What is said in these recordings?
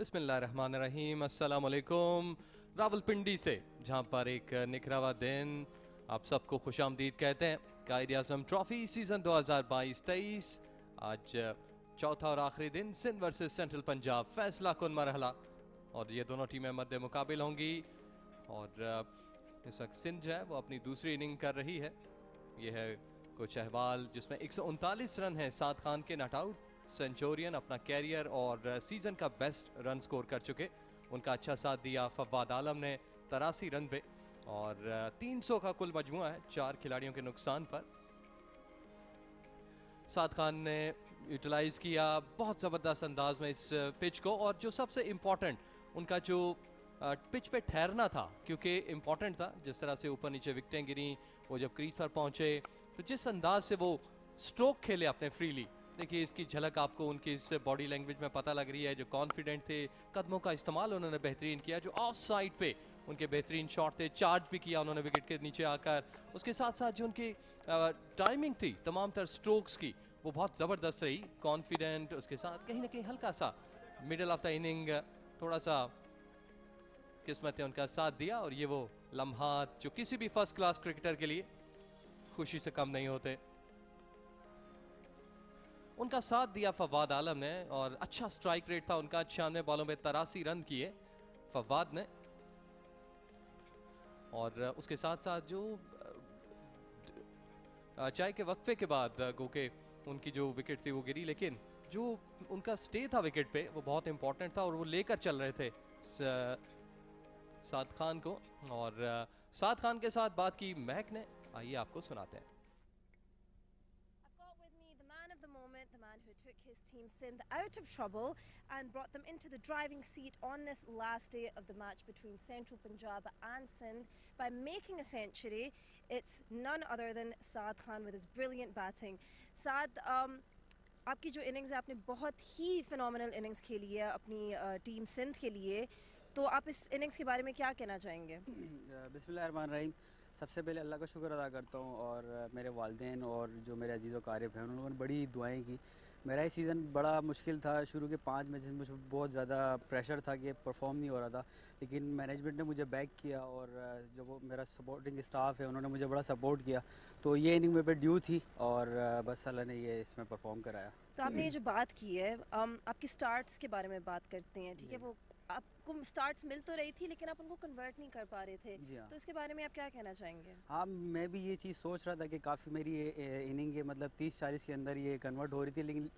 बिस्मिल्लाहिर्रहमानिर्रहीम, अस्सलाम वालेकुम। रावलपिंडी से जहां पर एक निखरावा दिन आप सबको खुशामदीद कहते हैं। कायद-ए-आज़म ट्रॉफी सीज़न 2022-23 आज चौथा और आखिरी दिन सिंध वर्सेस सेंट्रल पंजाब फैसला कुन मरहला, और ये दोनों टीमें मद्दे मुकाबिल होंगी। और इस वक्त सिंध जो है वो अपनी दूसरी इनिंग कर रही है। ये है कुछ अहवाल जिसमें 139 रन है साद खान के नॉट आउट सेंचुरियन, अपना कैरियर और सीज़न का बेस्ट रन स्कोर कर चुके। उनका अच्छा साथ दिया फवाद आलम ने 83 रन पे, और 300 का कुल मजमुआ है 4 खिलाड़ियों के नुकसान पर। साद खान ने यूटिलाइज किया बहुत ज़बरदस्त अंदाज में इस पिच को, और जो सबसे इम्पोर्टेंट उनका जो पिच पे ठहरना था, क्योंकि इम्पोर्टेंट था जिस तरह से ऊपर नीचे विकेटें गिरी, वो जब क्रीज पर पहुंचे तो जिस अंदाज से वो स्ट्रोक खेले अपने फ्रीली, देखिए इसकी झलक आपको उनकी इस बॉडी लैंग्वेज में पता लग रही है। जो कॉन्फिडेंट थे, कदमों का इस्तेमाल उन्होंने बेहतरीन किया, जो ऑफ साइड पे उनके बेहतरीन शॉट थे, चार्ज भी किया उन्होंने विकेट के नीचे आकर। उसके साथ साथ जो उनकी टाइमिंग थी तमाम तर स्ट्रोक्स की, वो बहुत ज़बरदस्त रही, कॉन्फिडेंट। उसके साथ कहीं ना कहीं हल्का सा मिडल ऑफ द इनिंग थोड़ा सा किस्मत ने उनका साथ दिया, और ये वो लम्हात जो किसी भी फर्स्ट क्लास क्रिकेटर के लिए खुशी से कम नहीं होते। उनका साथ दिया फवाद आलम ने, और अच्छा स्ट्राइक रेट था उनका, 96 बॉलों में 83 रन किए फवाद ने। और उसके साथ साथ जो चाय के वक्फे के बाद गोके उनकी जो विकेट थी वो गिरी, लेकिन जो उनका स्टे था विकेट पे वो बहुत इंपॉर्टेंट था, और वो लेकर चल रहे थे साद खान को। और साद खान के साथ बात की महक ने, आइए आपको सुनाते हैं। The man who took his team Sindh out of trouble and brought them into the driving seat on this last day of the match between Central Punjab and Sindh by making a century. It's none other than Saad Khan with his brilliant batting. Saad, आपकी जो innings है, आपने बहुत ही phenomenal innings खेली है अपनी team Sindh के लिए, तो आप इस innings के बारे में क्या कहना चाहेंगे? बिस्मिल्लाहिर्रहमानिर्रहीम। सबसे पहले अल्लाह का शुक्र अदा करता हूँ, और मेरे वालिदैन और जो मेरे अजीज़ व क़ारिब हैं उन लोगों ने बड़ी दुआएं की। मेरा ये सीज़न बड़ा मुश्किल था, शुरू के 5 मैचेस में मुझे बहुत ज़्यादा प्रेशर था कि परफॉर्म नहीं हो रहा था, लेकिन मैनेजमेंट ने मुझे बैक किया, और जो वो मेरा सपोर्टिंग स्टाफ है उन्होंने मुझे बड़ा सपोर्ट किया। तो ये इनिंग मेरे पे ड्यू थी, और बस अल्लाह ने ये इसमें परफॉर्म कराया। तो आपने ये जो बात की है, आपकी स्टार्ट्स के बारे में बात करते हैं, ठीक है? वो आपको स्टार्ट्स मिल तो रही थी, लेकिन आप उनको कन्वर्ट नहीं कर पा रहे थे, हाँ। तो इसके बारे में आप क्या कहना चाहेंगे? हाँ, मैं भी ये चीज़ सोच रहा था कि काफ़ी मेरी इनिंग है, मतलब 30-40 के अंदर ये कन्वर्ट हो रही थी, लेकिन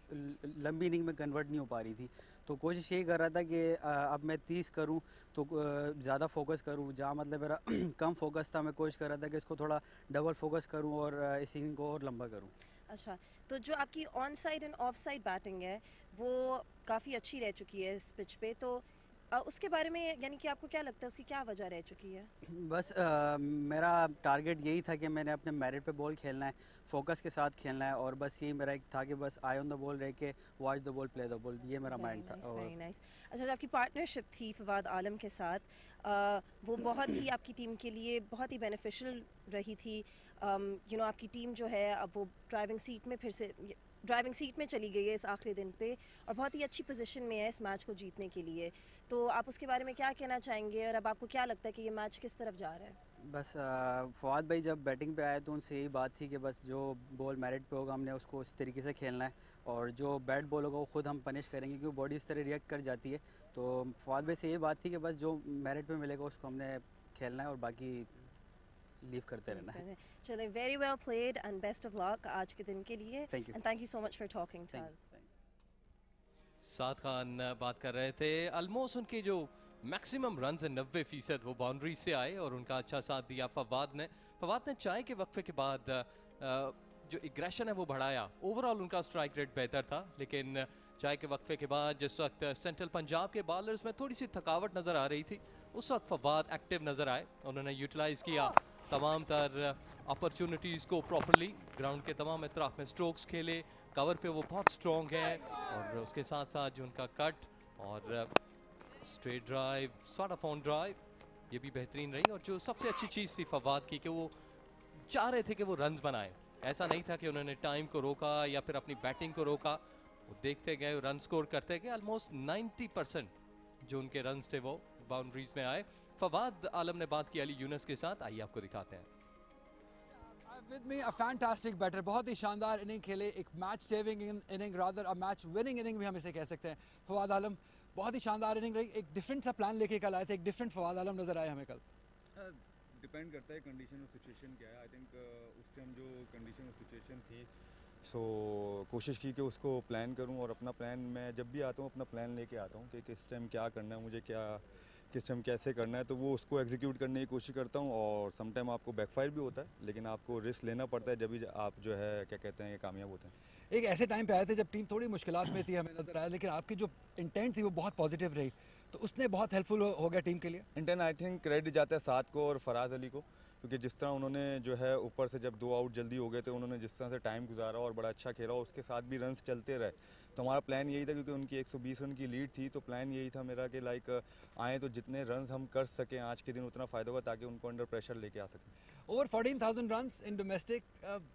लंबी इनिंग में कन्वर्ट नहीं हो पा रही थी। तो कोशिश यही कर रहा था कि अब मैं 30 करूं तो ज़्यादा फोकस करूं, जहाँ मतलब मेरा कम फोकस था मैं कोशिश कर रहा था कि इसको थोड़ा डबल फोकस करूं और इस इनिंग को और लंबा करूं। अच्छा, तो जो आपकी on side end of side batting है वो काफ़ी अच्छी रह चुकी है इस पिच पे, तो उसके बारे में यानी कि आपको क्या लगता है उसकी क्या वजह रह चुकी है? बस मेरा टारगेट यही था कि मैंने अपने मेरिट पे बॉल खेलना है, फोकस के साथ खेलना है, और बस यही मेरा एक था कि बस आई ऑन द बॉल रह के watch the ball play the ball, ये मेरा माइंड था। Very nice. अच्छा, जो आपकी पार्टनरशिप थी फवाद आलम के साथ, वो बहुत ही आपकी टीम के लिए बहुत ही बेनिफिशियल रही थी। आपकी टीम जो है अब वो ड्राइविंग सीट में चली गई है इस आखिरी दिन पे, और बहुत ही अच्छी पोजीशन में है इस मैच को जीतने के लिए। तो आप उसके बारे में क्या कहना चाहेंगे, और अब आपको क्या लगता है कि ये मैच किस तरफ जा रहा है? बस फवाद भाई जब बैटिंग पे आए तो उनसे यही बात थी कि बस जो बॉल मेरिट पे होगा हमने उसको उस तरीके से खेलना है, और जो बैट बॉल होगा वो खुद हम पनिश करेंगे, क्योंकि बॉडी इस तरह रिएक्ट कर जाती है। तो फवाद भाई से यही बात थी कि बस जो मेरिट पे मिलेगा उसको हमने खेलना है, और बाकी लीव करते रहना है। चलिए, very well played and best of luck आज के दिन के लिए, thank you so much for talking to us. Saad Khan बात कर रहे थे, ऑलमोस्ट उनकी जो मैक्सिमम रन है 90% वो बाउंड्री से आए, और उनका अच्छा साथ दिया फवाद ने चाय के वक्फे के बाद जो एग्रेशन है वो बढ़ाया। ओवरऑल उनका स्ट्राइक रेट बेहतर था, लेकिन चाय के वक्फे के बाद जिस वक्त सेंट्रल पंजाब के बॉलर्स में थोड़ी सी थकावट नज़र आ रही थी, उस वक्त फवाद एक्टिव नज़र आए। उन्होंने यूटिलाइज़ किया तमाम तर अपॉर्चुनिटीज़ को प्रॉपरली, ग्राउंड के तमाम अतराफ में स्ट्रोक्स खेले, कवर पे वो बहुत स्ट्रॉन्ग है, और उसके साथ साथ जो उनका कट और straight drive, sort of on drive, ये भी बेहतरीन रही। और जो सबसे अच्छी चीज़ थी फवाद की कि वो चाह रहे थे कि वो रन्स बनाए, ऐसा नहीं था कि उन्होंने टाइम को रोका या फिर अपनी बैटिंग को रोका, वो देखते गए, रन स्कोर करते गए। ऑलमोस्ट 90% जो उनके रन्स थे वो बाउंड्रीज में आए। फवाद आलम ने बात की अली यूनुस के साथ, आइए आपको दिखाते हैं। With me a fantastic batter, बहुत ही शानदार इनिंग खेले, एक match saving inning, rather a match winning inning भी हम इसे कह सकते हैं। फवाद आलम बहुत ही शानदार इनिंग रही, एक डिफरेंट सा प्लान लेके कल आए थे, एक डिफरेंट फवाद आलम नजर आए हमें कल। डिपेंड करता है कंडीशन और सिचुएशन क्या है। आई थिंक उस टाइम जो कंडीशन और सिचुएशन थी, सो कोशिश की कि उसको प्लान करूं, और अपना प्लान मैं जब भी आता हूं अपना प्लान लेके आता हूं कि किस टाइम क्या करना है मुझे, क्या किस टाइम कैसे करना है, तो वो उसको एग्जीक्यूट करने की कोशिश करता हूं। और सम टाइम आपको बैकफायर भी होता है, लेकिन आपको रिस्क लेना पड़ता है, जब भी आप जो है क्या कहते हैं कामयाब होते हैं। एक ऐसे टाइम पे आए थे जब टीम थोड़ी मुश्किलात में थी, हमें नजर आया, लेकिन आपकी जो इंटेंट थी वो बहुत पॉजिटिव रही, तो उसने बहुत हेल्पफुल हो गया टीम के लिए। इंटेंट आई थिंक क्रेडिट जाता है साद को और फराज अली को, क्योंकि जिस तरह उन्होंने जो है ऊपर से जब 2 आउट जल्दी हो गए थे, उन्होंने जिस तरह से टाइम गुजारा और बड़ा अच्छा खेला, उसके साथ भी रन्स चलते रहे। तो हमारा प्लान यही था, क्योंकि उनकी 120 रन की लीड थी, तो प्लान यही था मेरा कि लाइक आए तो जितने रन्स हम कर सकें आज के दिन उतना फ़ायदा होगा, ताकि उनको अंडर प्रेशर लेके आ सकें। ओवर 14,000 रन्स इन डोमेस्टिक,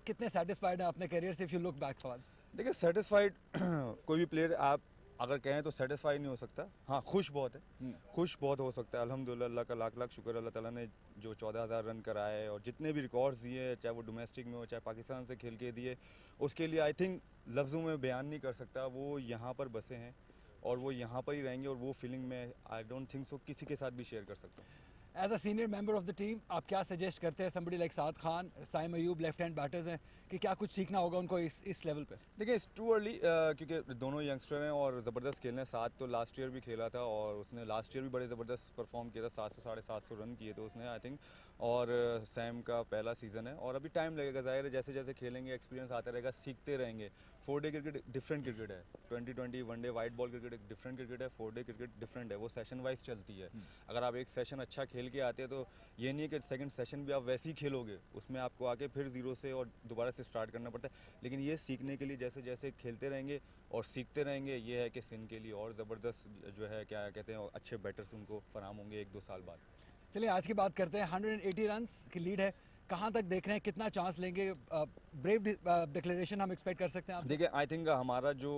कितने सेटिस्फाइड हैं अपने करियर से if you look back? Fawad देखिए सेटिस्फाइड कोई भी प्लेयर आप अगर कहें तो सेटिस्फाई नहीं हो सकता। हाँ, खुश बहुत है, खुश बहुत हो सकता है। अल्हम्दुलिल्लाह, अल्लाह का लाख लाख शुक्र, अल्लाह ताला ने जो 14,000 रन कराए और जितने भी रिकॉर्ड्स दिए, चाहे वो डोमेस्टिक में हो चाहे पाकिस्तान से खेल के दिए, उसके लिए आई थिंक लफ्ज़ों में बयान नहीं कर सकता। वो यहाँ पर बसे हैं और वो यहाँ पर ही रहेंगे, और वो फीलिंग में आई डोंट थिंक सो किसी के साथ भी शेयर कर सकता हूँ। As a senior member of the team आप क्या सजेस्ट करते हैं somebody like Saad Khan, Saim Ayub, left hand batters हैं, कि क्या कुछ सीखना होगा उनको इस लेवल पे? देखिए इट्स टू अर्ली, क्योंकि दोनों यंगस्टर हैं और ज़बरदस्त खेल रहे हैं। साथ तो लास्ट ईयर भी खेला था और उसने लास्ट ईयर भी बड़े ज़बरदस्त परफॉर्म किया था, 700 साढ़े 700 रन किए थे उसने आई थिंक। और सैम का पहला सीज़न है और अभी टाइम लगेगा, ज़ाहिर है जैसे जैसे खेलेंगे एक्सपीरियंस आता रहेगा, सीखते रहेंगे। 4 डे क्रिकेट डिफरेंट क्रिकेट है, 2020 1 डे वाइट बॉल क्रिकेट एक डिफरेंट क्रिकेट है, 4 डे क्रिकेट डिफरेंट है, वो सेशन वाइज चलती है। अगर आप एक सेशन अच्छा खेल के आते हैं तो ये नहीं है कि सेकंड सेशन भी आप वैसे ही खेलोगे, उसमें आपको आके फिर ज़ीरो से और दोबारा से स्टार्ट करना पड़ता है। लेकिन ये सीखने के लिए जैसे जैसे खेलते रहेंगे और सीखते रहेंगे, ये है कि सिंध के लिए और ज़बरदस्त जो है क्या कहते हैं अच्छे बैटर्स उनको फराम होंगे 1-2 साल बाद। चलिए आज की बात करते हैं। 180 रन्स की लीड है, कहाँ तक देख रहे हैं, कितना चांस लेंगे? ब्रेव डिक्लेरेशन हम एक्सपेक्ट कर सकते हैं आप? देखिए आई थिंक हमारा जो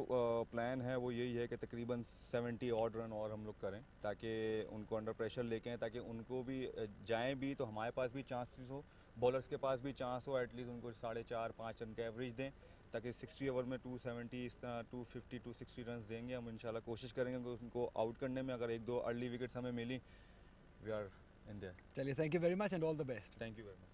प्लान है वो यही है कि तकरीबन 70 ऑड रन और हम लोग करें, ताकि उनको अंडर प्रेशर लेके आएं, ताकि उनको भी जाएं भी तो हमारे पास भी चांसेस हो, बॉलर्स के पास भी चांस हो, एटलीस्ट उनको 4.5-5 रन का एवरेज दें, ताकि 60 ओवर में 270 इस तरह 250 260 रन देंगे। हम इंशाल्लाह कोशिश करेंगे कि उनको आउट करने में, अगर 1-2 अर्ली विकेट्स हमें मिली, वी आर इन देयर। चलिए, thank you very much and all the best. Thank you very much.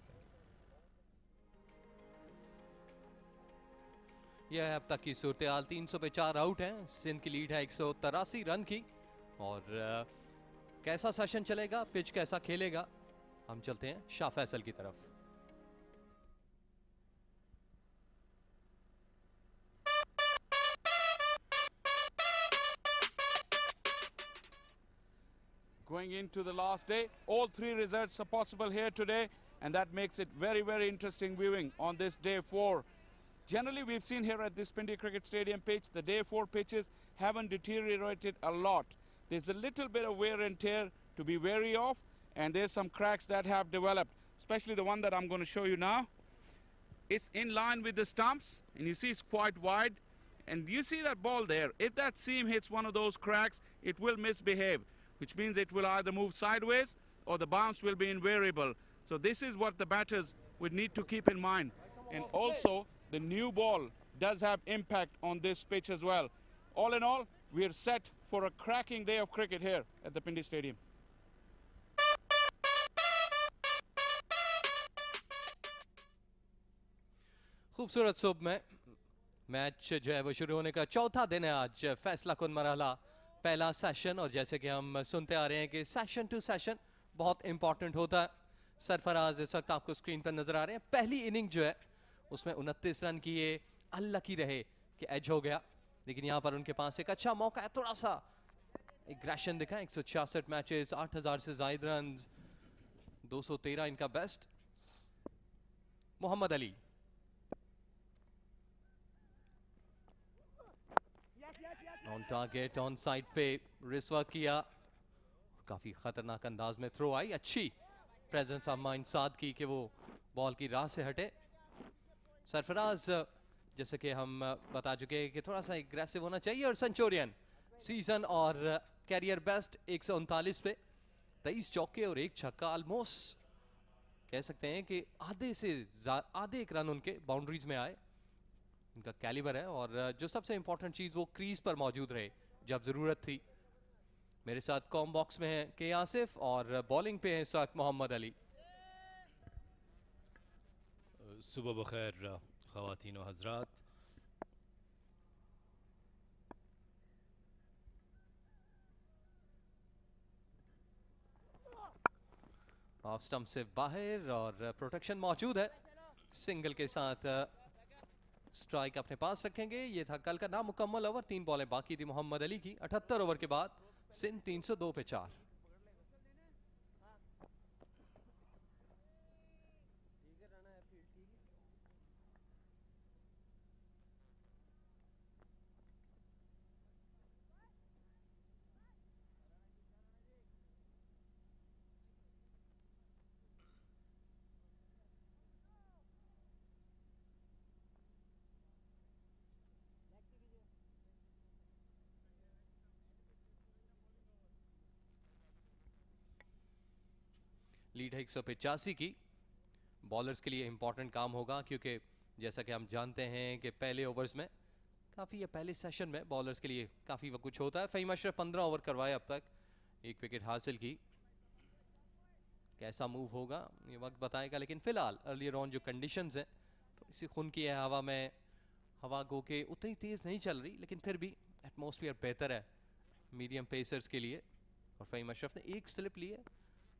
यह है अब तक की सूरत हाल। 300 पे 4 आउट हैं, सिंध की लीड है 183 रन की। और कैसा सेशन चलेगा, पिच कैसा खेलेगा, हम चलते हैं शाह फैसल की तरफ। Going into the last day, all 3 results are possible here today, and that makes it very, very interesting viewing on this day 4. Generally, we've seen here at this Pindi Cricket Stadium pitch, the day 4 pitches haven't deteriorated a lot. There's a little bit of wear and tear to be wary of, and there's some cracks that have developed, especially the one that I'm going to show you now. It's in line with the stumps, and you see it's quite wide. And you see that ball there, if that seam hits one of those cracks, it will misbehave, which means it will either move sideways or the bounce will be invariable. So this is what the batters would need to keep in mind. And also, the new ball does have impact on this pitch as well. All in all, we are set for a cracking day of cricket here at the Pindi Stadium. खूबसूरत सुबह में match जो है वो शुरू होने का चौथा दिन है आज। फैसला कुन मरहला, पहला सेशन, और जैसे कि हम सुनते आ रहे हैं कि सेशन टू सेशन बहुत इंपॉर्टेंट होता है। सरफराज इस वक्त आपको स्क्रीन पर नजर आ रहे हैं। पहली इनिंग जो है उसमें 29 रन की ये अनलकी रहे कि एज हो गया, लेकिन यहाँ पर उनके पास एक अच्छा मौका है, थोड़ा सा एग्रेशन दिखा। 166 मैचेस, 8000 से ज्यादा रन, 213 इनका best. Mohammad Ali on target, on side पे रिस्वा किया, काफी खतरनाक अंदाज में थ्रो आई। अच्छी प्रेजेंस ऑफ माइंड साद की कि वो बॉल की राह से हटे। सरफराज जैसे कि हम बता चुके हैं कि थोड़ा सा एग्रेसिव होना चाहिए, और सेंचुरियन सीजन और कैरियर बेस्ट 139 पे 23 चौके और एक छक्का। ऑलमोस्ट कह सकते हैं कि आधे एक रन उनके बाउंड्रीज में आए। उनका कैलिबर है और जो सबसे इंपॉर्टेंट चीज वो क्रीज पर मौजूद रहे जब जरूरत थी। मेरे साथ कॉम बॉक्स में है के आसिफ और बॉलिंग पे है साथ मोहम्मद अली। सुबह बखैर ख़वातीन व हज़रात। ऑफ स्टंप से बाहर और प्रोटेक्शन मौजूद है। सिंगल के साथ स्ट्राइक अपने पास रखेंगे। ये था कल का नामुकम्मल ओवर। 3 बॉलें बाकी थी मोहम्मद अली की। 78 ओवर के बाद सिंध 302 पे 4। लीड है 185 की। बॉलर्स के लिए इंपॉर्टेंट काम होगा क्योंकि जैसा कि हम जानते हैं कि पहले ओवर्स में काफ़ी या पहले सेशन में बॉलर्स के लिए काफ़ी कुछ होता है। फ़हीम अशरफ 15 ओवर करवाए अब तक, 1 विकेट हासिल की। कैसा मूव होगा ये वक्त बताएगा, लेकिन फिलहाल अर्लियर ऑन जो कंडीशंस हैं थोड़ी सी खून की है हवा में। हवा गो के उतनी तेज़ नहीं चल रही लेकिन फिर भी एटमॉस्फेयर बेहतर है मीडियम पेसर्स के लिए। और फ़हीम अशरफ ने एक स्लिप ली है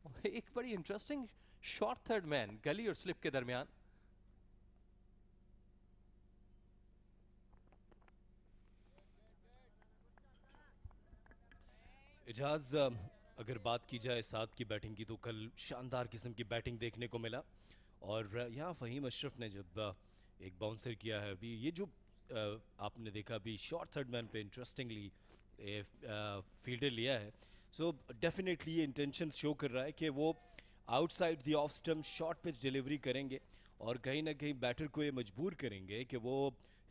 और एक बड़ी इंटरेस्टिंग शॉर्ट थर्ड मैन गली और स्लिप के दरमियान। इजाज, अगर बात की जाए साथ की बैटिंग की तो कल शानदार किस्म की बैटिंग देखने को मिला। और यहाँ फ़हीम अशरफ ने जब एक बाउंसर किया है अभी, ये जो आपने देखा अभी शॉर्ट थर्ड मैन पे इंटरेस्टिंगली फील्डर लिया है, सो डेफिनेटली ये इंटेंशन शो कर रहा है कि वो outside the off stump short pitch delivery करेंगे और कहीं ना कहीं बैटर को ये मजबूर करेंगे कि वो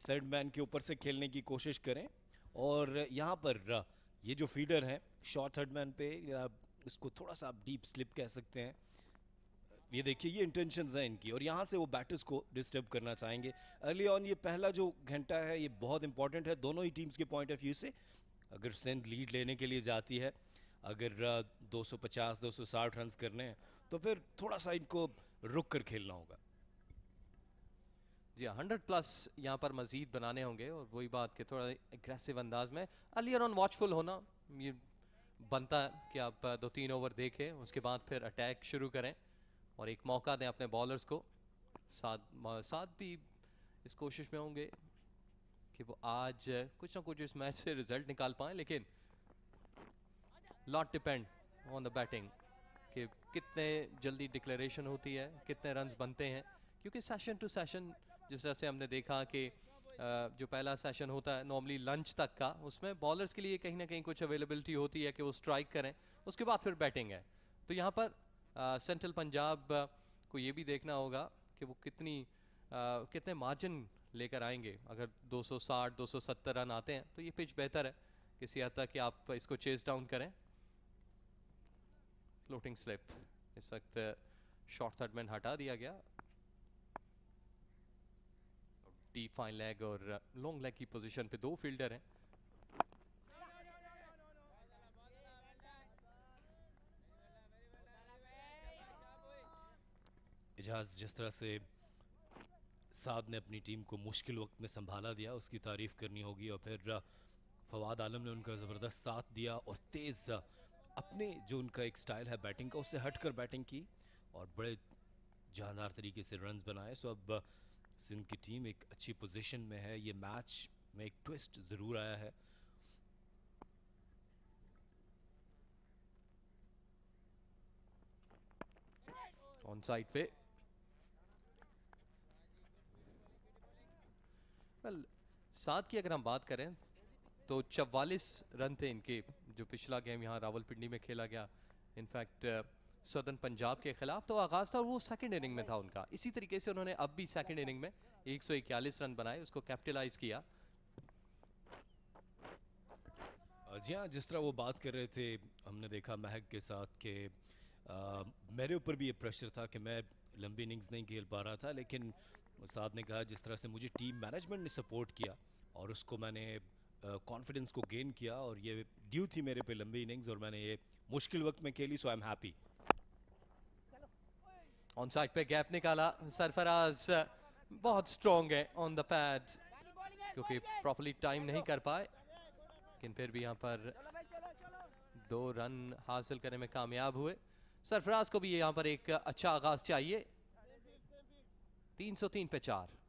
थर्ड मैन के ऊपर से खेलने की कोशिश करें। और यहाँ पर ये जो फील्डर हैं शॉर्ट थर्ड मैन पे, या इसको थोड़ा सा आप डीप स्लिप कह सकते हैं, ये देखिए ये इंटेंशंस हैं इनकी और यहाँ से वो बैटर्स को डिस्टर्ब करना चाहेंगे अर्ली ऑन। ये पहला जो घंटा है ये बहुत इंपॉर्टेंट है दोनों ही टीम्स के पॉइंट ऑफ व्यू से। अगर सिंध लीड लेने के लिए जाती है, अगर 250-260 रन करने हैं तो फिर थोड़ा सा इनको रुक कर खेलना होगा। जी 100+ यहाँ पर मजीद बनाने होंगे और वही बात कि थोड़ा एग्रेसिव अंदाज में अर्लियर ऑन वॉचफुल होना ये बनता है कि आप 2-3 ओवर देखें उसके बाद फिर अटैक शुरू करें और एक मौका दें अपने बॉलर्स को। साथ भी इस कोशिश में होंगे कि वो आज कुछ ना कुछ इस मैच से रिजल्ट निकाल पाएं, लेकिन lot depend on the batting कि कितने जल्दी डिक्लेरेशन होती है, कितने रन्स बनते हैं। क्योंकि सेशन टू सेशन जिस तरह से हमने देखा कि जो पहला सेशन होता है नॉर्मली लंच तक का, उसमें बॉलर्स के लिए कहीं ना कहीं कुछ अवेलेबिलिटी होती है कि वो स्ट्राइक करें, उसके बाद फिर बैटिंग है। तो यहाँ पर सेंट्रल पंजाब को ये भी देखना होगा कि वो कितने मार्जिन लेकर आएंगे। अगर 260-270 रन आते हैं तो ये पिच बेहतर है किसी हद तक कि आप इसको चेस डाउन करें। फ्लोटिंग स्लिप इस वक्त शॉर्ट थर्ड मैन हटा दिया गया। डीप फाइन लेग और लॉन्ग लेग की पोजीशन पे 2 फील्डर हैं। इजाज, जिस तरह से साद ने अपनी टीम को मुश्किल वक्त में संभाला दिया उसकी तारीफ करनी होगी। और फिर फवाद आलम ने उनका ज़बरदस्त साथ दिया और तेज़ अपने जो उनका एक स्टाइल है बैटिंग का उससे हटकर बैटिंग की और बड़े जानदार तरीके से रन्स बनाए। सो अब सिंध की टीम एक अच्छी पोजीशन में है। ये मैच में एक ट्विस्ट ज़रूर आया है। ऑन साइड पे साथ की अगर हम बात करें तो 44 रन थे इनके जो पिछला गेम यहाँ रावलपिंडी में खेला गया इनफैक्ट सदर्न पंजाब के खिलाफ। तो आगाज था वो सेकंड इनिंग में था उनका। इसी तरीके से उन्होंने अब भी सेकंड इनिंग में 141 रन बनाए, उसको कैपिटलाइज किया। जी हाँ, जिस तरह वो बात कर रहे थे, हमने देखा महक के साथ कि मेरे ऊपर भी ये प्रेशर था कि मैं लंबी इनिंग्स नहीं खेल पा रहा था, लेकिन साथ ने कहा जिस तरह से मुझे टीम मैनेजमेंट ने सपोर्ट किया और उसको मैंने कॉन्फिडेंस को गेन किया, और ये ड्यू थी मेरे पे लंबी इनिंग्स और मैंने ये मुश्किल वक्त में खेली, so I am happy. On side पे गैप निकाला सरफराज, बहुत स्ट्रॉन्ग है ऑन द पैड, क्योंकि प्रॉपर्ली टाइम नहीं कर पाए, लेकिन फिर भी यहाँ पर 2 रन हासिल करने में कामयाब हुए। सरफराज को भी यहाँ पर एक अच्छा आगाज चाहिए। 303 पे 4।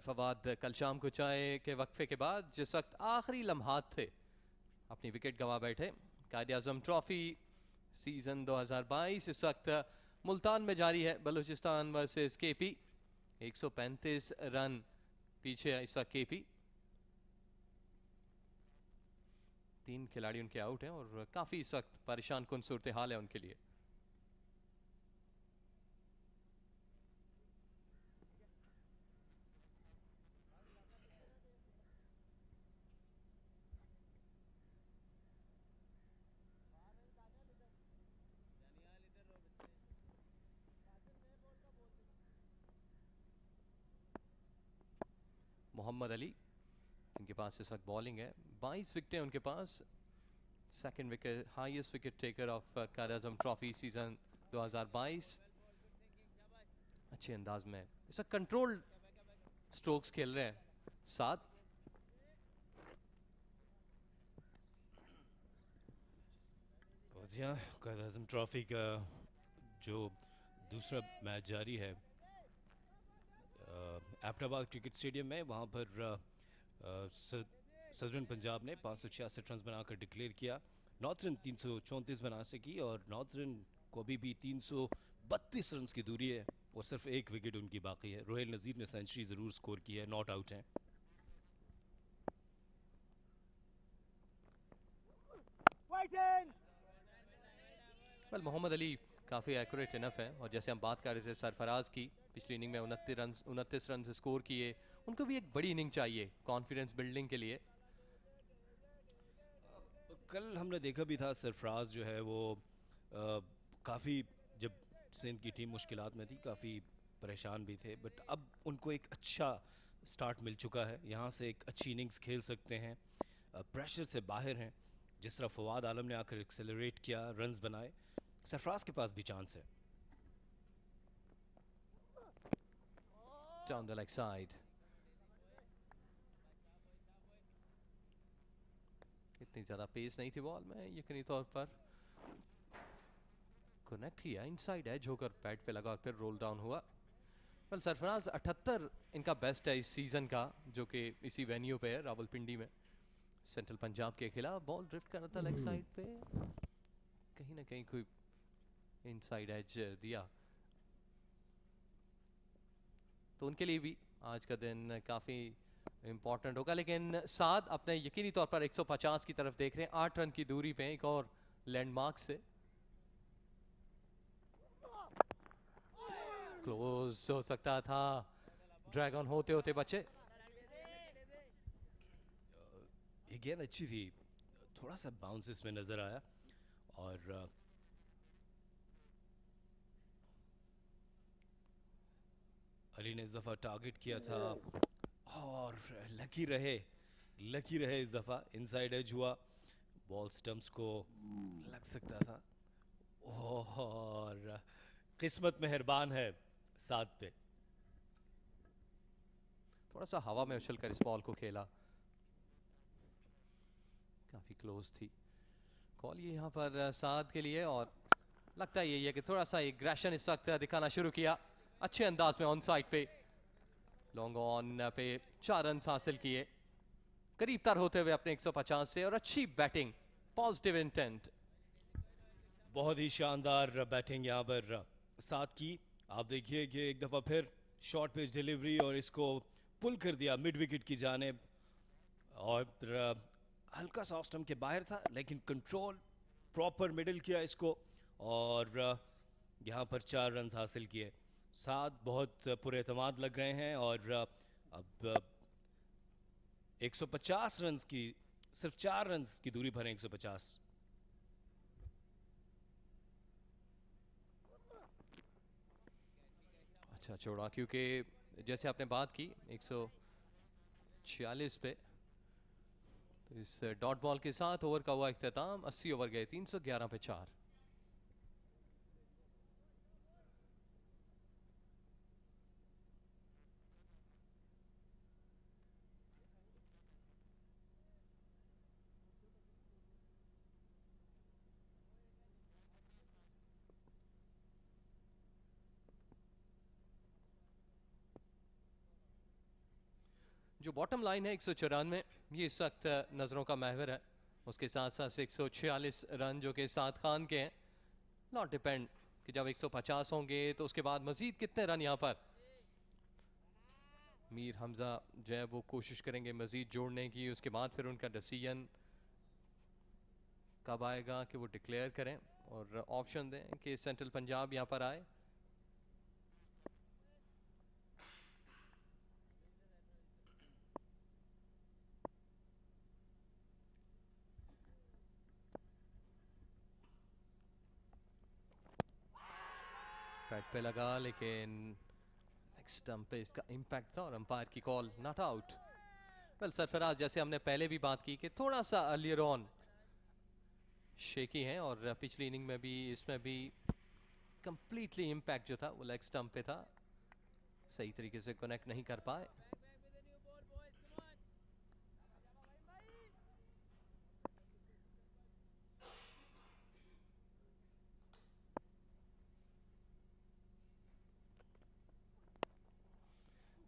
फवाद कल शाम को चाय के वक्फे के बाद जिस वक्त आखिरी लम्हात थे अपनी विकेट गंवा बैठे। कायद-ए-आज़म ट्रॉफी सीजन 2022 इस वक्त मुल्तान में जारी है, बलूचिस्तान वर्सेस केपी। 135 रन पीछे है इस वक्त केपी। 3 खिलाड़ी उनके आउट हैं और काफी इस वक्त परेशान कुन सूरत हाल है उनके लिए। मोहम्मद अली जिनके पास इस वक्त बॉलिंग है, 22 विकेटें उनके पास। Second wicket highest wicket taker of Quaid-e-Azam trophy season 2022। अच्छे अंदाज में इस वक्त कंट्रोल स्ट्रोक्स खेल रहे हैं साथ। जी हाँ, कायद-ए-आज़म ट्रॉफी का जो दूसरा मैच जारी है एबटाबाद क्रिकेट स्टेडियम में, वहाँ पर सदर्न पंजाब ने 566 रन बनाकर डिक्लेयर किया। नॉर्थर्न 334 बना सकी और नॉर्थर्न को अभी भी 332 रन की दूरी है और सिर्फ 1 विकेट उनकी बाकी है। रोहेल नज़ीर ने सेंचुरी ज़रूर स्कोर की है, नॉट आउट हैं। मोहम्मद अली काफ़ी एक्यूरेट इनफ है, और जैसे हम बात कर रहे थे सरफराज की, पिछली इनिंग में 29 रन स्कोर किए। उनको भी एक बड़ी इनिंग चाहिए कॉन्फिडेंस बिल्डिंग के लिए। कल हमने देखा भी था सरफराज जो है वो काफ़ी, जब सिंध की टीम मुश्किलात में थी, काफ़ी परेशान भी थे, बट अब उनको एक अच्छा स्टार्ट मिल चुका है। यहाँ से एक अच्छी इनिंग्स खेल सकते हैं, प्रेशर से बाहर हैं। जिस तरह फवाद आलम ने आकर एक्सेलरेट किया, रन्स बनाए, सरफराज के पास भी चांस है। Down the leg side. इतनी ज्यादा पेस नहीं थी बॉल में, यकीनी तौर पर कनेक्ट किया, इनसाइड एज होकर पैड पे लगा और फिर रोल डाउन हुआ। वेल सरफराज 78 इनका बेस्ट है इस सीजन का, जो कि इसी वेन्यू पे है रावलपिंडी में सेंट्रल पंजाब के खिलाफ। बॉल ड्रिफ्ट कर रहा था लेग साइड पे, कहीं ना कहीं कोई इनसाइड एज दिया, तो उनके लिए भी आज का दिन काफ़ी इम्पॉर्टेंट होगा। लेकिन साथ अपने यकीनी तौर पर 150 की तरफ देख रहे हैं, 8 रन की दूरी पे एक और लैंडमार्क से। क्लोज हो सकता था, ड्रैगन होते होते बचे। ये गेंद अच्छी थी, थोड़ा सा बाउंस इसमें नजर आया, और अली ने इस दफ़ा टारगेट किया था और लकी रहे इस दफ़ा। इनसाइड एज हुआ, बॉल स्टंप्स को लग सकता था, और किस्मत मेहरबान है साथ पे। थोड़ा सा हवा में उछल कर इस बॉल को खेला, काफ़ी क्लोज थी कॉल ये यहाँ पर साथ के लिए, और लगता है यही है कि थोड़ा सा एग्रेशन इस वक्त दिखाना शुरू किया अच्छे अंदाज में। ऑन साइड पे लॉन्ग ऑन पे 4 रन हासिल किए, करीब तर होते हुए अपने 150 से, और अच्छी बैटिंग, पॉजिटिव इंटेंट। बहुत ही शानदार बैटिंग यहाँ पर साथ की। आप देखिए कि एक दफ़ा फिर शॉर्ट पिच डिलीवरी और इसको पुल कर दिया मिड विकेट की जानिब, और हल्का सा ऑफ स्टंप के बाहर था, लेकिन कंट्रोल प्रॉपर मिडिल किया इसको और यहाँ पर 4 रन हासिल किए। 7 बहुत पुरएतमाद लग रहे हैं और अब 150 रन की, सिर्फ 4 रन की दूरी पर है 150। अच्छा छोड़ा, क्योंकि जैसे आपने बात की 146 पे, तो इस डॉट बॉल के साथ ओवर का हुआ इख्तिताम। 80 ओवर गए, 311 पे 4। जो बॉटम लाइन है 194, ये इस वक्त नज़रों का महवर है। उसके साथ साथ 146 रन जो कि साद खान के हैं। नॉट डिपेंड कि जब 150 होंगे तो उसके बाद मजीद कितने रन यहाँ पर मीर हमजा जो है वो कोशिश करेंगे मजीद जोड़ने की। उसके बाद फिर उनका डिसीजन कब आएगा कि वो डिक्लेयर करें और ऑप्शन दें कि सेंट्रल पंजाब यहाँ पर आए। पैड पे लगा, लेकिन नेक्स्ट स्टंप पे इसका इम्पैक्ट था और अंपायर की call not out. Well Sarfaraz, जैसे हमने पहले भी बात की कि थोड़ा सा अर्लियर ऑन शेकी हैं और पिछली इनिंग में भी इसमें भी कंप्लीटली इम्पैक्ट जो था वो लेग स्टंप पे था, सही तरीके से कनेक्ट नहीं कर पाए।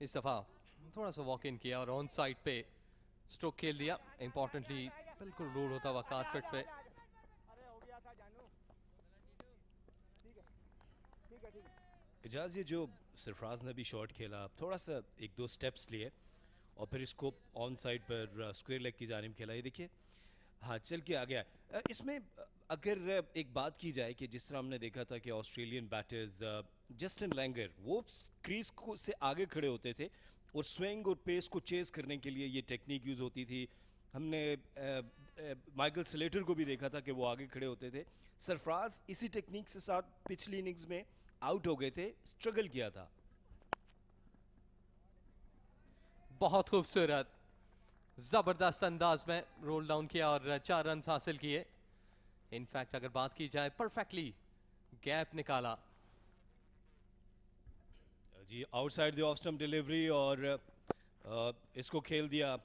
इस दफा थोड़ा सा वॉक इन किया और ऑन साइड पे स्ट्रोक खेल दिया। इंपॉर्टेंटली बिल्कुल रोल होता हुआ कारपेट पे। इजाज, ये जो सरफराज ने भी शॉट खेला, थोड़ा सा 1-2 स्टेप्स लिए और फिर इसको ऑन साइड पर स्क्वायर लेग की जानिब खेला। ये देखिए, हाँ चल के आ गया। इसमें अगर एक बात की जाए कि जिस तरह हमने देखा था कि ऑस्ट्रेलियन बैटर्स जस्टिन लैंगर वो क्रीज को से आगे खड़े होते थे और स्विंग और पेस को चेस करने के लिए ये टेक्निक यूज़ होती थी। हमने माइकल स्लेटर को भी देखा था कि वो आगे खड़े होते थे। सरफराज इसी टेक्निक से साथ पिछली इनिंग्स में आउट हो गए थे, स्ट्रगल किया था। बहुत खूबसूरत जबरदस्त अंदाज में रोल डाउन किया और 4 रन हासिल किए। इनफैक्ट अगर बात की जाए परफेक्टली गैप निकाला जी, outside the off stump delivery और इसको खेल दिया।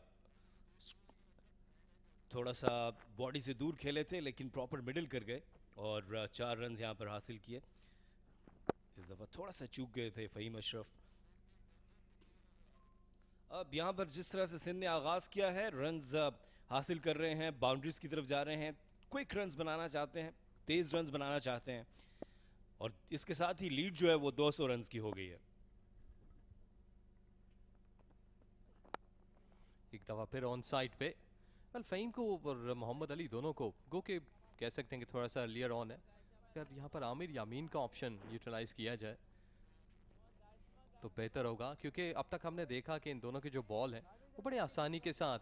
थोड़ा सा बॉडी से दूर खेले थे लेकिन प्रॉपर मिडिल कर गए और 4 रन यहाँ पर हासिल किए। इस दफा थोड़ा सा चूक गए थे फ़हीम अशरफ। अब यहाँ पर जिस तरह से सिंध ने आगाज किया है, रन्स हासिल कर रहे हैं, बाउंड्रीज की तरफ जा रहे हैं, क्विक रन्स बनाना चाहते हैं, तेज रन्स बनाना चाहते हैं और इसके साथ ही लीड जो है वो 200 रन्स की हो गई है। एक दफा फिर ऑन साइड पे। वेल फ़हीम को और मोहम्मद अली दोनों को गो के कह सकते हैं कि थोड़ा सा अर्लियर ऑन है। अगर यहाँ पर आमिर यामीन का ऑप्शन यूटिलाइज किया जाए तो बेहतर होगा, क्योंकि अब तक हमने देखा कि इन दोनों के जो बॉल हैं वो बड़े आसानी के साथ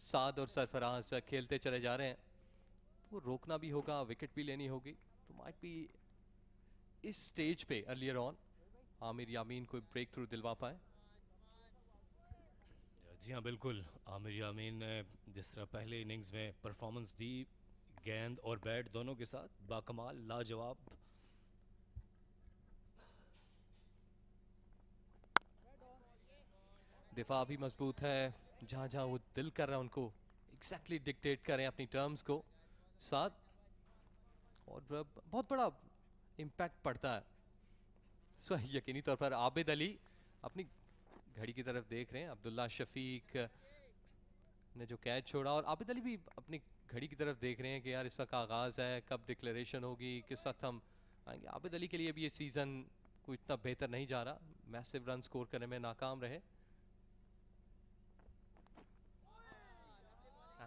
साद और सरफराज खेलते चले जा रहे हैं। तो रोकना भी होगा, विकेट भी लेनी होगी, तो माइट भी इस स्टेज पे अर्लियर ऑन आमिर यामीन को ब्रेक थ्रू दिलवा पाए। जी हाँ बिल्कुल, आमिर यामीन ने जिस तरह पहले इनिंग्स में परफॉर्मेंस दी, गेंद और बैट दोनों के साथ बाकमाल, लाजवाब। दिफा भी मजबूत है, जहाँ जहाँ वो दिल कर रहा है उनको एग्जैक्टली डिक्टेट करें अपनी टर्म्स को साथ, और बहुत बड़ा इम्पैक्ट पड़ता है। सो यकीनी तौर पर आबिद अली अपनी घड़ी की तरफ देख रहे हैं। अब्दुल्ला शफीक ने जो कैच छोड़ा और आबिद अली भी अपनी घड़ी की तरफ देख रहे हैं कि यार इस वक्त आगाज़ है, कब डिक्लेरेशन होगी, किस वक्त हम आएंगे। आबिद अली के लिए भी ये सीज़न कोई इतना बेहतर नहीं जा रहा, मैसिव रन स्कोर करने में नाकाम रहे।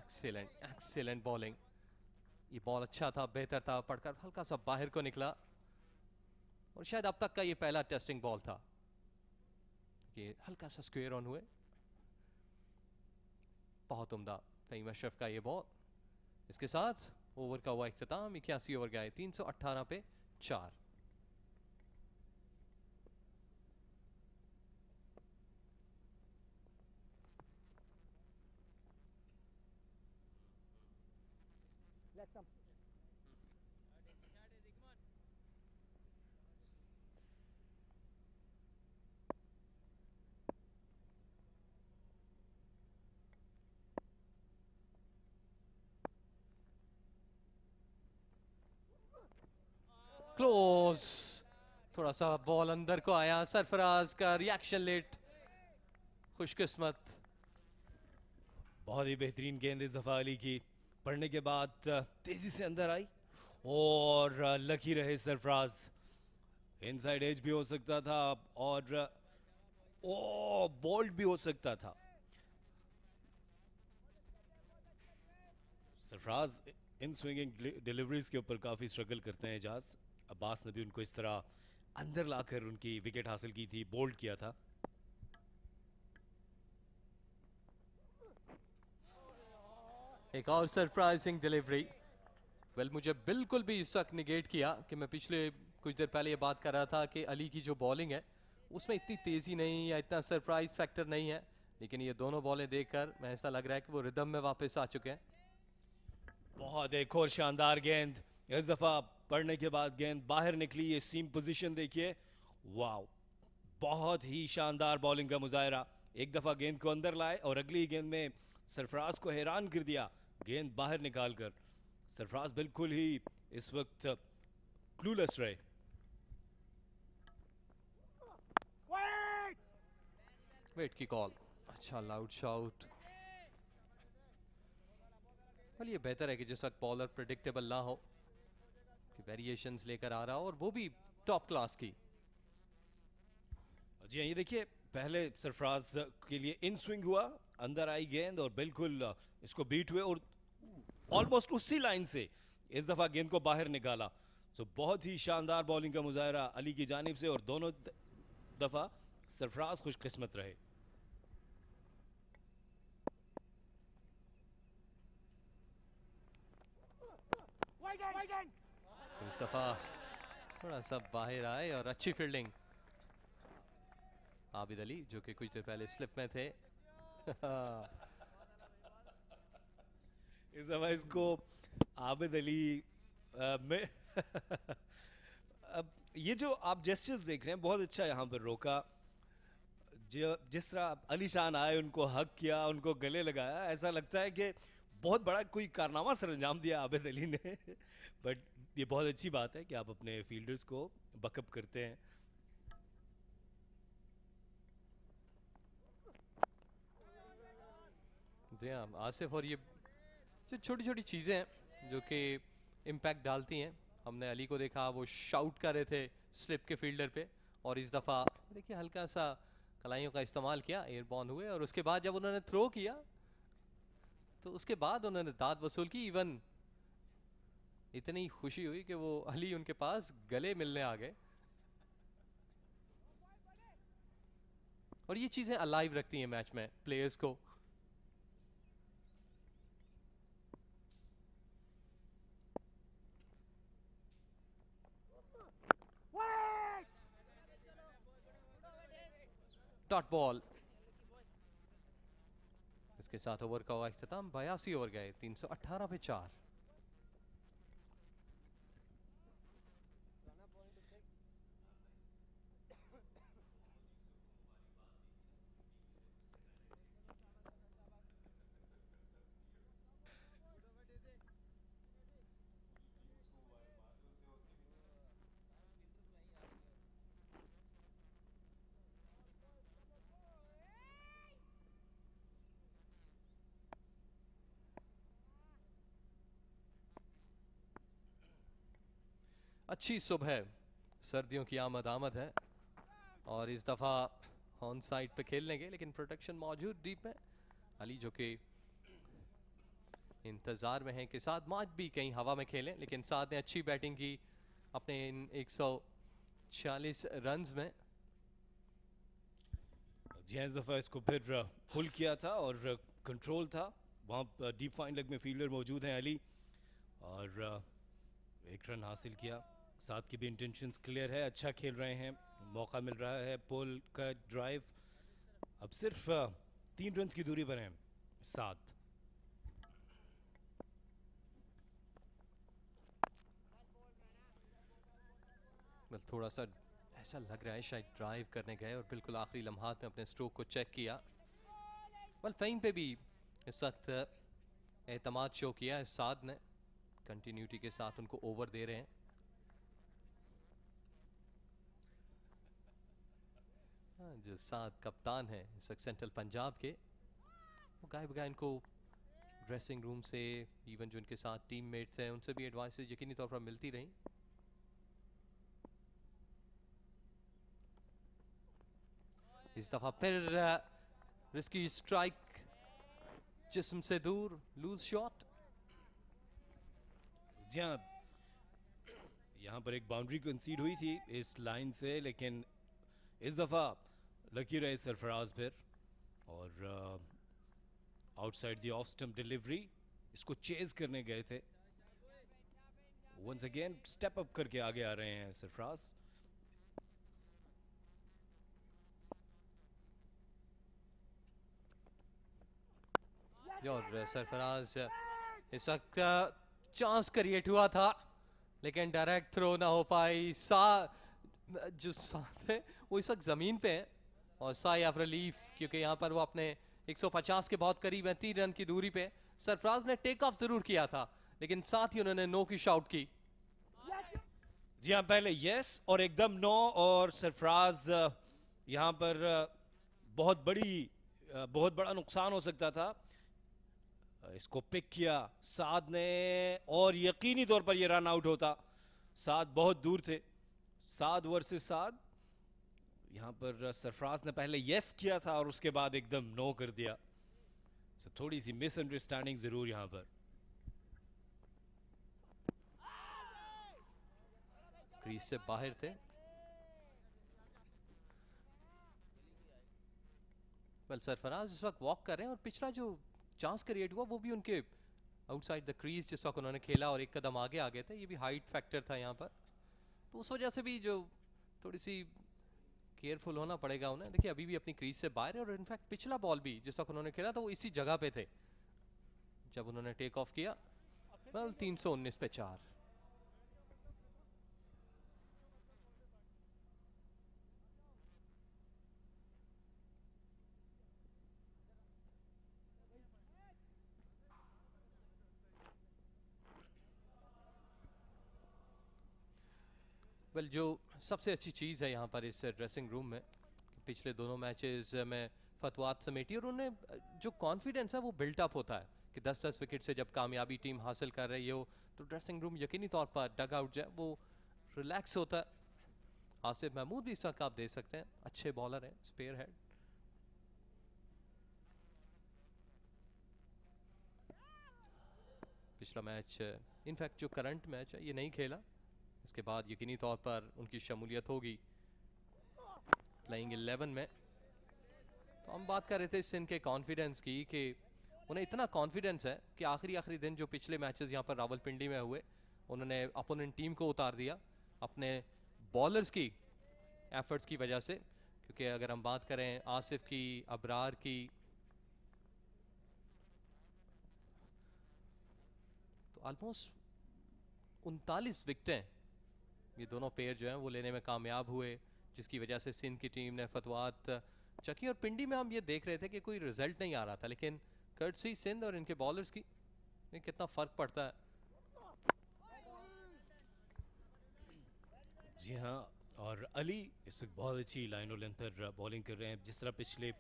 Excellent bowling. ये बॉल अच्छा था, बेहतर था, पड़कर हल्का सा बाहर को निकला और शायद अब तक का ये पहला टेस्टिंग बॉल था। ये हल्का सा स्क्वायर ऑन हुए। बहुत उम्दा फहीम अशरफ का ये बॉल। इसके साथ ओवर का हुआ इख्तिताम। 81 ओवर गए, 318 पे 4। क्लोज, थोड़ा सा बॉल अंदर को आया। सरफराज का रिएक्शन लेट, खुशकिस्मत। बहुत ही बेहतरीन गेंद इस दफा अली की पढ़ने के बाद तेजी से अंदर आई और लकी रहे सरफराज। इनसाइड एज भी हो सकता था और ओ बोल्ड भी हो सकता था। सरफराज इन स्विंगिंग डिलीवरीज के ऊपर काफी स्ट्रगल करते हैं एजाज। अब्बास ने भी उनको इस तरह अंदर लाकर उनकी विकेट हासिल की थी, बोल्ड किया था। एक और सरप्राइजिंग डिलीवरी। वेल, मुझे बिल्कुल भी इस वक्त निगेट किया कि मैं पिछले कुछ देर पहले ये बात कर रहा था कि अली की जो बॉलिंग है उसमें इतनी तेजी नहीं या इतना सरप्राइज फैक्टर नहीं है, लेकिन ये दोनों बॉलें देखकर मैं ऐसा लग रहा है कि वो रिदम में वापस आ चुके हैं। बहुत एक और शानदार गेंद इस दफा पढ़ने के बाद गेंद बाहर निकली। ये सीम पोजीशन देखिए, वाव, बहुत ही शानदार बॉलिंग का मुजाहरा। एक दफा गेंद को अंदर लाए और अगली गेंद में सरफराज को हैरान कर दिया गेंद बाहर निकालकर। सरफराज बिल्कुल ही इस वक्त क्लूलेस रहे। वेट की कॉल, अच्छा लाउड शॉट। well, ये बेहतर है कि जिस वक्त बॉलर प्रेडिक्टेबल ना हो कि वेरिएशंस लेकर आ रहा हो, और वो भी टॉप क्लास की। जी हाँ, ये देखिए पहले सरफराज के लिए इन स्विंग हुआ, अंदर आई गेंद और बिल्कुल इसको बीट हुए और ऑलमोस्ट उसी लाइन से इस दफा गेंद को बाहर निकाला। सो बहुत ही शानदार बॉलिंग का मुजाहरा अली की जानिब से और दोनों दफा सरफराज खुशकिस्मत रहे। इस दफा थोड़ा सा बाहर आए और अच्छी फील्डिंग। आबिद अली जो कि कुछ देर पहले स्लिप में थे। इस दफा इसको आबिद अली में अब ये जो आप जेस्चर्स देख रहे हैं बहुत अच्छा यहाँ पर रोका। जिस तरह अली शान आए, उनको हक किया, उनको गले लगाया, ऐसा लगता है कि बहुत बड़ा कोई कारनामा सर अंजाम दिया आबिद अली ने। बट ये बहुत अच्छी बात है कि आप अपने फील्डर्स को बकअप करते हैं। जी हाँ आसिफ, और ये जो छोटी छोटी चीज़ें हैं जो कि इम्पैक्ट डालती हैं। हमने अली को देखा, वो शाउट कर रहे थे स्लिप के फील्डर पे, और इस दफ़ा देखिए हल्का सा कलाइयों का इस्तेमाल किया, एयरबॉर्न हुए, और उसके बाद जब उन्होंने थ्रो किया तो उसके बाद उन्होंने दाद वसूल की। इवन इतनी खुशी हुई कि वो अली उनके पास गले मिलने आ गए। और ये चीज़ें अलाइव रखती हैं मैच में प्लेयर्स को। डॉट बॉल, इसके साथ ओवर का हुआ इख्तिताम। 82 ओवर गए, 318 पे 4। अच्छी सुबह, सर्दियों की आमद है, और इस दफ़ा ऑन साइड पे खेल लेंगे, लेकिन प्रोटेक्शन मौजूद डीप में। अली जो कि इंतज़ार में हैं कि साद मैच भी कहीं हवा में खेलें, लेकिन साद ने अच्छी बैटिंग की अपने इन 140 रन्स में। जी हाँ, इस दफ़ा इसको फिर पुल किया था और कंट्रोल था वहाँ। डीप फाइन लेग में फील्डर मौजूद हैं अली, और एक रन हासिल किया। साथ की भी इंटेंशंस क्लियर है, अच्छा खेल रहे हैं, मौका मिल रहा है पुल का ड्राइव। अब सिर्फ 3 रन की दूरी पर हैं साथ। थोड़ा सा ऐसा लग रहा है शायद ड्राइव करने गए और बिल्कुल आखिरी लम्हात में अपने स्ट्रोक को चेक किया। फ़हीम पे भी इस वक्त एतमाद शो किया है साद ने, कंटिन्यूटी के साथ उनको ओवर दे रहे हैं। जो साद कप्तान है इस वक्त सेंट्रल पंजाब के, वो गाय बगाए इनको ड्रेसिंग रूम से, इवन जो इनके साथ टीम मेट्स हैं उनसे भी एडवाइस यकीनी तौर पर मिलती रही। इस दफा फिर रिस्की स्ट्राइक, जिस्म से दूर, लूज शॉट। जी हाँ, यहाँ पर एक बाउंड्री कंसीड हुई थी इस लाइन से, लेकिन इस दफा लकी रहे सरफराज फिर, और outside the off stump delivery इसको चेज करने गए थे। वंस अगेन स्टेप अप करके आगे आ रहे हैं सरफराज। और सरफराज इस वक्त चांस क्रिएट हुआ था, लेकिन डायरेक्ट थ्रो ना हो पाई। जो साथ है वो इस वक्त ज़मीन पे है, और साई ऑफ रिलीफ, क्योंकि यहाँ पर वो अपने 150 के बहुत करीब है, 3 रन की दूरी पे। सरफराज ने टेक ऑफ जरूर किया था, लेकिन साथ ही उन्होंने नो की शाउट की। जी हाँ, पहले यस और एकदम नो, और सरफराज यहाँ पर बहुत बड़ा नुकसान हो सकता था। इसको पिक किया साद ने, और यकीनी तौर पर यह रन आउट होता। साद बहुत दूर थे, साद वर्सेस साद। यहाँ पर सरफराज ने पहले यस किया था और उसके बाद एकदम नो कर दिया। थोड़ी सी मिसअंडरस्टैंडिंग जरूर यहाँ पर। क्रीज से बाहर थे। सरफराज इस वक्त वॉक कर रहे हैं, और पिछला जो चांस क्रिएट हुआ वो भी उनके आउटसाइड द क्रीज जिस वक्त उन्होंने खेला और एक कदम आगे आ गए थे। ये भी हाइट फैक्टर था यहाँ पर, तो उस वजह से भी जो थोड़ी सी केयरफुल होना पड़ेगा उन्हें। देखिए अभी भी अपनी क्रीज से बाहर है, और इनफैक्ट पिछला बॉल भी जिस वक्त उन्होंने खेला था वो इसी जगह पे थे जब उन्होंने टेक ऑफ किया। 319 पे 4। जो सबसे अच्छी चीज़ है यहाँ पर इस ड्रेसिंग रूम में, पिछले दोनों मैचेस में फतवात समेटी, और उन्हें जो कॉन्फिडेंस है वो बिल्टअप होता है कि 10-10 विकेट से जब कामयाबी टीम हासिल कर रही हो तो ड्रेसिंग रूम यकीनी तौर पर डग आउट जो है वो रिलैक्स होता है। आसिफ महमूद भी इस वक्त आप दे सकते हैं, अच्छे बॉलर हैं, स्पेयर हेड। पिछला मैच इनफैक्ट जो करंट मैच है ये नहीं खेला, इसके बाद यकीनी तौर पर उनकी शमूलियत होगी प्लेइंग 11 में। तो हम बात कर रहे थे सिंध के कॉन्फिडेंस की, कि उन्हें इतना कॉन्फिडेंस है कि आखिरी दिन जो पिछले मैचेस यहाँ पर रावलपिंडी में हुए, उन्होंने अपोनेंट टीम को उतार दिया अपने बॉलर्स की एफर्ट्स की वजह से। क्योंकि अगर हम बात करें आसिफ की, अबरार की, तो ऑलमोस्ट 39 विकेटें ये दोनों पेयर जो हैं वो लेने में कामयाब हुए, जिसकी वजह से सिंध की टीम ने फतवात चकी। और पिंडी में हम ये देख रहे थे कि कोई रिजल्ट नहीं आ रहा था, लेकिन कर्टसी सिंध और इनके बॉलर्स की कितना फ़र्क पड़ता है। जी हाँ, और अली इस वक्त बहुत अच्छी लाइन और लेंथ पर बॉलिंग कर रहे हैं, जिस तरह पिछले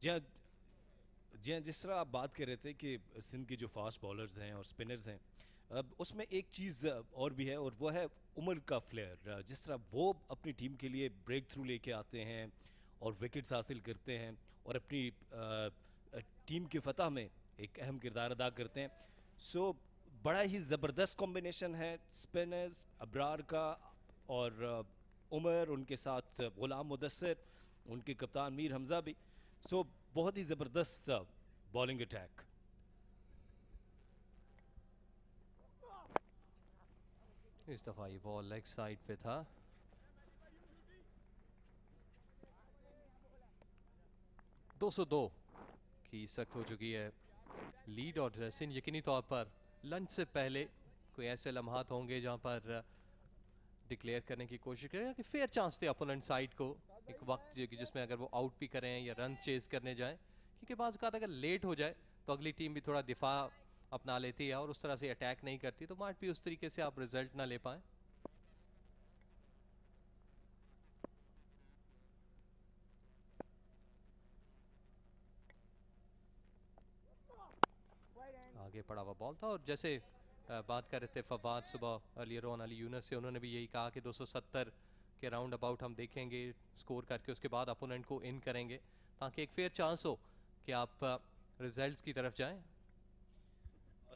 जी हाँ, जिस तरह आप बात कर रहे थे कि सिंध के जो फास्ट बॉलर्स हैं और स्पिनर्स हैं, अब उसमें एक चीज़ और भी है, और वो है उमर का फ्लेयर। जिस तरह वो अपनी टीम के लिए ब्रेक थ्रू लेके आते हैं और विकेट्स हासिल करते हैं और अपनी टीम की फतह में एक अहम किरदार अदा करते हैं। सो बड़ा ही ज़बरदस्त कॉम्बिनेशन है स्पिनर्स अबरार का और उमर, उनके साथ गुलाम मुदस्सिर, उनके कप्तान मीर हमज़ा भी। सो बहुत ही ज़बरदस्त बॉलिंग अटैक। इस दफा ये बॉल लेग साइड पे था। दो सौ दो की सख्त हो चुकी है लीड, और सिंध यकीनी तौर पर लंच से पहले कोई ऐसे लम्हात होंगे जहां पर डिक्लेयर करने की कोशिश करेगा कि फेयर चांस थे अपोनेंट साइड को, एक वक्त जिसमें अगर वो आउट भी करें या रन चेज करने जाएं, क्योंकि बाज़ अगर लेट हो जाए तो अगली टीम भी थोड़ा दिफा अपना लेती है और उस तरह से अटैक नहीं करती, तो माइट भी उस तरीके से आप रिजल्ट ना ले पाए। आगे पड़ा हुआ बॉल था, और जैसे बात कर रहे थे फवाद सुबह अर्लियर ऑन अली यूनस से, उन्होंने भी यही कहा कि 270 के राउंड अबाउट हम देखेंगे स्कोर करके, उसके बाद अपोनेंट को इन करेंगे ताकि एक फेयर चांस हो कि आप रिजल्ट्स की तरफ जाएं।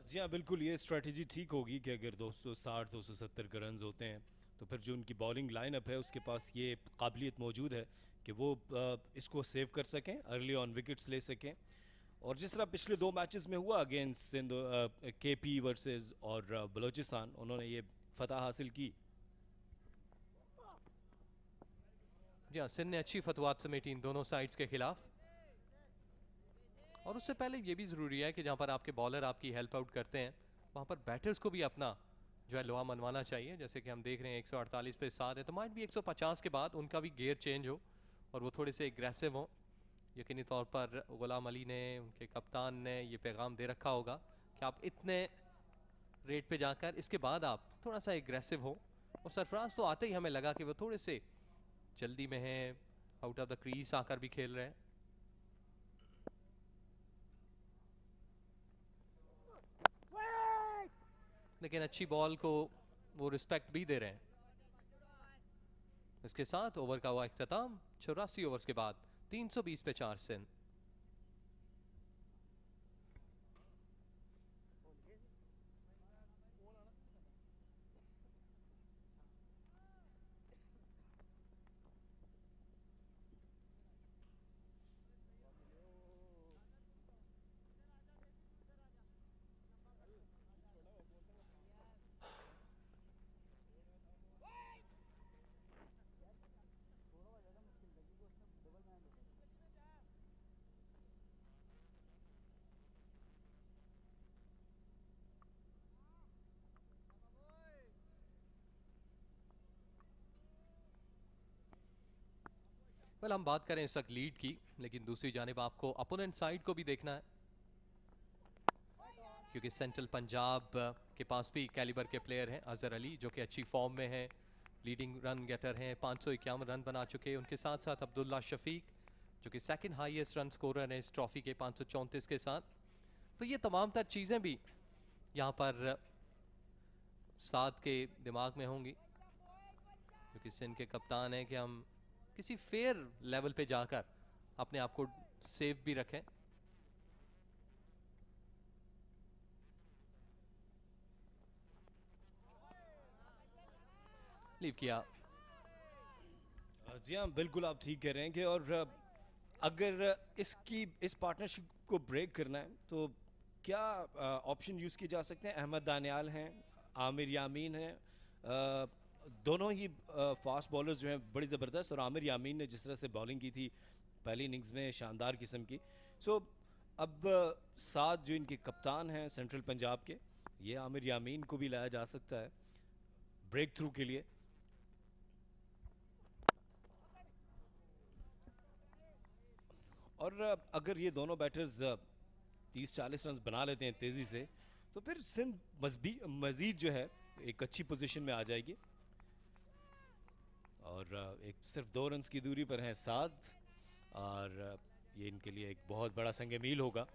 जी हाँ, बिल्कुल ये स्ट्रेटजी ठीक होगी कि अगर 260 270 के रन्स होते हैं तो फिर जो उनकी बॉलिंग लाइनअप है उसके पास ये काबिलियत मौजूद है कि वो इसको सेव कर सकें, अर्ली ऑन विकेट्स ले सकें। और जिस तरह पिछले 2 मैचेस में हुआ अगेंस्ट सिंध केपी वर्सेस और बलूचिस्तान, उन्होंने ये फतह हासिल की। जी हाँ, सिंध ने अच्छी फतवात समेटी इन दोनों साइड्स के खिलाफ, और उससे पहले ये भी ज़रूरी है कि जहाँ पर आपके बॉलर आपकी हेल्प आउट करते हैं वहाँ पर बैटर्स को भी अपना जो है लोहा मनवाना चाहिए। जैसे कि हम देख रहे हैं 148 पे 7 है, तो माइट भी 150 के बाद उनका भी गियर चेंज हो और वो थोड़े से एग्रेसिव हों। यकीनी तौर पर गुलाम अली ने, उनके कप्तान ने ये पैगाम दे रखा होगा कि आप इतने रेट पे जाकर इसके बाद आप थोड़ा सा एग्रेसिव हो। और सरफराज तो आते ही हमें लगा कि वो थोड़े से जल्दी में हैं, आउट ऑफ द क्रीज आकर भी खेल रहे हैं। लेकिन अच्छी बॉल को वो रिस्पेक्ट भी दे रहे हैं। इसके साथ ओवर का हुआ इख्तिताम 84 ओवर्स के बाद 320 पे 4 सिंध। वेल, हम बात करें इस वक्त लीड की, लेकिन दूसरी जानिब आपको अपोनेंट साइड को भी देखना है, क्योंकि सेंट्रल पंजाब के पास भी कैलिबर के प्लेयर हैं। अजहर अली जो कि अच्छी फॉर्म में है, लीडिंग रन गेटर हैं, 551 रन बना चुके हैं। उनके साथ साथ अब्दुल्ला शफीक जो कि सेकंड हाईएस्ट रन स्कोरर हैं इस ट्रॉफी के 534 के साथ। तो ये तमाम तर चीज़ें भी यहाँ पर साथ के दिमाग में होंगी, क्योंकि सिंध के कप्तान हैं कि हम किसी फेयर लेवल पे जाकर अपने आप को सेफ भी रखें। लीव किया। जी हाँ, बिल्कुल आप ठीक कह रहे हैं कि और अगर इस पार्टनरशिप को ब्रेक करना है तो क्या ऑप्शन यूज़ किए जा सकते हैं? अहमद दानियाल हैं, आमिर यामीन हैं, दोनों ही फास्ट बॉलर्स जो हैं बड़ी ज़बरदस्त, और आमिर यामीन ने जिस तरह से बॉलिंग की थी पहली इनिंग्स में शानदार किस्म की। सो अब साथ जो इनके कप्तान हैं सेंट्रल पंजाब के, ये आमिर यामीन को भी लाया जा सकता है ब्रेक थ्रू के लिए। और अगर ये दोनों बैटर्स 30-40 रन बना लेते हैं तेज़ी से, तो फिर सिंध मज़ीद जो है एक अच्छी पोजीशन में आ जाएगी। और एक सिर्फ 2 रन की दूरी पर हैं साद, और ये इनके लिए एक बहुत बड़ा संग मील होगा।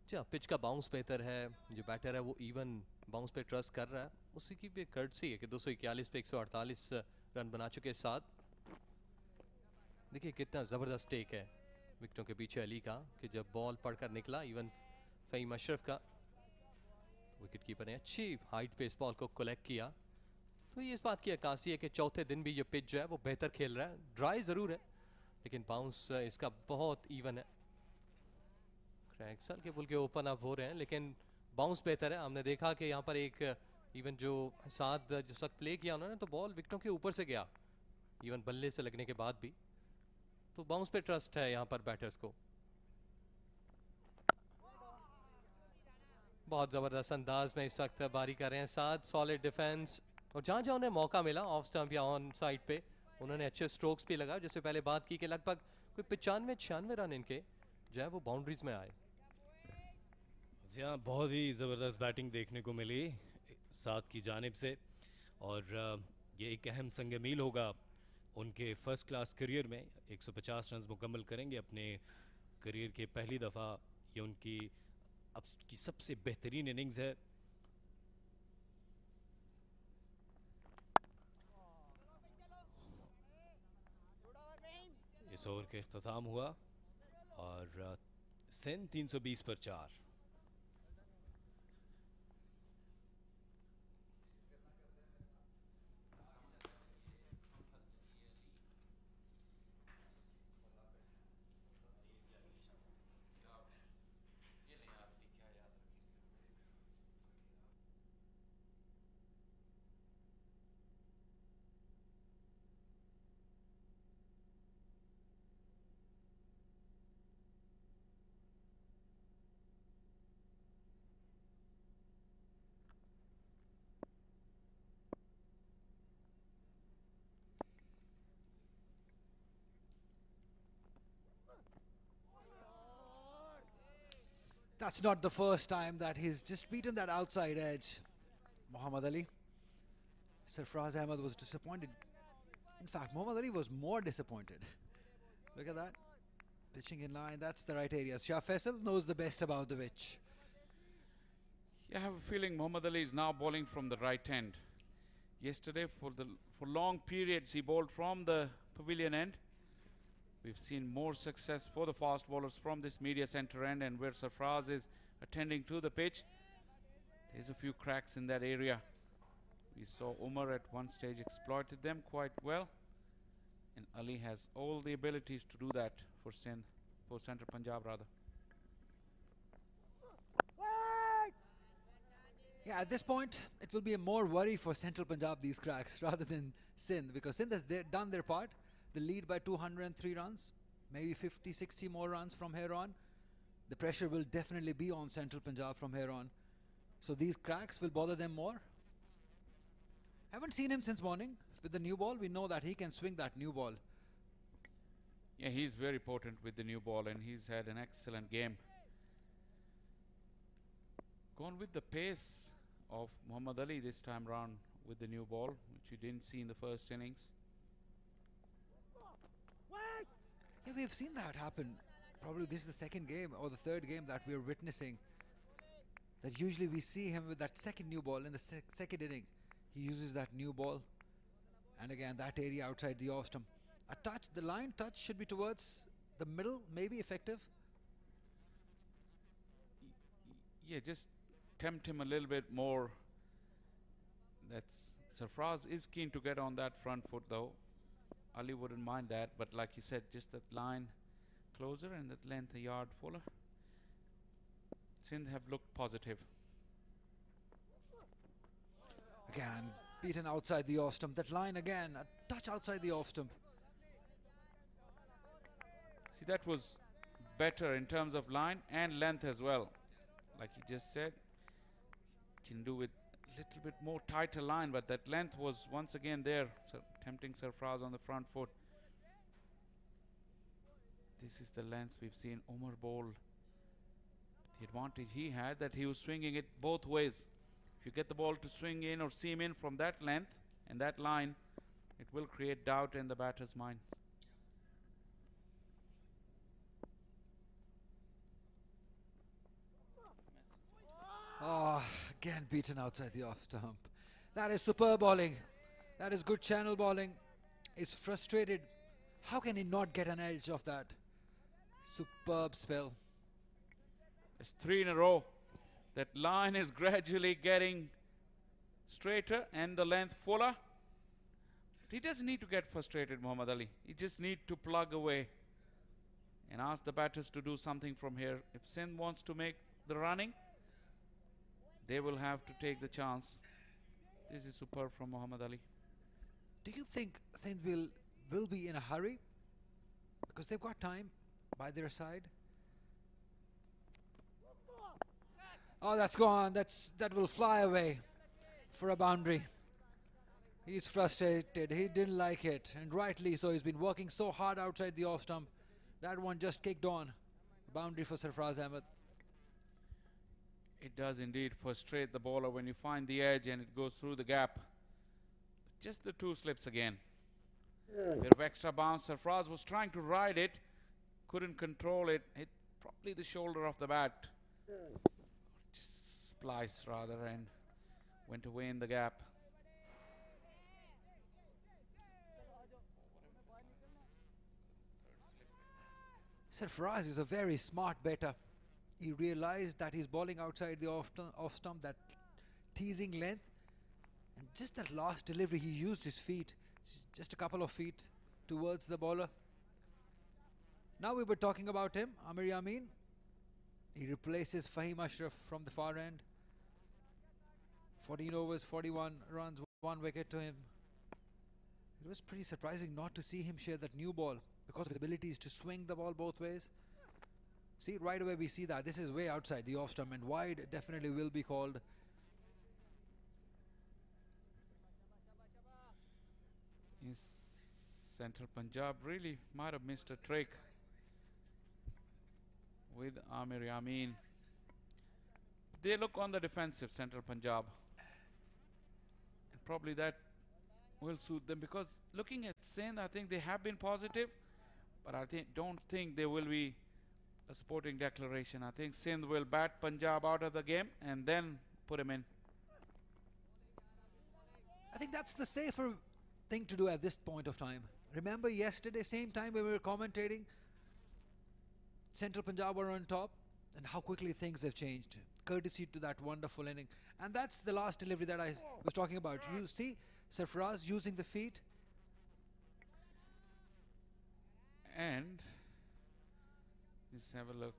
अच्छा, पिच का बाउंस बेहतर है, जो बैटर है वो इवन बाउंस पे ट्रस्ट कर रहा है, उसी की भी कर्टसी है कि 241 पे 148 रन बना चुके साथ। देखिए कितना ज़बरदस्त टेक है विकेटों के पीछे अली का, कि जब बॉल पढ़कर निकला इवन फ़हीम अशरफ का, विकेट कीपर ने अच्छी हाइट पे इस बॉल को कलेक्ट किया। तो ये इस बात की अक्कासी है कि चौथे दिन भी ये पिच जो है वो बेहतर खेल रहा है। ड्राई ज़रूर है लेकिन बाउंस इसका बहुत इवन है। क्रैक्सल के बुल के ओपन अप हो रहे हैं लेकिन बाउंस बेहतर है। हमने देखा कि यहाँ पर एक इवन जो साथ जिस वक्त प्ले किया उन्होंने, तो बॉल विकेटों के ऊपर से गया इवन बल्ले से लगने के बाद भी, तो बाउंस पे ट्रस्ट है यहाँ पर बैटर्स को। बहुत ज़बरदस्त अंदाज में इस वक्त बारी कर रहे हैं साथ, सॉलिड डिफेंस, और जहाँ जहाँ उन्हें मौका मिला ऑफ स्टंप या ऑन साइड पे उन्होंने अच्छे स्ट्रोक्स भी लगाए। जैसे पहले बात की कि लगभग कोई 95-96 रन इनके जो है वो बाउंड्रीज में आए। जी हाँ, बहुत ही ज़बरदस्त बैटिंग देखने को मिली साथ की जानिब से, और ये एक अहम संग मील होगा उनके फर्स्ट क्लास करियर में। 150 रन मुकम्मल करेंगे अपने करियर के पहली दफ़ा। ये उनकी अब की सबसे बेहतरीन इनिंग्स है। इस ओवर का इख्तिताम हुआ और सिंध 320 पर 4। That's not the first time that he's just beaten that outside edge. Muhammad Ali. Sarfraz Ahmed was disappointed. In fact, Muhammad Ali was more disappointed. Look at that. Pitching in line, that's the right area. Shah Faisal knows the best about the pitch. I have a feeling Muhammad Ali is now bowling from the right end. Yesterday, for long periods, he bowled from the pavilion end. We've seen more success for the fast bowlers from this media center end, and where Sarfraz is attending to the pitch, there's a few cracks in that area. We saw Umar at one stage exploited them quite well, and Ali has all the abilities to do that for Sindh, for Central Punjab rather. Yeah, at this point, it will be a more worry for Central Punjab, these cracks, rather than Sindh, because Sindh has done their part. They lead by 203 runs, maybe 50, 60 more runs from here on. The pressure will definitely be on Central Punjab from here on. So these cracks will bother them more. Haven't seen him since morning. With the new ball, we know that he can swing that new ball. Yeah, he's very potent with the new ball, and he's had an excellent game. Gone with the pace of Muhammad Ali this time round with the new ball, which you didn't see in the first innings. Yeah, we've seen that happen. Probably this is the second game or the third game that we're witnessing. That usually we see him with that second new ball in the second inning. He uses that new ball. And again, that area outside the off stump. A touch, the line touch should be towards the middle, maybe effective. Yeah, just tempt him a little bit more. That's Sarfraz is keen to get on that front foot though. Ali wouldn't mind that, but like you said, just that line closer and that length a yard fuller. Sindh have looked positive. Again, beaten outside the off stump. That line again, a touch outside the off stump. See, that was better in terms of line and length as well. Like you just said, can do with a little bit more tighter line, but that length was once again there, so tempting Sarfraz on the front foot. This is the length we've seen Umar bowl. The advantage he had that he was swinging it both ways. If you get the ball to swing in or seam in from that length and that line, it will create doubt in the batter's mind. Again beaten outside the off stump. That is superb bowling. That is good channel bowling. He's frustrated. How can he not get an edge of that? Superb spell. It's 3 in a row. That line is gradually getting straighter and the length fuller. But he doesn't need to get frustrated, Muhammad Ali. He just needs to plug away and ask the batters to do something from here. If Sindh wants to make the running, they will have to take the chance. This is superb from Muhammad Ali. Do you think Sindh will be in a hurry? Because they've got time by their side. Oh, that's gone. That will fly away for a boundary. He's frustrated. He didn't like it, and rightly so. He's been working so hard outside the off stump. That one just kicked on. Boundary for Sarfraz Ahmed. It does indeed frustrate the bowler when you find the edge and it goes through the gap. Just the 2 slips again. Bit of extra bounce. Sarfraz was trying to ride it, couldn't control it. Hit probably the shoulder of the bat. Just splice rather, and went away in the gap. Sarfraz is a very smart batter. He realized that he's bowling outside the off stump, that teasing length, and just that last delivery he used his feet, just a couple of feet towards the bowler. Now we were talking about him, Amir Yamin. He replaces Fahim Ashraf from the far end. 14 overs, 41 runs, 1 wicket to him. It was pretty surprising not to see him share that new ball because of his abilities to swing the ball both ways. See, right away we see that this is way outside the off stump, and wide definitely will be called. Yes, Central Punjab really might have missed a trick with Amir Yamin. They look on the defensive, Central Punjab, and probably that will suit them, because looking at Sindh, I think they have been positive, but I don't think there will be a sporting declaration. I think Sindh will bat Punjab out of the game and then put him in. I think that's the safer thing to do at this point of time. Remember yesterday, same time when we were commentating, Central Punjab were on top, and how quickly things have changed, courtesy to that wonderful inning. And that's the last delivery that I was talking about. You see Sarfraz using the feet. And let's have a look.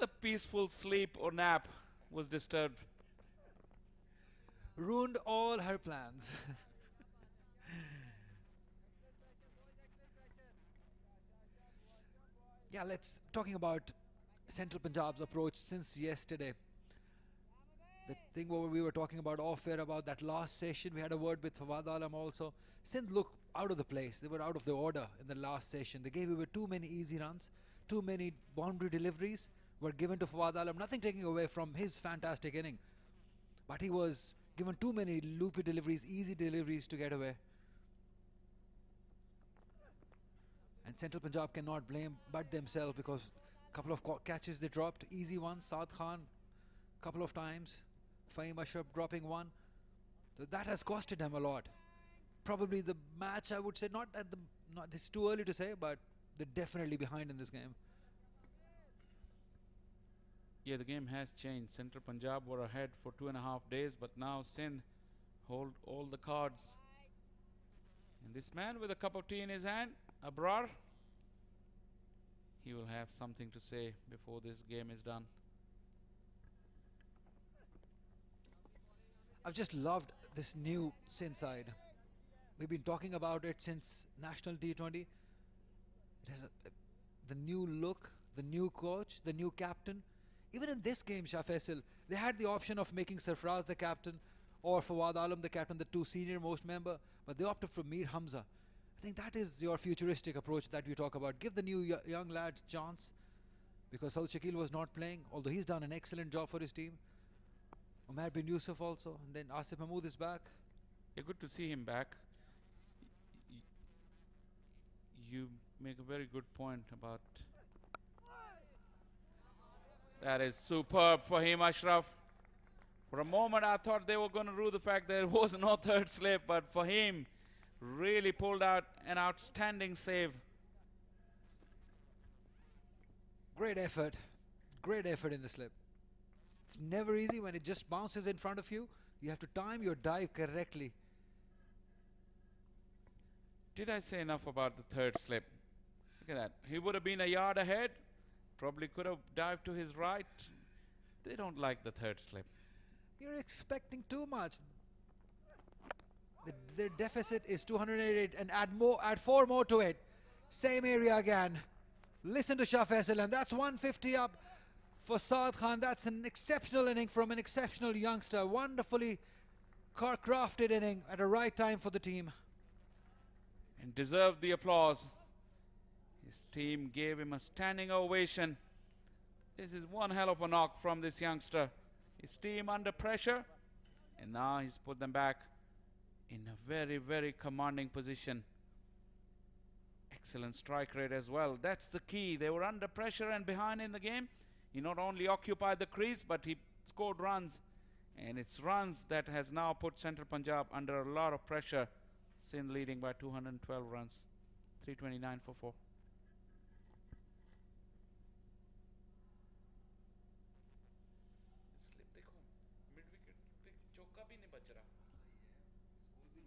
The peaceful sleep or nap was disturbed. Ruined all her plans. Yeah, let's talking about Central Punjab's approach since yesterday. The thing what we were talking about off air about that last session, we had a word with Fawad Alam also. Sindh looked out of the place. They were out of the order in the last session. They gave away too many easy runs, too many boundary deliveries were given to Fawad Alam. Nothing taking away from his fantastic inning, but he was given too many loopy deliveries, easy deliveries to get away. And Central Punjab cannot blame but themselves, because a couple of catches they dropped, easy ones. Saad Khan couple of times, Fahim Ashraf dropping one. So that has costed them a lot. Probably the match, I would say, not it's too early to say, but they're definitely behind in this game. Yeah, the game has changed. Central Punjab were ahead for 2.5 days, but now Sindh hold all the cards. And this man with a cup of tea in his hand, Abrar, he will have something to say before this game is done. I've just loved this new Sindh side. We've been talking about it since National T20. It has the new look, the new coach, the new captain. Even in this game, Shah Faisal, they had the option of making Sarfraz the captain or Fawad Alam the captain, the 2 senior most member, but they opted for Mir Hamza. I think that is your futuristic approach that we talk about. Give the new young lads chance, because Saud Shakil was not playing, although he's done an excellent job for his team. Umair bin Yusuf also, and then Asif Mahmood is back. Yeah, good to see him back. You make a very good point about. That is superb for him, Ashraf. For a moment, I thought they were going to rue the fact there was no third slip, but for him, really pulled out an outstanding save. Great effort in the slip. It's never easy when it just bounces in front of you. You have to time your dive correctly. Did I say enough about the third slip? Look at that. He would have been a yard ahead. Probably could have dived to his right. They don't like the third slip. You're expecting too much. Their deficit is 288 and add 4 more to it. Same area again. Listen to Shah Faisal, and that's 150 up for Saad Khan. That's an exceptional inning from an exceptional youngster. Wonderfully crafted inning at a right time for the team. And deserved the applause. His team gave him a standing ovation. This is one hell of a knock from this youngster. His team under pressure, and now he's put them back in a very, very commanding position. Excellent strike rate as well. That's the key. They were under pressure and behind in the game. He not only occupied the crease, but he scored runs. And it's runs that has now put Central Punjab under a lot of pressure. Sindh leading by 212 runs. 329 for 4. Slip देखो, mid wicket पे चौका भी नहीं बच रहा। तो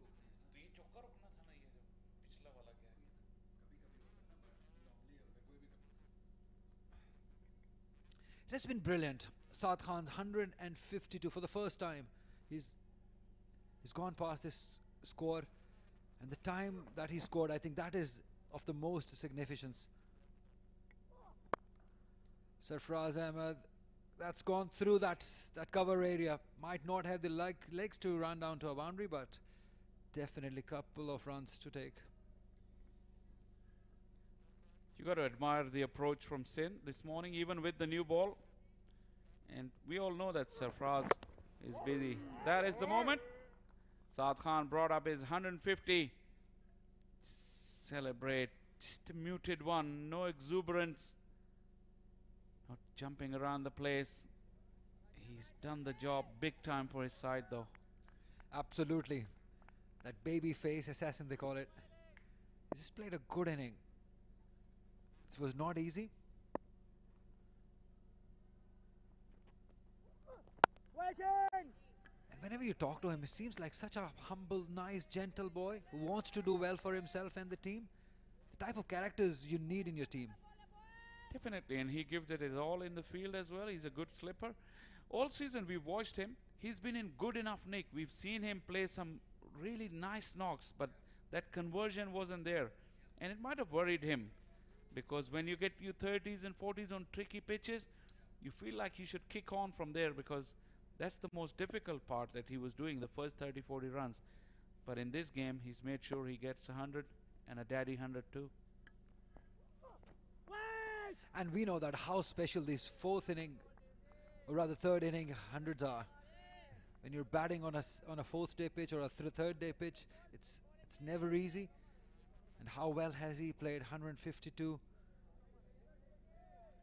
ये चौका रोकना था ना, ये जो पिछला वाला गया है। It has been brilliant. Saad Khan's 152 for the first time. He's gone past this score, and the time that he scored, I think that is of the most significance. Sarfraz Ahmed, that's gone through that cover area. Might not have the legs to run down to a boundary, but definitely couple of runs to take. You got to admire the approach from Sindh this morning, even with the new ball. And we all know that Sarfraz is busy. That is the moment. Saad Khan brought up his 150. Celebrate. Just a muted one. No exuberance. Not jumping around the place. He's done the job big time for his side, though. Absolutely. That baby face assassin, they call it. He just played a good inning. It was not easy. And whenever you talk to him, he seems like such a humble, nice, gentle boy who wants to do well for himself and the team. The type of characters you need in your team. Definitely, and he gives it his all in the field as well. He's a good slipper. All season we've watched him. He's been in good enough nick. We've seen him play some really nice knocks, but that conversion wasn't there. And it might have worried him, because when you get your 30s and 40s on tricky pitches, you feel like you should kick on from there, because that's the most difficult part that he was doing, the first 30, 40 runs. But in this game, he's made sure he gets 100 and a daddy 100 too. And we know that how special this fourth inning, or rather third inning hundreds are. When you're batting on a fourth day pitch or a third day pitch, it's never easy. And how well has he played? 152.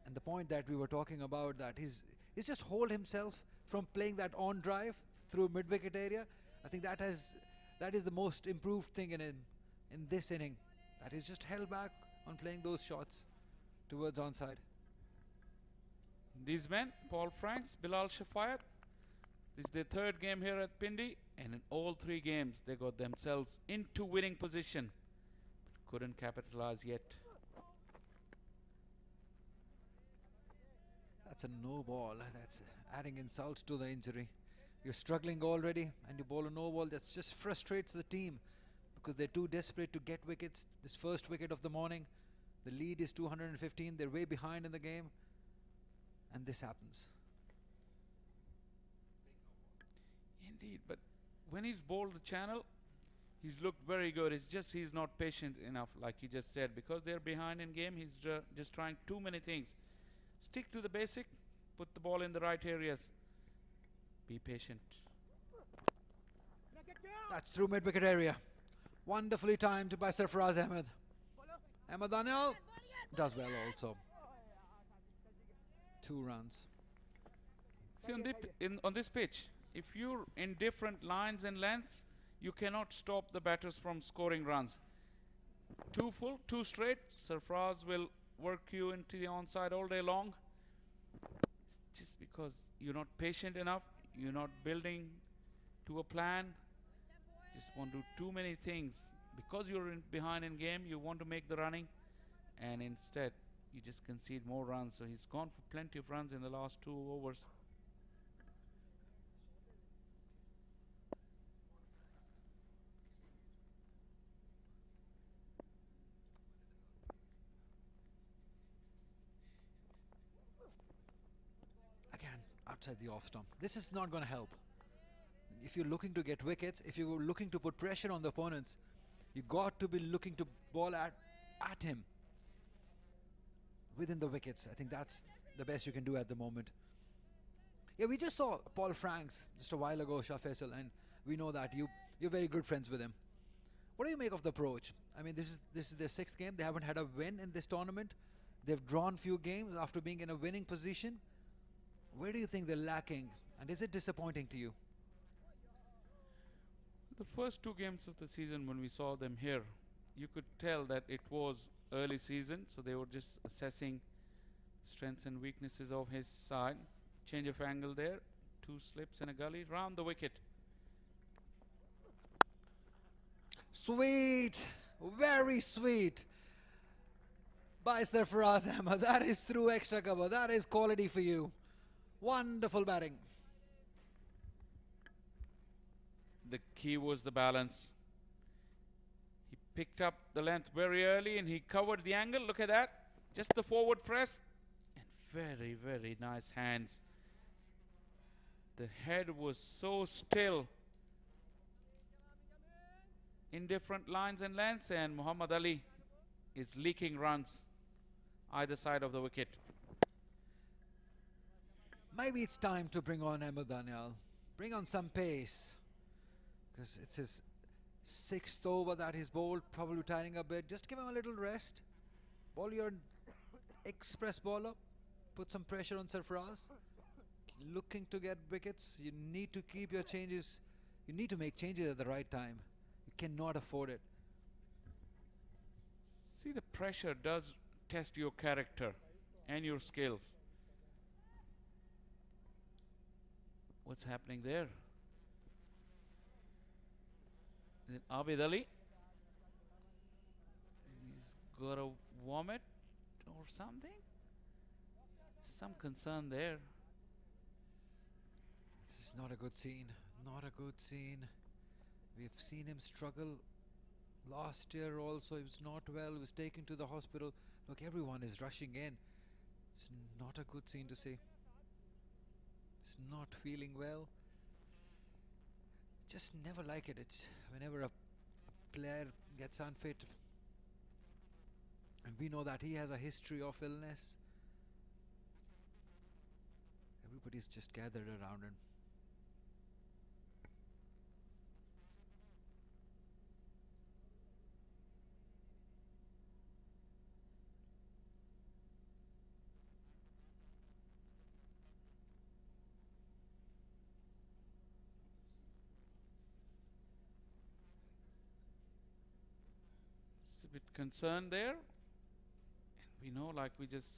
And the point that we were talking about, that he's just hold himself from playing that on drive through mid-wicket area. I think that is the most improved thing in this inning. That he's just held back on playing those shots towards onside. These men, Paul Franks, Bilal Shafayat, this is their third game here at Pindi, and in all 3 games they got themselves into winning position. Couldn't capitalize yet. That's a no ball. That's adding insult to the injury. You're struggling already, and you bowl a no ball. That just frustrates the team, because they're too desperate to get wickets. This first wicket of the morning, the lead is 215. They're way behind in the game, and this happens. Indeed, but when he's bowled the channel, he's looked very good. It's just he's not patient enough, like you just said, because they're behind in game. He's just trying too many things. Stick to the basic, put the ball in the right areas. Be patient. That's through mid-wicket area. Wonderfully timed by Sarfraz Ahmed. Ahmed Daniel does well also. 2 runs. See, on this pitch, if you're in different lines and lengths, you cannot stop the batters from scoring runs. 2 full, 2 straight, Sarfraz will work you into the onside all day long. Just because you're not patient enough, you're not building to a plan, just want to do too many things. Because you're behind in game, you want to make the running, and instead you just concede more runs. So he's gone for plenty of runs in the last 2 overs. Again, outside the off stump. This is not going to help. If you're looking to get wickets, if you're looking to put pressure on the opponents, you got to be looking to ball at him within the wickets. I think that's the best you can do at the moment. Yeah, we just saw Paul Franks just a while ago, Shah Faisal, and we know that you're very good friends with him. What do you make of the approach? I mean, this is their 6th game. They haven't had a win in this tournament. They've drawn few games after being in a winning position. Where do you think they're lacking, and is it disappointing to you? The first 2 games of the season, when we saw them here, you could tell that it was early season, so they were just assessing strengths and weaknesses of his side. Change of angle there, 2 slips and a gully round the wicket. Sweet, very sweet by Sarfaraz Ahmed. That is through extra cover. That is quality for you. Wonderful batting. The key was the balance. He picked up the length very early and he covered the angle. Look at that. Just the forward press. And very, very nice hands. The head was so still. In different lines and lengths, and Muhammad Ali is leaking runs either side of the wicket. Maybe it's time to bring on Ahmed Daniel. Bring on some pace. Because it's his 6th over that he's bowled, probably tiring a bit. Just give him a little rest. Bowl your express bowler. Put some pressure on Sarfaraz. Looking to get wickets. You need to keep your changes. You need to make changes at the right time. You cannot afford it. See, the pressure does test your character and your skills. What's happening there? Is it Abid Ali? He's got a vomit or something? Some concern there. This is not a good scene. Not a good scene. We've seen him struggle last year also. He was not well. He was taken to the hospital. Look, everyone is rushing in. It's not a good scene to see. He's not feeling well. Just never like it. It's whenever a player gets unfit, and we know that he has a history of illness. Everybody's just gathered around him. A bit concerned there. And we know, like we just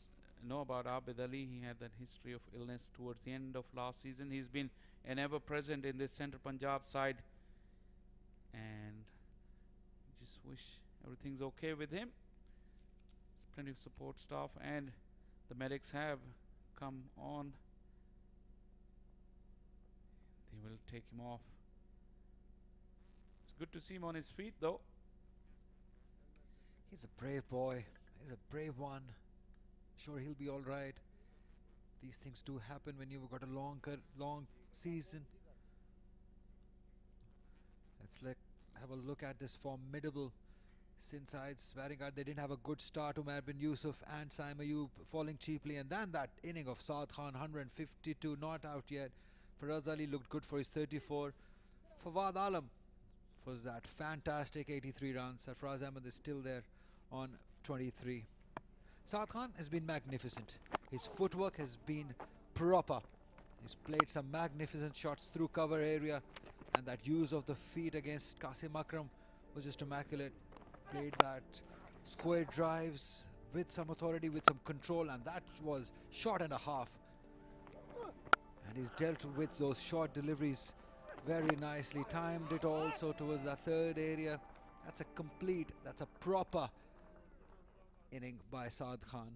know about Abid Ali, he had that history of illness towards the end of last season. He's been an ever present in this Central Punjab side, and we just wish everything's okay with him. There's plenty of support staff, and the medics have come on. They will take him off. It's good to see him on his feet though. He's a brave boy. He's a brave one. Sure, he'll be all right. These things do happen when you've got a long season. Let's have a look at this formidable Sinside's batting guard. They didn't have a good start. Umair bin Yusuf and Saim Ayub falling cheaply, and then that inning of Saad Khan, 152, not out yet. Faraz Ali looked good for his 34. Fawad Alam was that fantastic 83 runs. Sarfaraz Ahmed is still there on 23. Saad Khan has been magnificent. His footwork has been proper. He's played some magnificent shots through cover area, and that use of the feet against Qasim Akram was just immaculate. Played that square drives with some authority, with some control, and that was shot and a half. And he's dealt with those short deliveries very nicely. Timed it also towards that third area. That's a complete, that's a proper inning by Saad Khan.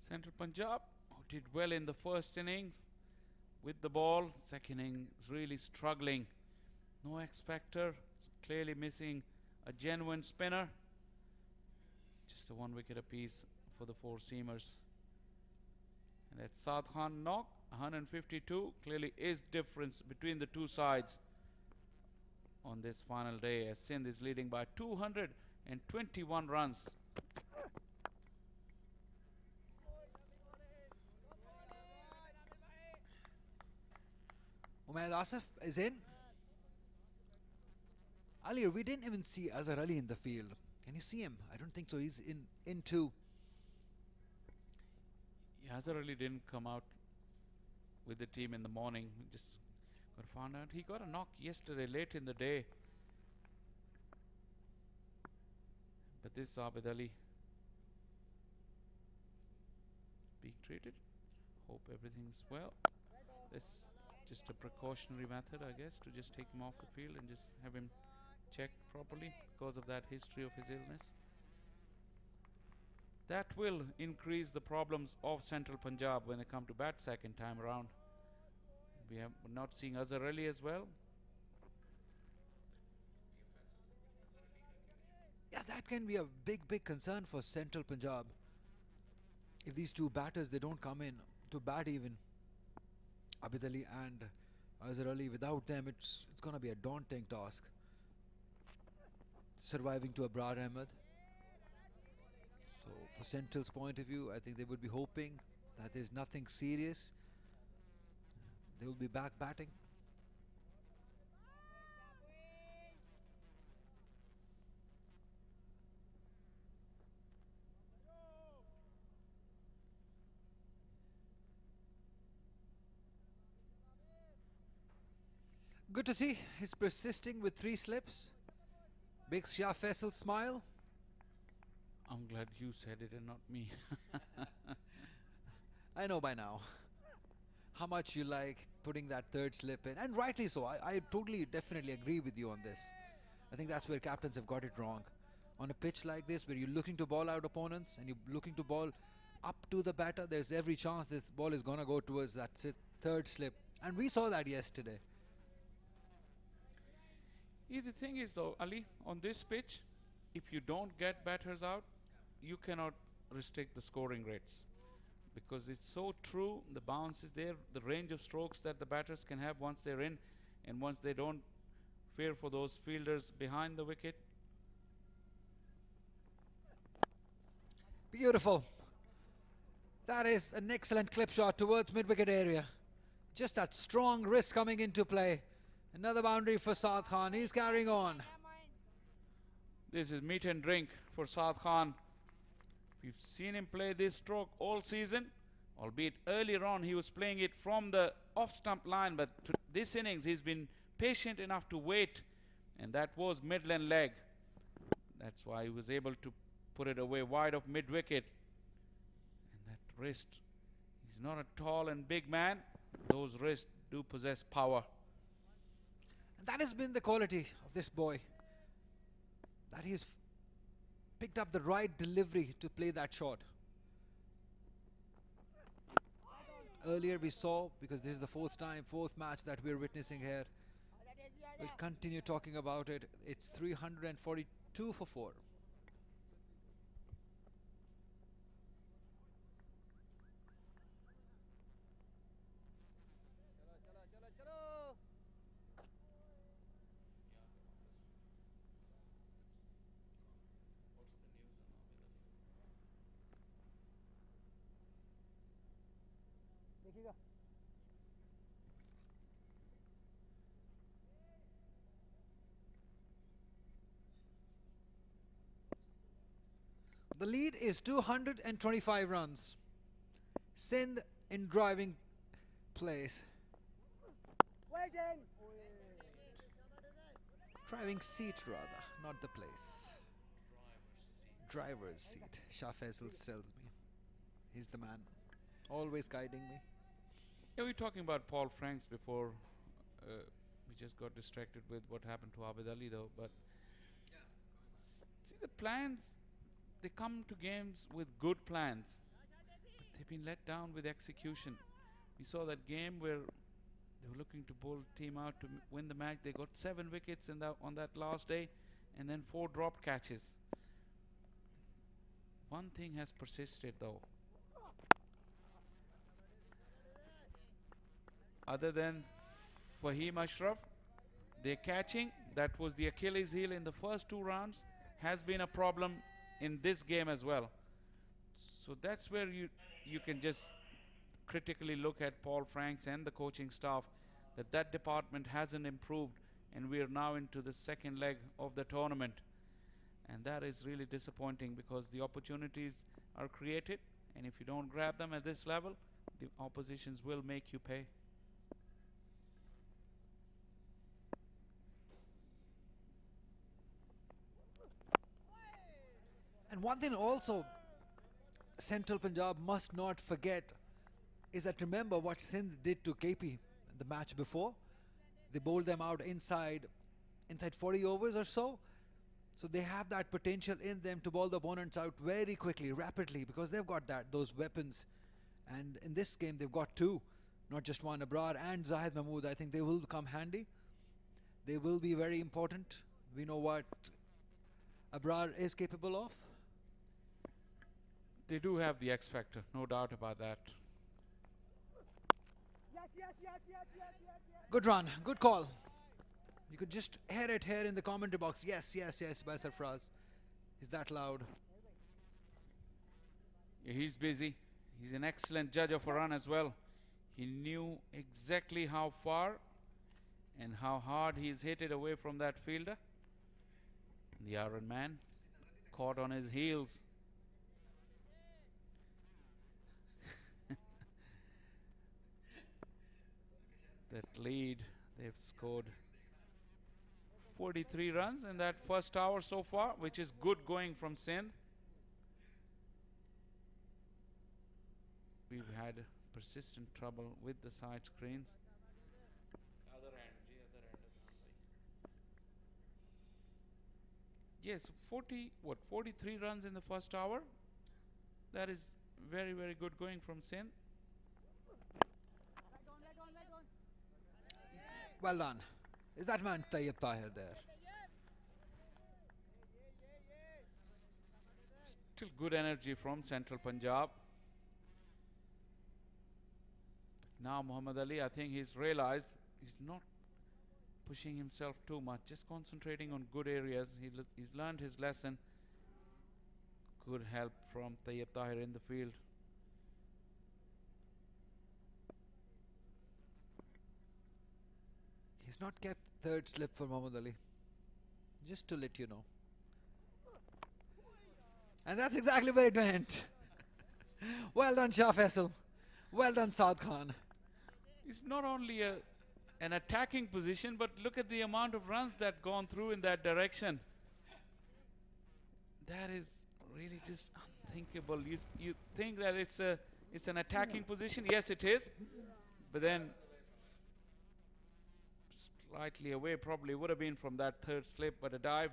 Central Punjab, who did well in the first innings with the ball. Second innings really struggling. No X factor, clearly missing a genuine spinner. Just a 1 wicket apiece for the four seamers. And that Saad Khan knock, 152, clearly is difference between the two sides on this final day, as Sindh is leading by 221 runs. Umayyad Asif is in. Earlier, we didn't even see Azhar Ali in the field. Can you see him? I don't think so. He's in too. Azhar Ali didn't come out with the team in the morning. We just got found out he got a knock yesterday late in the day. But this is Abid Ali being treated. Hope everything's well. This just a precautionary method, I guess, to just take him off the field and just have him checked properly because of that history of his illness. That will increase the problems of Central Punjab when they come to bat second time around. We are not seeing Azhar Ali as well. Yeah, that can be a big concern for Central Punjab. If these two batters, they don't come in to bat even, Abid Ali and Azhar Ali, without them it's going to be a daunting task surviving to Abrar Ahmed. So for Central's point of view, I think they would be hoping that there's nothing serious. They will be back batting. Good to see he's persisting with 3 slips. Makes Shah Faisal smile. I'm glad you said it and not me. I know by now how much you like putting that 3rd slip in, and rightly so. I totally, definitely agree with you on this. I think that's where captains have got it wrong. On a pitch like this, where you're looking to ball out opponents and you're looking to ball up to the batter, there's every chance this ball is going to go towards that 3rd slip. And we saw that yesterday. Yeah, the thing is though, Ali, on this pitch, if you don't get batters out, you cannot restrict the scoring rates, because it's so true. The bounce is there, the range of strokes that the batters can have once they're in, and once they don't fear for those fielders behind the wicket. Beautiful. That is an excellent clip shot towards mid-wicket area. Just that strong wrist coming into play. Another boundary for Saad Khan. He's carrying on. This is meat and drink for Saad Khan. We've seen him play this stroke all season, albeit earlier on he was playing it from the off-stump line, but this innings he's been patient enough to wait, and that was midland leg. That's why he was able to put it away wide of mid-wicket. And that wrist, he's not a tall and big man. Those wrists do possess power. And that has been the quality of this boy, that he's picked up the right delivery to play that shot. Earlier we saw, because this is the 4th match that we're witnessing here, we'll continue talking about it. It's 342 for 4. The lead is 225 runs. Sindh in driving place. Driving seat rather, not the place. Driver's seat. Shah Faisal tells me. He's the man, always guiding me. Yeah, we were talking about Paul Franks before. We just got distracted with what happened to Abid Ali though. But see, the plans, they come to games with good plans, but they've been let down with execution. We saw that game where they were looking to bowl team out to win the match. They got 7 wickets on that last day, and then 4 dropped catches. One thing has persisted though. Other than Fahim Ashraf, their catching, that was the Achilles heel in the first 2 rounds, has been a problem in this game as well. So that's where you can just critically look at Paul Franks and the coaching staff, that department hasn't improved, and we are now into the second leg of the tournament. And that is really disappointing because the opportunities are created, and if you don't grab them at this level, the oppositions will make you pay. And one thing also Central Punjab must not forget is that, remember what Sindh did to KP the match before. They bowled them out inside 40 overs or so. So they have that potential in them to bowl the opponents out very quickly, rapidly, because they've got those weapons. And in this game they've got 2, not just one. Abrar and Zahid Mahmood, I think they will come handy. They will be very important. We know what Abrar is capable of. They do have the X factor, no doubt about that. Good run, good call. You could just hear it here in the commentary box. Yes, yes, yes, by Sarfraz. Is that loud? Yeah, he's busy. He's an excellent judge of a run as well. He knew exactly how far and how hard he's hit it away from that fielder. The Iron Man caught on his heels. That lead, they've scored 43 runs in that first hour so far, which is good going from Sindh. We've had persistent trouble with the side screens. Yes, 43 runs in the first hour. That is very, very good going from Sindh. Well done. Is that man Tayyib Tahir there? Still good energy from Central Punjab. Now Muhammad Ali, I think he's realized he's not pushing himself too much, just concentrating on good areas. He's learned his lesson. Good help from Tayyib Tahir in the field. He's not kept third slip for Muhammad Ali. Just to let you know. And that's exactly where it went. Well done, Shah Faisal. Well done, Saad Khan. It's not only an attacking position, but look at the amount of runs that gone through in that direction. That is really just unthinkable. You think that it's an attacking position? Yes, it is. But then slightly away probably would have been from that third slip, but a dive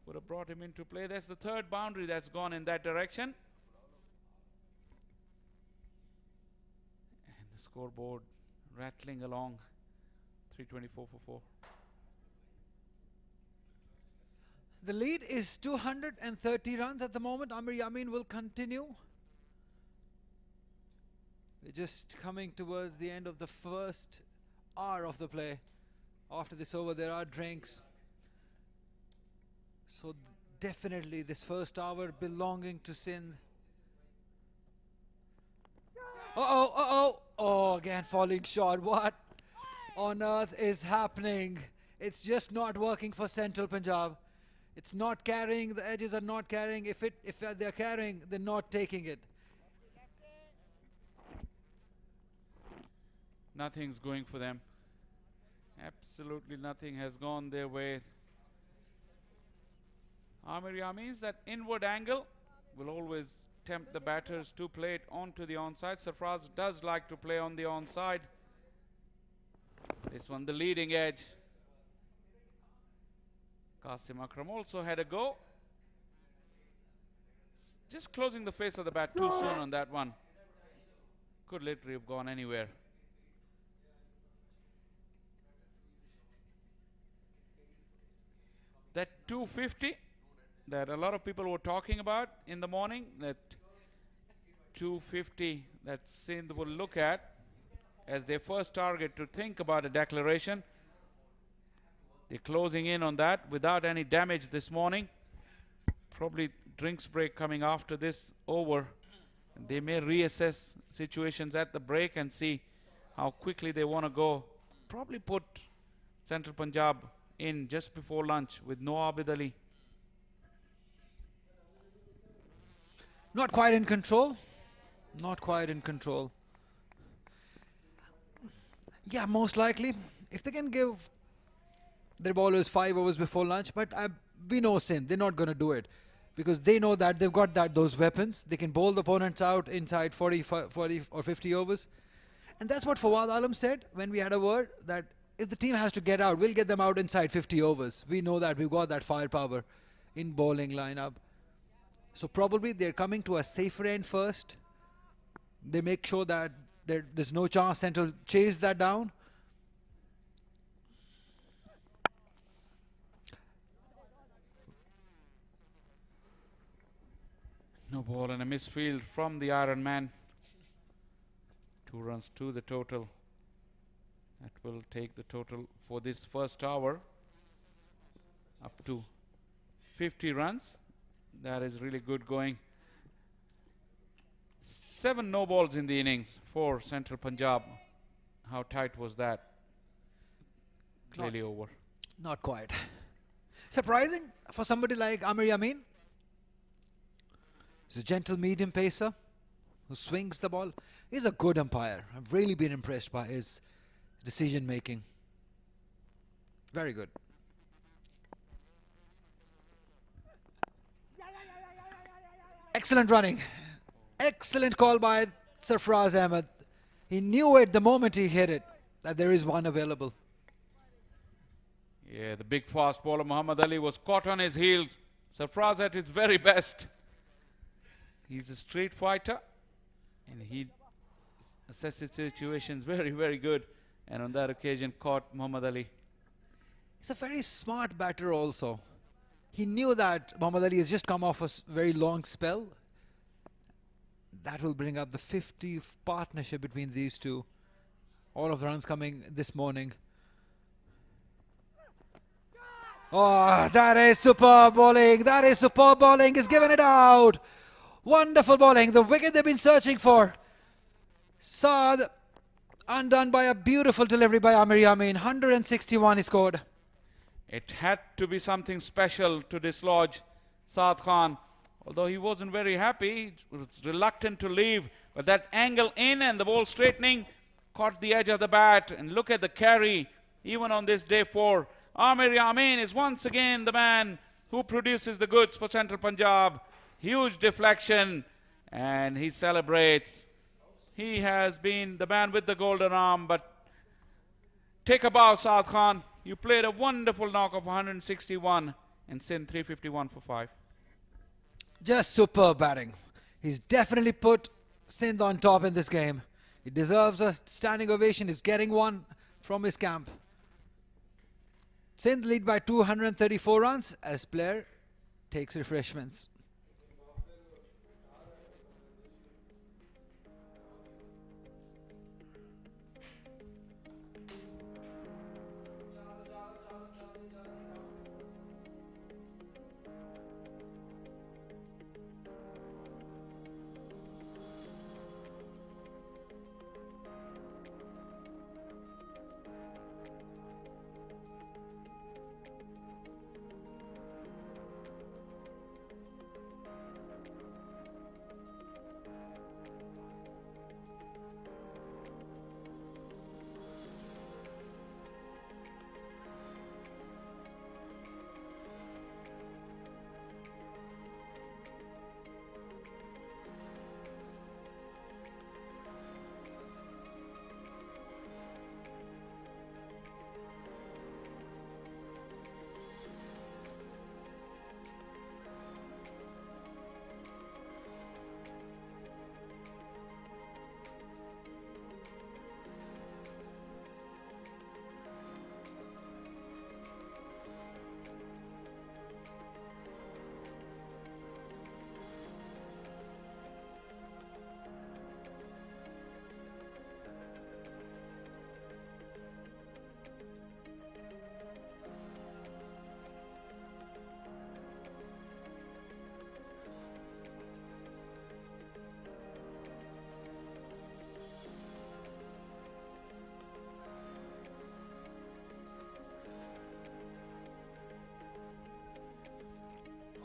would have brought him into play. That's the third boundary that's gone in that direction. And the scoreboard rattling along, 324 for 4. The lead is 230 runs at the moment. Amir Yamin will continue. We're just coming towards the end of the first hour of the play. After this over, there are drinks. So definitely this first hour belonging to Sindh. Oh, again falling short. What on earth is happening? It's just not working for Central Punjab. It's not carrying. The edges are not carrying. If they're carrying, they're not taking it. Nothing's going for them. Absolutely nothing has gone their way. Amir Yamin's that inward angle will always tempt the batters to play it onto the onside. Sarfraz does like to play on the onside. This one, the leading edge. Qasim Akram also had a go. Just closing the face of the bat too soon on that one. Could literally have gone anywhere. That 250 that a lot of people were talking about in the morning, that 250 that Sindh will look at as their first target to think about a declaration. They're closing in on that without any damage this morning. Probably drinks break coming after this over. They may reassess situations at the break and see how quickly they want to go. Probably put Central Punjab in just before lunch with no Abid Ali. Not quite in control. Not quite in control. Yeah, most likely. If they can give their bowlers 5 overs before lunch, but we know Sindh, they're not going to do it. Because they know that they've got those weapons. They can bowl the opponents out inside 40 or 50 overs. And that's what Fawad Alam said when we had a word, that if the team has to get out, we'll get them out inside 50 overs. We know that we've got that firepower in bowling lineup. So probably they're coming to a safer end first. They make sure that there's no chance Central chase that down. No ball and a misfield from the Iron Man. 2 runs to the total. That will take the total for this first hour up to 50 runs. That is really good going. 7 no balls in the innings for Central Punjab. How tight was that? Clearly over. Not quite. Surprising for somebody like Amir Yamin. He's a gentle medium pacer who swings the ball. He's a good umpire. I've really been impressed by his decision making. Very good. Excellent running. Excellent call by Sarfraz Ahmed. He knew it the moment he hit it, that there is one available. Yeah, the big fast bowler Muhammad Ali was caught on his heels. Sarfraz at his very best. He's a straight fighter and he assesses situations very, very good. And on that occasion caught Muhammad Ali. He's a very smart batter also. He knew that Muhammad Ali has just come off a very long spell. That will bring up the 50th partnership between these two. All of the runs coming this morning. Oh, that is superb bowling. That is superb bowling. He's given it out. Wonderful bowling. The wicket they've been searching for. Saad undone by a beautiful delivery by Amir Yamin. 161 he scored. It had to be something special to dislodge Saad Khan. Although he wasn't very happy, he was reluctant to leave. But that angle in and the ball straightening caught the edge of the bat. And look at the carry, even on this day 4. Amir Yamin is once again the man who produces the goods for Central Punjab. Huge deflection, and he celebrates. He has been the man with the golden arm, but take a bow, Saad Khan. You played a wonderful knock of 161 and Sindh 351 for 5. Just superb batting. He's definitely put Sindh on top in this game. He deserves a standing ovation. He's getting one from his camp. Sindh lead by 234 runs as player takes refreshments.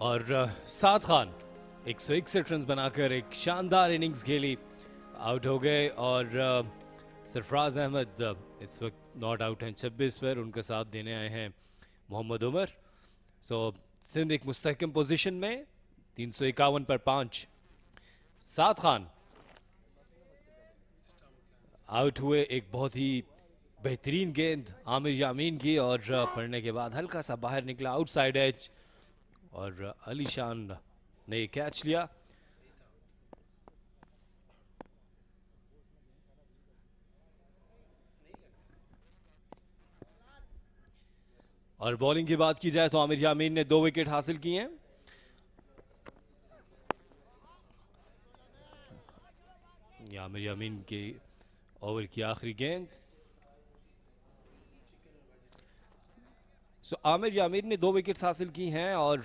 और साद Khan 161 run बनाकर एक शानदार innings खेली, out हो गए। और सरफराज अहमद इस वक्त नॉट आउट हैं 26 पर, उनका साथ देने आए हैं मोहम्मद उमर। सो सिंध एक मुस्तहकम पोजीशन में 351 पर 5। साद खान आउट हुए, एक बहुत ही बेहतरीन गेंद आमिर यामीन की, और पड़ने के बाद हल्का सा बाहर निकला आउटसाइड एज, और अली शान ने कैच लिया। और बॉलिंग की बात की जाए तो आमिर यामीन ने 2 विकेट हासिल किए हैं। आमिर यामीन के ओवर की आखिरी गेंद। आमिर यामीन ने 2 विकेट्स हासिल की हैं, और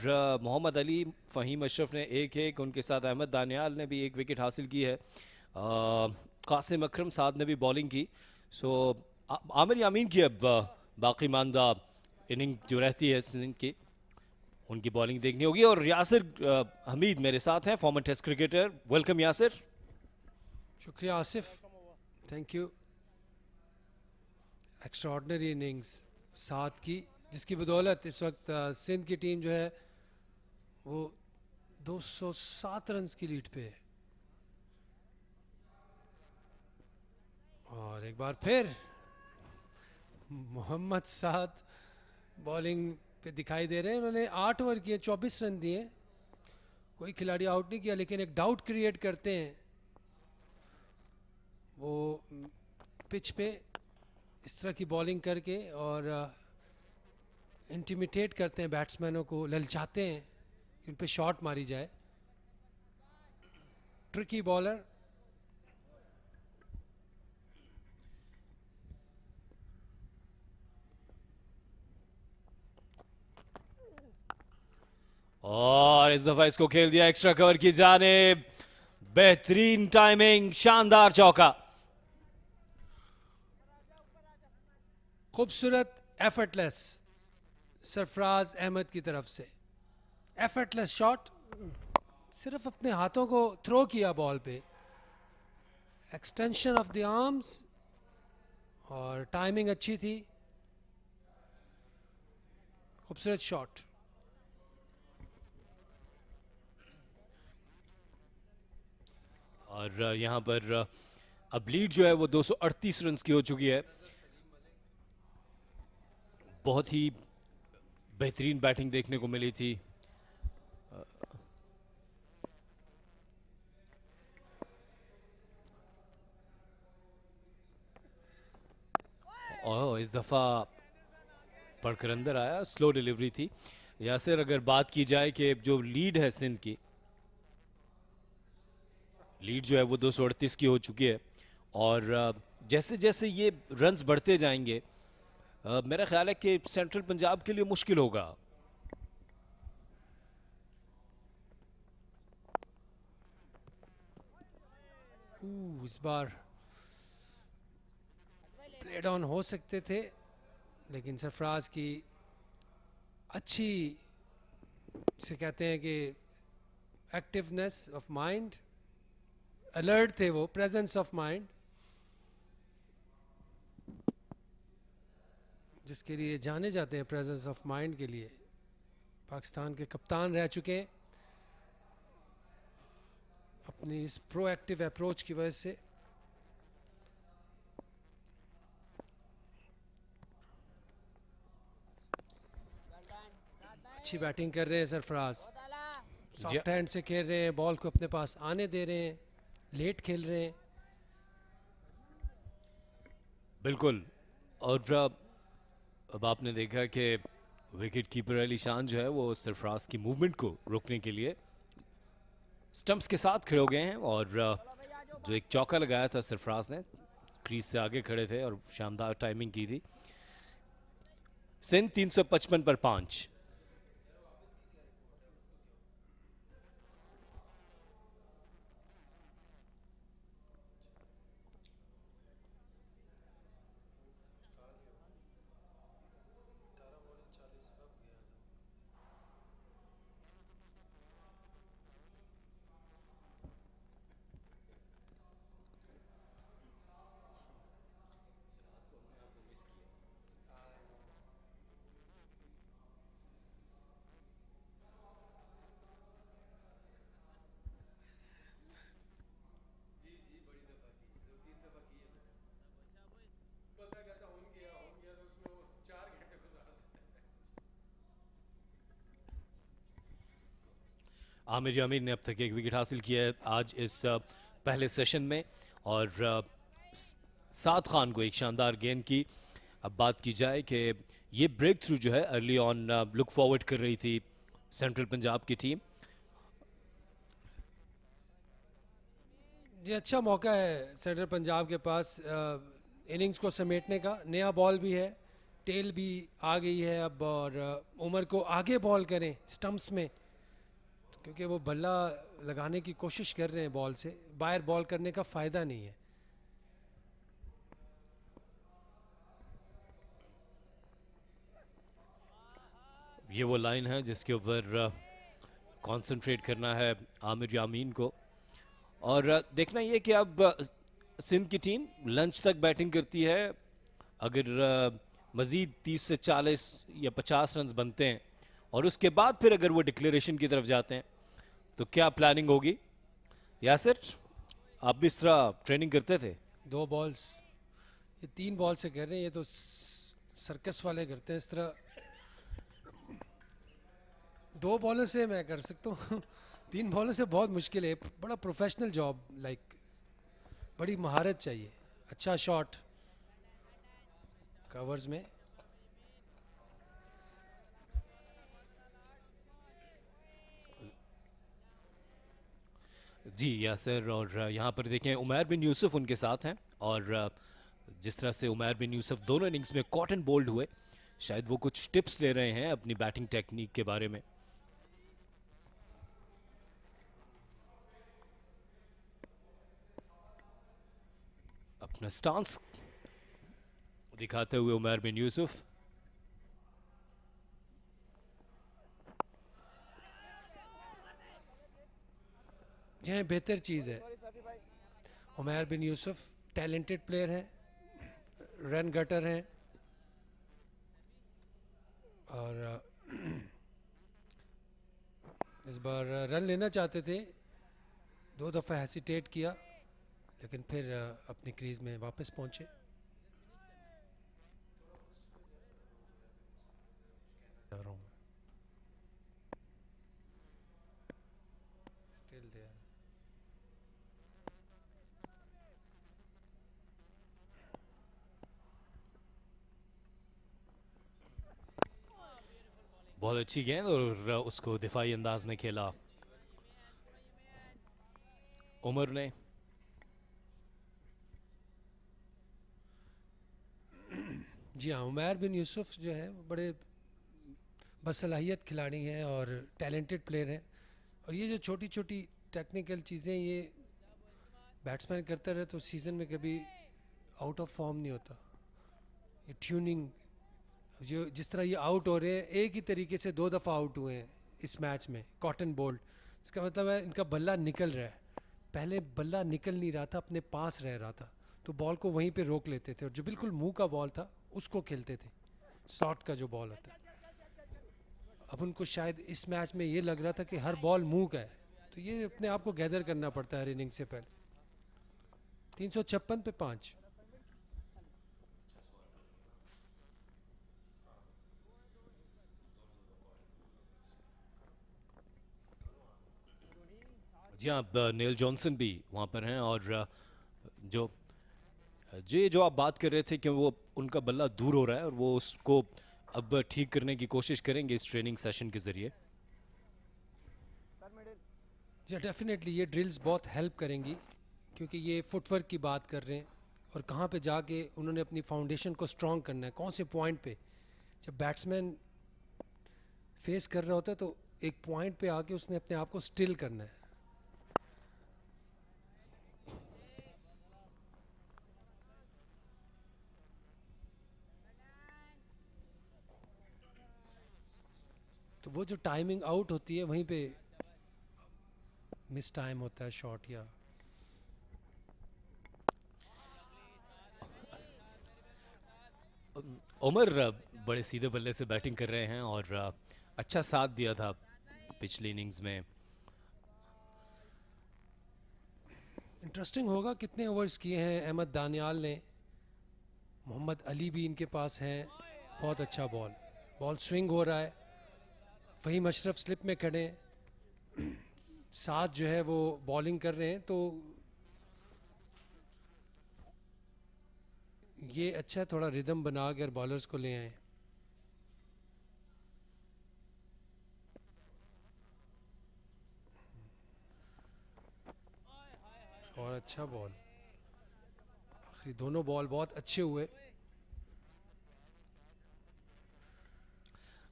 मोहम्मद अली, फ़हीम अशरफ ने 1-1, उनके साथ अहमद दानियाल ने भी 1 विकेट हासिल की है। कासिम अकरम साद ने भी बॉलिंग की। आमिर यामीन की अब बाकी मानदा इनिंग जो रहती है सिंध की, उनकी बॉलिंग देखनी होगी। और यासिर हमीद मेरे साथ हैं, former test cricketer. Welcome Yasir. शुक्रिया Asif, thank you. Extraordinary innings साथ की, जिसकी बदौलत इस वक्त सिंध की टीम जो है वो 207 रन की लीड पे है। और एक बार फिर मोहम्मद साद बॉलिंग पे दिखाई दे रहे हैं। उन्होंने 8 ओवर किए, 24 रन दिए, कोई खिलाड़ी आउट नहीं किया, लेकिन एक डाउट क्रिएट करते हैं वो पिच पे इस तरह की बॉलिंग करके, और इंटिमिटेट करते हैं बैट्समैनों को, ललचाते हैं कि उन पे शॉट मारी जाए। Tricky bowler. और इस दफा इसको खेल दिया एक्स्ट्रा कवर की जानिब, बेहतरीन टाइमिंग, शानदार चौका। खूबसूरत एफर्टलेस सरफराज अहमद की तरफ से, एफर्टलेस शॉट, सिर्फ अपने हाथों को थ्रो किया बॉल पे, एक्सटेंशन ऑफ द आर्म्स, और टाइमिंग अच्छी थी, खूबसूरत शॉट। और यहां पर अब लीड जो है वो 238 रन की हो चुकी है। बहुत ही बेहतरीन बैटिंग देखने को मिली थी। और इस दफा पढ़कर अंदर आया, स्लो डिलीवरी थी। यासिर, अगर बात की जाए कि जो लीड है सिंध की, लीड जो है वो 238 की हो चुकी है, और जैसे जैसे ये रन्स बढ़ते जाएंगे मेरा ख्याल है कि सेंट्रल पंजाब के लिए मुश्किल होगा। इस बार प्ले डाउन हो सकते थे, लेकिन सरफराज की अच्छी से कहते हैं कि एक्टिवनेस ऑफ माइंड, अलर्ट थे वो, प्रेजेंस ऑफ माइंड, जिसके लिए जाने जाते हैं, प्रेजेंस ऑफ माइंड के लिए। पाकिस्तान के कप्तान रह चुके हैं, अपनी इस प्रोएक्टिव अप्रोच की वजह से। अच्छी बैटिंग कर रहे हैं सरफराज, सॉफ्ट हैंड से खेल रहे हैं, बॉल को अपने पास आने दे रहे हैं, लेट खेल रहे हैं। बिल्कुल। और अब आपने देखा कि विकेट कीपर अली शान जो है वो सरफराज की मूवमेंट को रोकने के लिए स्टंप्स के साथ खड़े हो गए हैं, और जो एक चौका लगाया था सरफराज ने, क्रीज से आगे खड़े थे और शानदार टाइमिंग की थी। सिंध 355 पर 5। आमिर यामीन ने अब तक एक विकेट हासिल किया है आज इस पहले सेशन में, और साद खान को एक शानदार गेंद की। अब बात की जाए कि ये ब्रेक थ्रू जो है अर्ली ऑन लुक फॉरवर्ड कर रही थी सेंट्रल पंजाब की टीम। ये अच्छा मौका है सेंट्रल पंजाब के पास इनिंग्स को समेटने का। नया बॉल भी है, टेल भी आ गई है अब, और उमर को आगे बॉल करें स्टंप्स में, क्योंकि वो बल्ला लगाने की कोशिश कर रहे हैं बॉल से। बाहर बॉल करने का फ़ायदा नहीं है। ये वो लाइन है जिसके ऊपर कंसंट्रेट करना है आमिर यामीन को। और देखना ये कि अब सिंध की टीम लंच तक बैटिंग करती है। अगर मज़ीद 30 से 40 या 50 रन बनते हैं और उसके बाद फिर अगर वो डिक्लेरेशन की तरफ जाते हैं तो क्या प्लानिंग होगी? यासिर, आप भी इस तरह ट्रेनिंग करते थे? 2 बॉल्स, ये 3 बॉल से कर रहे हैं, ये तो सर्कस वाले करते हैं इस तरह। 2 बॉलों से मैं कर सकता हूँ 3 बॉलों से बहुत मुश्किल है। बड़ा प्रोफेशनल जॉब, लाइक बड़ी महारत चाहिए। अच्छा शॉट कवर्स में। जी यासिर, और यहाँ पर देखें उमैर बिन यूसुफ उनके साथ हैं, और जिस तरह से उमैर बिन यूसुफ दोनों इनिंग्स में कॉटन बोल्ड हुए, शायद वो कुछ टिप्स ले रहे हैं अपनी बैटिंग टेक्निक के बारे में। अपना स्टांस दिखाते हुए उमैर बिन यूसुफ। यह बेहतर चीज़ है। उमैर बिन यूसुफ टैलेंटेड प्लेयर है, रन गटर है, और इस बार रन लेना चाहते थे, 2 दफ़ा हेसिटेट किया, लेकिन फिर अपनी क्रीज में वापस पहुंचे। Still there. बहुत अच्छी गेंद और उसको दिफाई अंदाज में खेला उमर ने। जी हाँ, उमैर बिन यूसुफ जो है वो बड़े बसलाहियत खिलाड़ी हैं और टैलेंटेड प्लेयर हैं, और ये जो छोटी छोटी टेक्निकल चीज़ें ये बैट्समैन करता रहे तो सीज़न में कभी आउट ऑफ फॉर्म नहीं होता। ये ट्यूनिंग, जो जिस तरह ये आउट हो रहे हैं, एक ही तरीके से 2 दफ़ा आउट हुए हैं इस मैच में कॉटन बोल्ट। इसका मतलब है इनका बल्ला निकल रहा है। पहले बल्ला निकल नहीं रहा था, अपने पास रह रहा था, तो बॉल को वहीं पे रोक लेते थे, और जो बिल्कुल मुंह का बॉल था उसको खेलते थे, शॉट का जो बॉल होता है। अब उनको शायद इस मैच में ये लग रहा था कि हर बॉल मुंह का है, तो ये अपने आप को गैदर करना पड़ता है हर इनिंग से पहले। 356 पे 5। जी हाँ, नील जॉनसन भी वहाँ पर हैं, और जो आप बात कर रहे थे कि वो उनका बल्ला दूर हो रहा है और वो उसको अब ठीक करने की कोशिश करेंगे इस ट्रेनिंग सेशन के ज़रिए। जी डेफिनेटली ये ड्रिल्स बहुत हेल्प करेंगी, क्योंकि ये फुटवर्क की बात कर रहे हैं और कहाँ पे जाके उन्होंने अपनी फाउंडेशन को स्ट्रॉन्ग करना है, कौन से पॉइंट पे। जब बैट्समैन फेस कर रहा होता है तो एक पॉइंट पे आके उसने अपने आप को स्टिल करना है। तो वो जो टाइमिंग आउट होती है वहीं पे मिस टाइम होता है शॉट। या उमर बड़े सीधे बल्ले से बैटिंग कर रहे हैं और अच्छा साथ दिया था पिछली इनिंग्स में। इंटरेस्टिंग होगा कितने ओवर्स किए हैं अहमद दानियाल ने। मोहम्मद अली भी इनके पास हैं, बहुत अच्छा बॉल स्विंग हो रहा है। फहीम अशरफ स्लिप में खड़े हैं। साथ जो है वो बॉलिंग कर रहे हैं, तो ये अच्छा थोड़ा रिदम बना कर बॉलर्स को ले आए। और अच्छा बॉल, आखिरी दोनों बॉल बहुत अच्छे हुए।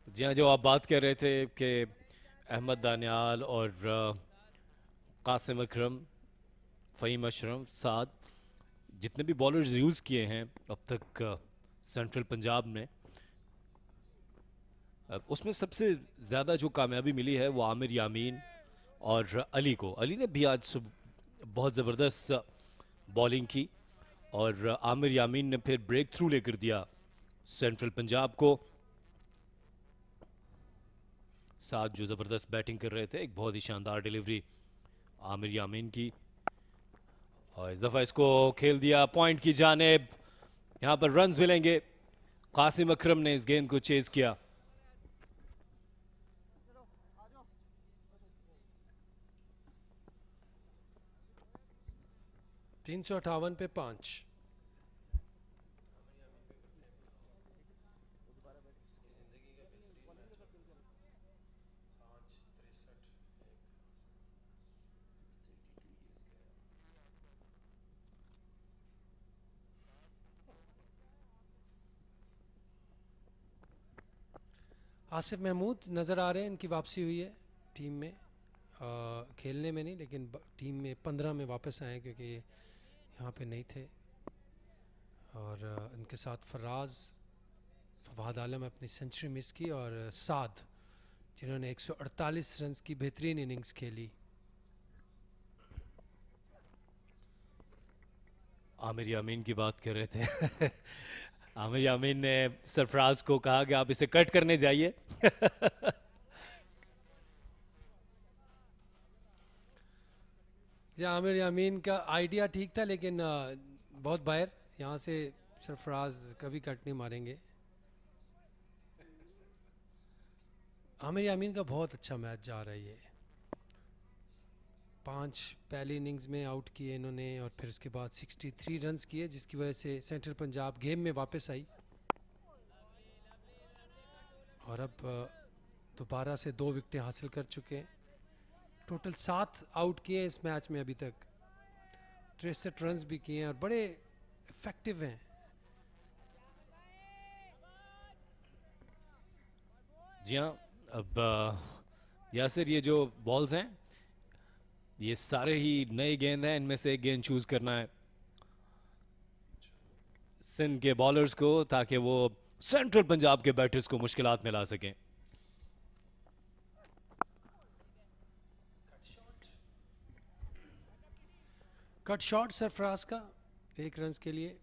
जी हाँ, जो आप बात कर रहे थे कि अहमद दानियाल और कासिम अकरम, फ़हीम अशरफ, साद, जितने भी बॉलर्स यूज़ किए हैं अब तक सेंट्रल पंजाब में, उसमें सबसे ज़्यादा जो कामयाबी मिली है वो आमिर यामीन और अली को। अली ने भी आज बहुत ज़बरदस्त बॉलिंग की और आमिर यामीन ने फिर ब्रेक थ्रू लेकर दिया सेंट्रल पंजाब को। साथ जो ज़बरदस्त बैटिंग कर रहे थे, एक बहुत ही शानदार डिलीवरी आमिर यामीन की, और इस दफ़ा इसको खेल दिया पॉइंट की जानिब। यहाँ पर रन्स मिलेंगे। कासिम अकरम ने इस गेंद को चेज किया। तीन 358 पे 5। आसिफ महमूद नज़र आ रहे हैं, इनकी वापसी हुई है टीम में, खेलने में नहीं लेकिन टीम में 15 में वापस आए क्योंकि ये यहाँ पे नहीं थे। और इनके साथ फवाद आलम अपनी सेंचुरी मिस की, और साद जिन्होंने 148 रन की बेहतरीन इनिंग्स खेली। आमिर यामीन की बात कर रहे थे आमिर यामीन ने सरफराज को कहा कि आप इसे कट करने जाइए या आमिर यामीन का आइडिया ठीक था, लेकिन बहुत बाहर, यहाँ से सरफराज कभी कट नहीं मारेंगे। आमिर यामीन का बहुत अच्छा मैच जा रहा है ये। 5 पहली इनिंग्स में आउट किए इन्होंने, और फिर उसके बाद 63 रन्स किए, जिसकी वजह से सेंट्रल पंजाब गेम में वापस आई। और अब दोबारा से 2 विकेटें हासिल कर चुके हैं। टोटल 7 आउट किए इस मैच में अभी तक, 63 रन्स भी किए हैं और बड़े इफेक्टिव हैं। जी हाँ, अब यासिर, ये जो बॉल्स हैं ये सारे ही नए गेंद हैं, इनमें से एक गेंद चूज करना है सिंध के बॉलर्स को, ताकि वो सेंट्रल पंजाब के बैटर्स को मुश्किलात में ला सकें। कट शॉट सरफराज का 1 रन के लिए।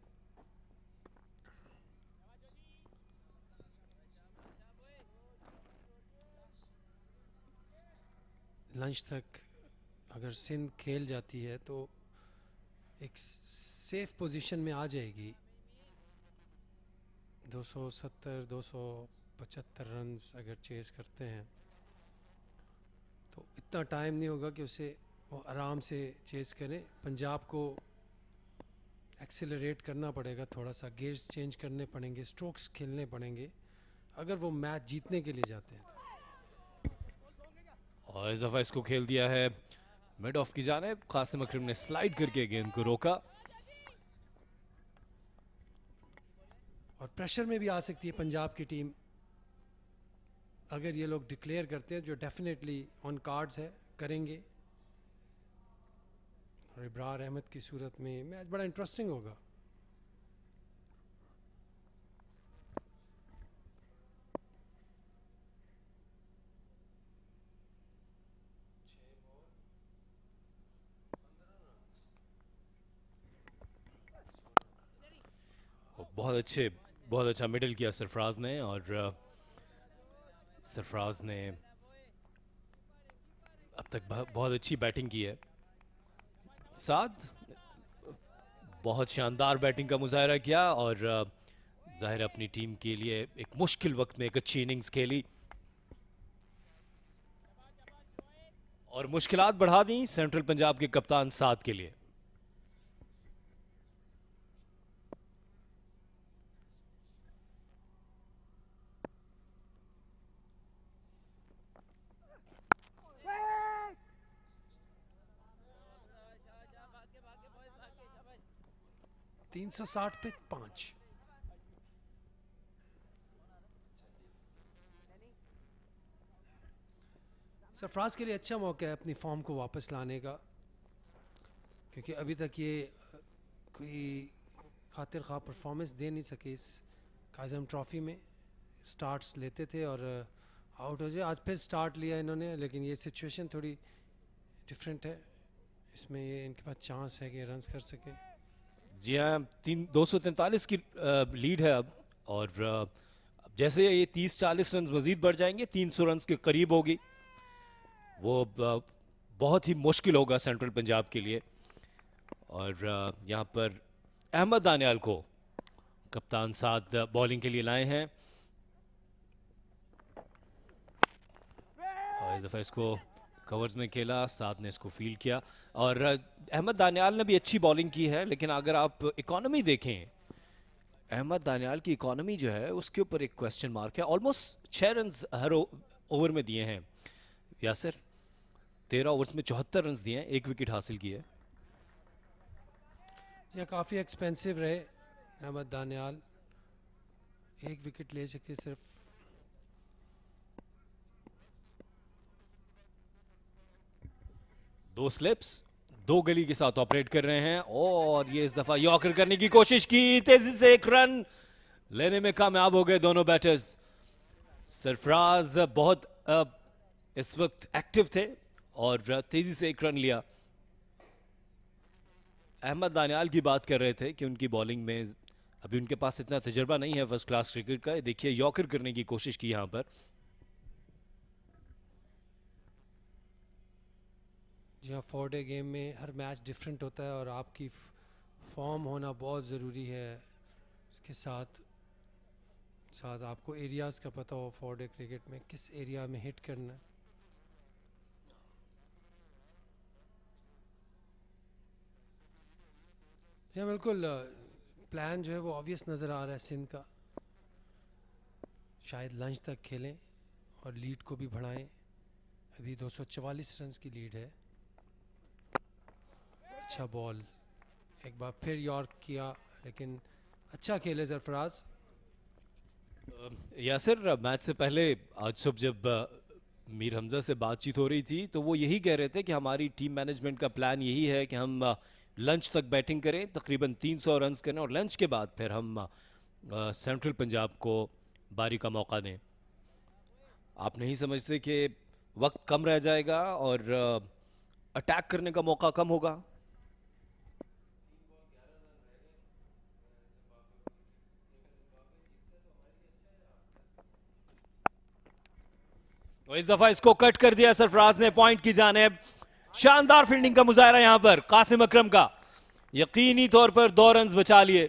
लंच तक अगर सिंध खेल जाती है तो एक सेफ पोजीशन में आ जाएगी। 270-275 रन अगर चेस करते हैं तो इतना टाइम नहीं होगा कि उसे वो आराम से चेस करें। पंजाब को एक्सेलरेट करना पड़ेगा, थोड़ा सा गियर्स चेंज करने पड़ेंगे, स्ट्रोक्स खेलने पड़ेंगे अगर वो मैच जीतने के लिए जाते हैं तो। और इस दफा इसको खेल दिया है मिड ऑफ की जानिब। कासिम अकरम ने स्लाइड करके गेंद को रोका। और प्रेशर में भी आ सकती है पंजाब की टीम अगर ये लोग डिक्लेयर करते हैं, जो डेफिनेटली ऑन कार्ड्स है, करेंगे। और इब्रार अहमद की सूरत में मैच बड़ा इंटरेस्टिंग होगा। बहुत अच्छा मिडल किया सरफराज ने, और सरफराज ने अब तक बहुत अच्छी बैटिंग की है। साथ बहुत शानदार बैटिंग का मुजाहरा किया, और जाहिर अपनी टीम के लिए एक मुश्किल वक्त में एक अच्छी इनिंग्स खेली। और मुश्किलात बढ़ा दी सेंट्रल पंजाब के कप्तान साद के लिए। तीन 360 पे 5। सरफराज के लिए अच्छा मौका है अपनी फॉर्म को वापस लाने का, क्योंकि अभी तक ये कोई खातिर खा परफॉर्मेंस दे नहीं सके इस काज़म ट्रॉफी में। स्टार्ट्स लेते थे और आउट हो जाए। आज फिर स्टार्ट लिया इन्होंने, लेकिन ये सिचुएशन थोड़ी डिफरेंट है। इसमें ये इनके पास चांस है कि रन्स कर सके। जी हाँ, 243 की लीड है अब, और जैसे ये 30-40 रन मजीद बढ़ जाएंगे 300 रन के करीब होगी। वो बहुत ही मुश्किल होगा सेंट्रल पंजाब के लिए। और यहाँ पर अहमद दानियाल को कप्तान साद बॉलिंग के लिए लाए हैं, और इस दफ़ा इसको कवर्स में खेला, साद ने इसको फील्ड किया। और अहमद दानियाल ने भी अच्छी बॉलिंग की है, लेकिन अगर आप इकॉनमी देखें, अहमद दानियाल की इकॉनमी जो है उसके ऊपर एक क्वेश्चन मार्क है। ऑलमोस्ट 6 रन हर ओवर में दिए हैं यासिर, 13 ओवर्स में 74 रन दिए हैं, 1 विकेट हासिल की है। यह काफ़ी एक्सपेंसिव रहे अहमद दानियाल, 1 विकेट ले सके सिर्फ। दो स्लिप्स, 2 गली के साथ ऑपरेट कर रहे हैं, और ये इस दफा यॉर्कर करने की कोशिश की, तेजी से 1 रन लेने में कामयाब हो गए दोनों बैटर्स। सरफराज बहुत इस वक्त एक्टिव थे और तेजी से 1 रन लिया। अहमद दानियाल की बात कर रहे थे कि उनकी बॉलिंग में अभी उनके पास इतना तजर्बा नहीं है फर्स्ट क्लास क्रिकेट का। देखिए यॉर्कर करने की कोशिश की यहां पर। जी हाँ, 4 डे गेम में हर मैच डिफरेंट होता है और आपकी फॉर्म होना बहुत ज़रूरी है। इसके साथ साथ आपको एरियाज़ का पता हो 4 डे क्रिकेट में किस एरिया में हिट करना है। जी हाँ, बिल्कुल प्लान जो है वो ऑब्वियस नज़र आ रहा है सिंध का। शायद लंच तक खेलें और लीड को भी बढ़ाएं। अभी 244 रन की लीड है। अच्छा बॉल, एक बार फिर यॉर्क किया, लेकिन अच्छा खेले सरफराज। यासिर, मैच से पहले आज सुबह जब मीर हमजा से बातचीत हो रही थी तो वो यही कह रहे थे कि हमारी टीम मैनेजमेंट का प्लान यही है कि हम लंच तक बैटिंग करें, तकरीबन 300 रन करें, और लंच के बाद फिर हम सेंट्रल पंजाब को बारी का मौका दें। आप नहीं समझते कि वक्त कम रह जाएगा और अटैक करने का मौका कम होगा? तो इस दफा इसको कट कर दिया सरफराज ने पॉइंट की जानिब। शानदार फील्डिंग का मुजाहरा यहां पर कासिम अकरम का, यकीनी तौर पर 2 रन बचा लिए।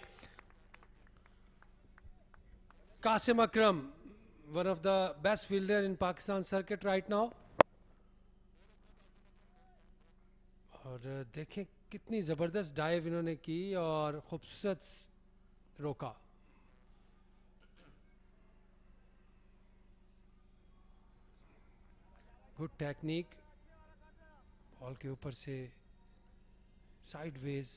Qasim Akram, one of the best fielder in Pakistan circuit right now. और देखें कितनी जबरदस्त डाइव इन्होंने की और खूबसूरत रोका। गुड टेक्निक, बॉल के ऊपर से साइडवेज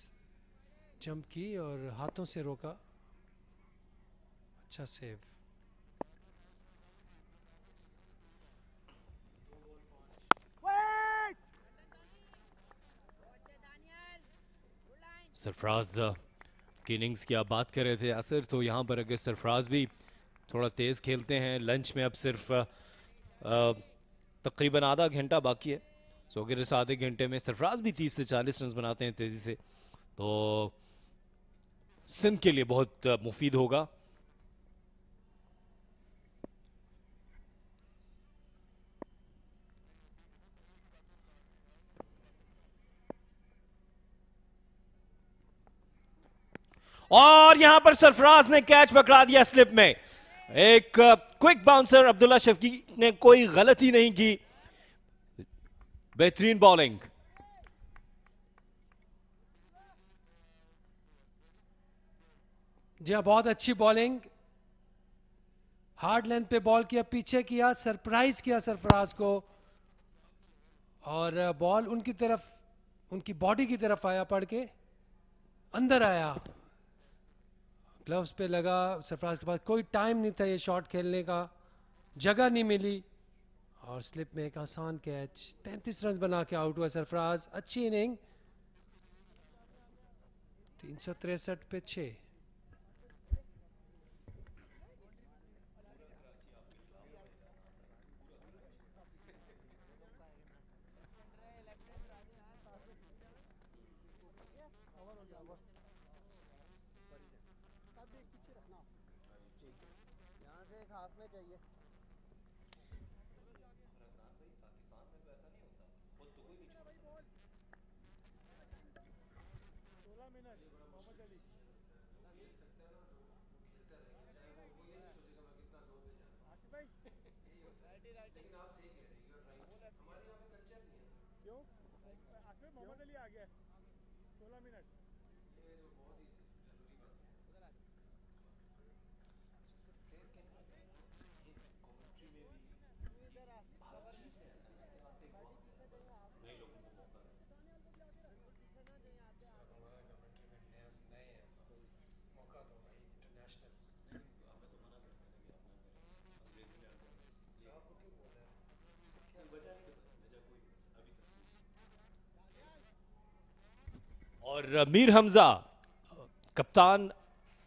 जंप की और हाथों से रोका। अच्छा सेव। सरफराज की इनिंग्स की आप बात कर रहे थे यासिर, तो यहाँ पर अगर सरफराज भी थोड़ा तेज़ खेलते हैं, लंच में अब सिर्फ तकरीबन आधा घंटा बाकी है, सो अगर इस आधे घंटे में सरफराज भी 30 से 40 रन बनाते हैं तेज़ी से तो सिंध के लिए बहुत मुफीद होगा। और यहां पर सरफराज ने कैच पकड़ा दिया स्लिप में। एक क्विक बाउंसर, अब्दुल्ला शफकी ने कोई गलती नहीं की। बेहतरीन बॉलिंग। जी हाँ, बहुत अच्छी बॉलिंग, हार्ड लेंथ पे बॉल किया, पीछे किया, सरप्राइज किया सरफराज को, और बॉल उनकी तरफ, उनकी बॉडी की तरफ आया, पड़ के अंदर आया, ग्लव्स पे लगा। सरफराज के पास कोई टाइम नहीं था ये शॉट खेलने का, जगह नहीं मिली, और स्लिप में एक आसान कैच। 33 रन बना के आउट हुआ सरफराज। अच्छी इनिंग, 363 पे 6। और मीर हमजा कप्तान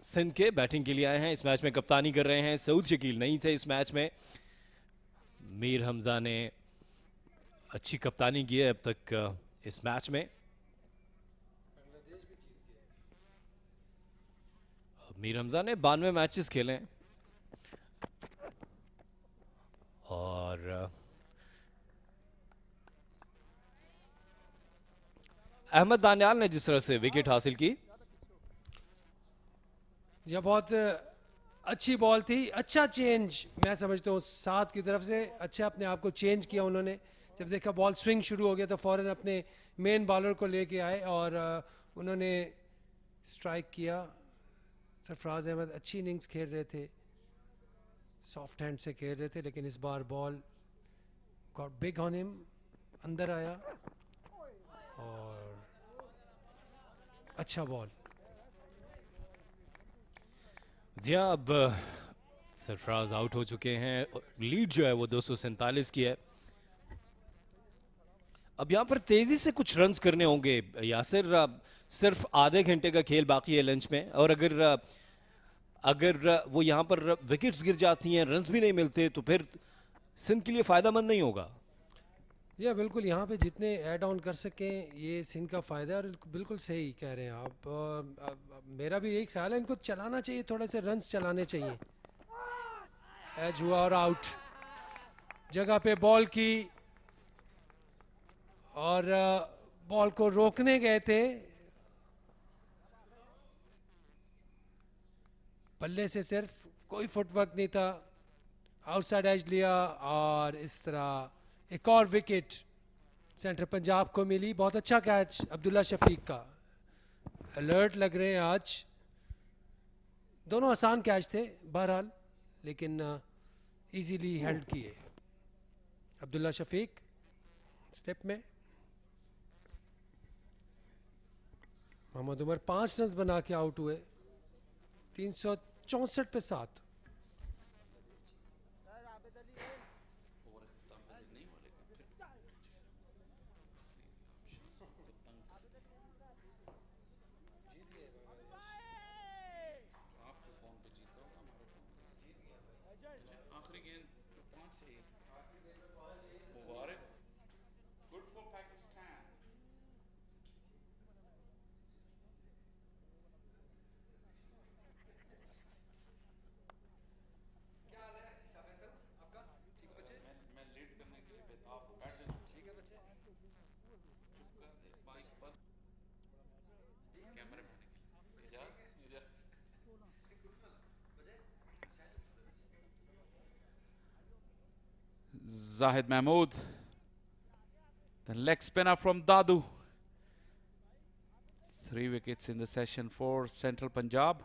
सिंध के बैटिंग के लिए आए हैं। इस मैच में कप्तानी कर रहे हैं, सऊद शकील नहीं थे इस मैच में। मीर हमजा ने अच्छी कप्तानी की है अब तक इस मैच में। मीर हमजा ने 92 मैचेस खेले हैं, और अहमद दानियाल ने जिस तरह से विकेट हासिल की, यह बहुत अच्छी बॉल थी। अच्छा चेंज, मैं समझता हूँ साथ की तरफ से अच्छा अपने आप को चेंज किया उन्होंने। जब देखा बॉल स्विंग शुरू हो गया तो फौरन अपने मेन बॉलर को लेके आए और उन्होंने स्ट्राइक किया। सरफराज अहमद अच्छी इनिंग्स खेल रहे थे, सॉफ्ट हैंड से खेल रहे थे, लेकिन इस बार ball got big on him, अंदर आया और अच्छा बॉल। जी हाँ, अब सरफराज आउट हो चुके हैं। लीड जो है वो 247 की है। अब यहाँ पर तेजी से कुछ रन्स करने होंगे यासिर। सिर्फ आधे घंटे का खेल बाकी है लंच में, और अगर वो यहाँ पर विकेट्स गिर जाती हैं, रन्स भी नहीं मिलते, तो फिर सिंध के लिए फायदेमंद नहीं होगा। या बिल्कुल, यहाँ पे जितने ऐड ऑन कर सकें ये सिंध का फ़ायदा है, और बिल्कुल सही कह रहे हैं आप। मेरा भी यही ख्याल है, इनको चलाना चाहिए, थोड़े से रन्स चलाने चाहिए। एज हुआ और आउट, जगह पे बॉल की, और बॉल को रोकने गए थे, बल्ले से सिर्फ, कोई फुटवर्क नहीं था, आउटसाइड एज लिया, और इस तरह एक और विकेट सेंट्रल पंजाब को मिली। बहुत अच्छा कैच अब्दुल्ला शफीक का, अलर्ट लग रहे हैं आज। दोनों आसान कैच थे बहरहाल, लेकिन इजीली हेल्ड किए अब्दुल्ला शफीक। स्टेप में मोहम्मद उमर 5 रन बना के आउट हुए, 364 पे 7। Zahid Mahmood The leg spinner from Dadu. 3 wickets in the session for Central Punjab.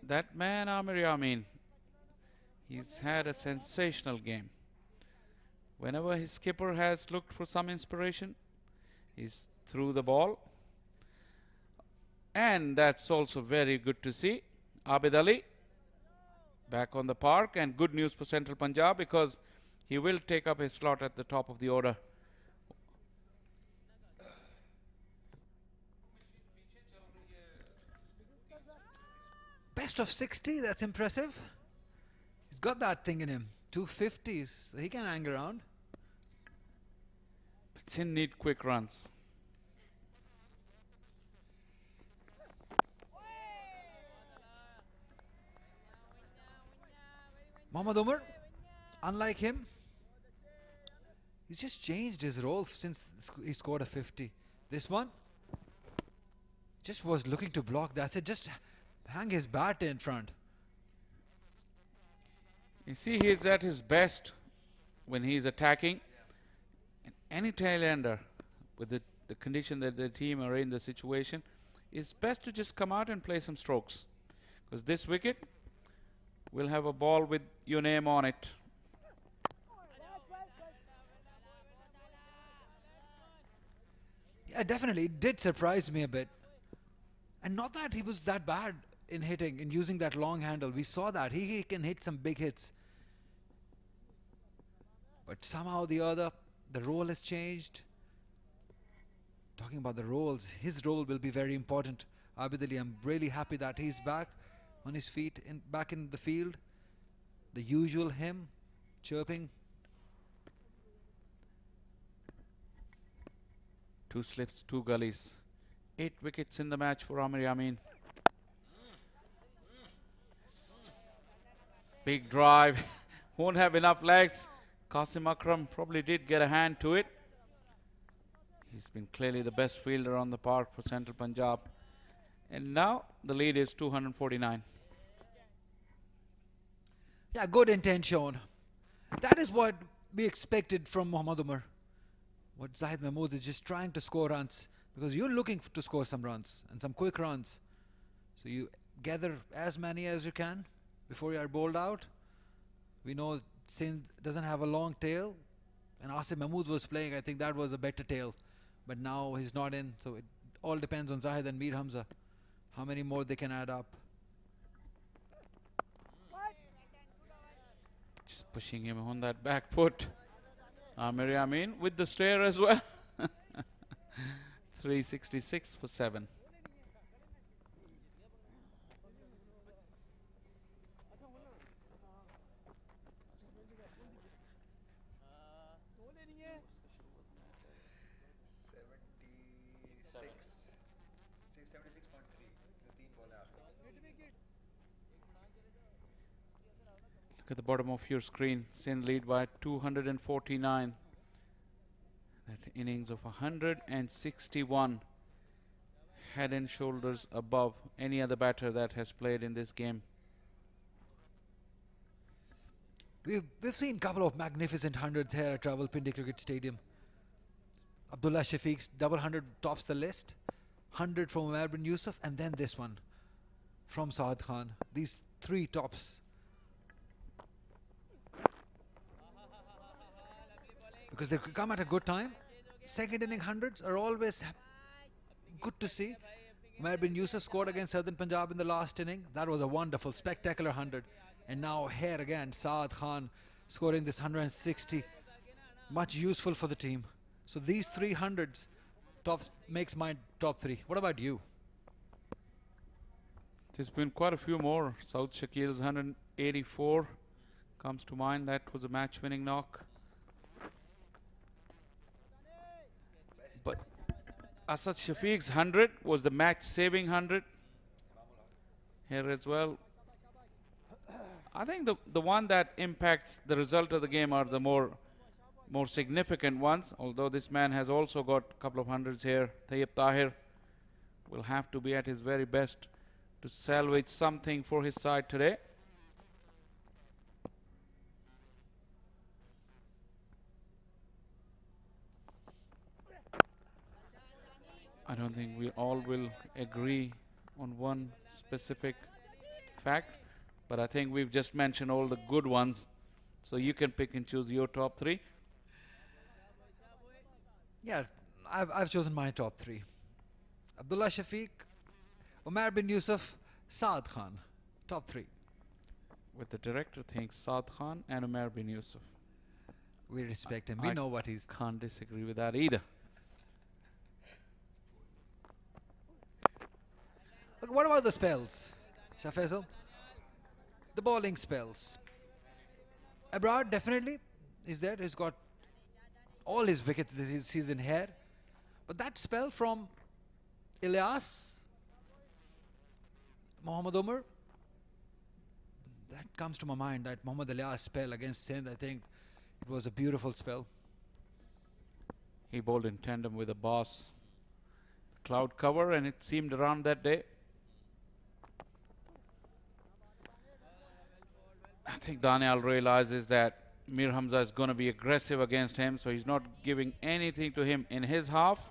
That man, Amir Yamin, he's had a sensational game. Whenever his skipper has looked for some inspiration, he's threw the ball. And that's also very good to see. Abid Ali back on the park, and good news for Central Punjab because he will take up his slot at the top of the order. Best of 60, that's impressive. He's got that thing in him. 250s, so he can hang around. But Sindh need quick runs. Mohammad Umar, unlike him, he's just changed his role since he scored a 50. This one just was looking to block. That's it. Just hang his bat in front. You see, he's at his best when he's attacking. And any tail-ender, with the condition that the team are in, the situation, it's best to just come out and play some strokes. Because this wicket will have a ball with your name on it. Yeah, definitely. It did surprise me a bit. And not that he was that bad in hitting, in using that long handle. We saw that. He can hit some big hits. But somehow or the other, the role has changed. Talking about the roles, his role will be very important. Abid Ali, I'm really happy that he's back on his feet, back in the field. The usual him, chirping. 2 slips, 2 gullies. 8 wickets in the match for Amir Yamin. Big drive. Won't have enough legs. Qasim Akram probably did get a hand to it. He's been clearly the best fielder on the park for Central Punjab. And now the lead is 249. Yeah, good intent shown. That is what we expected from Mohammad Umar. What Zahid Mahmood is just trying to score runs, because you're looking to score some runs and some quick runs. So you gather as many as you can before you are bowled out. We know Sindh doesn't have a long tail, and Asim Mahmood was playing. I think that was a better tail, but now he's not in. So it all depends on Zahid and Mir Hamza, how many more they can add up. Just pushing him on that back foot. Amir Yamin with the stare as well. 366 for 7. Look at the bottom of your screen. Sindh lead by 249. That innings of 161. Head and shoulders above any other batter that has played in this game. We've seen a couple of magnificent hundreds here at Rawalpindi Cricket Stadium. Abdullah Shafiq's double 100 tops the list. 100 from Umair bin Yusuf, and then this one from Saad Khan. These 3 tops. Because they come at a good time. Second inning hundreds are always good to see. Umair bin Yusuf scored against Southern Punjab in the last inning. That was a wonderful, spectacular 100. And now here again, Saad Khan scoring this 160. Much useful for the team. So these 300s tops makes my top 3. What about you? There's been quite a few more. South Shakil's 184 comes to mind. That was a match-winning knock. But Asad Shafiq's 100 was the match-saving 100 here as well. I think the one that impacts the result of the game are the more significant ones, although this man has also got a couple of hundreds here. Tayyib Tahir will have to be at his very best to salvage something for his side today. I don't think we all will agree on one specific fact, but I think we've just mentioned all the good ones, so you can pick and choose your top three. Yeah, I've chosen my top three. Abdullah Shafiq, Umar bin Yusuf, Saad Khan. Top three. With the director thinks Saad Khan and Umar bin Yusuf. We respect him. We I know what he's... Can't disagree with that either. Look, what about the spells, Shah Faisal? The bowling spells. Abrar definitely is there. He's got all his wickets this season here. But that spell from Ilyas, Mohammad Umar, that comes to my mind. That Mohammad Ilyas spell against Sindh, I think it was a beautiful spell. He bowled in tandem with the boss cloud cover, and it seemed around that day. I think Daniel realizes that Mir Hamza is going to be aggressive against him, so he's not giving anything to him in his half,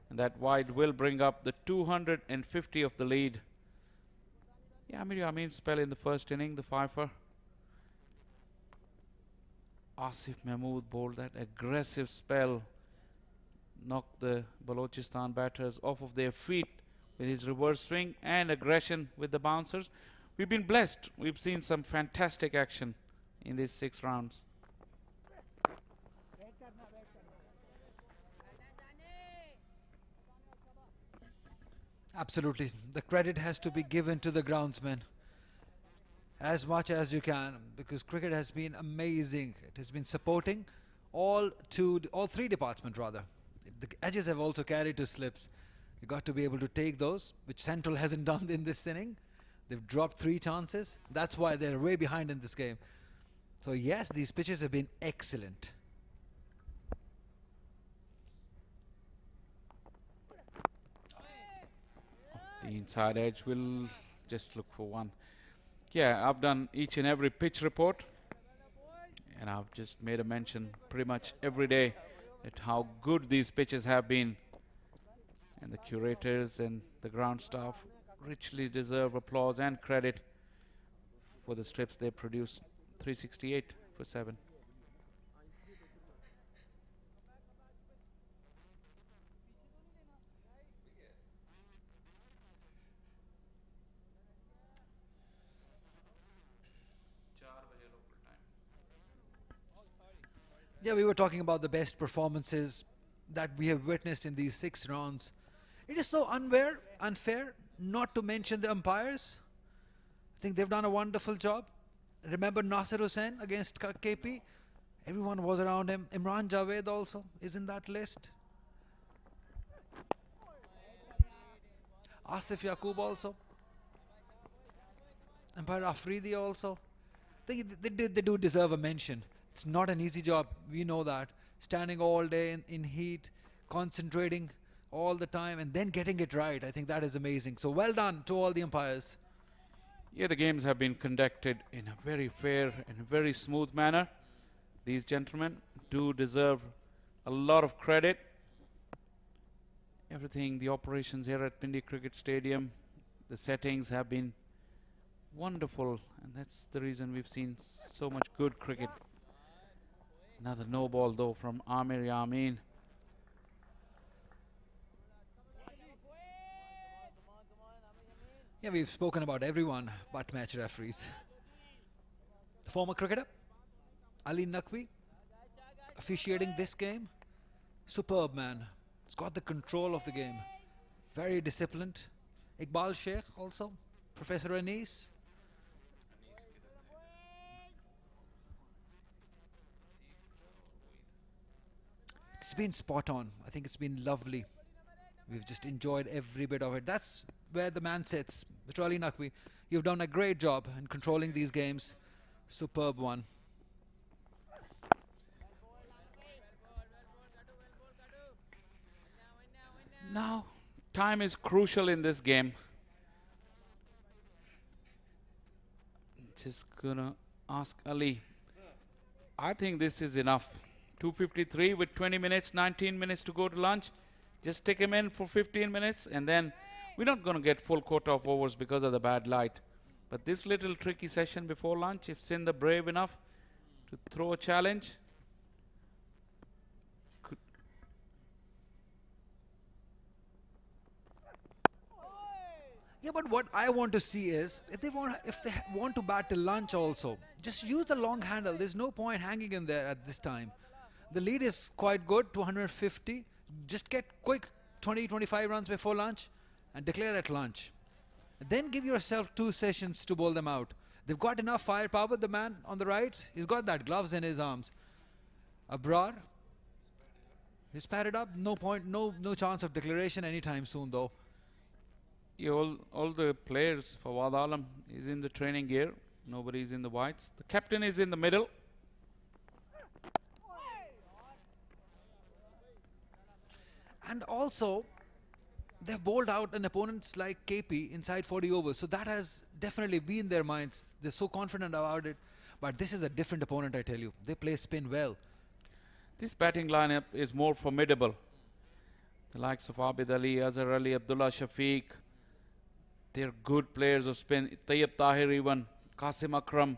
and that wide will bring up the 250 of the lead. Yeah, Amir Amin spell in the first inning, the fifer. Asif Mahmood bowled that aggressive spell, knocked the Balochistan batters off of their feet with his reverse swing and aggression with the bouncers. We've been blessed. We've seen some fantastic action in these 6 rounds. Absolutely. The credit has to be given to the groundsmen as much as you can, because cricket has been amazing. It has been supporting all three departments rather. The edges have also carried to slips. You got to be able to take those, which Central hasn't done in this inning. They've dropped 3 chances. That's why they're way behind in this game. So yes, these pitches have been excellent. The inside edge will just look for one. Yeah, I've done each and every pitch report, and I've just made a mention pretty much every day at how good these pitches have been. And the curators and the ground staff richly deserve applause and credit for the strips they produced. 368 for 7. Yeah, we were talking about the best performances that we have witnessed in these 6 rounds. It is so unfair not to mention the umpires. I think they've done a wonderful job. Remember Nasir Hussain against KP? Everyone was around him. Imran Javed also is in that list. Asif Yaqub also. Umpire Afridi also. They do deserve a mention. It's not an easy job, we know that. Standing all day in heat, concentrating all the time, and then getting it right. I think that is amazing. So well done to all the umpires. Yeah, the games have been conducted in a very fair and very smooth manner. These gentlemen do deserve a lot of credit. Everything, the operations here at Pindi Cricket Stadium, the settings have been wonderful, and that's the reason we've seen so much good cricket. Another no ball though from Amir Yamin. Yeah, we've spoken about everyone but match referees. The former cricketer, Ali Naqvi, officiating this game. Superb man. He's got the control of the game. Very disciplined. Iqbal Sheikh also. Professor Anis. It's been spot on. I think it's been lovely. We've just enjoyed every bit of it. That's where the man sits. Mr. Ali Naqvi, you've done a great job in controlling these games. Superb one. Now, time is crucial in this game. Just gonna ask Ali. I think this is enough. 253 with 20 minutes, 19 minutes to go to lunch. Just stick him in for 15 minutes, and then we're not going to get full quota of overs because of the bad light. But this little tricky session before lunch, if Sindh are brave enough to throw a challenge, could Yeah, but what I want to see is if they want to bat till lunch also, just use the long handle. There's no point hanging in there at this time. The lead is quite good, 250. Just get quick 20-25 runs before lunch and declare at lunch. Then give yourself 2 sessions to bowl them out. They've got enough firepower. The man on the right, he's got that gloves in his arms. Abrar, he's padded up. No point, no chance of declaration anytime soon though. all the players, Fawad Alam is in the training gear. Nobody is in the whites. The captain is in the middle. And also, they've bowled out an opponents like KP inside 40 overs. So that has definitely been their minds. They're so confident about it. But this is a different opponent, I tell you. They play spin well. This batting lineup is more formidable. The likes of Abid Ali, Azhar Ali, Abdullah Shafiq. They're good players of spin. Tayyib Tahir even, Qasim Akram.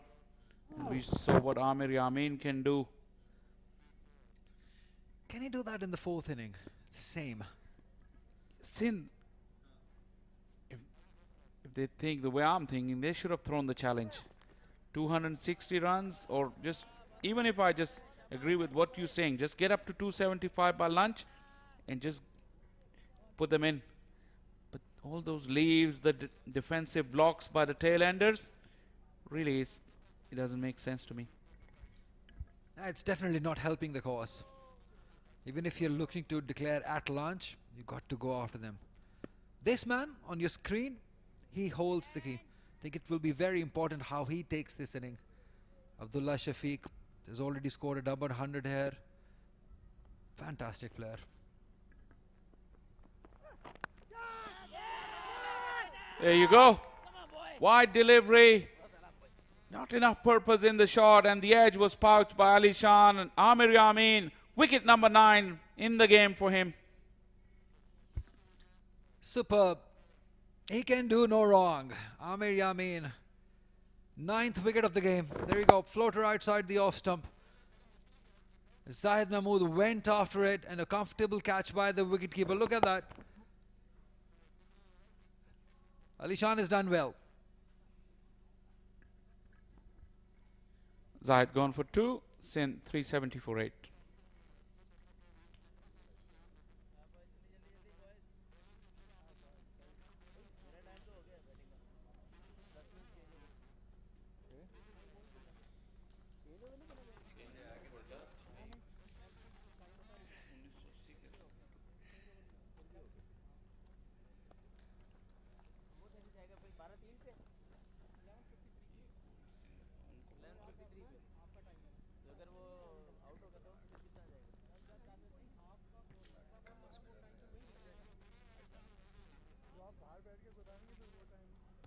And we saw what Amir Yamin can do. Can he do that in the 4th inning? Same. Sindh, if they think the way I'm thinking, they should have thrown the challenge. 260 runs, or just, even if I just agree with what you're saying, just get up to 275 by lunch and just put them in. But all those leaves, the defensive blocks by the tail enders, really it doesn't make sense to me. It's definitely not helping the cause. Even if you're looking to declare at lunch, you got to go after them. This man on your screen, he holds the key. I think it will be very important how he takes this inning. Abdullah Shafiq has already scored a double 100 here. Fantastic player. There you go. Wide delivery. Not enough purpose in the shot, and the edge was pouched by Ali Shan and Amir Yamin. Wicket number 9 in the game for him. Superb. He can do no wrong. Amir Yamin, 9th wicket of the game. There you go. Floater outside the off stump. Zahid Mahmood went after it, and a comfortable catch by the wicketkeeper. Look at that. Ali Shan has done well. Zahid gone for 2. Sindh 370 for 8.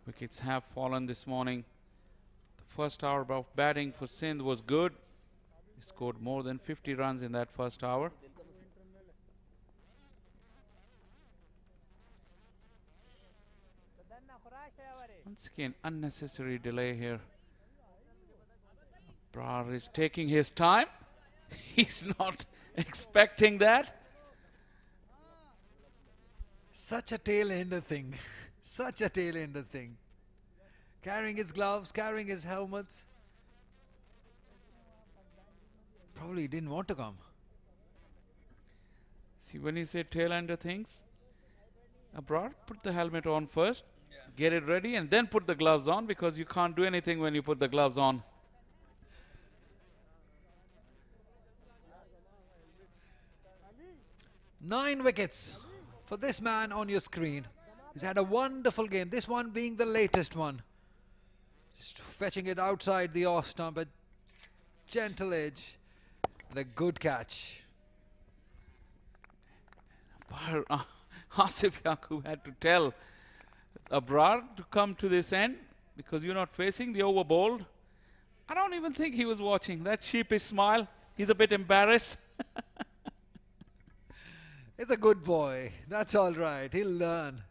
Wickets have fallen this morning. The first hour of batting for Sindh was good. They scored more than 50 runs in that first hour. Once again, unnecessary delay here. Abrar is taking his time. He's not expecting that. Such a tail-ender thing. Such a tail-ender thing. Carrying his gloves, carrying his helmet. Probably didn't want to come. See, when you say tail-ender things, Abrar, put the helmet on first, get it ready, and then put the gloves on, because you can't do anything when you put the gloves on. Nine wickets for this man on your screen. He's had a wonderful game, this one being the latest one. Just fetching it outside the off stump, a gentle edge and a good catch. Asif Yaqub had to tell Abrar to come to this end because you're not facing the over bowled. I don't even think he was watching. That sheepish smile, he's a bit embarrassed. It's a good boy. That's all right. He'll learn.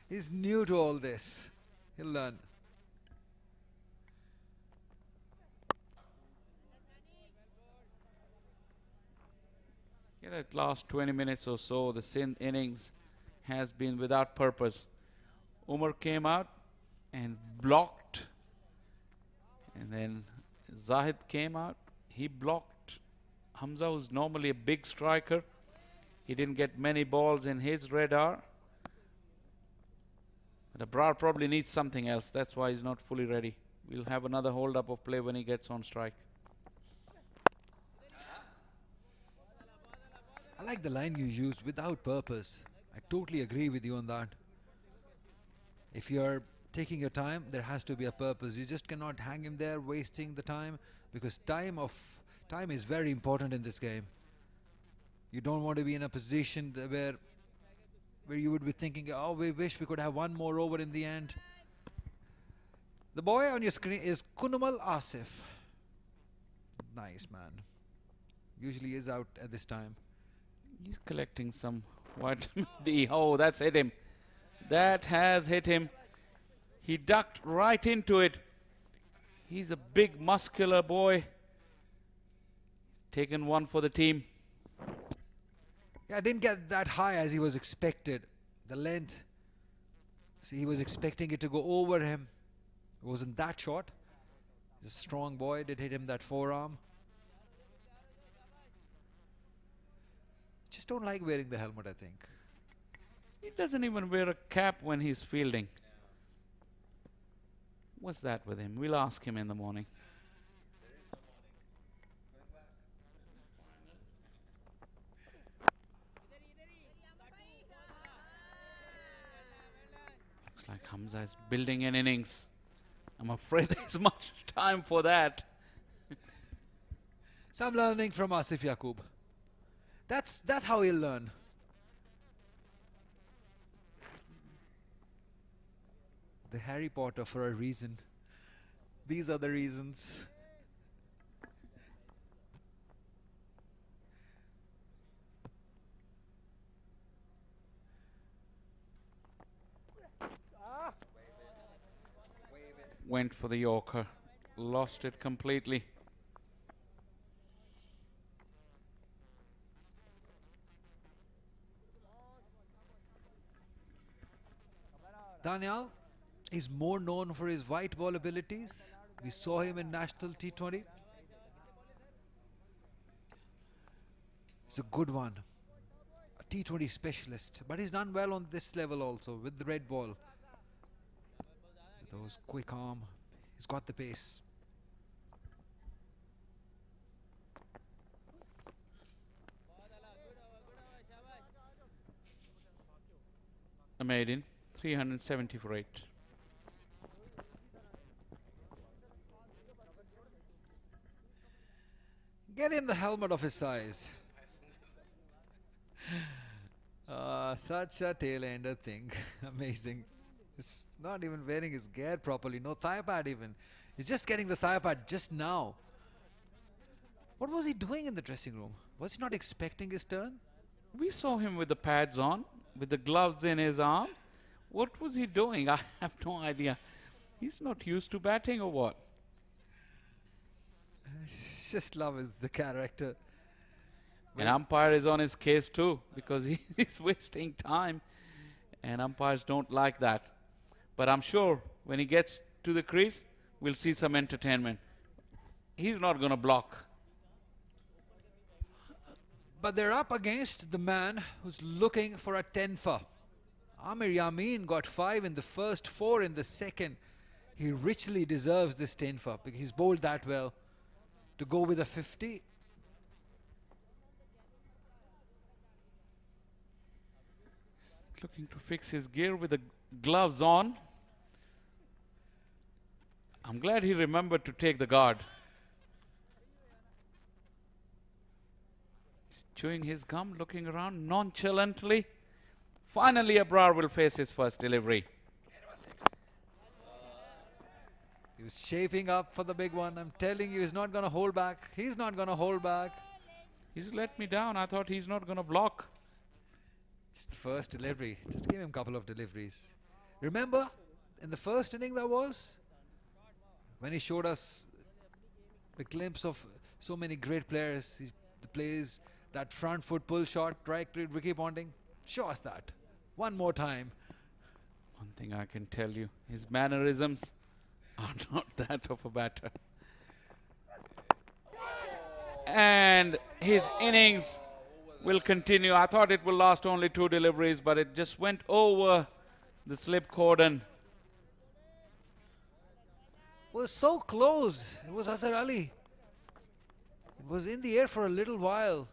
He's new to all this. He'll learn. Yeah, that last 20 minutes or so, the Sindh innings has been without purpose. Umar came out and blocked. And then Zahid came out. He blocked Hamza, who's normally a big striker. He didn't get many balls in his radar. But Abrar probably needs something else. That's why he's not fully ready. We'll have another hold-up of play when he gets on strike. I like the line you used, without purpose. I totally agree with you on that. If you're taking your time, there has to be a purpose. You just cannot hang him there wasting the time, because time is very important in this game. You don't want to be in a position where you would be thinking, oh, we wish we could have one more over in the end. The boy on your screen is Kunamal Asif. Nice, man. Usually is out at this time. He's collecting some vitamin D. Oh, that's hit him. That has hit him. He ducked right into it. He's a big, muscular boy. Taken one for the team. Yeah, didn't get that high as he was expected. The length. See, he was expecting it to go over him. It wasn't that short. He's a strong boy. Did hit him that forearm. Just don't like wearing the helmet, I think. He doesn't even wear a cap when he's fielding. What's that with him? We'll ask him in the morning. Looks like Hamza is building an innings. I'm afraid there's much time for that. Some learning from Asif Yaqub. That's how he'll learn. The Harry Potter for a reason. These are the reasons. Went for the Yorker. Lost it completely. Daniel is more known for his white ball abilities. We saw him in National T20. He's a good one. A T20 specialist. But he's done well on this level also with the red ball. With those quick arm. He's got the pace. A maiden. 370 for 8. Get him the helmet of his size. Such a tail-ender thing. Amazing. He's not even wearing his gear properly. No thigh pad even. He's just getting the thigh pad just now. What was he doing in the dressing room? Was he not expecting his turn? We saw him with the pads on, with the gloves in his arms. What was he doing? I have no idea. He's not used to batting or what? Just love the character. An umpire is on his case too, because he's wasting time, and umpires don't like that. But I'm sure when he gets to the crease, we'll see some entertainment. He's not going to block. But they're up against the man who's looking for a 10 for. Amir Yamin got 5 in the first, 4 in the second. He richly deserves this 10 for because he's bowled that well. To go with a 50. Looking to fix his gear with the gloves on. I'm glad he remembered to take the guard. He's chewing his gum, looking around nonchalantly. Finally, Abrar will face his first delivery. He was shaping up for the big one. I'm telling you, he's not going to hold back. He's not going to hold back. He's let me down. I thought he's not going to block. Just the first delivery. Just give him a couple of deliveries. Remember, in the first inning that was, when he showed us the glimpse of so many great players, he plays that front foot pull shot, right, Ricky Ponting. Show us that. One more time. One thing I can tell you, his mannerisms are not that of a batter. And his innings will continue. I thought it will last only 2 deliveries, but it just went over the slip cordon. Was so close. It was Azhar Ali. It was in the air for a little while.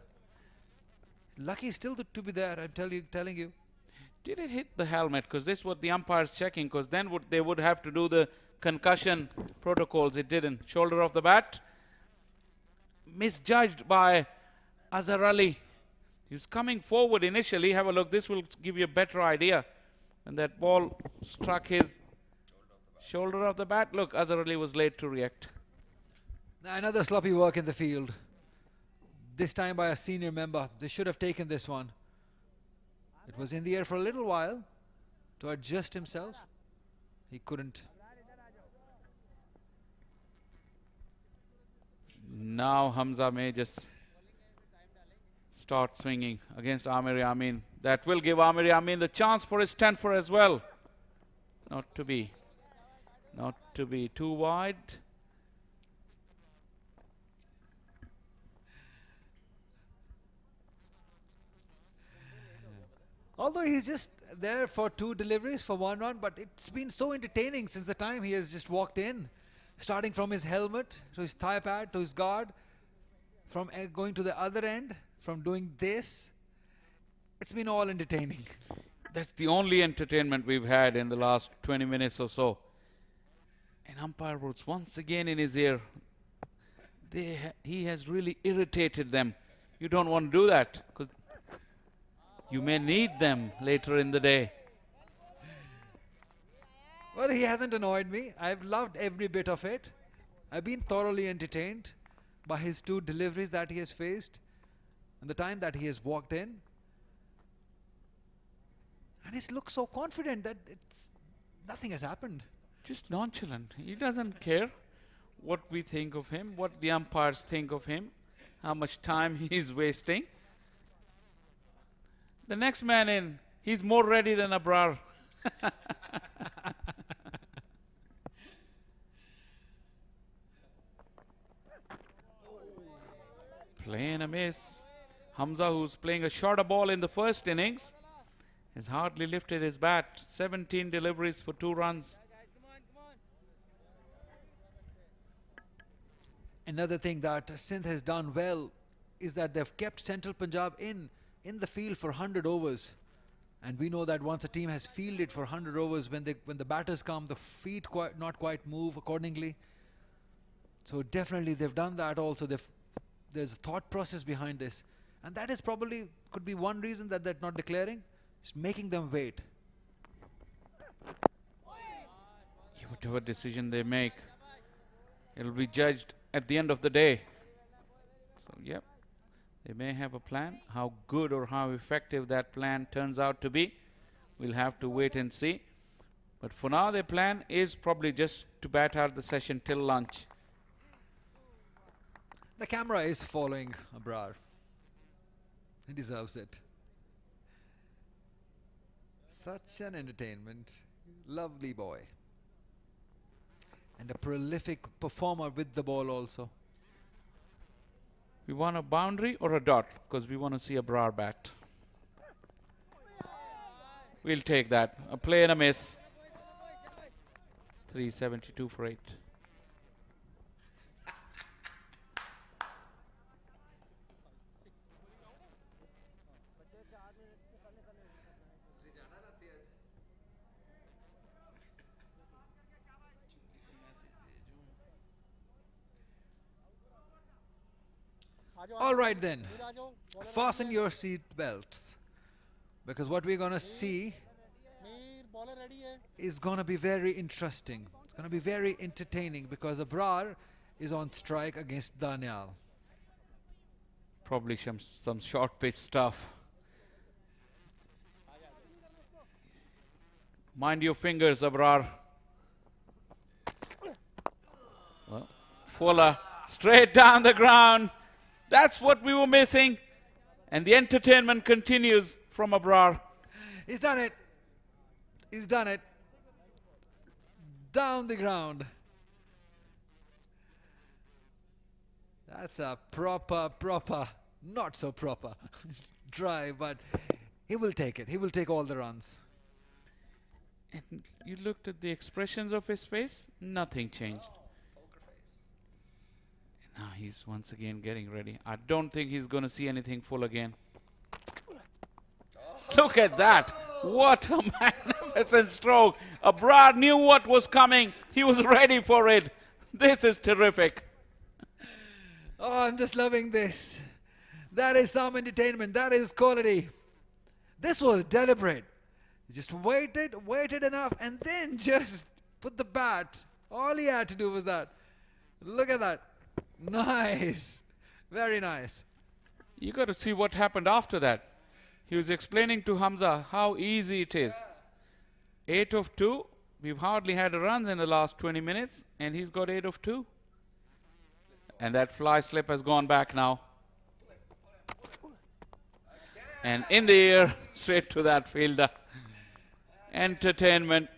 Lucky still to be there, I'm telling you. Did it hit the helmet? Because this is what the umpire's checking, because then they would have to do the concussion protocols. It didn't. Shoulder of the bat. Misjudged by Azhar Ali. He was coming forward initially. Have a look. This will give you a better idea. And that ball struck his shoulder of the bat. Look, Azhar Ali was late to react. Another sloppy work in the field. This time by a senior member. They should have taken this one. It was in the air for a little while to adjust himself. He couldn't. Now Hamza may just start swinging against Amir Yamin. That will give Amir Yamin the chance for his 10 for as well. Not to be too wide. Although he's just there for 2 deliveries for 1 run, but it's been so entertaining since the time he has just walked in. Starting from his helmet, to his thigh pad, to his guard, from going to the other end, from doing this. It's been all entertaining. That's the only entertainment we've had in the last 20 minutes or so. And umpire was once again in his ear. He has really irritated them. You don't want to do that, because you may need them later in the day. Well, he hasn't annoyed me. I've loved every bit of it. I've been thoroughly entertained by his 2 deliveries that he has faced and the time that he has walked in. And he's looked so confident that nothing has happened. Just nonchalant. He doesn't care what we think of him, what the umpires think of him, how much time he's wasting. The next man in, he's more ready than Abrar. Playing a miss. Hamza, who's playing a shorter ball in the first innings, has hardly lifted his bat. 17 deliveries for 2 runs. Another thing that Sindh has done well is that they've kept Central Punjab in the field for 100 overs. And we know that once a team has fielded for 100 overs, when the batters come, the feet not quite move accordingly. So definitely they've done that also. There's a thought process behind this. And that is probably could be one reason that they're not declaring. It's making them wait. Whatever decision they make, it'll be judged at the end of the day. So, yep, they may have a plan. How good or how effective that plan turns out to be, we'll have to wait and see. But for now, their plan is probably just to bat out the session till lunch. The camera is following Abrar. He deserves it. Such an entertainment. Lovely boy. And a prolific performer with the ball also. We want a boundary or a dot, because we want to see Abrar bat. We'll take that. A play and a miss. 372 for 8. All right then, fasten your seat belts, because what we're going to see is going to be very interesting. It's going to be very entertaining, because Abrar is on strike against Danial. Probably some short pitch stuff. Mind your fingers, Abrar. Well, Fuller straight down the ground. That's what we were missing. And the entertainment continues from Abrar. He's done it. He's done it. Down the ground. That's a proper, not so proper drive, but he will take it. He will take all the runs. And you looked at the expressions of his face, nothing changed. Now he's once again getting ready. I don't think he's going to see anything full again. Look at that. What a magnificent stroke. Abrar knew what was coming. He was ready for it. This is terrific. Oh, I'm just loving this. That is some entertainment. That is quality. This was deliberate. He just waited enough, and then just put the bat. All he had to do was that. Look at that. Nice. Very nice. You got to see what happened after that. He was explaining to Hamza how easy it is. 8 of 2. We've hardly had a run in the last 20 minutes, and he's got 8 of 2. And that fly slip has gone back now. And in the air, straight to that fielder. Entertainment.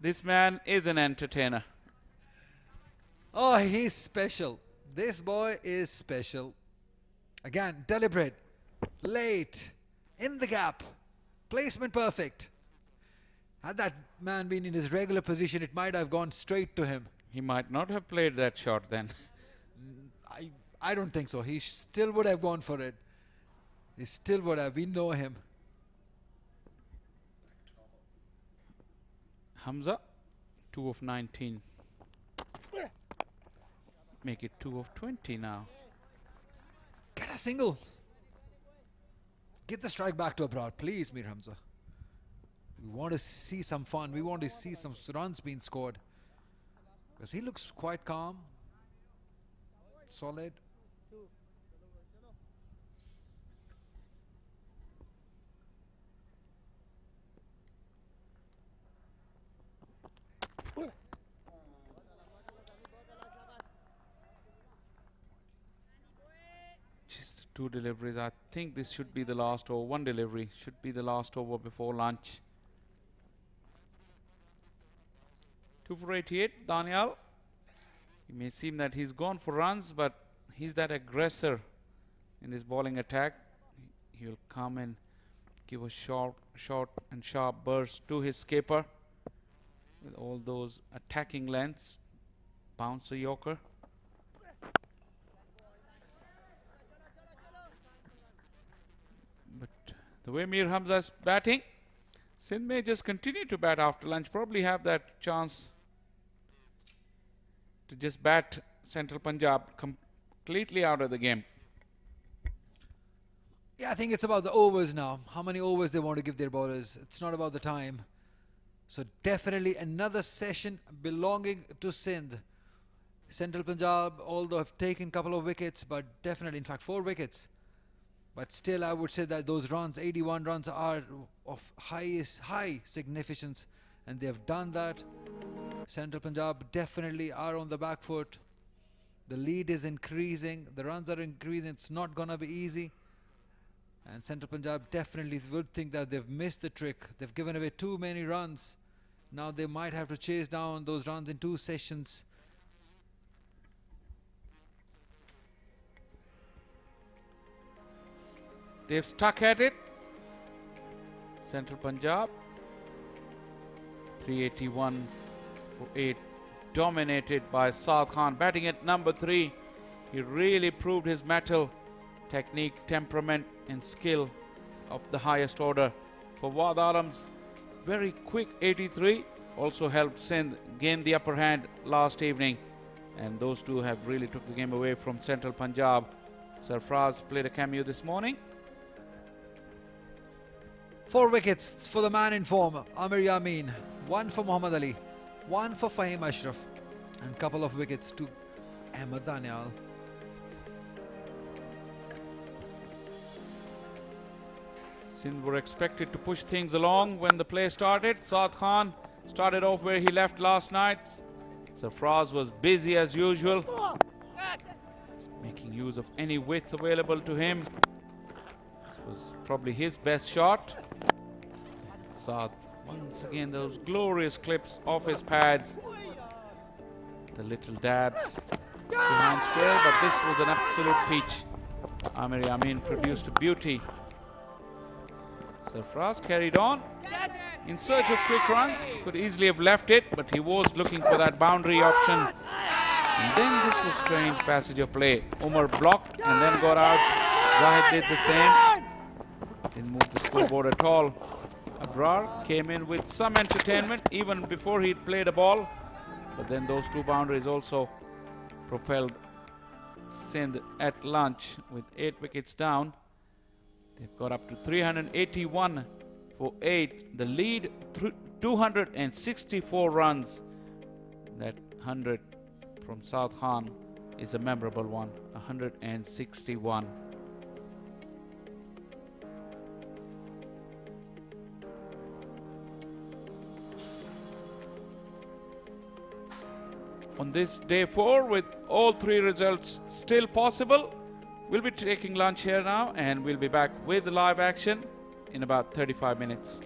This man is an entertainer. Oh, he's special. This boy is special. Again, deliberate, late, in the gap, placement perfect. Had that man been in his regular position, it might have gone straight to him. He might not have played that shot then. I don't think so. He still would have gone for it. He still would have. We know him. Hamza, 2 of 19. Make it 2 of 20 now. Get a single. Get the strike back to Abrar, please, Mir Hamza. We want to see some fun. We want to see some runs being scored. Because he looks quite calm. Solid. Just 2 deliveries. I think this should be the last over. 1 delivery should be the last over before lunch. 2 for 88, Daniel. It may seem that he's gone for runs, but he's that aggressor in this bowling attack. He'll come and give a short and sharp burst to his skipper with all those attacking lengths. Bounce a Yorker. But the way Mir Hamza is batting, Sindh may just continue to bat after lunch, probably have that chance to just bat Central Punjab completely out of the game. Yeah, I think it's about the overs now. How many overs they want to give their bowlers. It's not about the time. So definitely another session belonging to Sindh. Central Punjab, although have taken a couple of wickets, but definitely, in fact, 4 wickets. But still, I would say that those runs, 81 runs, are of high significance. And they have done that. Central Punjab definitely are on the back foot. The lead is increasing. The runs are increasing. It's not going to be easy. And Central Punjab definitely would think that they've missed the trick. They've given away too many runs. Now they might have to chase down those runs in 2 sessions. They've stuck at it. Central Punjab. 381 for 8. Dominated by Saad Khan. Batting at number 3. He really proved his mettle, technique, temperament and skill of the highest order. Fawad Alam's very quick 83 also helped Sindh gain the upper hand last evening. And those two have really took the game away from Central Punjab. Sarfraz played a cameo this morning. 4 wickets for the man in form, Amir Yameen. 1 for Muhammad Ali, 1 for Fahim Ashraf, and a couple of wickets to Ahmed Daniel. Sindh were expected to push things along when the play started. Saad Khan started off where he left last night. Sarfraz was busy as usual, making use of any width available to him. This was probably his best shot. Saad, once again, those glorious clips off his pads. The little dabs behind square, but this was an absolute peach. Amir Yamin produced a beauty. Sarfraz carried on in search of quick runs. He could easily have left it, but he was looking for that boundary option. And then this was strange passage of play. Umar blocked and then got out. Zahid did the same. Didn't move the scoreboard at all. Abrar came in with some entertainment even before he'd played a ball. But then those two boundaries also propelled Sindh at lunch with 8 wickets down. They've got up to 381 for 8. The lead, 264 runs. That 100 from Saad Khan is a memorable one, 161. On this day 4, with all 3 results still possible, we'll be taking lunch here now, and we'll be back with live action in about 35 minutes.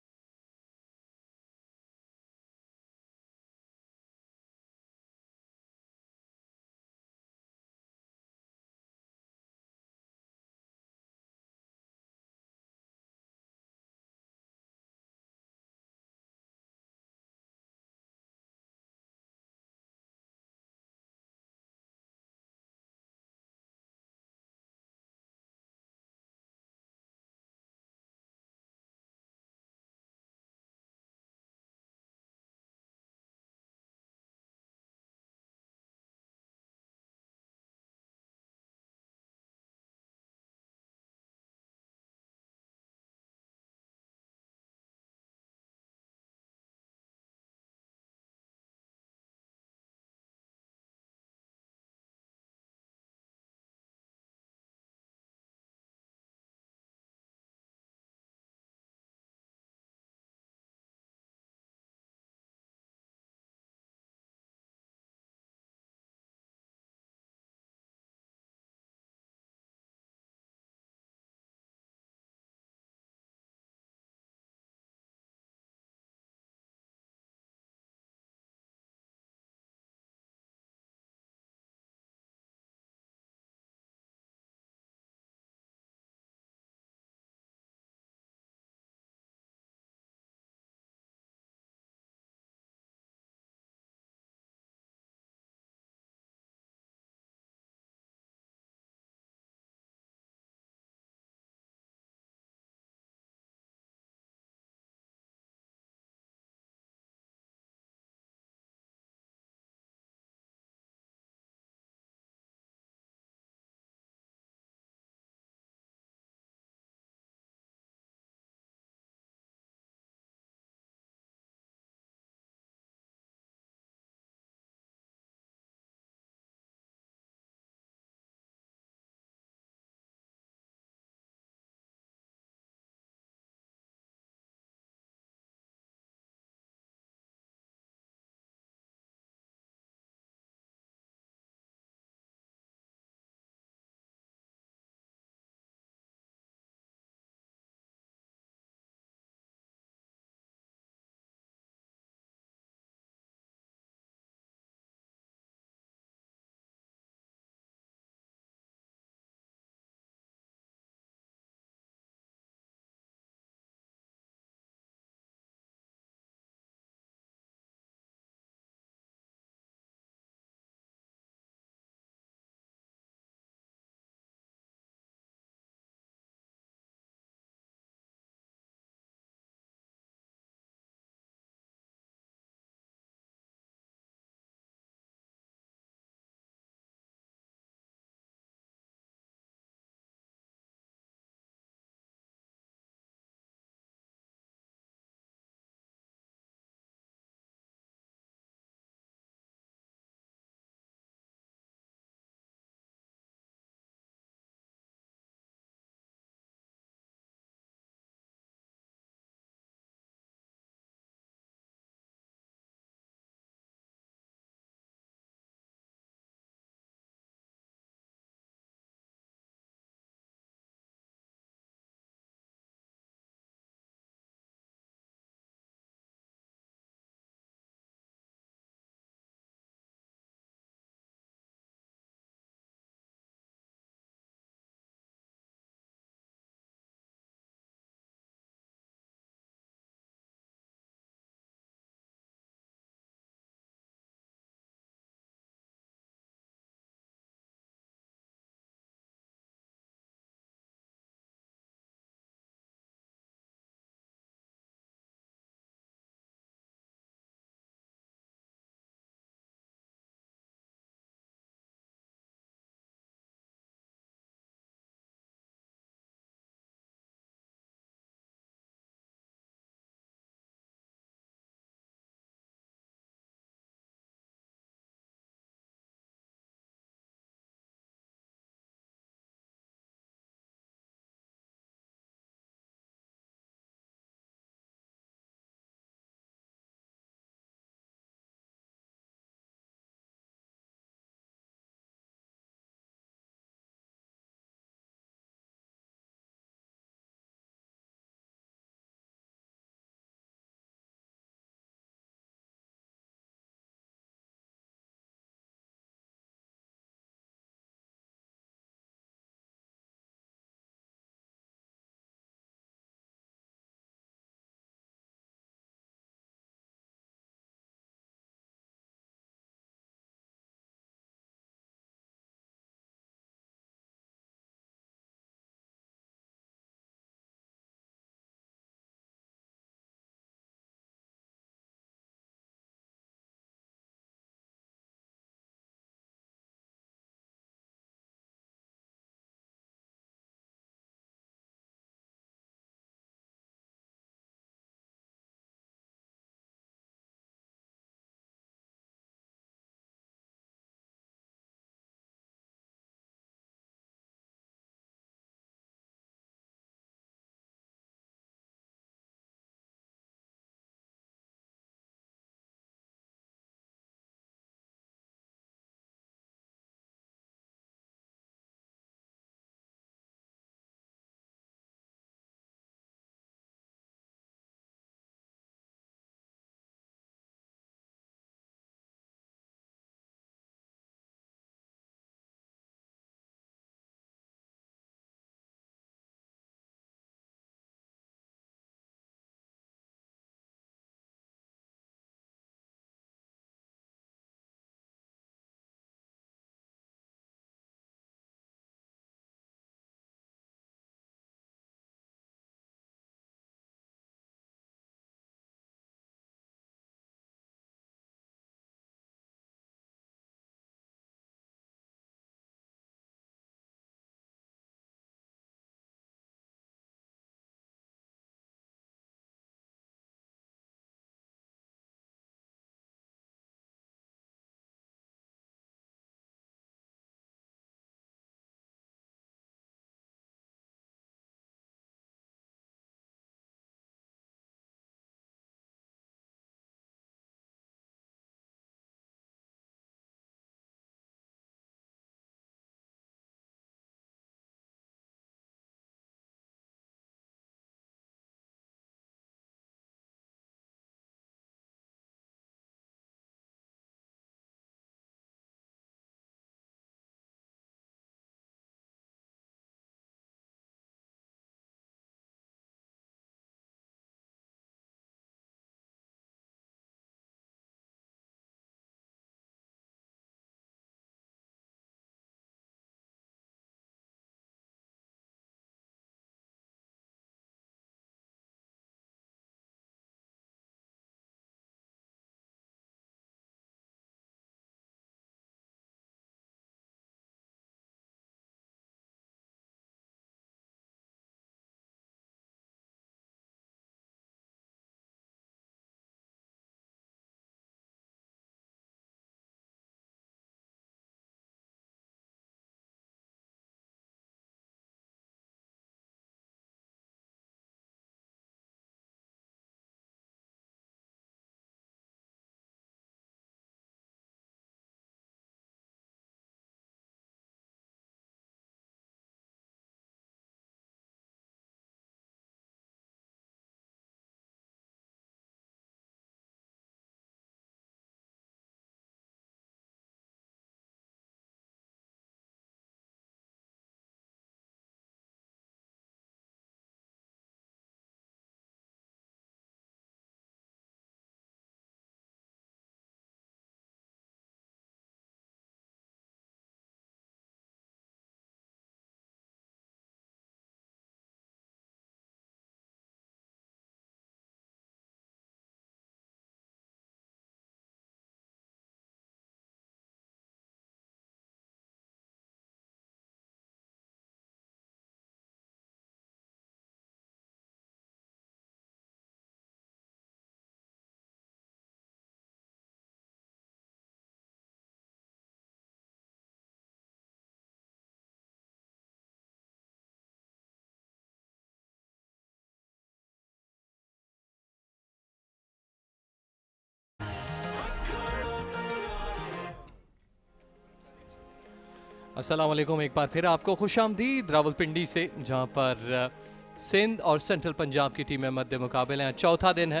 अस्सलाम वालेकुम, एक बार फिर आपको खुशामदीद रावलपिंडी से, जहां पर सिंध और सेंट्रल पंजाब की टीमें मध्य मुकाबले हैं। चौथा दिन है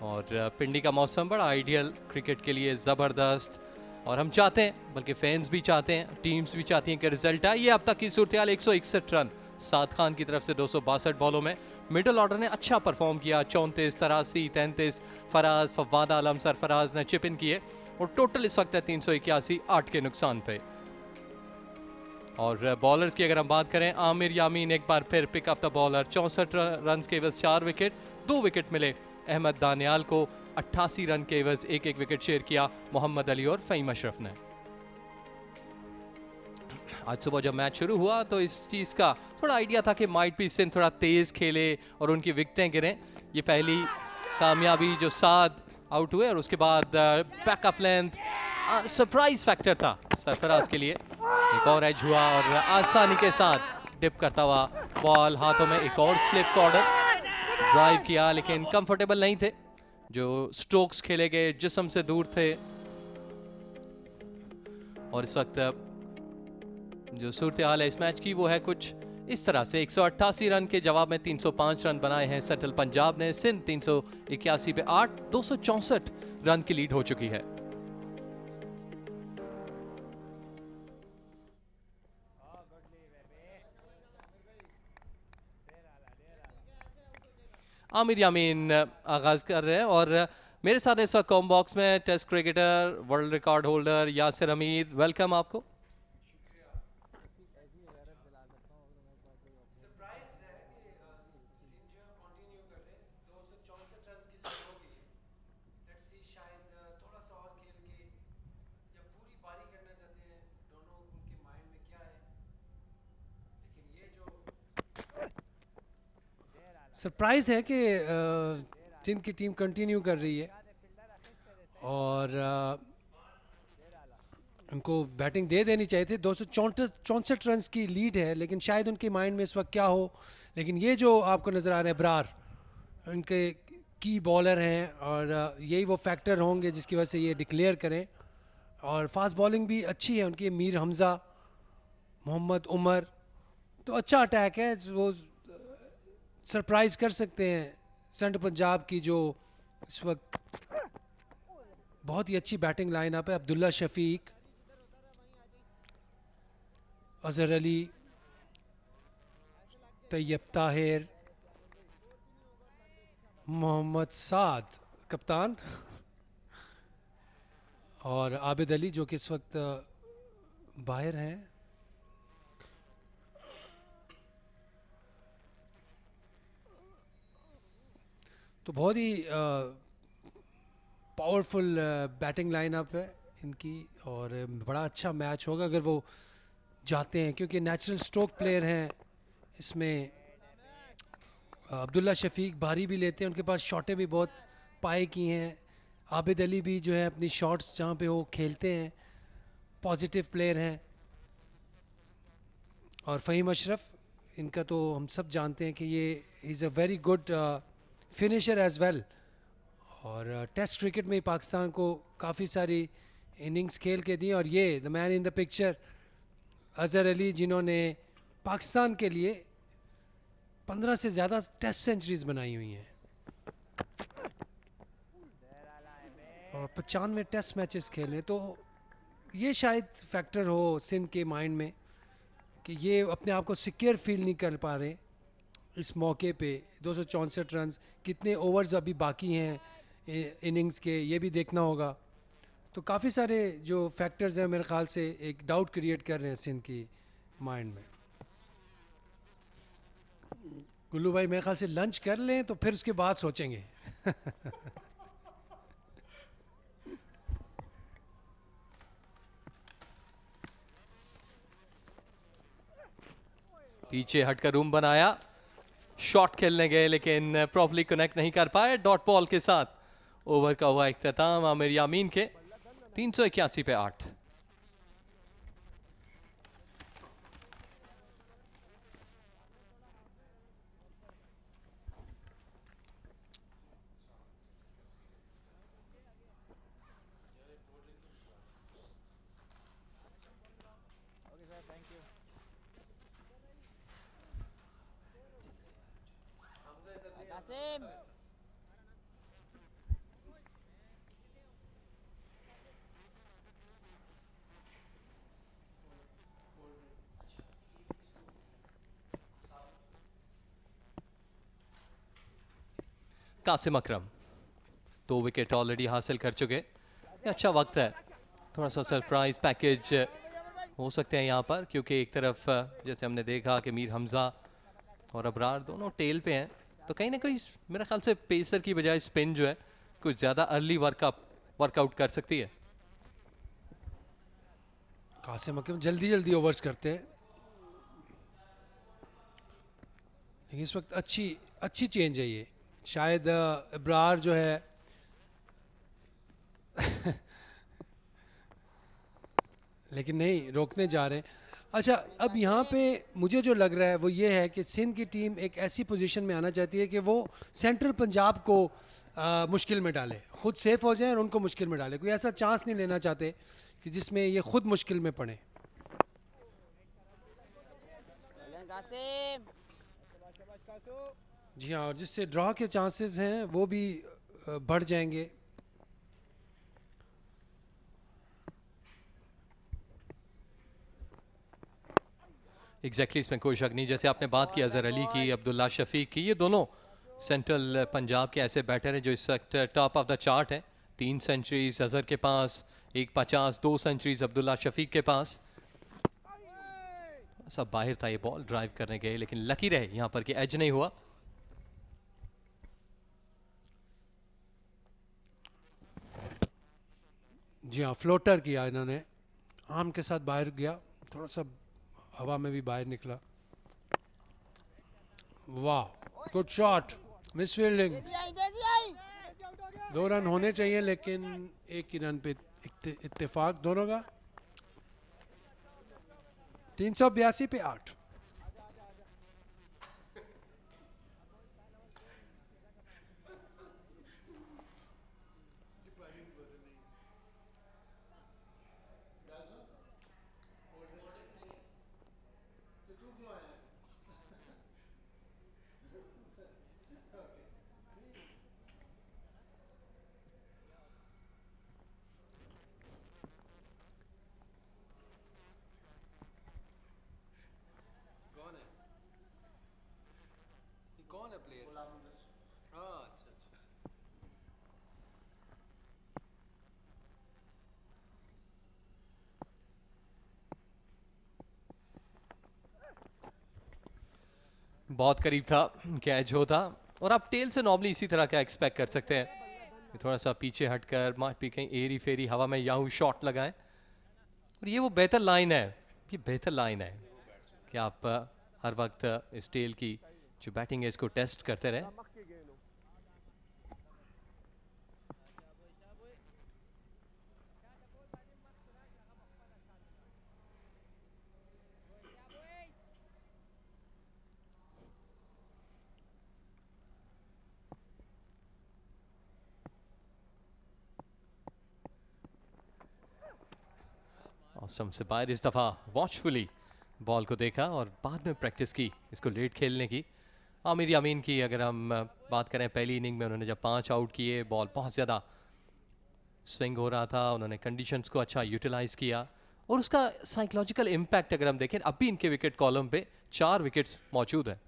और पिंडी का मौसम बड़ा आइडियल, क्रिकेट के लिए ज़बरदस्त। और हम चाहते हैं, बल्कि फैंस भी चाहते हैं, टीम्स भी चाहती हैं कि रिजल्ट आए। ये अब तक की सूरत 161 रन साद खान की तरफ से 262 बॉलों में। मिडल ऑर्डर ने अच्छा परफॉर्म किया, 34, 83, 33। फराज, फवाद आलम, सरफराज ने चिप इन किए और टोटल इस वक्त है 381, 8 के नुकसान पे। और बॉलर्स की अगर हम बात करें, आमिर यामीन एक बार फिर pick off the bowler, 64 run के एवज 4 विकेट, 2 विकेट मिले अहमद दानियाल को। 88 रन के एवज एक विकेट शेयर किया मोहम्मद अली और फ़हीम अशरफ ने। आज सुबह जब मैच शुरू हुआ तो इस चीज़ का थोड़ा आइडिया था कि माइट भी सिंध थोड़ा तेज़ खेले और उनकी विकेटें गिरें। ये पहली कामयाबी जो साद आउट हुए और उसके बाद back of length surprise factor था सरफराज के लिए। एक और एज हुआ और आसानी के साथ डिप करता हुआ बॉल हाथों में, एक और स्लिप कॉर्डर ड्राइव किया, लेकिन कंफर्टेबल नहीं थे। जो स्ट्रोक्स खेले गए जिस्म से दूर थे और इस वक्त जो सूरत हाल है इस मैच की वो है कुछ इस तरह से। 188 रन के जवाब में 305 रन बनाए हैं सेंट्रल पंजाब ने। सिंध 381 पे 8, 264 रन की लीड हो चुकी है। आमिर यामीन आगाज कर रहे हैं और मेरे साथ इस वक्त कॉम बॉक्स में test cricketer, world record holder Yasir Hameed, welcome आपको। सरप्राइज़ है कि सिंध की टीम कंटिन्यू कर रही है और उनको बैटिंग दे देनी चाहिए थी। 264 रन की लीड है, लेकिन शायद उनके माइंड में इस वक्त क्या हो। लेकिन ये जो आपको नज़र आ रहे हैं ब्रार, उनके की बॉलर हैं और यही वो फैक्टर होंगे जिसकी वजह से ये डिक्लेयर करें। और फास्ट बॉलिंग भी अच्छी है उनकी, मीर हमज़ा, मोहम्मद उमर, तो अच्छा अटैक है। वो सरप्राइज कर सकते हैं सेंट्रल पंजाब की जो इस वक्त बहुत ही अच्छी बैटिंग लाइनअप है। अब्दुल्ला शफीक, अजहर अली, तैयब ताहिर, मोहम्मद साद कप्तान और आबिद अली जो कि इस वक्त बाहर हैं। तो बहुत ही पावरफुल बैटिंग लाइनअप है इनकी और बड़ा अच्छा मैच होगा अगर वो जाते हैं, क्योंकि नेचुरल स्ट्रोक प्लेयर हैं इसमें। अब्दुल्ला शफीक भारी भी लेते हैं, उनके पास शॉटें भी बहुत पाए की हैं। आबिद अली भी जो है अपनी शॉट्स जहाँ पे वो खेलते हैं पॉजिटिव प्लेयर हैं। और फ़हीम अशरफ, इनका तो हम सब जानते हैं कि ये is a very good finisher as well. और टेस्ट क्रिकेट में पाकिस्तान को काफ़ी सारी इनिंग्स खेल के दी। और ये the man in the picture Azhar Ali, जिन्होंने पाकिस्तान के लिए 15 से ज़्यादा टेस्ट सेंचुरीज बनाई हुई हैं और 95 टेस्ट मैचेस खेले। तो ये शायद फैक्टर हो सिंध के माइंड में कि ये अपने आप को सिक्योर फील नहीं कर पा रहे इस मौके पे। 264 रन, कितने ओवर्स अभी बाकी हैं इनिंग्स के, ये भी देखना होगा। तो काफ़ी सारे जो फैक्टर्स हैं मेरे ख्याल से एक डाउट क्रिएट कर रहे हैं सिंध की माइंड में। गुल्लू भाई मेरे ख्याल से लंच कर लें तो फिर उसके बाद सोचेंगे। पीछे हटकर रूम बनाया, शॉट खेलने गए लेकिन प्रॉपर्ली कनेक्ट नहीं कर पाए। डॉट बॉल के साथ ओवर का हुआ इख्तिताम आमिर यामीन के 381 पे 8। कासिम अकरम 2 विकेट ऑलरेडी हासिल कर चुके। ये अच्छा वक्त है, थोड़ा सा सरप्राइज पैकेज हो सकते हैं यहाँ पर, क्योंकि एक तरफ जैसे हमने देखा कि मीर हमजा और अबरार दोनों टेल पे हैं, तो कहीं ना कहीं मेरे ख्याल से पेसर की बजाय स्पिन जो है कुछ ज़्यादा अर्ली वर्कआउट कर सकती है। कासिम अकरम जल्दी जल्दी ओवर्स करते हैं, लेकिन इस वक्त अच्छी चेंज है ये। शायद अबरार जो है लेकिन नहीं, रोकने जा रहे हैं। अच्छा, अब यहाँ पे मुझे जो लग रहा है वो ये है कि सिंध की टीम एक ऐसी पोजीशन में आना चाहती है कि वो सेंट्रल पंजाब को मुश्किल में डाले, खुद सेफ हो जाए और उनको मुश्किल में डाले। कोई ऐसा चांस नहीं लेना चाहते कि जिसमें ये खुद मुश्किल में पड़े। जी हाँ, और जिससे ड्रॉ के चांसेस हैं वो भी बढ़ जाएंगे। एग्जैक्टली इसमें कोई शक नहीं। जैसे आपने बात की अजहर अली की, अब्दुल्ला शफीक की, ये दोनों सेंट्रल पंजाब के ऐसे बैटर हैं जो इस वक्त टॉप ऑफ द चार्ट हैं। 3 सेंचुरीज अजहर के पास, 1 50, 2 सेंचुरीज अब्दुल्ला शफीक के पास। सब बाहर था ये बॉल, ड्राइव करने गए लेकिन लकी रहे यहाँ पर कि एज नहीं हुआ। जी हाँ, फ्लोटर किया इन्होंने, आर्म के साथ बाहर गया, थोड़ा सा हवा में भी बाहर निकला। वाह, good shot, miss fielding. 2 run होने चाहिए लेकिन 1 ही रन पे इत्तेफाक दोनों का। 382 पे 8। कौन है प्लेयर? हाँ, अच्छा अच्छा। बहुत करीब था कैच होता, और आप टेल से नॉर्मली इसी तरह का एक्सपेक्ट कर सकते हैं, थोड़ा सा पीछे हटकर मार्ट भी कहीं एरी फेरी हवा में याहू शॉट लगाएं। और ये वो बेहतर लाइन है, ये बेहतर लाइन है कि आप हर वक्त इस टेल की जो बैटिंग है इसको टेस्ट करते रहे। ऑसम से बाहर इस दफा वॉचफुली बॉल को देखा और बाद में प्रैक्टिस की इसको लेट खेलने की। आमिर यामीन की अगर हम बात करें, पहली इनिंग में उन्होंने जब 5 आउट किए, बॉल बहुत ज़्यादा स्विंग हो रहा था, उन्होंने कंडीशंस को अच्छा यूटिलाइज किया और उसका साइकोलॉजिकल इम्पैक्ट अगर हम देखें, अब भी इनके विकेट कॉलम पे 4 विकेट्स मौजूद हैं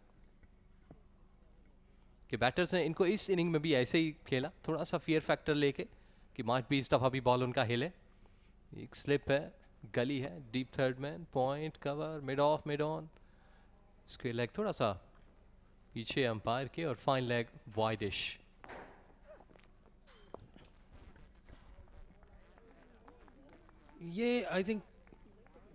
कि बैटर्स ने इनको इस इनिंग में भी ऐसे ही खेला, थोड़ा सा फियर फैक्टर लेके कि मार्च भी इस दफ़ा भी बॉल उनका हिले। एक स्लिप है, गली है, deep third man, point cover, mid of, mid on, square leg थोड़ा सा पीछे अंपायर के और फाइन लेग वाइडिश। ये आई थिंक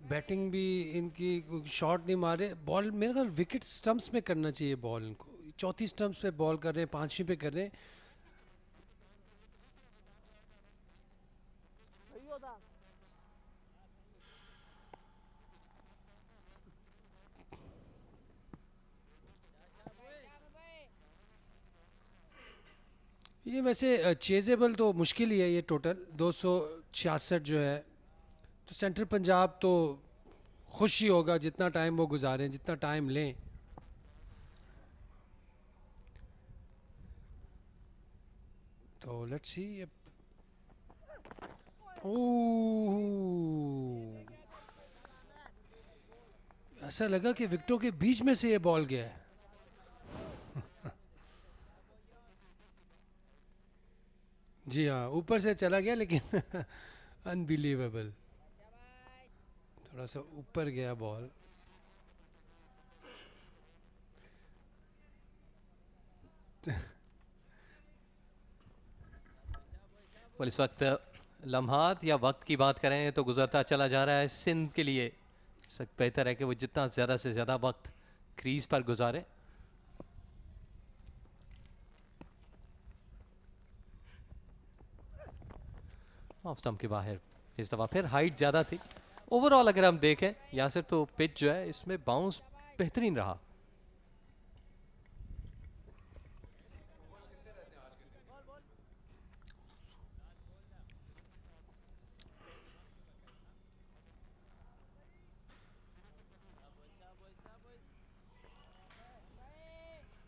बैटिंग भी इनकी शॉट नहीं मारे, बॉल मेरे ख्याल विकेट स्टंप्स में करना चाहिए बॉल इनको। 34 स्टंप्स पे बॉल कर रहे हैं, 5वीं पे कर रहे हैं। ये वैसे चेजेबल तो मुश्किल ही है ये टोटल 266 जो है, तो सेंट्रल पंजाब तो खुश ही होगा जितना टाइम वो गुजारें, जितना टाइम लें। तो लेट्स सी। ओह, ऐसा लगा कि विकेटों के बीच में से ये बॉल गया है। जी हाँ, ऊपर से चला गया, लेकिन अनबिलीवेबल, थोड़ा सा ऊपर गया बॉल। well, इस वक्त लम्हात या वक्त की बात करें तो गुजरता चला जा रहा है सिंध के लिए। इस वक्त बेहतर है कि वो जितना ज़्यादा से ज़्यादा वक्त क्रीज पर गुजारे। ऑफ स्टंप के बाहर इस दफ़ा फिर हाइट ज़्यादा थी। ओवरऑल अगर हम देखें यासिर तो पिच जो है इसमें बाउंस बेहतरीन रहा।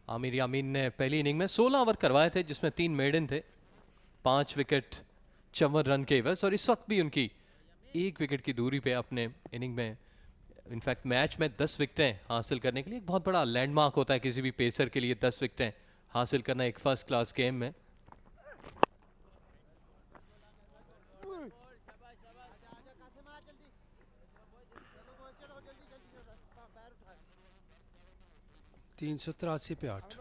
आमिर यामीन ने पहली इनिंग में 16 ओवर करवाए थे, जिसमें 3 मेडन थे, 5 विकेट 54 रन के एवज, और इस वक्त भी उनकी 1 विकेट की दूरी पे अपने इनिंग में, इनफैक्ट मैच में 10 विकेटें हासिल करने के लिए एक बहुत बड़ा लैंडमार्क होता है किसी भी पेसर के लिए। 10 विकेटें हासिल करना एक फर्स्ट क्लास गेम में। तीन 383 पे 8।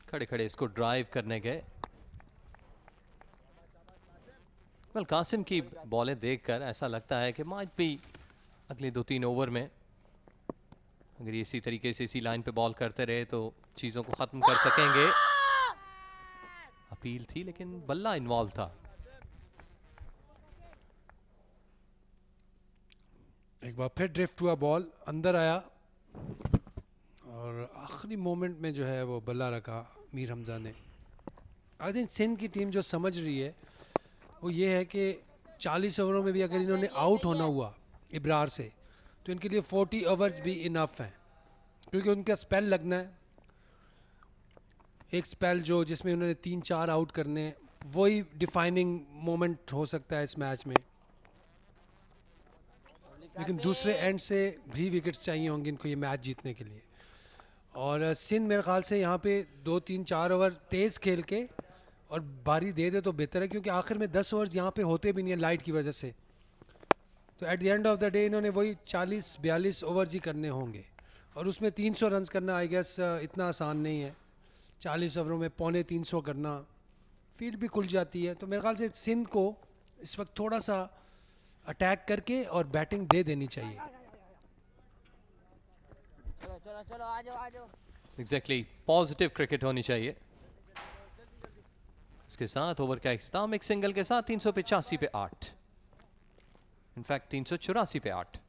खड़े खड़े इसको ड्राइव करने गए। वेल, कासिम की बॉलें देखकर ऐसा लगता है कि माइट भी अगले 2-3 ओवर में अगर इसी तरीके से इसी लाइन पे बॉल करते रहे तो चीज़ों को ख़त्म कर सकेंगे। अपील थी लेकिन बल्ला इन्वॉल्व था। एक बार फिर ड्रिफ्ट हुआ बॉल, अंदर आया और आखिरी मोमेंट में जो है वो बल्ला रखा मीर हमजा ने। आई थिंक सिंध की टीम जो समझ रही है वो ये है कि 40 ओवरों में भी अगर इन्होंने आउट होना हुआ इब्रार से तो इनके लिए 40 ओवर्स भी इनफ हैं, क्योंकि उनका स्पेल लगना है। एक स्पेल जो जिसमें उन्होंने 3-4 आउट करने, वही डिफाइनिंग मोमेंट हो सकता है इस मैच में। लेकिन दूसरे एंड से भी विकेट्स चाहिए होंगे इनको ये मैच जीतने के लिए। और सिंध मेरे ख्याल से यहाँ पे 2-3-4 ओवर तेज़ खेल के और बारी दे दे तो बेहतर है, क्योंकि आखिर में 10 ओवर्स यहाँ पे होते भी नहीं है लाइट की वजह से। तो at the end of the day इन्होंने वही 40-42 ओवर्स ही करने होंगे, और उसमें 300 रन्स करना आई गेस इतना आसान नहीं है। 40 ओवरों में 350 करना, फील्ड भी खुल जाती है। तो मेरे ख्याल से सिंध को इस वक्त थोड़ा सा अटैक करके और बैटिंग दे देनी चाहिए। चलो आ जाओ। एग्जैक्टली, पॉजिटिव क्रिकेट होनी चाहिए। इसके साथ ओवर का इख्तिताम एक सिंगल के साथ 385 पे 8, इनफैक्ट 384 पे 8।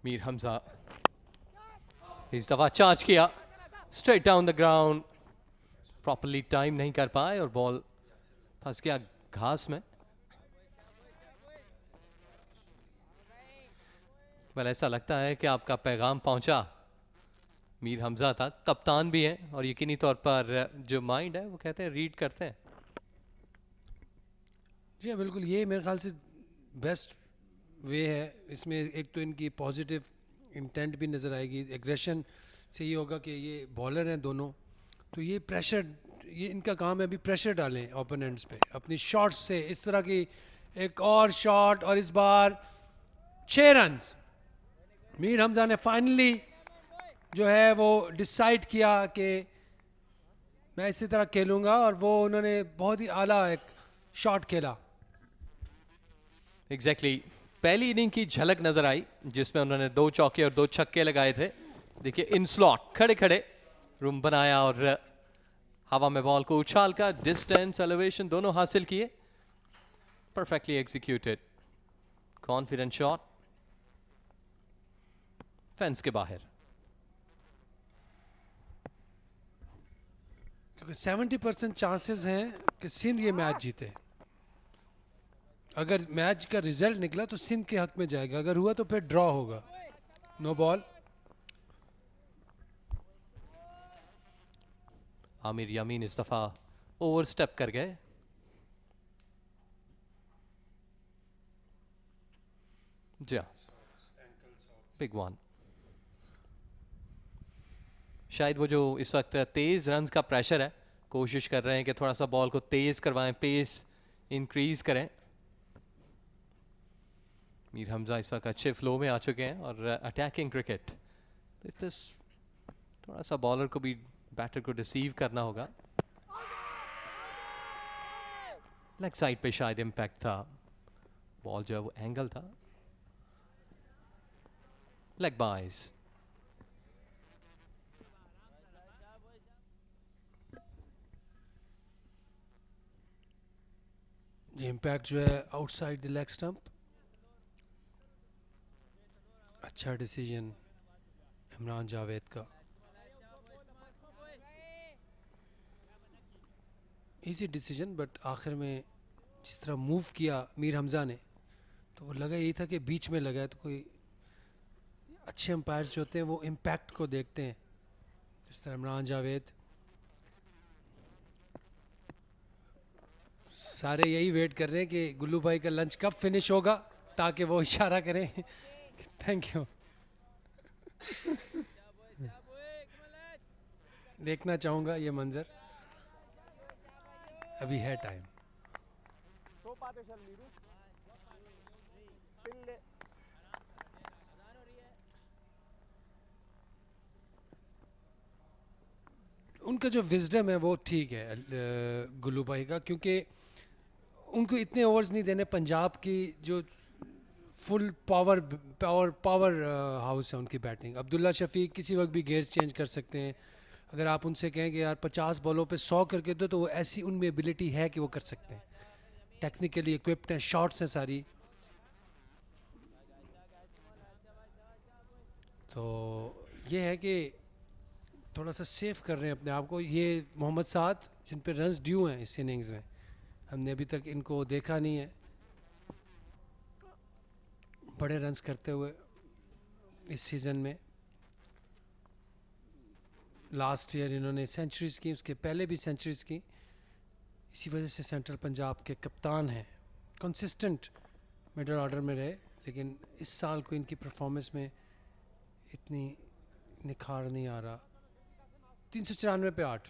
मीर हमजा इस दफा चार्ज किया straight down the ground, properly time नहीं कर पाए और बॉल फंस गया घास में। वेल, ऐसा लगता है कि आपका पैगाम पहुंचा मीर हमजा तक। कप्तान भी हैं और यकीनी तौर पर जो माइंड है वो कहते हैं रीड करते हैं। जी बिल्कुल, ये मेरे ख्याल से बेस्ट वे है। इसमें एक तो इनकी पॉजिटिव इंटेंट भी नज़र आएगी, एग्रेशन से ये होगा कि ये बॉलर हैं दोनों, तो ये प्रेशर ये इनका काम है अभी प्रेशर डालें ओपोनेंट्स पे अपनी शॉट्स से। इस तरह की एक और शॉट और इस बार 6 रन्स। मीर हमजा ने फाइनली जो है वो डिसाइड किया कि मैं इसी तरह खेलूंगा और वो उन्होंने बहुत ही आला एक शॉट खेला। एग्जैक्टली पहली इनिंग की झलक नजर आई जिसमें उन्होंने 2 चौके और 2 छक्के लगाए थे। देखिए इन स्लॉट खड़े खड़े रूम बनाया और हवा में बॉल को उछाल कर डिस्टेंस एलिवेशन दोनों हासिल किए। Perfectly executed confident shot fence के बाहर। क्योंकि 70% चांसेस हैं कि सिंध ये मैच जीते। अगर मैच का रिजल्ट निकला तो सिंध के हक में जाएगा, अगर हुआ तो फिर ड्रॉ होगा। No ball. आमिर यामीन इस दफा ओवर स्टेप कर गए। जी बिग वन। शायद वो जो इस वक्त तेज रन्स का प्रेशर है, कोशिश कर रहे हैं कि थोड़ा सा बॉल को तेज करवाएं, पेस इंक्रीज करें। मीर हमजा इस वक्त अच्छे फ्लो में आ चुके हैं और अटैकिंग क्रिकेट थोड़ा सा बॉलर को भी बैटर को डिसीव करना होगा। लेग साइड पे शायद इंपैक्ट था, बॉल जो है वो एंगल था। Leg buys. ये इम्पैक्ट जो है आउटसाइड द लेग स्टंप। अच्छा डिसीजन इमरान जावेद का। इजी डिसीजन बट आखिर में जिस तरह मूव किया मीर हमजा ने तो वो लगा यही था कि बीच में लगा है। तो कोई अच्छे अंपायर्स जो होते हैं वो इम्पैक्ट को देखते हैं, जिस तरह इमरान जावेद। सारे यही वेट कर रहे हैं कि गुल्लू भाई का लंच कब फिनिश होगा ताकि वो इशारा करें। Thank you. देखना चाहूंगा ये मंजर, अभी है टाइम। उनका जो विजडम है वो ठीक है गुल्लू भाई का, क्योंकि उनको इतने ओवर्स नहीं देने। पंजाब की जो full power power power house है उनकी बैटिंग। अब्दुल्ला शफीक किसी वक्त भी गेयर्स चेंज कर सकते हैं। अगर आप उनसे कहें कि यार 50 बॉलों पे 100 करके दो तो वो ऐसी उनमें एबिलिटी है कि वो कर सकते हैं। टेक्निकली इक्विप्ड हैं, शॉट्स हैं सारी। तो ये है कि थोड़ा सा सेफ कर रहे हैं अपने आप को। ये मोहम्मद साद जिन पे रन्स ड्यू हैं इस इनिंग्स में, हमने अभी तक इनको देखा नहीं है बड़े रन्स करते हुए इस सीज़न में। लास्ट ईयर इन्होंने सेंचुरीज की, उसके पहले भी सेंचुरीज की। इसी वजह से सेंट्रल पंजाब के कप्तान हैं, कंसिस्टेंट मिडल ऑर्डर में रहे। लेकिन इस साल को इनकी परफॉर्मेंस में इतनी निखार नहीं आ रहा। 394 पे 8।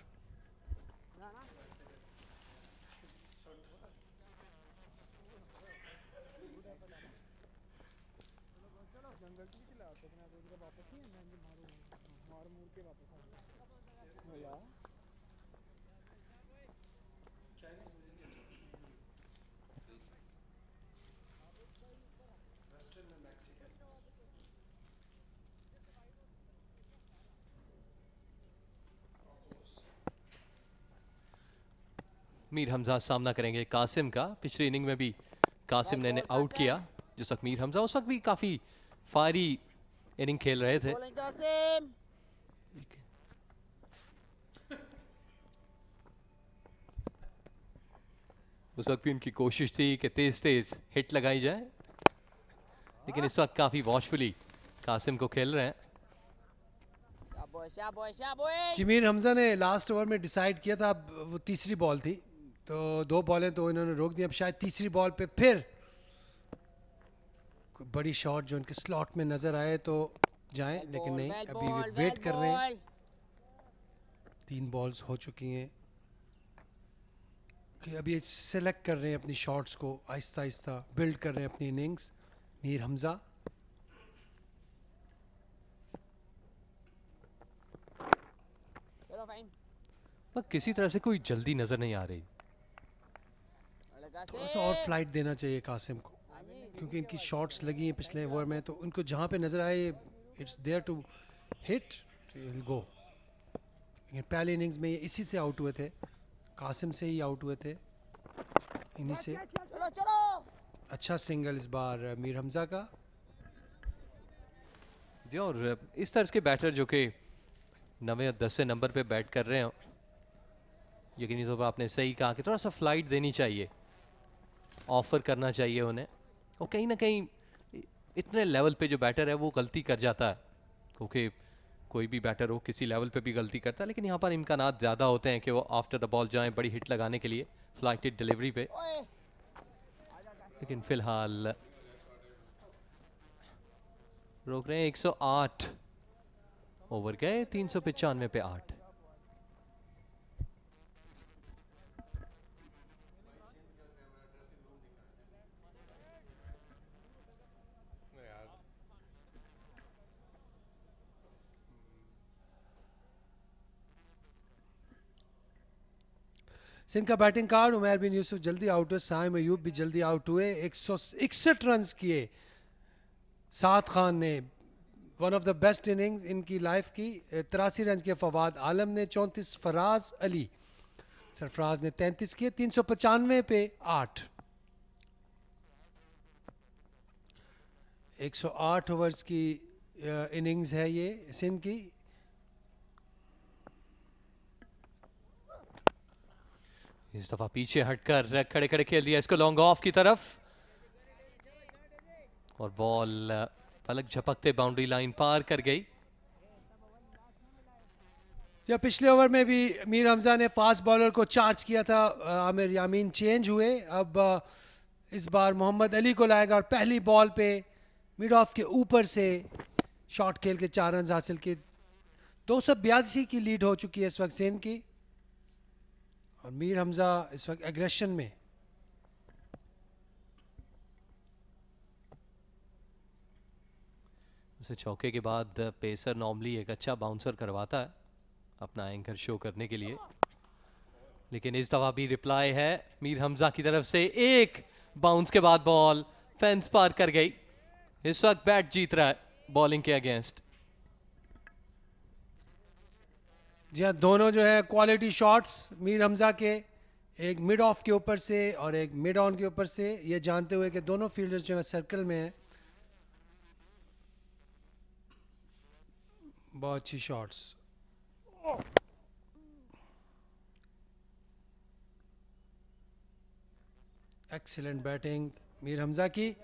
मीर हमजा सामना करेंगे कासिम का। पिछली इनिंग में भी कासिम ने आउट किया जिस वक्त मीर हमजा उस वक्त भी काफी फायरी इनिंग खेल रहे थे। उस वक्त भी उनकी कोशिश थी कि तेज तेज हिट लगाई जाए, लेकिन इस वक्त काफी वॉचफुली कासिम को खेल रहे हैं। जमीर हमजा ने लास्ट ओवर में डिसाइड किया था, वो तीसरी बॉल थी तो 2 बॉलें तो इन्होंने रोक दी। अब शायद तीसरी बॉल पे फिर कोई बड़ी शॉट जो उनके स्लॉट में नजर आए तो जाएं, लेकिन नहीं, अभी वेट कर रहे हैं। 3 बॉल्स हो चुकी हैं। कि अभी सेलेक्ट कर रहे हैं अपनी शॉट्स को, आहिस्ता आहिस्ता बिल्ड कर रहे हैं अपनी इनिंग्स। मीर हमजा चलो फाइन। पर किसी तरह से कोई जल्दी नजर नहीं आ रही। थोड़ा सा और फ्लाइट देना चाहिए कासिम को, क्योंकि इनकी शॉट्स लगी हैं पिछले ओवर में, तो उनको जहाँ पे नज़र आए it's there to hit will go. लेकिन पहली इनिंग्स में ये इसी से आउट हुए थे, कासिम से ही आउट हुए थे, इन्हीं से। चलो चलो। अच्छा सिंगल इस बार मीर हमजा का। जी, और इस तरह के बैटर जो कि 9 और 10 नंबर पे बैट कर रहे हो, यकीनी तौर पर आपने सही कहा कि थोड़ा सा फ्लाइट देनी चाहिए, ऑफर करना चाहिए उन्हें। और कहीं ना कहीं इतने लेवल पे जो बैटर है वो गलती कर जाता है, क्योंकि कोई भी बैटर हो किसी लेवल पे भी गलती करता है, लेकिन यहाँ पर इम्कानात ज़्यादा होते हैं कि वो आफ्टर द बॉल जाएं बड़ी हिट लगाने के लिए फ्लाइटेड डिलीवरी पे। लेकिन फिलहाल रोक रहे हैं। 108 ओवर गए, 395 पे 8। सिंध का बैटिंग कार्ड, उमैर बिन यूसुफ जल्दी आउट हुए, साइम अयूब भी जल्दी आउट हुए। 161 रन किए साद खान ने, one of the best innings इनकी लाइफ की। 83 रन किए फवाद आलम ने, 34 फराज अली, सरफराज ने 33 किए। 395 पे 8। 108 ओवर्स की इनिंग्स है ये सिंध की। इस दफा पीछे हटकर खड़े खड़े खेल दिया इसको लॉन्ग ऑफ की तरफ, और बॉल पलक झपकते बाउंड्री लाइन पार कर गई। या पिछले ओवर में भी मीर हमजा ने फास्ट बॉलर को चार्ज किया था, आमिर यामीन चेंज हुए। अब इस बार मोहम्मद अली को लाएगा और पहली बॉल पे मिड ऑफ के ऊपर से शॉट खेल के 4 रन हासिल किए। 282 की लीड हो चुकी है इस वक्त सिंध की, और मीर हमजा इस वक्त एग्रेशन में। उसे चौके के बाद पेसर नॉर्मली एक अच्छा बाउंसर करवाता है अपना एंकर शो करने के लिए, लेकिन इस दफा भी रिप्लाई है मीर हमजा की तरफ से। एक बाउंस के बाद बॉल फेंस पार कर गई। इस वक्त बैट जीत रहा है बॉलिंग के अगेंस्ट। जी हाँ, दोनों जो है क्वालिटी शॉट्स मीर हमजा के, एक मिड ऑफ के ऊपर से और एक मिड ऑन के ऊपर से, ये जानते हुए कि दोनों फील्डर्स जो है सर्कल में हैं। बहुत अच्छी shots. Excellent batting Mir Hamza की।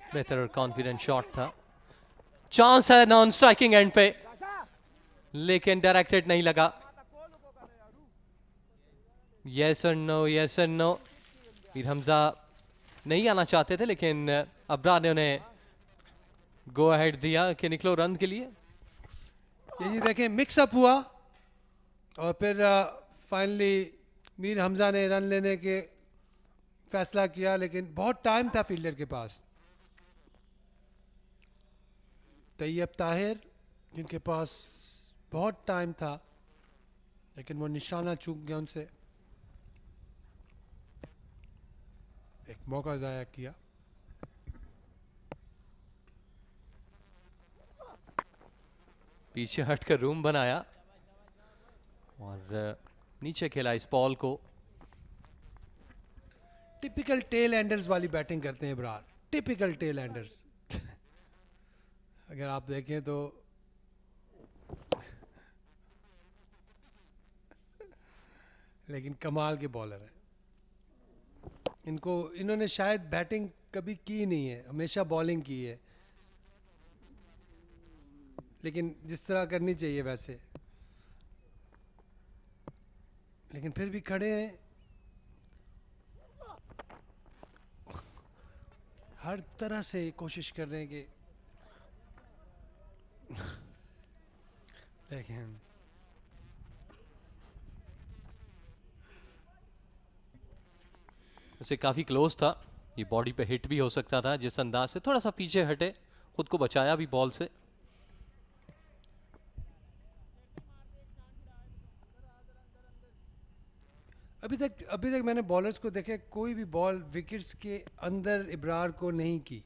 बेहतर और कॉन्फिडेंट शॉट था। चांस है नॉन स्ट्राइकिंग एंड पे, लेकिन डायरेक्टेड नहीं लगा। यस और नो, यस और नो। मीर हमजा नहीं आना चाहते थे, लेकिन अब्रा ने उन्हें गो अहेड दिया कि निकलो रन के लिए। ये जी देखें मिक्सअप हुआ, और फिर फाइनली मीर हमजा ने रन लेने के फैसला किया, लेकिन बहुत टाइम था फील्डर के पास। तैयब ताहिर जिनके पास बहुत टाइम था, लेकिन वो निशाना चूक गया उनसे, एक मौका ज़ाया किया। पीछे हटकर रूम बनाया और नीचे खेला इस बॉल को। टिपिकल टेल एंडर्स वाली बैटिंग करते हैं इब्रार, टिपिकल टेल एंडर्स। अगर आप देखें तो लेकिन कमाल के बॉलर हैं। इन्होंने शायद बैटिंग कभी की नहीं है, हमेशा बॉलिंग की है, लेकिन जिस तरह करनी चाहिए वैसे। लेकिन फिर भी खड़े हैं, हर तरह से कोशिश कर रहे हैं कि लेकिन वैसे काफ़ी क्लोज था, ये बॉडी पे हिट भी हो सकता था। जिस अंदाज से थोड़ा सा पीछे हटे, खुद को बचाया भी बॉल से। अभी तक मैंने बॉलर्स को देखा, कोई भी बॉल विकेट्स के अंदर इब्रार को नहीं की।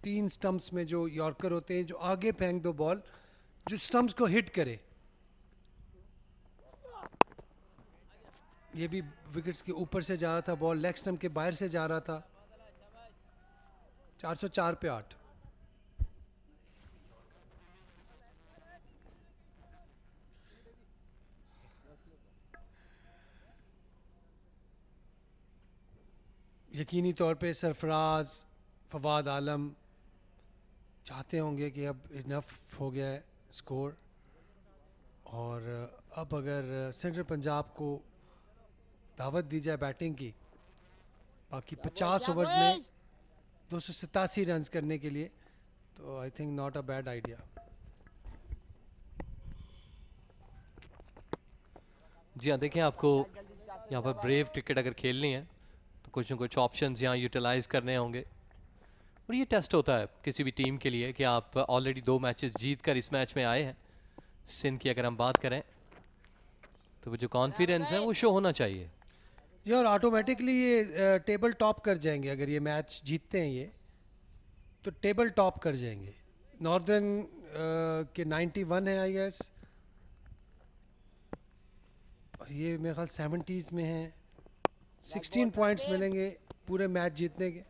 3 स्टंप्स में जो यॉर्कर होते हैं, जो आगे फेंक दो बॉल, जो स्टंप्स को हिट करे, ये भी विकेट्स के ऊपर से जा रहा था बॉल, लेग स्टंप के बाहर से जा रहा था। 404 पे 8। यकीनी तौर पे सरफराज, फवाद आलम चाहते होंगे कि अब इनफ हो गया है स्कोर, और अब अगर सेंट्रल पंजाब को दावत दी जाए बैटिंग की, बाकी 50 ओवर्स में 287 रन करने के लिए, तो I think not a bad idea. जी हाँ, देखिए आपको यहाँ पर ब्रेव क्रिकेट अगर खेलनी है तो कुछ न कुछ ऑप्शंस यहाँ यूटिलाइज करने होंगे। और ये टेस्ट होता है किसी भी टीम के लिए कि आप ऑलरेडी 2 मैचेस जीत कर इस मैच में आए हैं। सिंध की अगर हम बात करें तो वो जो कॉन्फिडेंस है वो शो होना चाहिए जी, और ऑटोमेटिकली ये टेबल टॉप कर जाएंगे। अगर ये मैच जीतते हैं ये, तो टेबल टॉप कर जाएंगे। नॉर्दर्न के 91 है आई गेस, और ये मेरे ख्याल 70s में है। 16 पॉइंट्स मिलेंगे पूरे मैच जीतने के।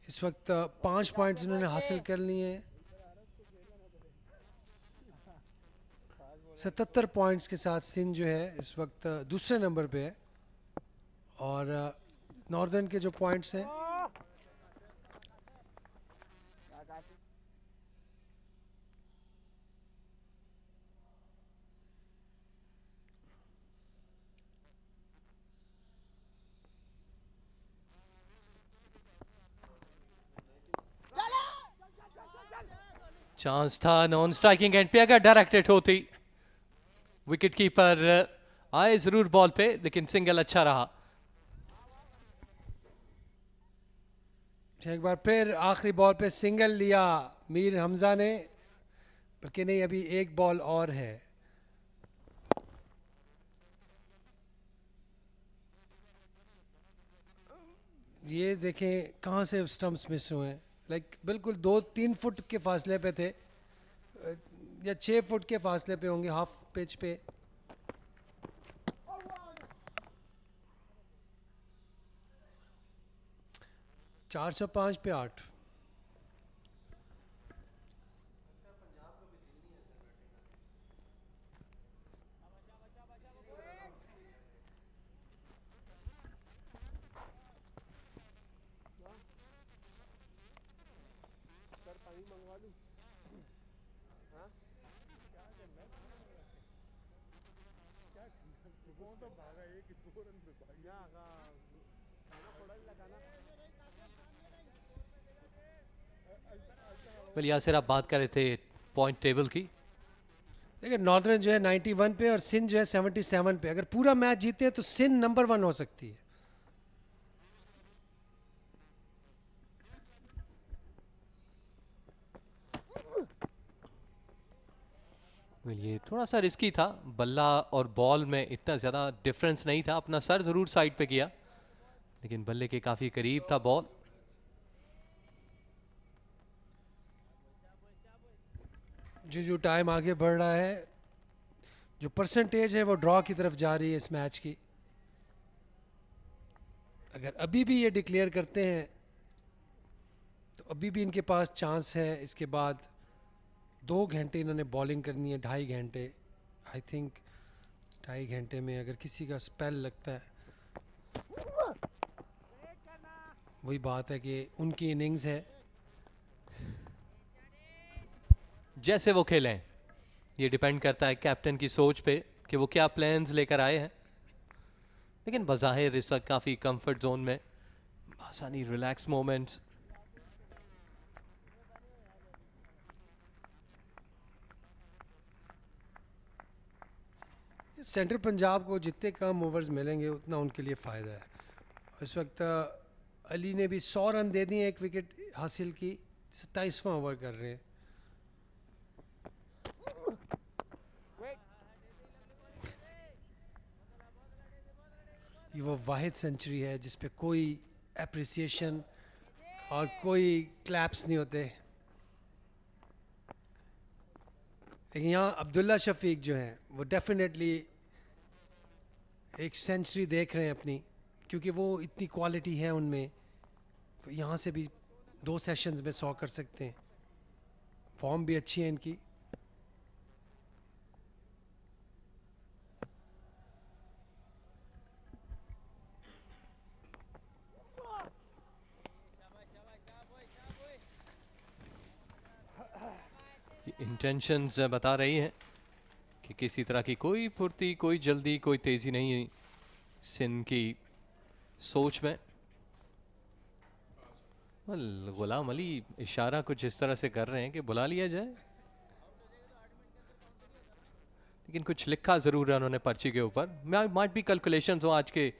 इस वक्त 5 पॉइंट्स इन्होंने हासिल कर लिए हैं। 77 पॉइंट्स के साथ सिंध जो है इस वक्त दूसरे नंबर पे है, और नॉर्दर्न के जो पॉइंट्स हैं चांस था नॉन स्ट्राइकिंग एंड पे, अगर डायरेक्टेड होती। विकेट कीपर आए जरूर बॉल पे, लेकिन सिंगल अच्छा रहा। एक बार फिर आखिरी बॉल पे सिंगल लिया मीर हमजा ने, बल्कि नहीं, अभी एक बॉल और है। ये देखें कहाँ से स्टंप्स मिस हुए हैं। लाइक बिल्कुल 2-3 फुट के फासले पे थे, या 6 फुट के फासले पे होंगे हाफ पिच पे। चार 405 पे 8। वेल यासिर, आप बात कर रहे थे पॉइंट टेबल की। देखिए नॉर्दर्न जो है 91 पे और सिंध जो है 77 पे। अगर पूरा मैच जीते हैं तो सिंध नंबर 1 हो सकती है। वेल ये थोड़ा सा रिस्की था, बल्ला और बॉल में इतना ज़्यादा डिफरेंस नहीं था। अपना सर ज़रूर साइड पे किया, लेकिन बल्ले के काफ़ी करीब था बॉल। जो टाइम आगे बढ़ रहा है, जो परसेंटेज है वो ड्रॉ की तरफ जा रही है इस मैच की। अगर अभी भी ये डिक्लेयर करते हैं तो अभी भी इनके पास चांस है। इसके बाद 2 घंटे इन्होंने बॉलिंग करनी है, 2.5 घंटे। आई थिंक 2.5 घंटे में अगर किसी का स्पेल लगता है, वही बात है कि उनकी इनिंग्स है। जैसे वो खेलें, ये डिपेंड करता है कैप्टन की सोच पे कि वो क्या प्लान्स लेकर आए हैं, लेकिन बज़ाहिर इस वक्त काफ़ी कंफर्ट जोन में, आसानी रिलैक्स मोमेंट्स। सेंट्रल पंजाब को जितने कम ओवर्स मिलेंगे उतना उनके लिए फ़ायदा है। इस वक्त अली ने भी 100 रन दे दिए, 1 विकेट हासिल की, 27वां ओवर कर रहे हैं। ये वो वाहिद सेंचुरी है जिस पे कोई एप्रिसिएशन और कोई क्लैप्स नहीं होते। लेकिन यहाँ अब्दुल्ला शफीक जो हैं वो डेफिनेटली एक सेंचुरी देख रहे हैं अपनी, क्योंकि वो इतनी क्वालिटी है उनमें, तो यहाँ से भी 2 सेशंस में 100 कर सकते हैं। फॉर्म भी अच्छी है इनकी। इंटेंशंस बता रही हैं कि किसी तरह की कोई फुर्ती, कोई जल्दी, कोई तेज़ी नहीं है सिंध की सोच में। गुलाम अली इशारा कुछ इस तरह से कर रहे हैं कि बुला लिया जाए, लेकिन कुछ लिखा ज़रूर है उन्होंने पर्ची के ऊपर। माइट भी कैलकुलेशंस हो आज के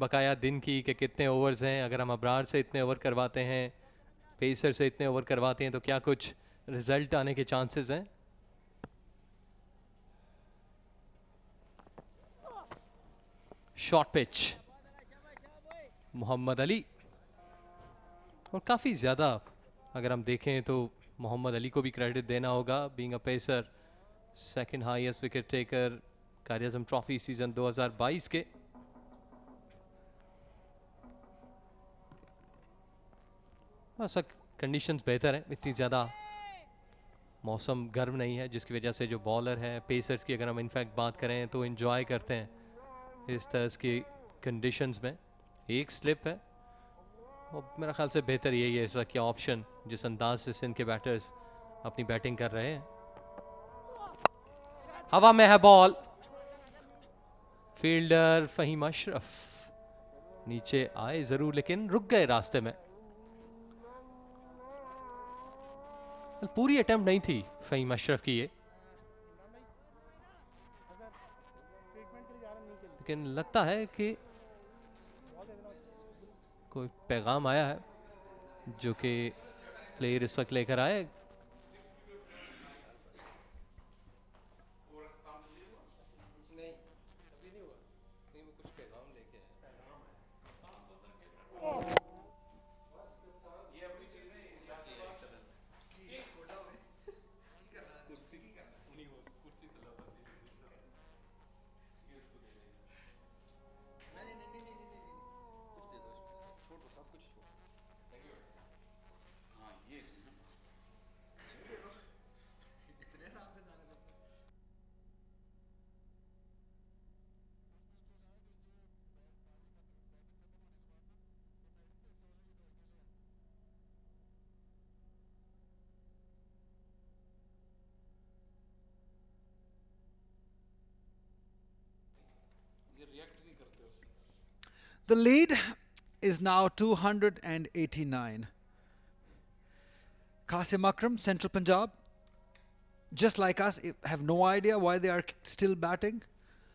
बकाया दिन की कि कितने ओवर्स हैं, अगर हम अबरार से इतने ओवर करवाते हैं, पेसर से इतने ओवर करवाते हैं, तो क्या कुछ रिजल्ट आने के चांसेस हैं। शॉर्ट पिच, मोहम्मद अली, और काफ़ी ज़्यादा अगर हम देखें तो मोहम्मद अली को भी क्रेडिट देना होगा, being a pacer, second highest wicket taker Quaid-e-Azam trophy season 2022 के। बस कंडीशंस बेहतर हैं, इतनी ज़्यादा मौसम गर्म नहीं है, जिसकी वजह से जो बॉलर है, पेसर्स की अगर हम इनफैक्ट बात करें तो एंजॉय करते हैं इस तरह की कंडीशंस में। एक स्लिप है और मेरा ख्याल से बेहतर यही है इस वक्त का ऑप्शन, जिस अंदाज से सिंध के बैटर्स अपनी बैटिंग कर रहे हैं। हवा में है बॉल, फील्डर फहीम अशरफ नीचे आए जरूर लेकिन रुक गए रास्ते में। पूरी अटेम्प्ट नहीं थी फहीम अशरफ की ये, लेकिन लगता है कि कोई पैगाम आया है जो कि प्लेयर इस वक्त लेकर आए। The lead is now 289. Qasim Akram, Central Punjab, just like us, have no idea why they are still batting.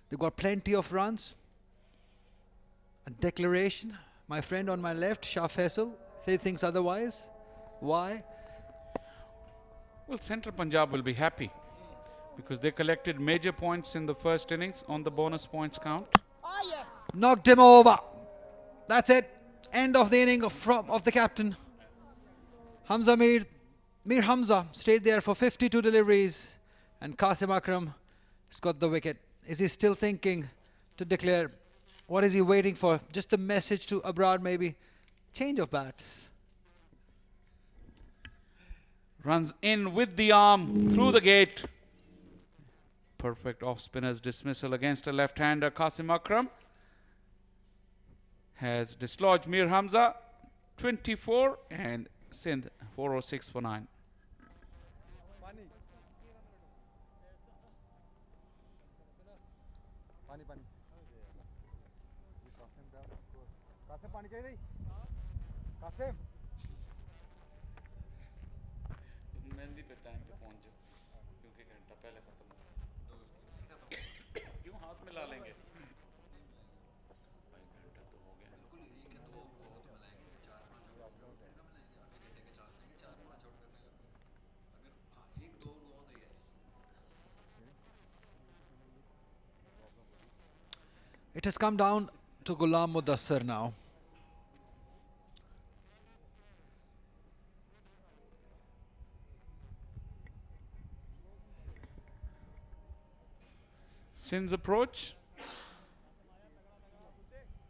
They've got plenty of runs. A declaration. My friend on my left, Shah Faisal, say things otherwise. Why? Well, Central Punjab will be happy because they collected major points in the first innings on the bonus points count. Oh, yes. Knocked him over. That's it. End of the inning of the captain. Hamza Mir Hamza stayed there for 52 deliveries, and Qasim Akram has got the wicket. Is he still thinking to declare? What is he waiting for? Just a message to Abrar maybe. Change of bats. Runs in with the arm through the gate. Perfect off-spinner's dismissal against a left-hander. Qasim Akram has dislodged Mir Hamza, 24, and Sindh 406 for 9. पानी पानी कासिम दा score Qasim पानी चाहिए कासिम मेहंदी पे time पे पहुंच जाओ क्योंकि घंटा पहले खत्म हो क्यों हाथ में ला लेंगे भाई घंटा तो हो गया बिल्कुल एक है दो तो मिलाएंगे 4-5 और घंटे के 4 लेंगे 4-5 और करने अगर हाँ एक दो हुआ तो yes It has come down to Ghulam Mudassir now. Sin's approach.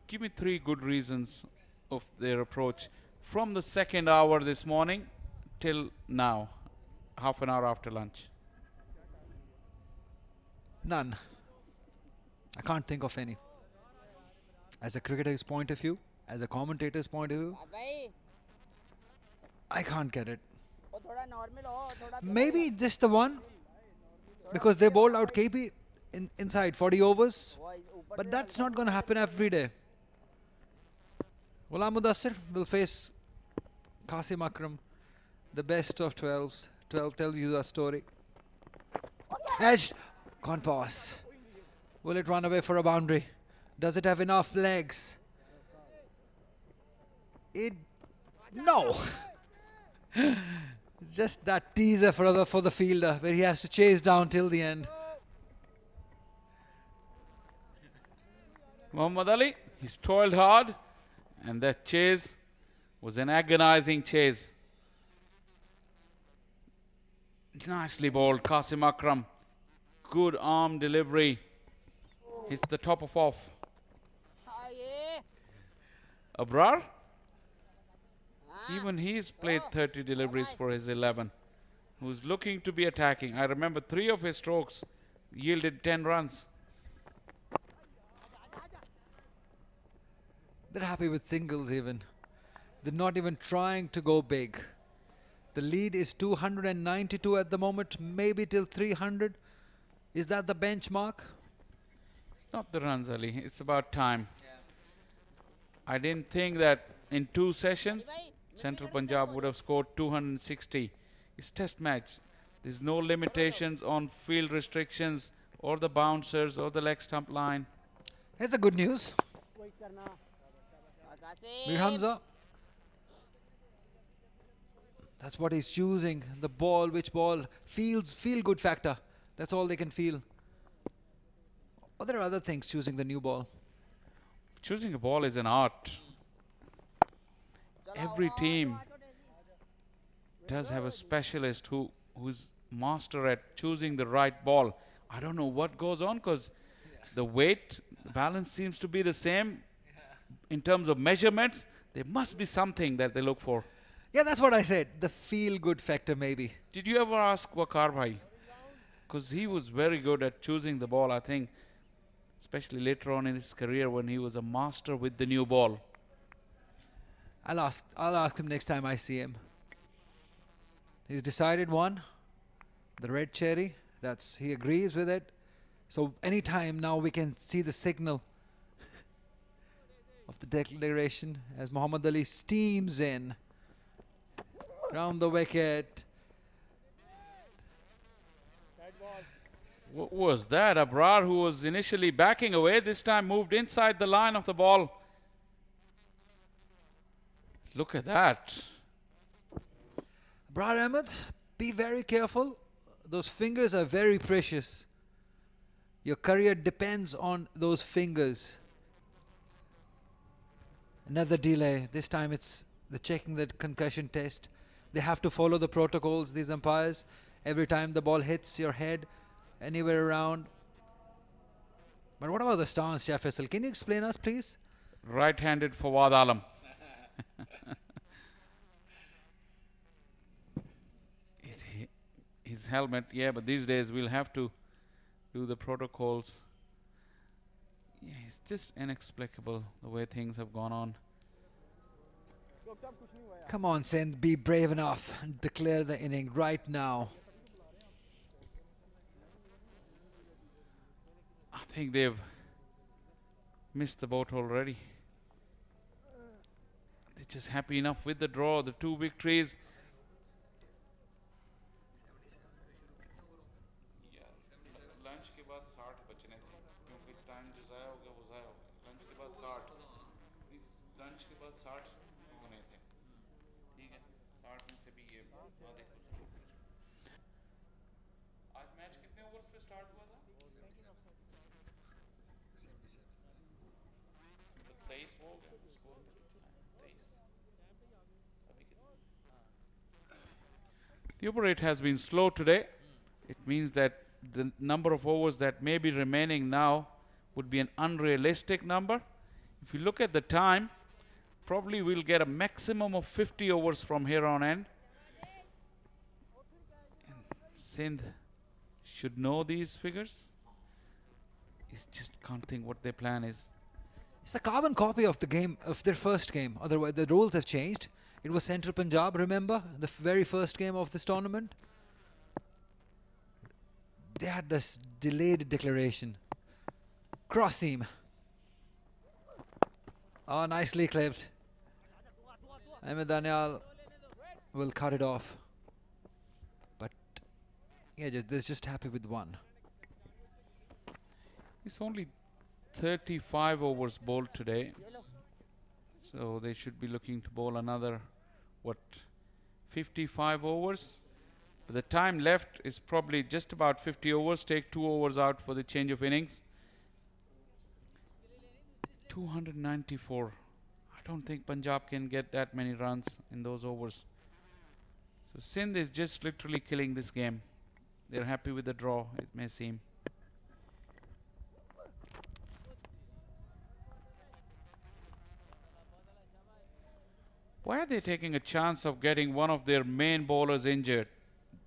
Give me 3 good reasons of their approach from the second hour this morning till now, half an hour after lunch. None. I can't think of any. As a cricketer's point of view, as a commentator's point of view, I can't get it. Maybe just the one, because they bowled out KP inside 40 overs, but that's not going to happen every day. Ghulam Mudassir will face Qasim Akram, the best of 12s. 12 tells you the story. Edged, can't pass. Will it run away for a boundary? Does it have enough legs? No. It's just that teaser for the fielder where he has to chase down till the end. Muhammad Ali, he's toiled hard, and that chase was an agonizing chase. Nicely bowled, Qasim Akram. Good arm delivery. Hits the top of off. Abrar? Even he's played 30 deliveries for his 11. Who's looking to be attacking. I remember 3 of his strokes yielded 10 runs. They're happy with singles even. They're not even trying to go big. The lead is 292 at the moment, maybe till 300. Is that the benchmark? It's not the runs, Ali. It's about time. I didn't think that in 2 sessions, Central Punjab would have scored 260. It's test match. There's no limitations on field restrictions or the bouncers or the leg stump line. Here's the good news. Mir Hamza. That's what he's choosing. The ball, which ball? Feel good factor. That's all they can feel. Or there are other things choosing the new ball. Choosing a ball is an art. Every team does have a specialist who's master at choosing the right ball. I don't know what goes on because the weight, the balance seems to be the same. In terms of measurements, there must be something that they look for. Yeah, that's what I said. The feel-good factor, maybe. Did you ever ask Waqar Bhai? Because he was very good at choosing the ball, I think, especially later on in his career when he was a master with the new ball. I'll ask him next time I see him. He's decided one, the red cherry. He agrees with it. So anytime now we can see the signal of the declaration as Muhammad Ali steams in. Round the wicket. What was that? Abrar, who was initially backing away, this time moved inside the line of the ball. Look at that. Abrar Ahmed, be very careful. Those fingers are very precious. Your career depends on those fingers. Another delay. This time it's the checking the concussion test. They have to follow the protocols, these umpires. Every time the ball hits your head, anywhere around. But what about the stance, Shah Faisal? Can you explain us, please? Right-handed Fawad Alam. His helmet, yeah, but these days we'll have to do the protocols. Yeah, it's just inexplicable the way things have gone on. Come on, Sindh, be brave enough and declare the inning right now. I think they've missed the boat already. They're just happy enough with the draw, the 2 victories. Lunch के बाद 60 बचने थे क्योंकि time जो ज़ाया हो गया वो ज़ाया हो गया लंच के बाद 60 इस लंच के बाद 60 होने थे ठीक है 60 में से भी ये आधे आज मैच कितने ओवर्स पे स्टार्ट हुआ था तो 23 हो गया स्कोर 23 अभी कितना The over rate has been slow today. It means that the number of overs that may be remaining now would be an unrealistic number. If you look at the time, probably we'll get a maximum of 50 overs from here on in. Sindh should know these figures. He just can't think what their plan is. It's a carbon copy of the game, of their first game. Otherwise, the rules have changed. It was Central Punjab, remember? The very first game of this tournament. They had this delayed declaration. Cross seam. Oh, nicely clipped. Ahmed Daniel will cut it off. But, yeah, they're just happy with one. It's only 35 overs bowled today. So they should be looking to bowl another, 55 overs. But the time left is probably just about 50 overs. Take 2 overs out for the change of innings. 294. I don't think Punjab can get that many runs in those overs. So Sindh is just literally killing this game. They're happy with the draw, it may seem. Why are they taking a chance of getting one of their main bowlers injured?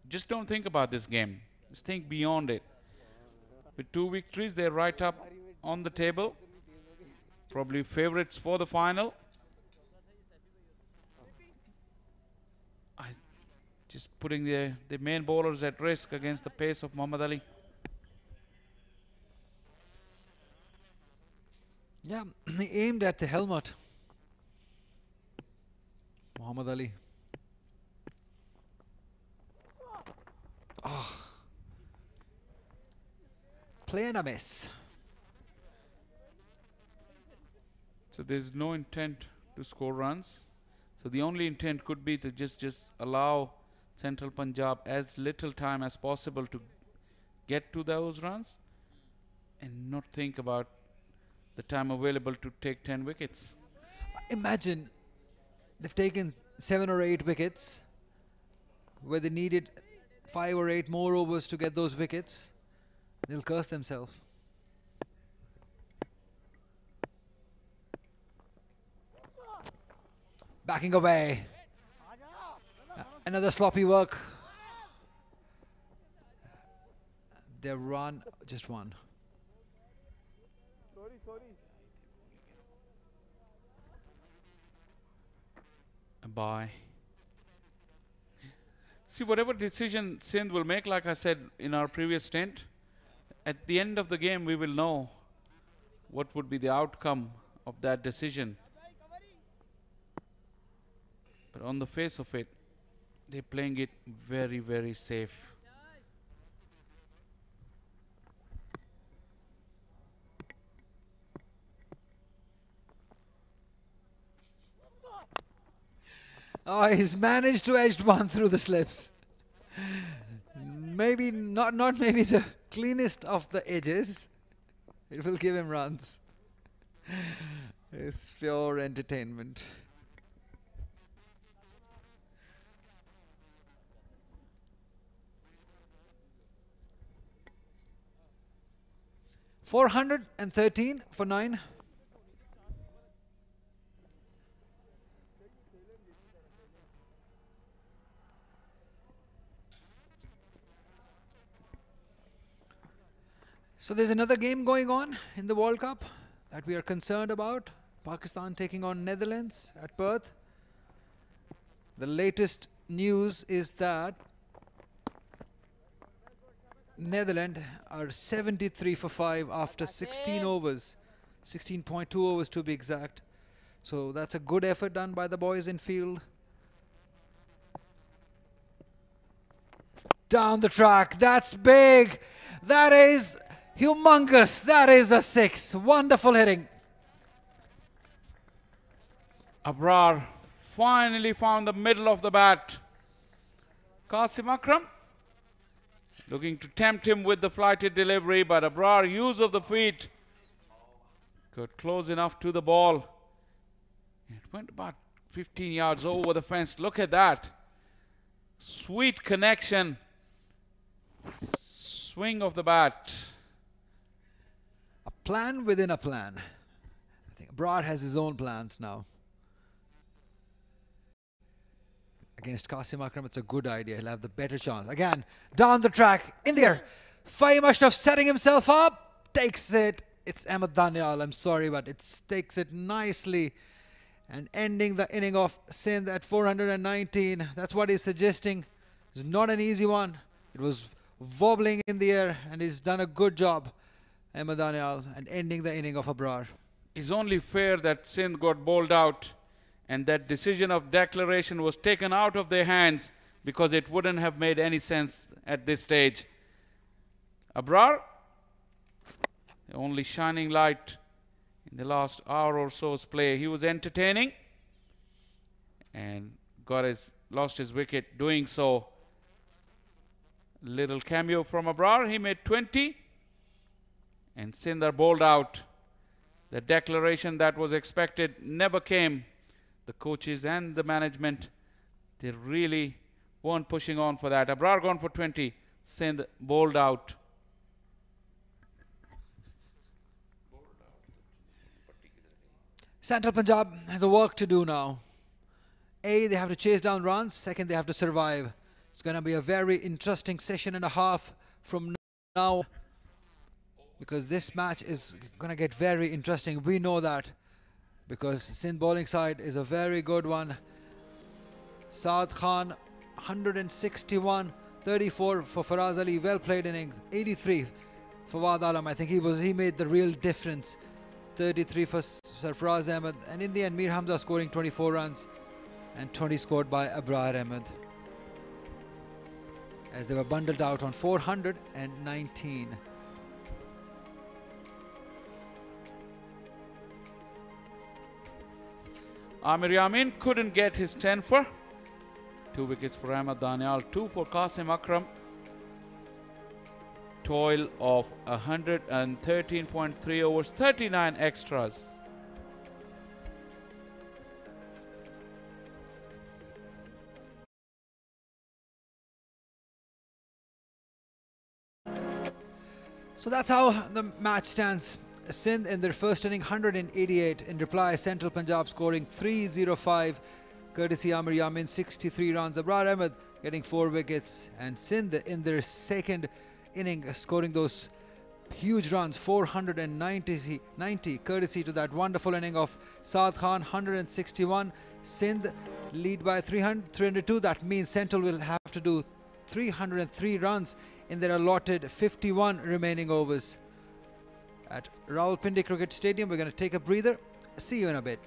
Just don't think about this game. Just think beyond it. With 2 victories, they're right up on the table. Probably favorites for the final. Just putting the main bowlers at risk against the pace of Muhammad Ali. Yeah, he aimed at the helmet. Muhammad Ali. Oh. Play and a miss. So there's no intent to score runs. So the only intent could be to just allow Central Punjab as little time as possible to get to those runs and not think about the time available to take 10 wickets. Imagine they've taken 7 or 8 wickets where they needed 5 or 8 more overs to get those wickets. They'll curse themselves. Backing away. Another sloppy work. Their run, just one. Bye. See, whatever decision Sindh will make, like I said in our previous stint, at the end of the game we will know what would be the outcome of that decision. But on the face of it, they're playing it very, very safe. Oh, he's managed to edge one through the slips. Maybe not maybe the cleanest of the edges. It will give him runs. It's pure entertainment. $413 for 9. So there's another game going on in the World Cup that we are concerned about. Pakistan taking on Netherlands at Perth. The latest news is that Netherlands are 73 for 5 after 16 overs. 16.2 overs to be exact. So that's a good effort done by the boys in field. Down the track, that's big. That is humongous. That is a 6. Wonderful hitting. Abrar finally found the middle of the bat. Qasim Akram looking to tempt him with the flighted delivery, but Abrar use of the feet got close enough to the ball. It went about 15 yards over the fence. Look at that. Sweet connection. Swing of the bat. A plan within a plan. I think Abrar has his own plans now. Against Qasim Akram, it's a good idea. He'll have the better chance. Again, down the track, in the air. Fahim Ashraf setting himself up. Takes it. It's Ahmed Danial. I'm sorry, but it takes it nicely. And ending the inning of Sindh at 419. That's what he's suggesting. It's not an easy one. It was wobbling in the air, and he's done a good job, Ahmed Danial, and ending the inning of Abrar. It's only fair that Sindh got bowled out and that decision of declaration was taken out of their hands, because it wouldn't have made any sense at this stage. Abrar, the only shining light in the last hour or so's play. He was entertaining and lost his wicket doing so. Little cameo from Abrar. He made 20 and Sindh are bowled out. The declaration that was expected never came. The coaches and the management, they really weren't pushing on for that. Abrar gone for 20. Sindh bowled out. Central Punjab has a work to do now. A, they have to chase down runs. Second, they have to survive. It's going to be a very interesting session and a half from now, because this match is going to get very interesting. We know that, because Sindh bowling side is a very good one. Saad Khan, 161, 34 for Faraz Ali, well played innings. 83 for Fawad Alam. I think he made the real difference. 33 for Sarfaraz Ahmed, and in the end Mir Hamza scoring 24 runs and 20 scored by Abrar Ahmed, as they were bundled out on 419. Amir Yamin couldn't get his 10 for. 2 wickets for Ahmed Danial, 2 for Qasim Akram. Toil of 113.3 overs, 39 extras. So that's how the match stands. Sindh in their first inning 188. In reply, Central Punjab scoring 305, courtesy Amir Yamin, 63 runs. Abrar Ahmed getting 4 wickets, and Sindh in their second inning scoring those huge runs, 490 courtesy to that wonderful inning of Saad Khan, 161. Sindh lead by 302. That means Central will have to do 303 runs in their allotted 51 remaining overs. At Rawalpindi Cricket Stadium, we're going to take a breather. See you in a bit.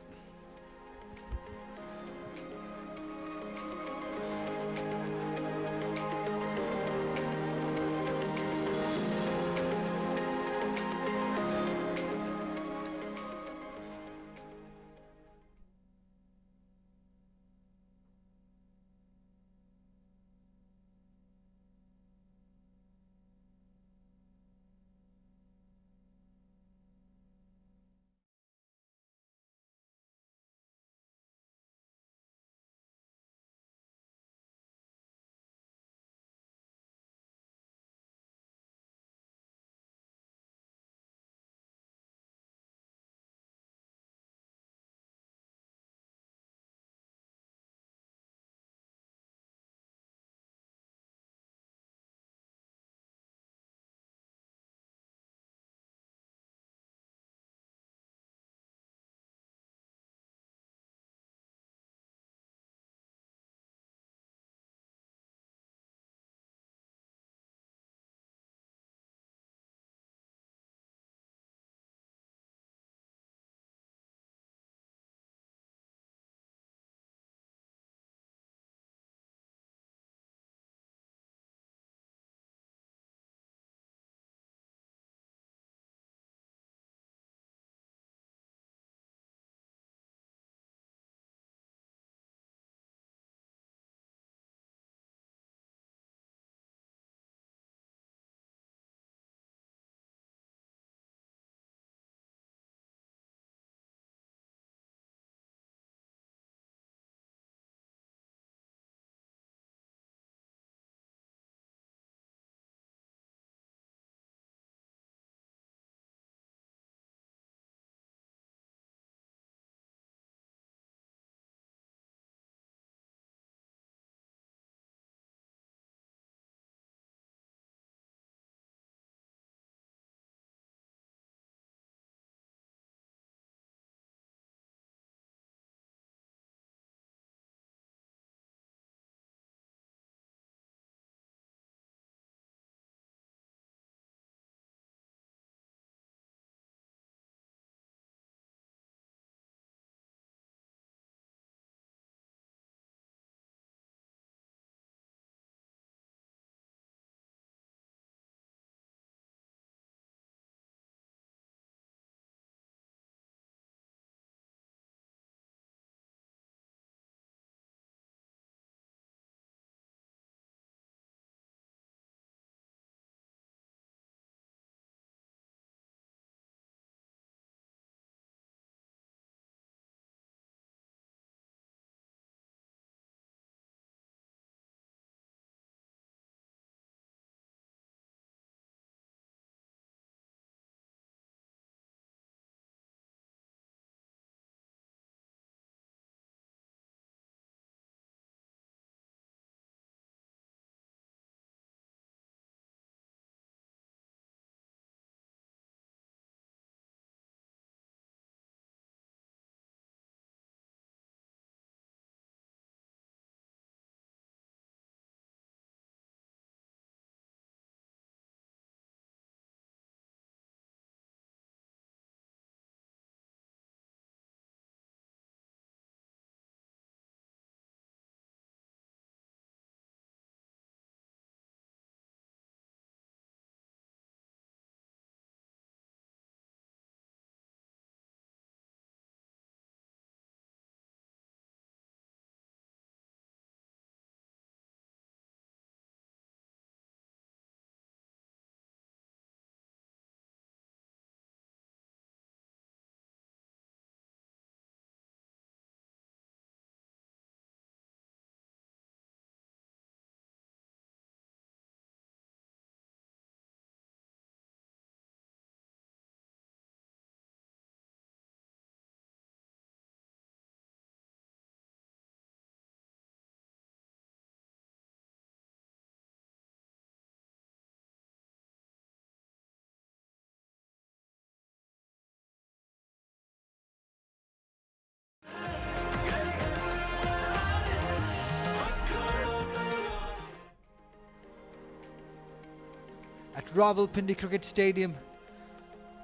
Rawalpindi Cricket Stadium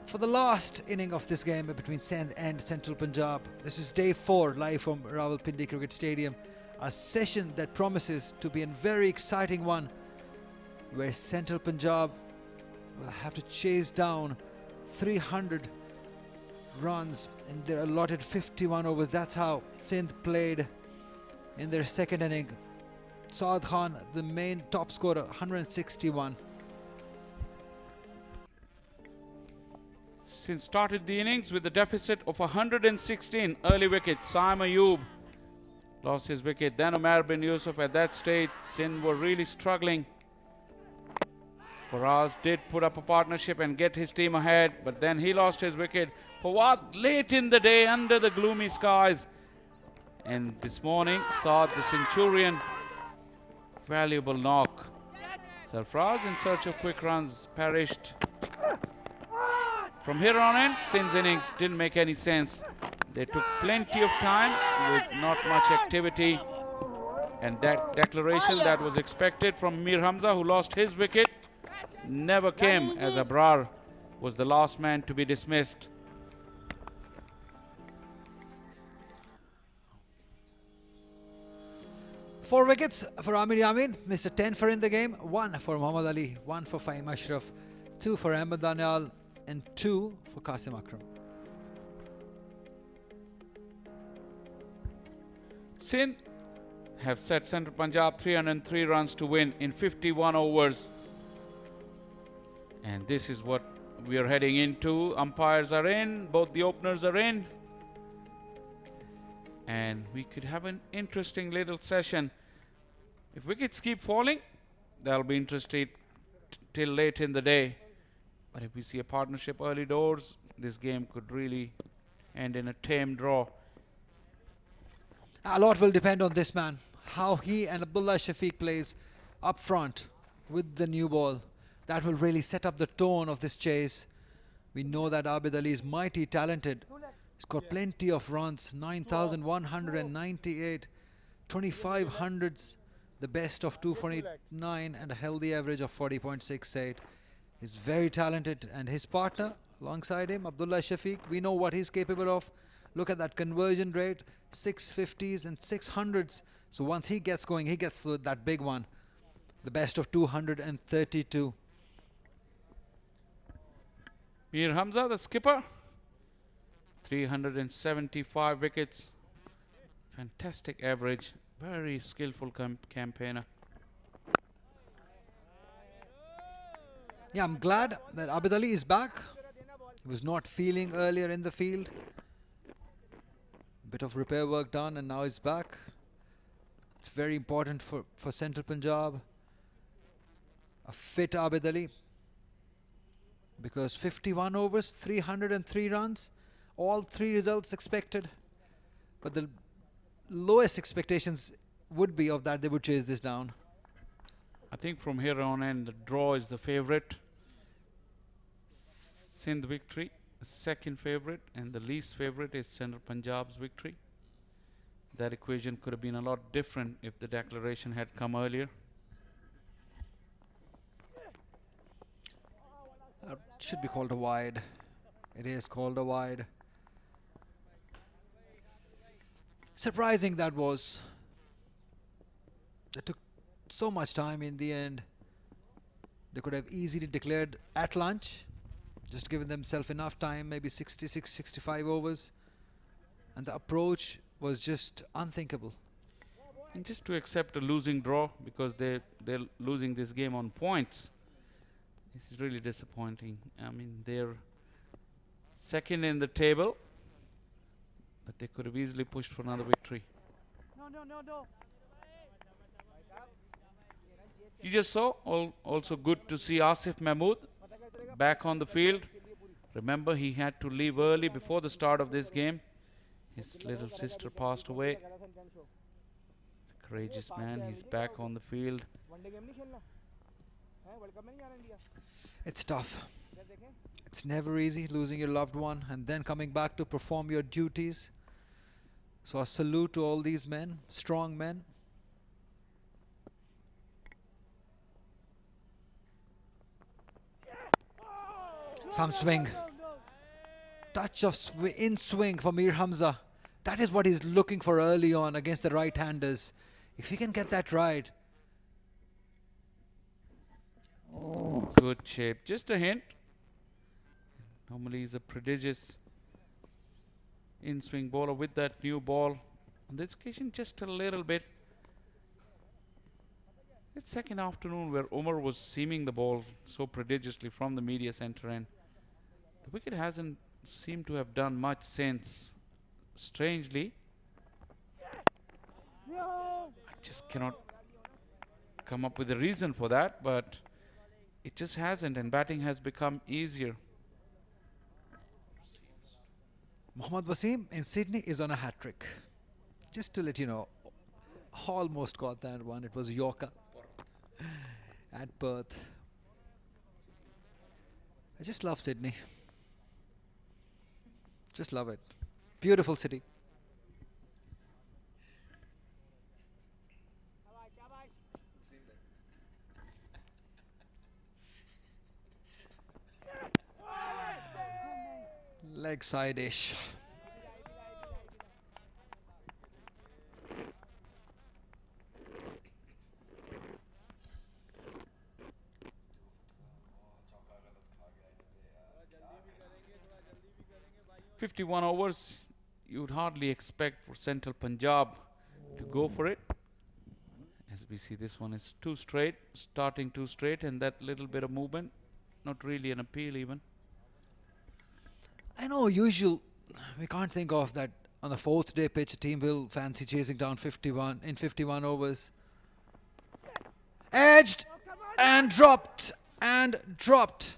for the last inning of this game between Sindh and Central Punjab. This is day 4 live from Rawalpindi Cricket Stadium. A session that promises to be a very exciting one, where Central Punjab will have to chase down 300 runs in their allotted 51 overs. That's how Sindh played in their second inning. Saad Khan, the main top scorer, 161. Sindh started the innings with a deficit of 116. Early wicket, Saim Ayub lost his wicket. Then Umar bin Yusuf. At that stage, Sindh were really struggling. Faraz did put up a partnership and get his team ahead, but then he lost his wicket. Fawad late in the day under the gloomy skies. And this morning, Saad the Centurion, valuable knock. Sarfraz in search of quick runs perished. From here on in, Sindh's innings didn't make any sense. They took plenty of time with not much activity. And that declaration that was expected from Mir Hamza, who lost his wicket, never came, as Abrar was the last man to be dismissed. Four wickets for Amir Yamin, Mr. 10 for in the game, 1 for Muhammad Ali, 1 for Fahim Ashraf, 2 for Ahmed Danial, and 2 for Qasim Akram. Sindh have set Central Punjab 303 runs to win in 51 overs. And this is what we are heading into. Umpires are in, both the openers are in. And we could have an interesting little session. If wickets keep falling, that'll be interesting till late in the day. But if we see a partnership early doors, this game could really end in a tame draw. A lot will depend on this man, how he and Abdullah Shafiq plays up front with the new ball. That will really set up the tone of this chase. We know that Abid Ali is mighty talented. He's got plenty of runs, 9,198, 25 hundreds, the best of 249 and a healthy average of 40.68. He's very talented, and his partner alongside him, Abdullah Shafiq, we know what he's capable of. Look at that conversion rate, 650s and 600s. So once he gets going, he gets that big one, the best of 232. Mir Hamza, the skipper, 375 wickets, fantastic average, very skillful campaigner. Yeah, I'm glad that Abid Ali is back. He was not feeling earlier in the field. Bit of repair work done, and now he's back. It's very important for Central Punjab. A fit Abid Ali. Because 51 overs, 303 runs, all 3 results expected. But the lowest expectations would be of that they would chase this down. I think from here on in, the draw is the favorite. Sindh victory, the second favorite, and the least favorite is Central Punjab's victory. That equation could have been a lot different if the declaration had come earlier. Should be called a wide. It is called a wide. Surprising that was. It took so much time in the end. They could have easily declared at lunch, just given themselves enough time, maybe 66, 65 overs. And the approach was just unthinkable. And just to accept a losing draw because they're losing this game on points. This is really disappointing. I mean, they're second in the table, but they could have easily pushed for another victory. No. You just saw, also good to see Asif Mahmood back on the field. Remember, he had to leave early before the start of this game. His little sister passed away. Courageous man, he's back on the field. It's tough. It's never easy losing your loved one and then coming back to perform your duties. So a salute to all these men, strong men. Some swing. Touch of in swing for Mir Hamza. That is what he's looking for early on against the right-handers. If he can get that right. Good shape. Just a hint. Normally he's a prodigious in-swing bowler. With that new ball, on this occasion just a little bit. It's second afternoon where Umar was seaming the ball so prodigiously from the media centre, and the wicket hasn't seemed to have done much since. Strangely, I just cannot come up with a reason for that, but it just hasn't, and batting has become easier. Mohammad Wasim in Sydney is on a hat-trick. Just to let you know, almost got that one. It was Yorker at Perth. I just love Sydney. Just love it. Beautiful city. Leg side-ish. "51 overs, you'd hardly expect for Central Punjab to go for it. As we see, this one is too straight, starting too straight, and that little bit of movement, not really an appeal even. I know usual, we can't think of that on a fourth day pitch a team will fancy chasing down 51 in 51 overs. Edged and dropped and dropped.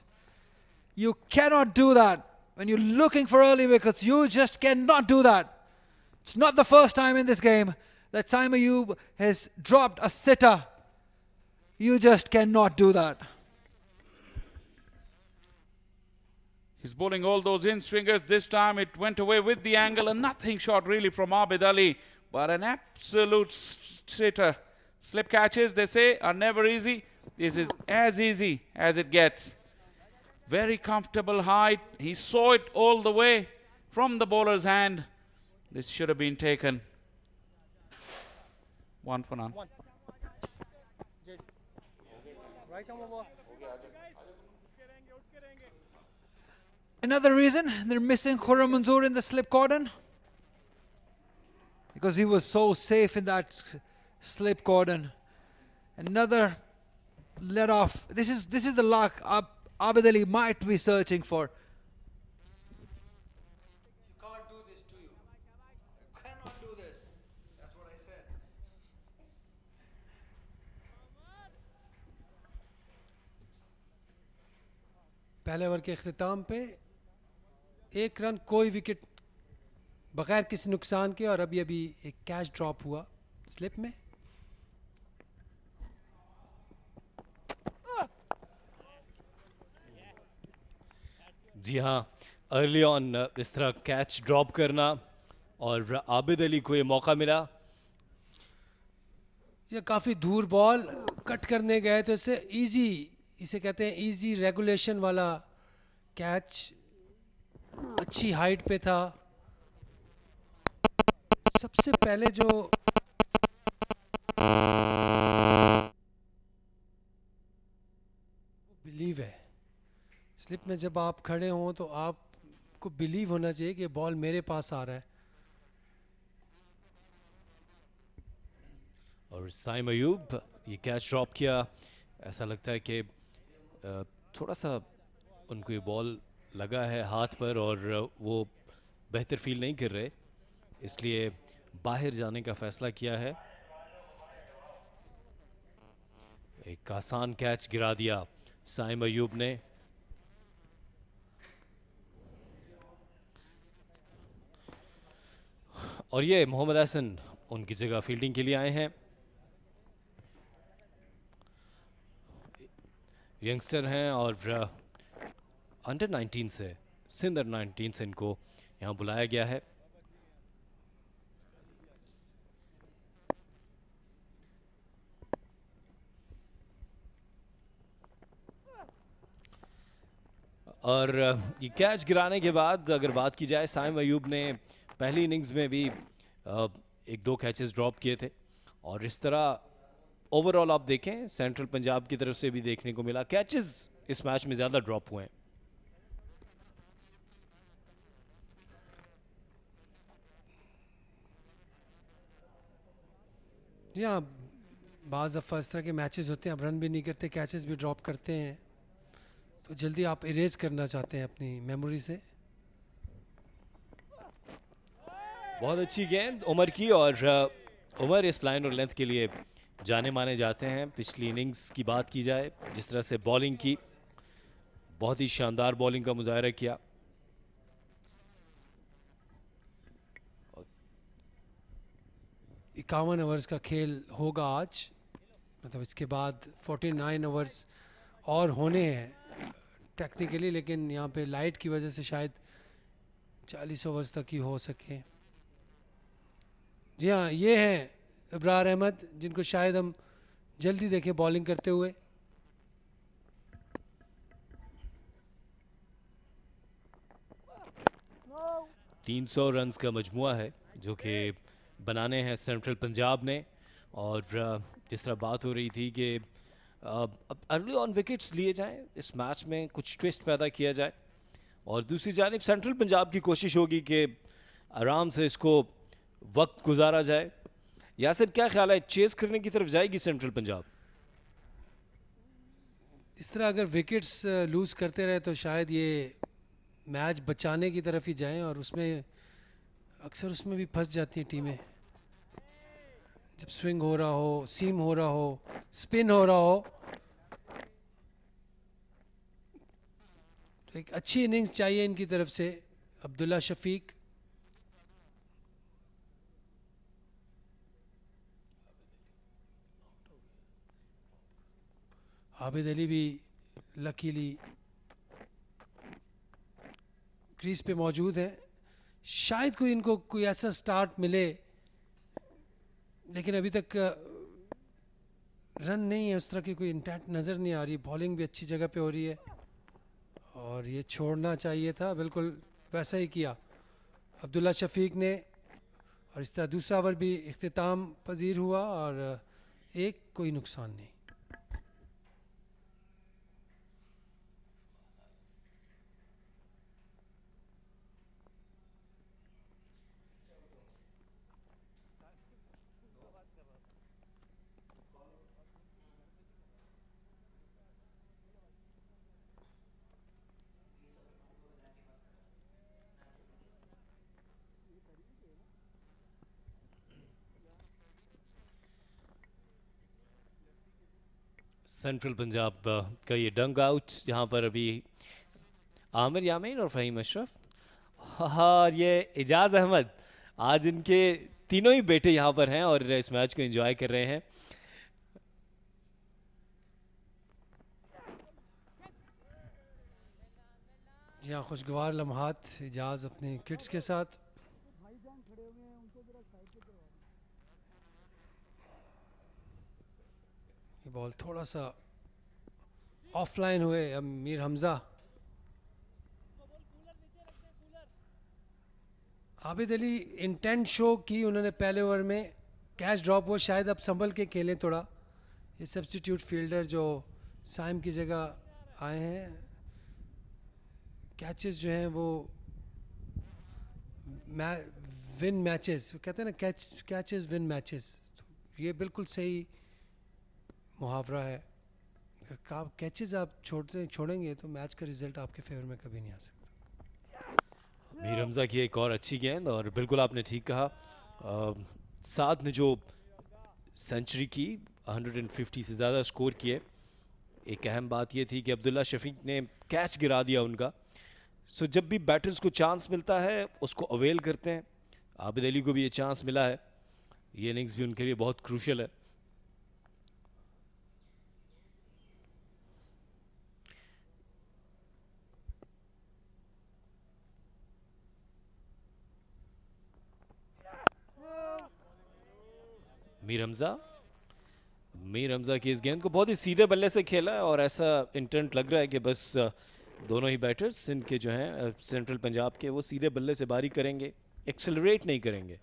You cannot do that. When you're looking for early wickets, you just cannot do that. It's not the first time in this game that Saim Ayub has dropped a sitter. You just cannot do that. He's bowling all those in-swingers. This time it went away with the angle, and nothing short really from Abid Ali, but an absolute sitter. Slip catches, they say, are never easy. This is as easy as it gets. Very comfortable height. He saw it all the way from the bowler's hand. This should have been taken. 1 for none. Another reason they're missing Khurram Manzoor in the slip cordon, because he was so safe in that slip cordon. Another let off. This is the luck Abid Ali might be searching for. You can't do this to you. You cannot do this. That's what I said. पहले over के अख्ताम पे 1 run कोई wicket बगैर किसी नुकसान के, और अभी अभी एक कैच ड्रॉप हुआ स्लिप में. जी हाँ, अर्ली ऑन इस तरह कैच ड्रॉप करना, और आबिद अली को ये मौका मिला. ये काफ़ी दूर बॉल कट करने गए तो इसे इजी, इसे कहते हैं इजी रेगुलेशन वाला कैच. अच्छी हाइट पे था. सबसे पहले जो बिलीव है, स्लिप में जब आप खड़े हों तो आपको बिलीव होना चाहिए कि बॉल मेरे पास आ रहा है. और साइम अयूब ये कैच ड्रॉप किया. ऐसा लगता है कि थोड़ा सा उनको ये बॉल लगा है हाथ पर और वो बेहतर फील नहीं कर रहे, इसलिए बाहर जाने का फैसला किया है. एक आसान कैच गिरा दिया साइम अयूब ने. और ये मोहम्मद हसन उनकी जगह फील्डिंग के लिए आए हैं. यंगस्टर हैं और अंडर 19 से, सिंध अंडर 19 से इनको यहाँ बुलाया गया है. और ये कैच गिराने के बाद अगर बात की जाए, साइम अयूब ने पहली इनिंग्स में भी एक दो कैचेस ड्रॉप किए थे और इस तरह ओवरऑल आप देखें सेंट्रल पंजाब की तरफ से भी देखने को मिला कैचेस इस मैच में ज़्यादा ड्रॉप हुए हैं। जी हाँ, बाज़ दफ़ा इस तरह के मैचेस होते हैं, आप रन भी नहीं करते, कैचेस भी ड्रॉप करते हैं, तो जल्दी आप इरेज करना चाहते हैं अपनी मेमोरी से। बहुत अच्छी गेंद उमर की, और उमर इस लाइन और लेंथ के लिए जाने माने जाते हैं। पिछली इनिंग्स की बात की जाए, जिस तरह से बॉलिंग की, बहुत ही शानदार बॉलिंग का मुजाहरा किया। 51 ओवर्स का खेल होगा आज, मतलब इसके बाद 49 ओवर्स और होने हैं टेक्निकली, लेकिन यहाँ पे लाइट की वजह से शायद 40 ओवर्स तक ही हो सके। जी हाँ, ये हैं इब्रार अहमद, जिनको शायद हम जल्दी देखें बॉलिंग करते हुए। No. 300 रन्स का मजमुआ है जो कि बनाने हैं सेंट्रल पंजाब ने, और जिस तरह बात हो रही थी कि अब अर्ली ऑन विकेट्स लिए जाएं, इस मैच में कुछ ट्विस्ट पैदा किया जाए, और दूसरी जानिब सेंट्रल पंजाब की कोशिश होगी कि आराम से इसको वक्त गुजारा जाए। यासिर, क्या ख्याल है, चेस करने की तरफ जाएगी सेंट्रल पंजाब? इस तरह अगर विकेट्स लूज करते रहे तो शायद ये मैच बचाने की तरफ ही जाएं, और उसमें अक्सर उसमें भी फंस जाती हैं टीमें। जब स्विंग हो रहा हो, सीम हो रहा हो, स्पिन हो रहा हो, तो एक अच्छी इनिंग्स चाहिए इनकी तरफ से। अब्दुल्ला शफीक, आबिद अली भी लकीली क्रीज पे मौजूद है। शायद कोई इनको कोई ऐसा स्टार्ट मिले, लेकिन अभी तक रन नहीं है, उस तरह की कोई इंटेंट नज़र नहीं आ रही। बॉलिंग भी अच्छी जगह पे हो रही है, और ये छोड़ना चाहिए था, बिल्कुल वैसा ही किया अब्दुल्ला शफीक ने। और इस तरह दूसरा ओवर भी इख्तिताम पजीर हुआ, और एक कोई नुकसान नहीं। सेंट्रल पंजाब का ये डंग आउट, यहाँ पर अभी आमिर यामीन और फ़हीम अशरफ, और ये एजाज अहमद, आज इनके तीनों ही बेटे यहाँ पर हैं और इस मैच को एंजॉय कर रहे हैं। यहाँ खुशगवार लम्हात एजाज अपने किड्स के साथ। ये बॉल थोड़ा सा ऑफलाइन हुए। अब मीर हमजा, आबिद अली इंटेंट शो की उन्होंने पहले ओवर में, कैच ड्रॉप हो, शायद अब संभल के खेलें थोड़ा। ये सब्स्टिट्यूट फील्डर जो साइम की जगह आए हैं, कैचेस जो हैं वो विन मैचेस कहते हैं ना, कैचेस विन मैचेस, तो ये बिल्कुल सही मुहावरा है। अगर कैचेस आप छोड़ेंगे तो मैच का रिजल्ट आपके फेवर में कभी नहीं आ सकता। मीर हमजा की एक और अच्छी गेंद, और बिल्कुल आपने ठीक कहा, साथ ने जो सेंचुरी की, 150 से ज़्यादा स्कोर किए। एक अहम बात ये थी कि अब्दुल्ला शफीक ने कैच गिरा दिया उनका। सो जब भी बैटर्स को चांस मिलता है उसको अवेल करते हैं। आबिद अली को भी ये चांस मिला है, ये इनिंग्स भी उनके लिए बहुत क्रूशियल है। मीर हमजा की इस गेंद को बहुत ही सीधे बल्ले से खेला है, और ऐसा इंटेंट लग रहा है कि बस दोनों ही बैटर्स सिंध के जो हैं सेंट्रल पंजाब के, वो सीधे बल्ले से बारी करेंगे, एक्सेलरेट नहीं करेंगे।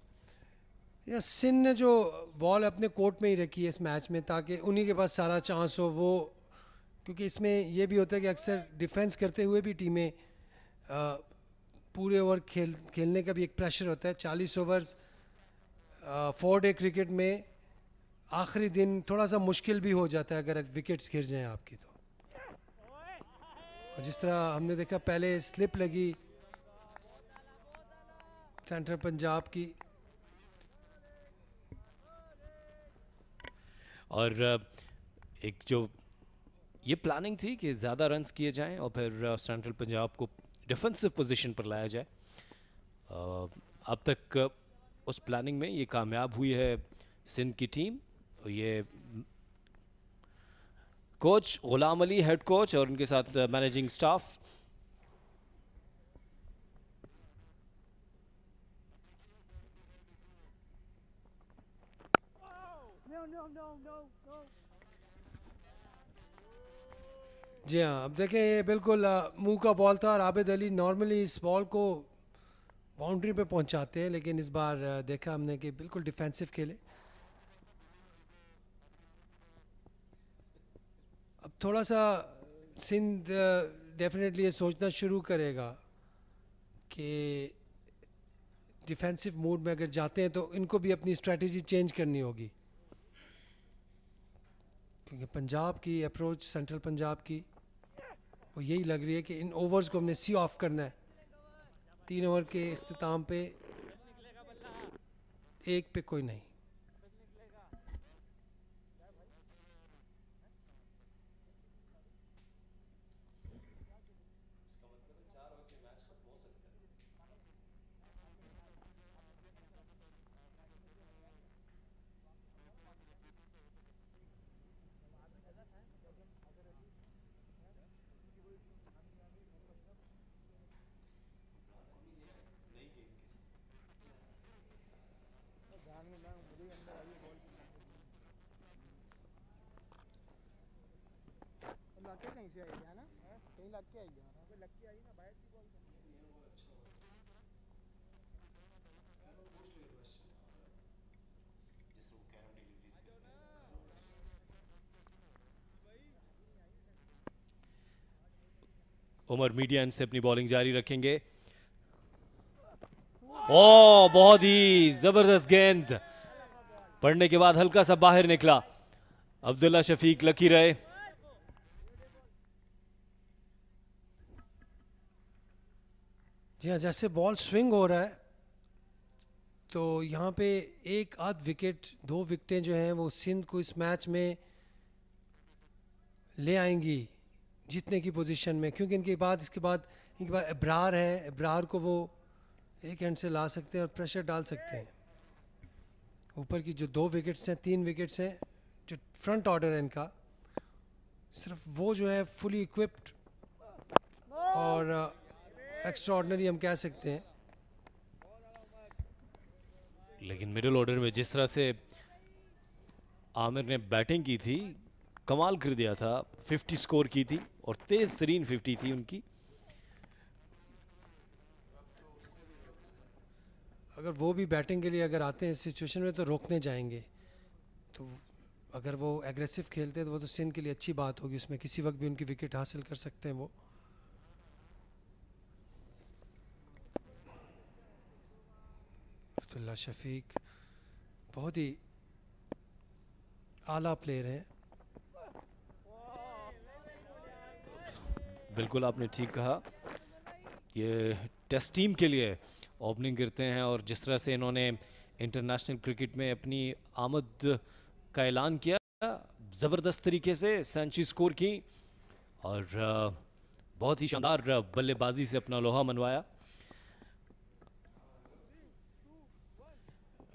या सिंध ने जो बॉल अपने कोर्ट में ही रखी है इस मैच में, ताकि उन्हीं के पास सारा चांस हो वो, क्योंकि इसमें ये भी होता है कि अक्सर डिफेंस करते हुए भी टीमें पूरे ओवर खेलने का भी एक प्रेशर होता है। 40 ओवर्स 4 डे क्रिकेट में आखिरी दिन थोड़ा सा मुश्किल भी हो जाता है अगर विकेट्स गिर जाएं आपकी तो। और जिस तरह हमने देखा पहले स्लिप लगी सेंट्रल पंजाब की, और एक जो ये प्लानिंग थी कि ज़्यादा रन्स किए जाएं और फिर सेंट्रल पंजाब को डिफेंसिव पोजीशन पर लाया जाए। अब तक उस प्लानिंग में ये कामयाब हुई है सिंध की टीम। ये coach Ghulam Ali head coach और उनके साथ मैनेजिंग स्टाफ, जी हाँ। अब देखें ये बिल्कुल मुंह का बॉल था और आबिद अली नॉर्मली इस बॉल को बाउंड्री पे पहुंचाते हैं, लेकिन इस बार देखा हमने कि बिल्कुल डिफेंसिव खेले। अब थोड़ा सा सिंध डेफिनेटली ये सोचना शुरू करेगा कि डिफेंसिव मोड में अगर जाते हैं तो इनको भी अपनी स्ट्रेटजी चेंज करनी होगी, क्योंकि पंजाब की अप्रोच, सेंट्रल पंजाब की, वो यही लग रही है कि इन ओवर्स को हमने सी ऑफ करना है। 3 ओवर के इख्तिताम पे 1 पे कोई नहीं। लग के कहीं से आई है ना, कहीं लग के आई है, लग के आई ना बैट की बॉल। उमर मीडियन से अपनी बॉलिंग जारी रखेंगे। ओ बहुत ही जबरदस्त गेंद पड़ने के बाद हल्का सा बाहर निकला। अब्दुल्ला शफीक लकी रहे। जी हाँ, जैसे बॉल स्विंग हो रहा है तो यहाँ पे 1 आध विकेट, 2 विकेटें जो हैं वो सिंध को इस मैच में ले आएंगी जीतने की पोजीशन में, क्योंकि इनके बाद इब्रार है, इब्रार को वो एक एंड से ला सकते हैं और प्रेशर डाल सकते हैं। ऊपर की जो 2 विकेट्स हैं, 3 विकेट्स हैं, जो फ्रंट ऑर्डर है इनका, सिर्फ वो जो है फुली इक्विप्ड और एक्स्ट्रा ऑर्डिनरी हम कह सकते हैं। लेकिन मिडिल ऑर्डर में जिस तरह से आमिर ने बैटिंग की थी, कमाल कर दिया था। 50 स्कोर की थी और तेज तरीन 50 थी उनकी। अगर वो भी बैटिंग के लिए अगर आते हैं इस सिचुएशन में तो रोकने जाएंगे, तो अगर वो एग्रेसिव खेलते हैं तो वो तो सिंध के लिए अच्छी बात होगी, उसमें किसी वक्त भी उनकी विकेट हासिल कर सकते हैं वो। अब्दुल्ला शफीक बहुत ही आला प्लेयर हैं। बिल्कुल आपने ठीक कहा, ये टेस्ट टीम के लिए ओपनिंग करते हैं और जिस तरह से इन्होंने इंटरनेशनल क्रिकेट में अपनी आमद का ऐलान किया, ज़बरदस्त तरीके से सेंचुरी स्कोर की और बहुत ही शानदार बल्लेबाजी से अपना लोहा मनवाया।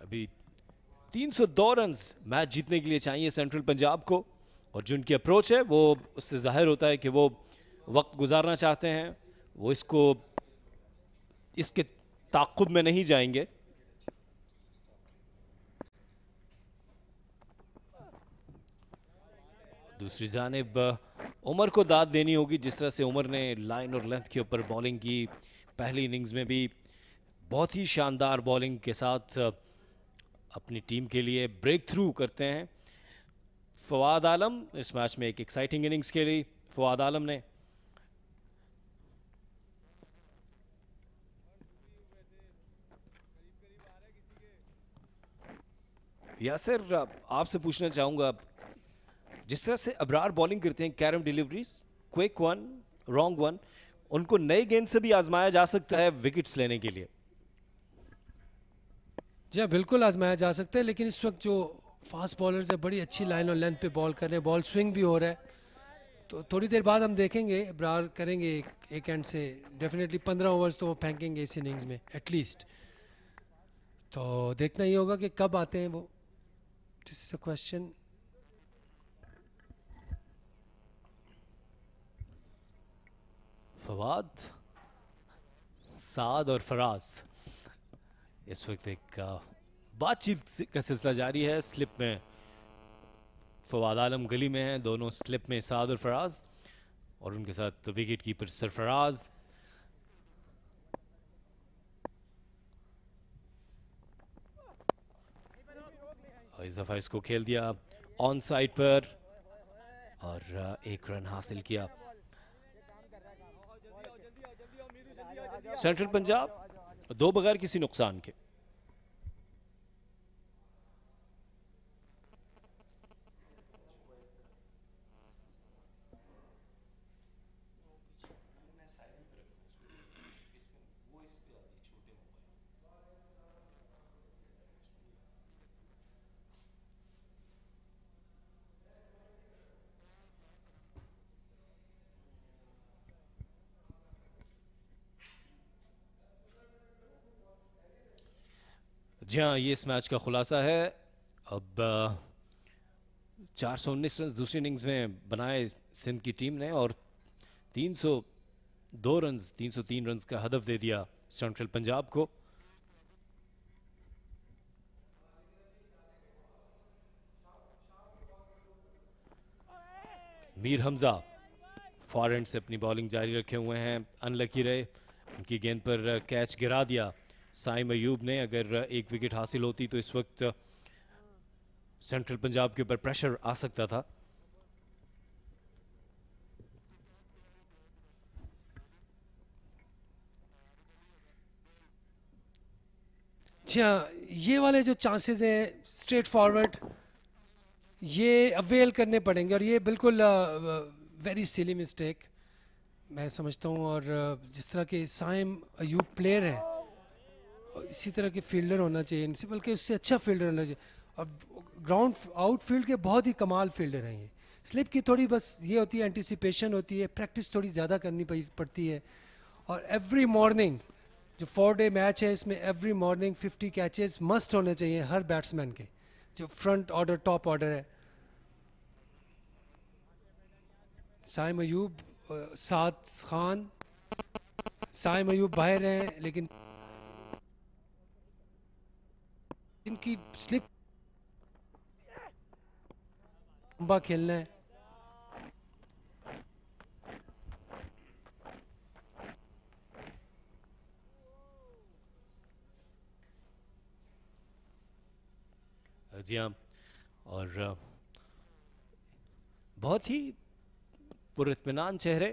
अभी 302 रन्स मैच जीतने के लिए चाहिए सेंट्रल पंजाब को, और जो उनकी अप्रोच है वो उससे जाहिर होता है कि वो वक्त गुजारना चाहते हैं, वो इसके ताक़ुब में नहीं जाएंगे। दूसरी जानिब उमर को दाद देनी होगी, जिस तरह से उमर ने लाइन और लेंथ के ऊपर बॉलिंग की। पहली इनिंग्स में भी बहुत ही शानदार बॉलिंग के साथ अपनी टीम के लिए ब्रेक थ्रू करते हैं फवाद आलम। इस मैच में एक एक्साइटिंग इनिंग्स खेली फवाद आलम ने। यासिर, आपसे पूछना चाहूंगा, जिस तरह से अबरार बॉलिंग करते हैं, carrom deliveries, quick one, wrong one, उनको नए गेंद से भी आजमाया जा सकता है विकेट्स लेने के लिए। जी हाँ, बिल्कुल आजमाया जा सकता है, लेकिन इस वक्त जो फास्ट बॉलर्स है बड़ी अच्छी लाइन और लेंथ पे बॉल कर रहे हैं, बॉल स्विंग भी हो रहा है। तो थोड़ी देर बाद हम देखेंगे अबरार करेंगे एक एंड से डेफिनेटली 15 ओवर्स तो वो फेंकेंगे इस इनिंग्स में एटलीस्ट। तो देखना ही होगा कि कब आते हैं वो। This is a question. Fawad, Saad और फराज, इस वक्त एक बातचीत का सिलसिला जारी है। स्लिप में फवाद आलम गली में हैं, दोनों स्लिप में साद और फराज, और उनके साथ विकेट कीपर सरफराज। इस दफा इसको खेल दिया ऑन साइड पर और एक रन हासिल किया। सेंट्रल पंजाब 2 बगैर किसी नुकसान के। जी हाँ, ये इस मैच का खुलासा है। अब 419 रन दूसरी इनिंग्स में बनाए सिंध की टीम ने और 302 रन 303 रन का हदफ दे दिया सेंट्रल पंजाब को। मीर हमजा फॉरहैंड से अपनी बॉलिंग जारी रखे हुए हैं, अनलकी रहे, उनकी गेंद पर कैच गिरा दिया साइम अयूब ने। अगर एक विकेट हासिल होती तो इस वक्त सेंट्रल पंजाब के ऊपर प्रेशर आ सकता था। जी हाँ, ये वाले जो चांसेस हैं स्ट्रेट फॉरवर्ड, ये अवेल करने पड़ेंगे और ये बिल्कुल वेरी सिली मिस्टेक मैं समझता हूँ। और जिस तरह के साइम अयूब प्लेयर हैं, इसी तरह के फील्डर होना चाहिए, बल्कि उससे अच्छा फील्डर होना चाहिए। और ग्राउंड आउटफील्ड के बहुत ही कमाल फील्डर हैं ये। स्लिप की थोड़ी बस ये होती है, एंटिसिपेशन होती है, प्रैक्टिस थोड़ी ज़्यादा करनी पड़ती है। और एवरी मॉर्निंग जो 4-डे मैच है, इसमें एवरी मॉर्निंग 50 कैचेस मस्ट होने चाहिए हर बैट्समैन के, जो फ्रंट ऑर्डर टॉप ऑर्डर है। साइम अयूब, साद खान, साइम अयूब बाहर हैं, लेकिन इनकी स्लिप लंबा खेलना है। जी हाँ, और बहुत ही पुरइत्मीनान चेहरे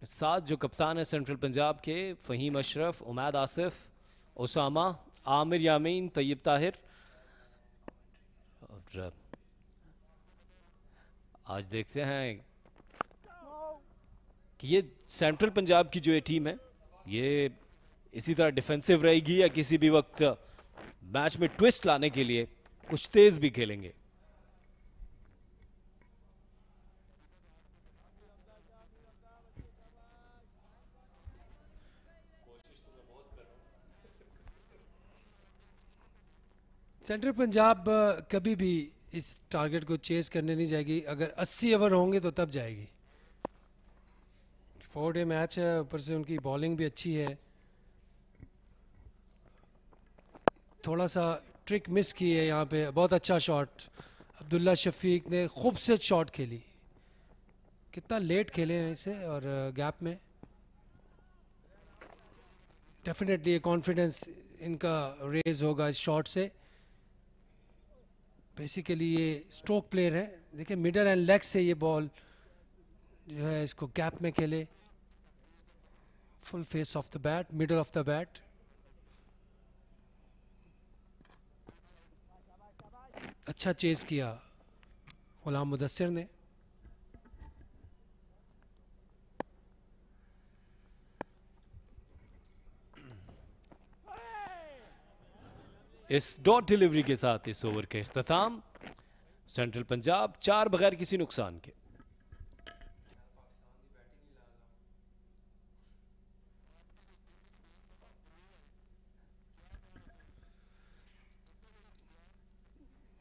साथ जो कप्तान है सेंट्रल पंजाब के, फ़हीम अशरफ, उमैद आसिफ, उसामा, आमिर यामीन, तैयब ताहिर। और आज देखते हैं कि ये सेंट्रल पंजाब की जो ये टीम है, ये इसी तरह डिफेंसिव रहेगी या किसी भी वक्त मैच में ट्विस्ट लाने के लिए कुछ तेज भी खेलेंगे। सेंट्रल पंजाब कभी भी इस टारगेट को चेस करने नहीं जाएगी। अगर 80 ओवर होंगे तो तब जाएगी। 4-डे मैच है, ऊपर से उनकी बॉलिंग भी अच्छी है। थोड़ा सा ट्रिक मिस की है यहाँ पे। बहुत अच्छा शॉट, अब्दुल्ला शफीक ने खूबसूरत शॉट खेली, कितना लेट खेले हैं इसे और गैप में. डेफिनेटली कॉन्फिडेंस इनका रेज होगा इस शॉट से. बेसिकली ये स्ट्रोक प्लेयर है. देखिए मिडल एंड लेग से ये बॉल जो है इसको गैप में खेले. Full face of the bat, middle of the bat. अच्छा चेस किया गुलाम मुदस्सिर ने. इस डॉट डिलीवरी के साथ इस ओवर का इख्तिताम. सेंट्रल पंजाब 4 बगैर किसी नुकसान के.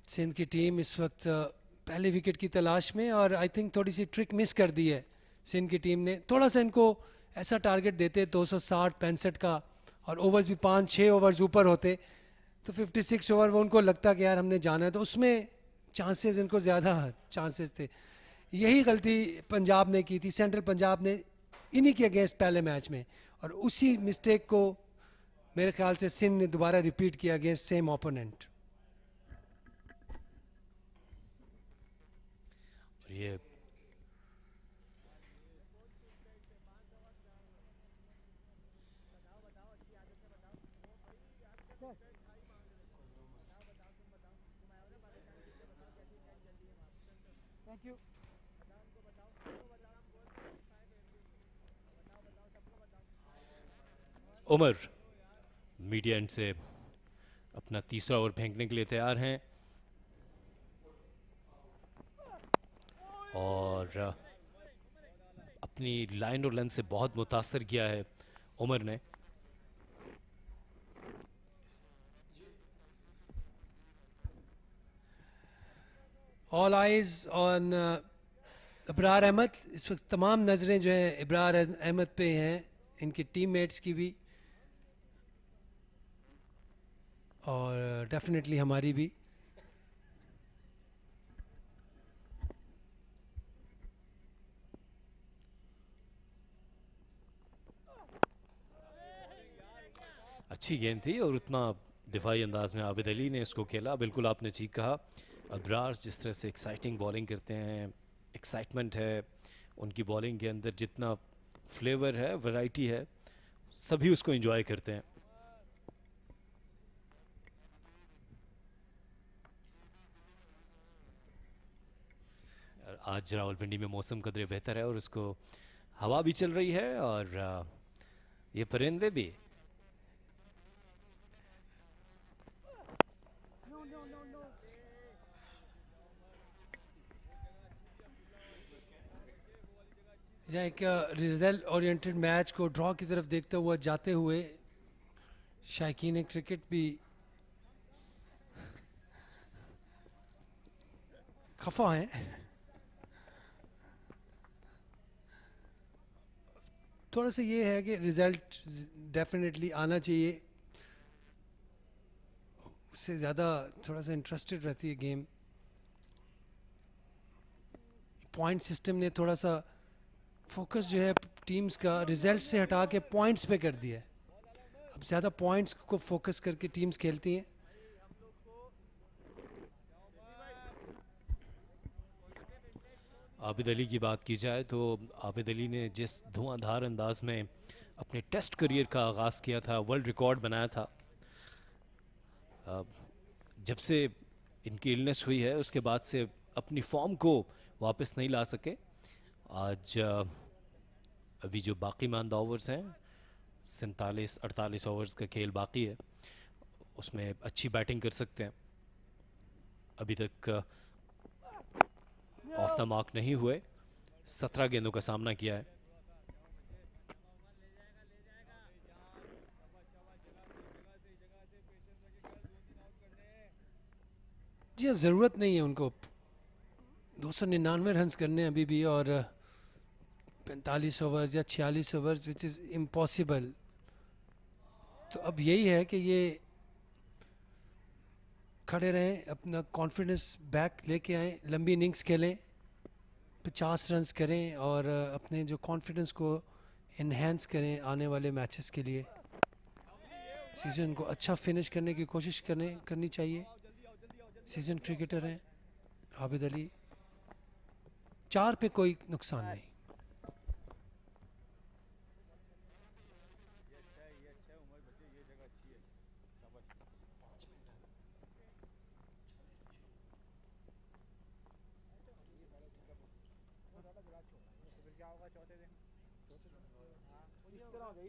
सिंध की टीम इस वक्त पहले विकेट की तलाश में और आई थिंक थोड़ी सी ट्रिक मिस कर दी है सिंध की टीम ने. थोड़ा सा इनको ऐसा टारगेट देते 260-65 का और ओवर्स भी 5-6 ओवर्स ऊपर होते तो 56 ओवर वो उनको लगता कि यार हमने जाना है, तो उसमें चांसेस इनको ज़्यादा चांसेस थे. यही गलती पंजाब ने की थी, सेंट्रल पंजाब ने इन्हीं के अगेंस्ट पहले मैच में, और उसी मिस्टेक को मेरे ख्याल से सिंध ने दोबारा रिपीट किया अगेंस्ट सेम ओपोनेंट. ये thank you. Umar media end से अपना तीसरा ओवर फेंकने के लिए तैयार हैं और अपनी लाइन और लेंथ से बहुत मुतासर किया है उमर ने. All eyes on Ibrar Ahmed. इस वक्त तमाम नज़रें जो हैं इब्रार अहमद पे हैं, इनकी टीममेट्स की भी और डेफिनेटली हमारी भी. अच्छी गेंद थी और उतना दिफाई अंदाज में आबिद अली ने इसको खेला. बिल्कुल आपने ठीक कहा. अब्रार जिस तरह से एक्साइटिंग बॉलिंग करते हैं, एक्साइटमेंट है उनकी बॉलिंग के अंदर, जितना फ्लेवर है, वैरायटी है, सभी उसको एंजॉय करते हैं. आज रावलपिंडी में मौसम कदरे बेहतर है और उसको हवा भी चल रही है और ये परिंदे भी. या एक रिजल्ट ओरिएंटेड मैच को ड्रॉ की तरफ देखते हुए जाते हुए शायकीन क्रिकेट भी खफा हैं. थोड़ा सा ये है कि रिजल्ट डेफिनेटली आना चाहिए, उससे ज़्यादा थोड़ा सा इंटरेस्टेड रहती है गेम. पॉइंट सिस्टम ने थोड़ा सा फोकस जो है टीम्स का रिजल्ट से हटा के पॉइंट्स पे कर दिया है. अब ज़्यादा पॉइंट्स को फोकस करके टीम्स खेलती हैं. आबिद अली की बात की जाए तो आबिद अली ने जिस धुआंधार अंदाज में अपने टेस्ट करियर का आगाज़ किया था, वर्ल्ड रिकॉर्ड बनाया था, जब से इनकी इलनेस हुई है उसके बाद से अपनी फॉर्म को वापस नहीं ला सके. आज अभी जो बाकी मानदा ओवर्स हैं, 47-48 ओवर्स का खेल बाकी है, उसमें अच्छी बैटिंग कर सकते हैं. अभी तक ऑफ द मार्क नहीं हुए, 17 गेंदों का सामना किया है. जी ज़रूरत नहीं है उनको 299 रन्स करने अभी भी, और 45 ओवर्स या 46 ओवर्स विच इज़ इम्पॉसिबल. तो अब यही है कि ये खड़े रहें, अपना कॉन्फिडेंस बैक लेके आएँ, लंबी इनिंग्स खेलें, 50 रन्स करें और अपने जो कॉन्फिडेंस को इन्हेंस करें आने वाले मैचेस के लिए। सीज़न को अच्छा फिनिश करने की कोशिश करनी चाहिए। सीज़न क्रिकेटर हैं आबिद अली, 4 पे कोई नुकसान नहीं।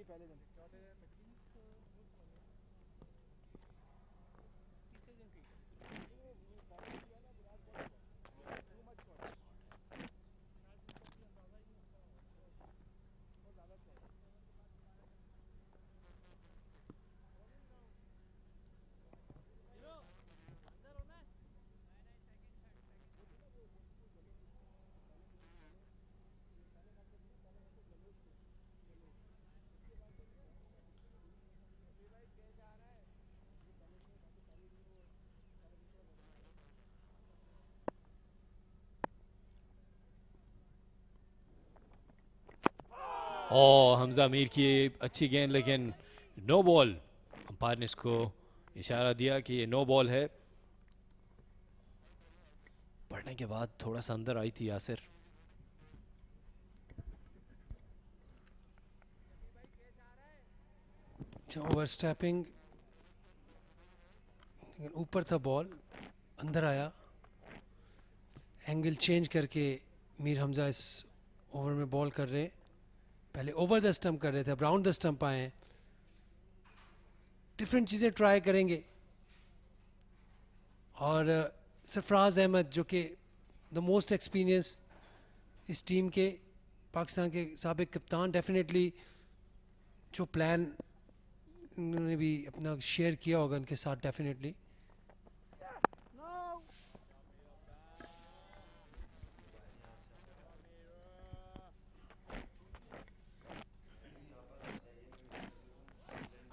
पहले दिन और हमजा मीर की अच्छी गेंद, लेकिन नो बॉल। अंपायर ने इसको इशारा दिया कि ये नो बॉल है। पढ़ने के बाद थोड़ा सा अंदर आई थी यासिर। ओवर स्टैपिंग, ऊपर था बॉल, अंदर आया। एंगल चेंज करके मीर हमजा इस ओवर में बॉल कर रहे। पहले ओवर द स्टंप कर रहे थे, अब राउंड द स्टंप आए हैं। डिफरेंट चीज़ें ट्राई करेंगे। और सरफराज अहमद जो कि द मोस्ट एक्सपीरियंस इस टीम के, पाकिस्तान के साबिक कप्तान, डेफिनेटली जो प्लान उन्होंने भी अपना शेयर किया होगा उनके साथ डेफिनेटली।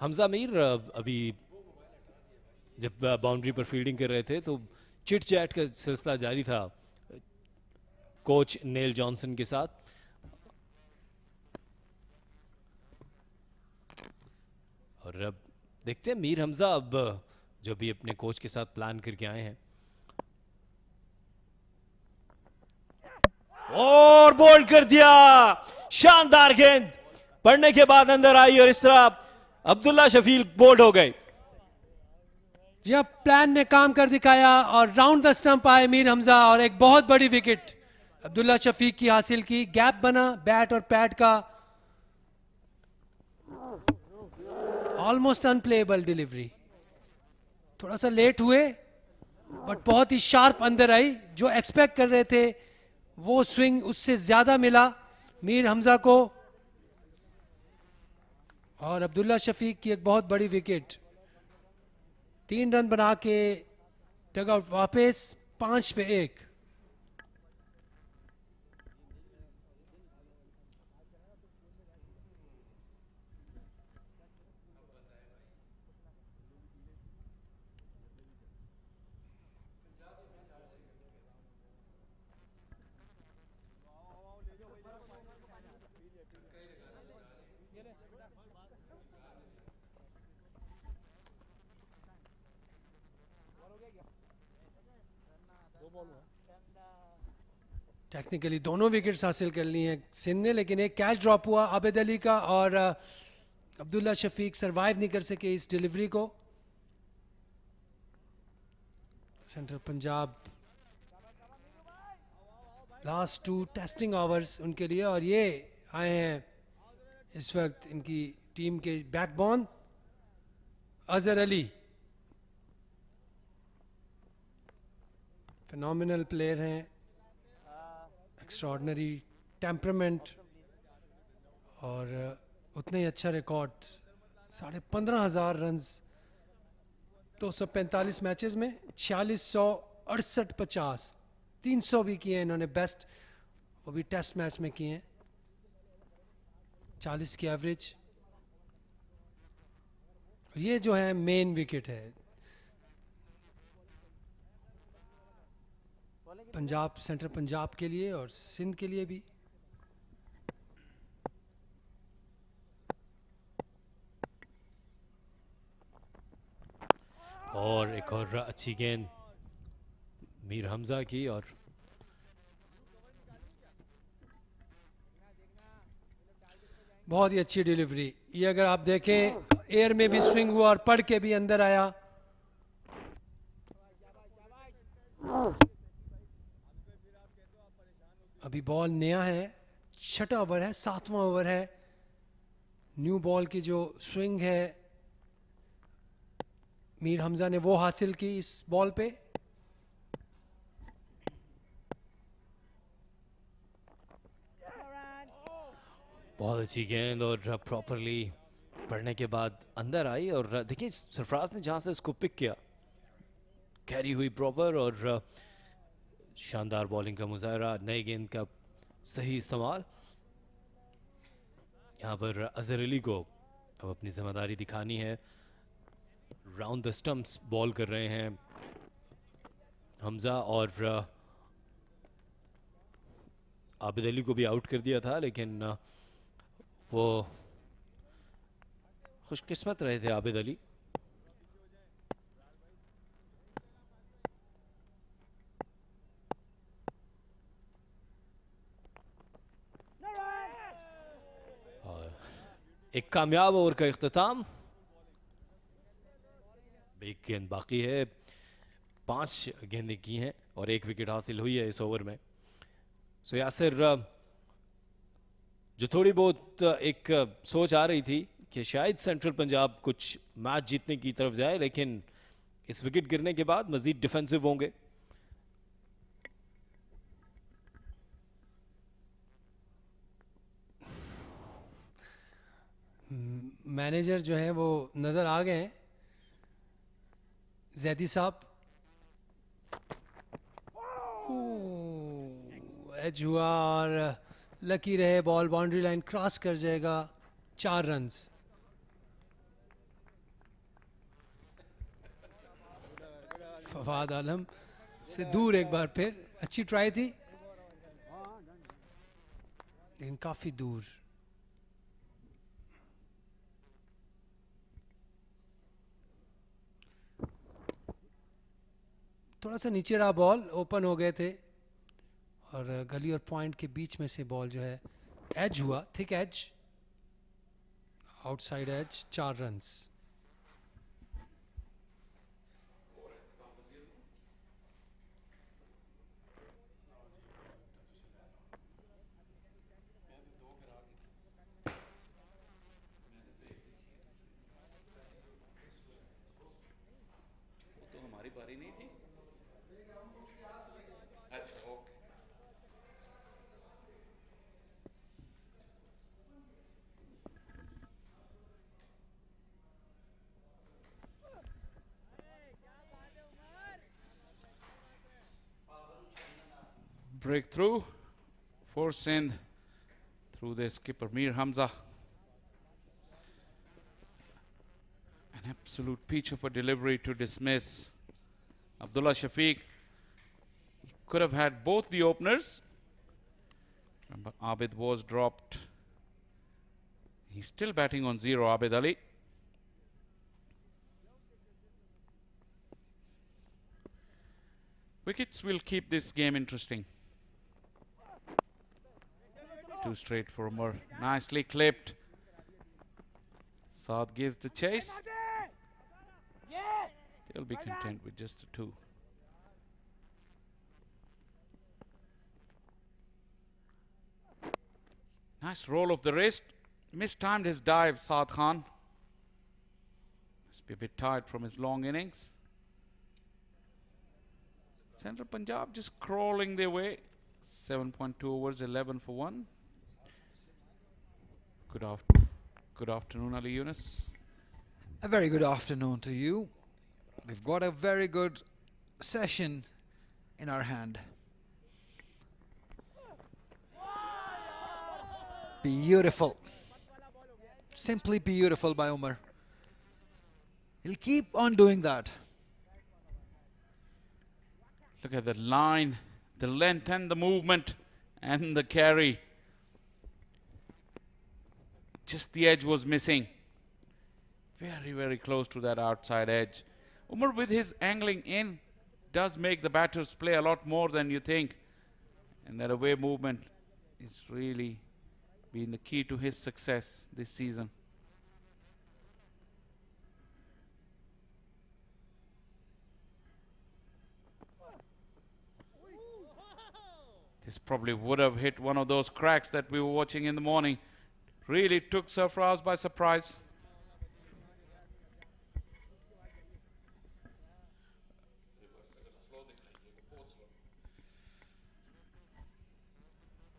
हमजा मीर अभी जब बाउंड्री पर फील्डिंग कर रहे थे तो चिट चैट का सिलसिला जारी था कोच नेल जॉनसन के साथ। और अब देखते हैं मीर हमजा अब जो भी अपने कोच के साथ प्लान करके आए हैं। और बोल्ड कर दिया, शानदार गेंद पड़ने के बाद अंदर आई और इस तरह अब्दुल्ला शफीक बोल्ड हो गए। जी अब प्लान ने काम कर दिखाया और राउंड द स्टंप आए मीर हमजा और एक बहुत बड़ी विकेट अब्दुल्ला शफीक की हासिल की। गैप बना बैट और पैड का, ऑलमोस्ट अनप्लेएबल डिलीवरी। थोड़ा सा लेट हुए बट बहुत ही शार्प अंदर आई। जो एक्सपेक्ट कर रहे थे वो स्विंग उससे ज्यादा मिला मीर हमजा को। और अब्दुल्ला शफीक की एक बहुत बड़ी विकेट। 3 रन बना के डग आउट वापस 5 पे 1। टेक्निकली दोनों विकेट्स हासिल कर ली हैं सिंध ने, लेकिन एक कैच ड्रॉप हुआ आबिद अली का और अब्दुल्ला शफीक सरवाइव नहीं कर सके इस डिलीवरी को। Central Punjab last 2 testing hours उनके लिए, और ये आए हैं इस वक्त इनकी टीम के backbone Azhar Ali. Phenomenal player हैं, एक्स्ट्रॉर्डनरी टेम्परामेंट और उतना ही अच्छा रिकॉर्ड। 15,500 रन्स 245 मैचेस में, 4668 50 300 भी किए हैं इन्होंने बेस्ट, वो भी टेस्ट मैच में किए हैं। 40 की एवरेज। ये जो है मेन विकेट है। पंजाब, सेंट्रल पंजाब के लिए और सिंध के लिए भी। और एक और अच्छी गेंद मीर हमजा की, और बहुत ही अच्छी डिलीवरी। ये अगर आप देखें एयर में भी स्विंग हुआ और पढ़ के भी अंदर आया। अभी बॉल नया है, छठा ओवर है, 7वां ओवर है। न्यू बॉल की जो स्विंग है मीर हमजा ने वो हासिल की इस बॉल पे। बहुत अच्छी गेंद और प्रॉपरली पढ़ने के बाद अंदर आई, और देखिए सरफराज ने जहां से इसको पिक किया, कैरी हुई प्रॉपर, और शानदार बॉलिंग का मुजाहरा, नई गेंद का सही इस्तेमाल। यहाँ पर अजहर अली को अब अपनी जिम्मेदारी दिखानी है। राउंड द स्टंप्स बॉल कर रहे हैं हमजा, और आबिद अली को भी आउट कर दिया था, लेकिन वो खुशकिस्मत रहे थे आबिद अली। एक कामयाब ओवर का इख्तिताम। एक गेंद बाकी है, 5 गेंदें की हैं और 1 विकेट हासिल हुई है इस ओवर में। सो यासिर, जो थोड़ी बहुत एक सोच आ रही थी कि शायद सेंट्रल पंजाब कुछ मैच जीतने की तरफ जाए, लेकिन इस विकेट गिरने के बाद मजीद डिफेंसिव होंगे। मैनेजर जो है वो नजर आ गए हैं, जैदी साहब। एज हुआ और लकी रहे, बॉल बाउंड्री लाइन क्रॉस कर जाएगा। 4 रन्स। फवाद आलम से दूर एक बार फिर, अच्छी ट्राई थी लेकिन काफी दूर। थोड़ा सा नीचे रहा बॉल, ओपन हो गए थे और गली और पॉइंट के बीच में से बॉल जो है एज हुआ, thick edge, outside edge. 4 runs. Breakthrough for Sindh through the skipper Mir Hamza. An absolute peach of a delivery to dismiss Abdullah Shafiq. He could have had both the openers. Remember, Abid was dropped. He's still batting on 0, Abid Ali. Wickets will keep this game interesting. 2 straight for Umar. Nicely clipped. Saad gives the chase. They'll be content with just the 2. Nice roll of the wrist. Mistimed his dive, Saad Khan. Must be a bit tired from his long innings. Central Punjab just crawling their way. 7.2 overs, 11 for 1. Good afternoon, Ali Yunus. A very good afternoon to you. We've got a very good session in our hand. Beautiful. Simply beautiful by Umar. He'll keep on doing that. Look at the line the length and the movement and the carry. Just the edge was missing. Very, very close to that outside edge. Umar, with his angling in, does make the batters play a lot more than you think. And that away movement is really been the key to his success this season. This probably would have hit one of those cracks that we were watching in the morning. Really took Sarfraz by surprise.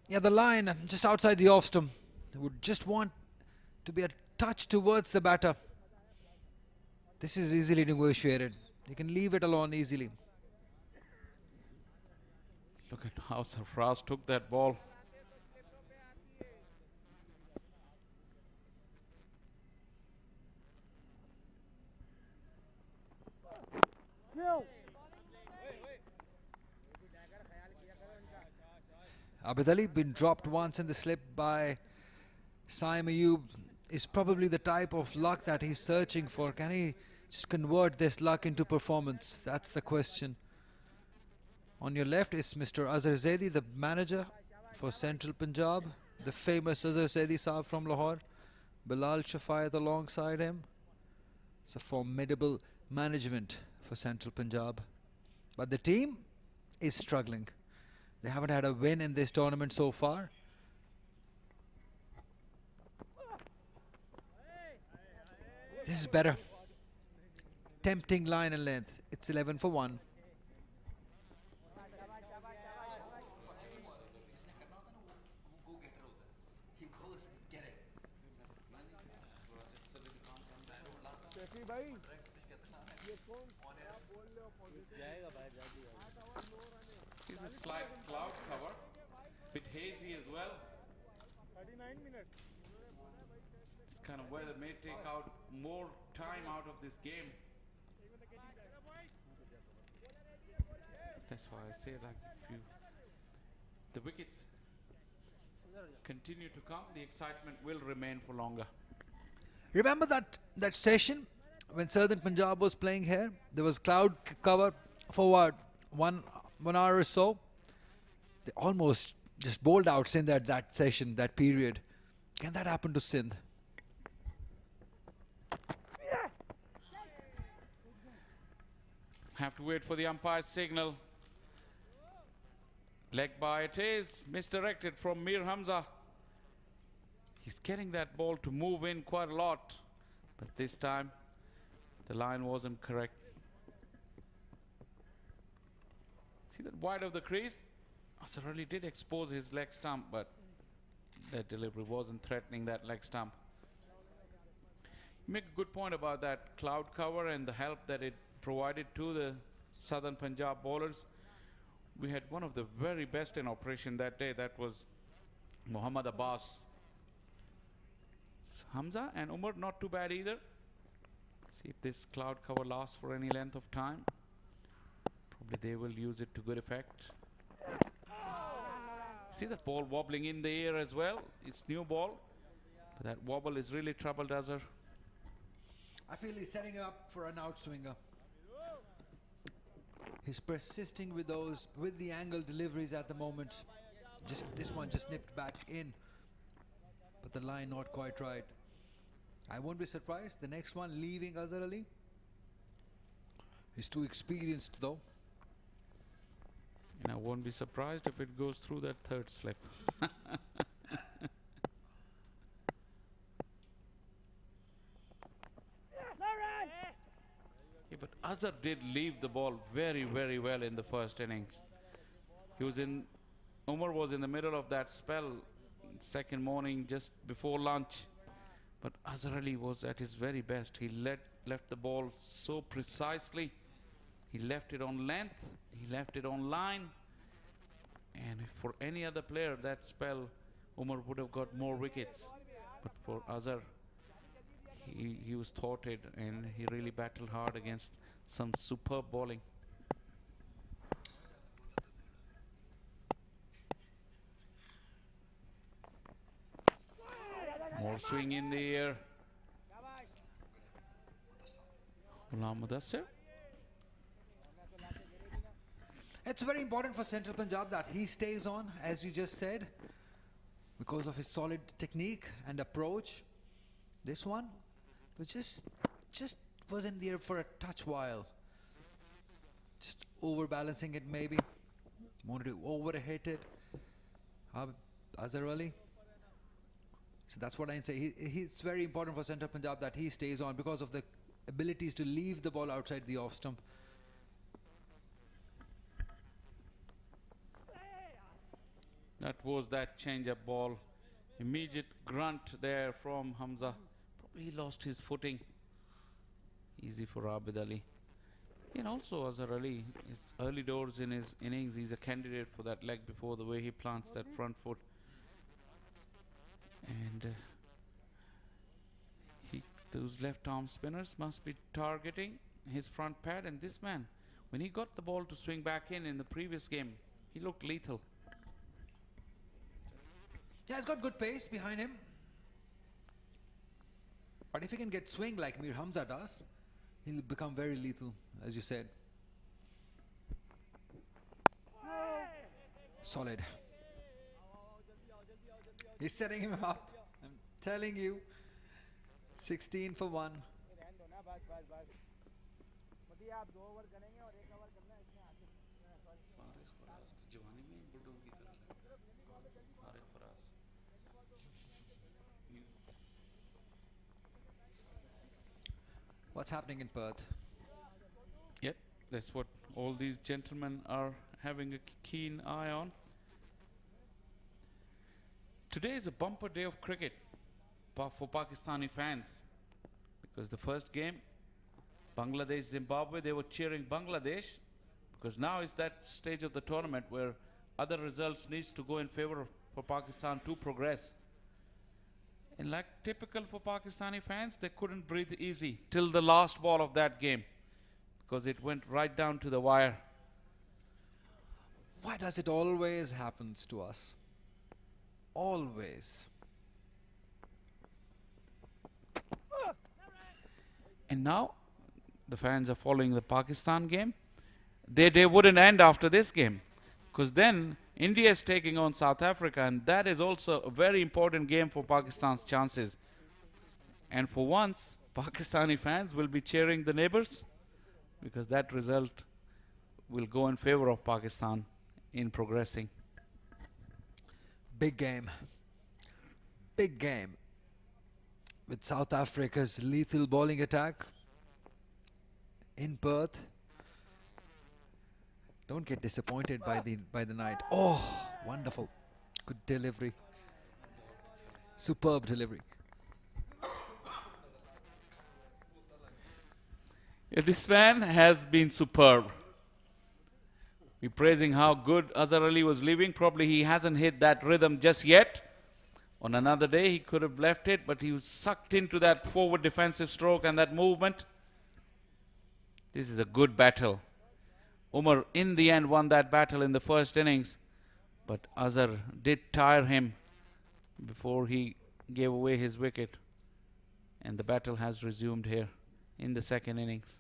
Yeah, the line just outside the off stump. They would just want to be a touch towards the batter. This is easily negotiated. You can leave it alone easily. Look at how Sarfraz took that ball. Abid Ali been dropped once in the slip by Saim Ayub. Is probably the type of luck that he's searching for. Can he just convert this luck into performance? That's the question. On your left is Mr. Azhar Zaidi, the manager for Central Punjab, the famous Azhar Zaidi Saab from Lahore. Bilal Shafayat alongside him. It's a formidable management for Central Punjab. But the team is struggling. They haven't had a win in this tournament so far. This is better. Tempting line and length. It's 11 for 1. Here's a slight cloud cover, bit hazy as well. 39 minutes. This kind of weather may take out more time out of this game. That's why I say, like, if the wickets continue to come, the excitement will remain for longer. Remember that session when Southern Punjab was playing here? There was cloud cover for what, one hour or so. They almost just bowled out Sindh at that session, that period. Can that happen to Sindh? Have to wait for the umpire's signal. Leg by it is, misdirected from Mir Hamza. He's getting that ball to move in quite a lot, but this time the line wasn't correct. See that wide of the crease? Azhar Ali did expose his leg stump, but that delivery wasn't threatening that leg stump. You make a good point about that cloud cover and the help that it provided to the Southern Punjab bowlers. We had one of the very best in operation that day. That was Muhammad Abbas. Hamza and Umar not too bad either. See if this cloud cover lasts for any length of time. Probably they will use it to good effect. See that ball wobbling in the air as well. It's new ball, but that wobble is really troubled Azhar. I feel he's setting up for an outswinger. He's persisting with the angle deliveries at the moment. Just this one just nipped back in, but the line not quite right. I won't be surprised. The next one leaving Azhar Ali. He's too experienced though. And I won't be surprised if it goes through that third slip. Yeah, but Azhar did leave the ball very, very well in the first innings. Umar was in the middle of that spell second morning just before lunch. But Azhar Ali was at his very best. He left the ball so precisely. He left it on length. He left it on line. And if for any other player that spell, Umar would have got more wickets. But for Azhar, he was thwarted and he really battled hard against some superb bowling. More swing in the air. Ghulam Mudassir. It's very important for Central Punjab that he stays on, as you just said, because of his solid technique and approach. This one was just was in the air for a touch while. Just overbalancing it maybe. Wanted to overhit it. Azhar Ali. So that's what I say. It's very important for Central Punjab that he stays on because of the abilities to leave the ball outside the off stump. That was that change-up ball. Immediate grunt there from Hamza. Probably he lost his footing. Easy for Abid Ali. And also Azhar Ali, it's early doors in his innings. He's a candidate for that leg before, the way he plants that front foot. And those left arm spinners must be targeting his front pad. And this man, when he got the ball to swing back in the previous game, he looked lethal. Yeah, he's got good pace behind him. But if he can get swing like Mir Hamza does, he'll become very lethal, as you said. Solid. He's setting him up. I'm telling you. 16 for 1. What's happening in Perth? Yep, that's what all these gentlemen are having a keen eye on. Today is a bumper day of cricket for Pakistani fans, because the first game, Bangladesh, Zimbabwe, they were cheering Bangladesh, because now is that stage of the tournament where other results needs to go in favor for Pakistan to progress. And like typical for Pakistani fans, they couldn't breathe easy till the last ball of that game, because it went right down to the wire. Why does it always happen to us? Always. And now the fans are following the Pakistan game. Their day wouldn't end after this game, because then India is taking on South Africa, and that is also a very important game for Pakistan's chances. And for once, Pakistani fans will be cheering the neighbors, because that result will go in favor of Pakistan in progressing. Big game. Big game. With South Africa's lethal bowling attack in Perth. Don't get disappointed by the night. Oh, wonderful. Good delivery. Superb delivery. Yeah, this man has been superb. We're praising how good Azhar Ali was leaving. Probably he hasn't hit that rhythm just yet. On another day, he could have left it, but he was sucked into that forward defensive stroke and that movement. This is a good battle. Umar, in the end, won that battle in the first innings, but Azhar did tire him before he gave away his wicket. And the battle has resumed here in the second innings.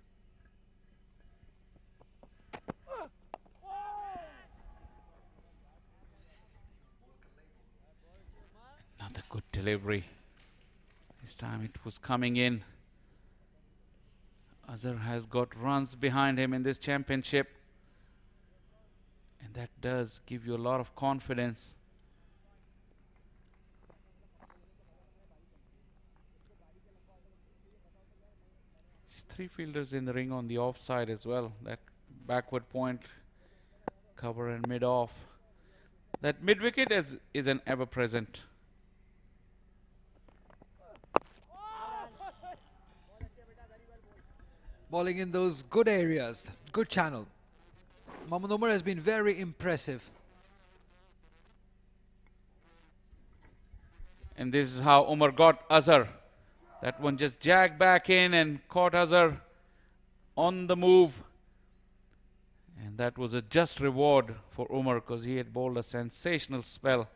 Another good delivery. This time it was coming in. Azhar has got runs behind him in this championship, and that does give you a lot of confidence. There's three fielders in the ring on the offside as well. That backward point cover and mid off. That mid wicket is an ever present. Bowling in those good areas, good channel. Mohammad Umar has been very impressive. And this is how Umar got Azhar. That one just jagged back in and caught Azhar on the move. And that was a just reward for Umar, because he had bowled a sensational spell.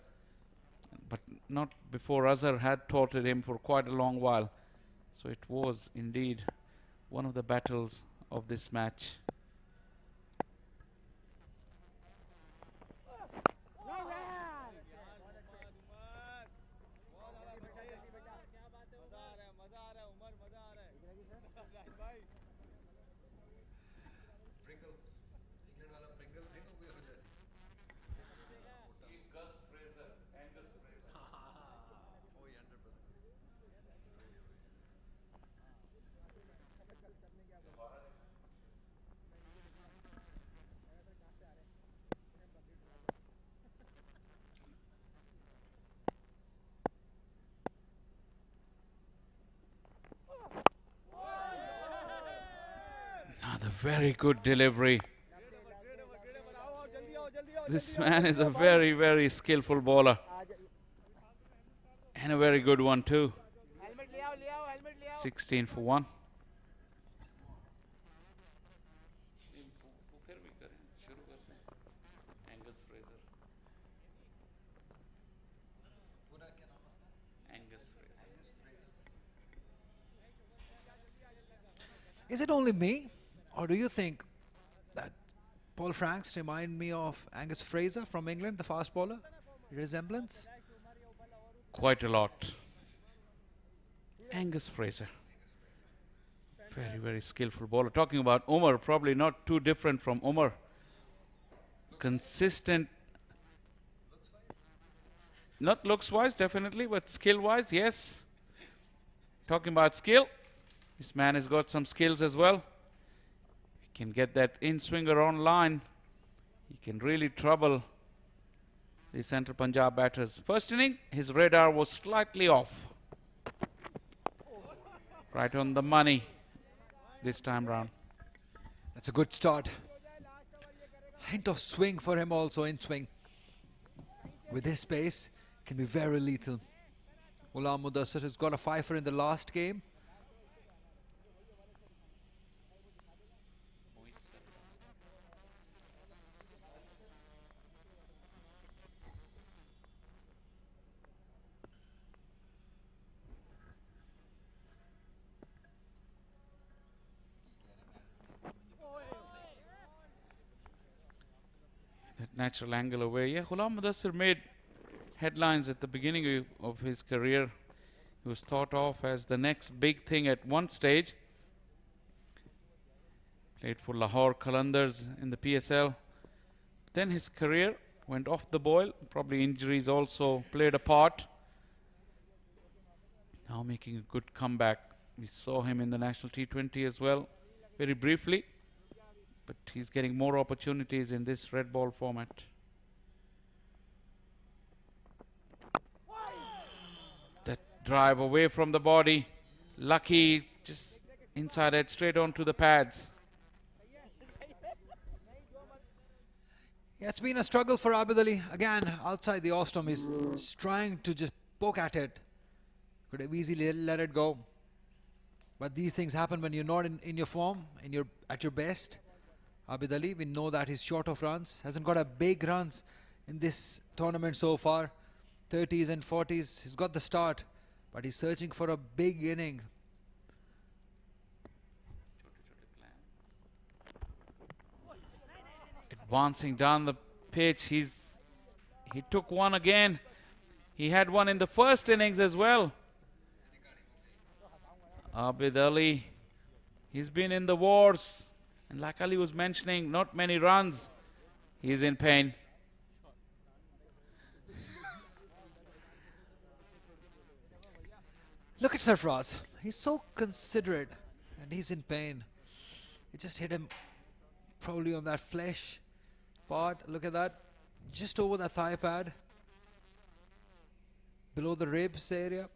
But not before Azhar had taunted him for quite a long while. So it was indeed one of the battles of this match. Another very good delivery. This man is a very, very skillful bowler. And a very good one too. 16 for 1. Is it only me, or do you think that Paul Franks remind me of Angus Fraser from England, the fast bowler? Resemblance? Quite a lot. Angus Fraser. Very, very skillful bowler. Talking about Umar, probably not too different from Umar. Consistent. Not looks-wise, definitely, but skill-wise, yes. Talking about skill, this man has got some skills as well. He can get that in-swinger on line. He can really trouble the Central Punjab batters. First inning, his radar was slightly off. Right on the money this time round. That's a good start. Hint of swing for him also, in swing. With his pace, can be very lethal. Ghulam Mudassir has got a fifer in the last game. That natural angle away. Yeah, Ghulam Mudassir made headlines at the beginning of his career. He was thought of as the next big thing at one stage. Played for Lahore Qalandars in the PSL. Then his career went off the boil. Probably injuries also played a part. Now making a good comeback. We saw him in the National T20 as well, very briefly. But he's getting more opportunities in this red ball format. That drive away from the body. Lucky, just inside it, straight onto the pads. Yeah, it's been a struggle for Abid Ali. Again, outside the off stump, he's trying to just poke at it. Could have easily let it go. But these things happen when you're not in your form, at your best. Abid Ali, we know that he's short of runs. Hasn't got a big runs in this tournament so far. 30s and 40s. He's got the start, but he's searching for a big inning. Advancing down the pitch, he took one again. He had one in the first innings as well. Abid Ali, he's been in the wars, and like Ali was mentioning, not many runs. He's in pain. Look at Sarfraz. He's so considerate, and he's in pain. It just hit him probably on that flesh part. Look at that. Just over the thigh pad. Below the ribs area.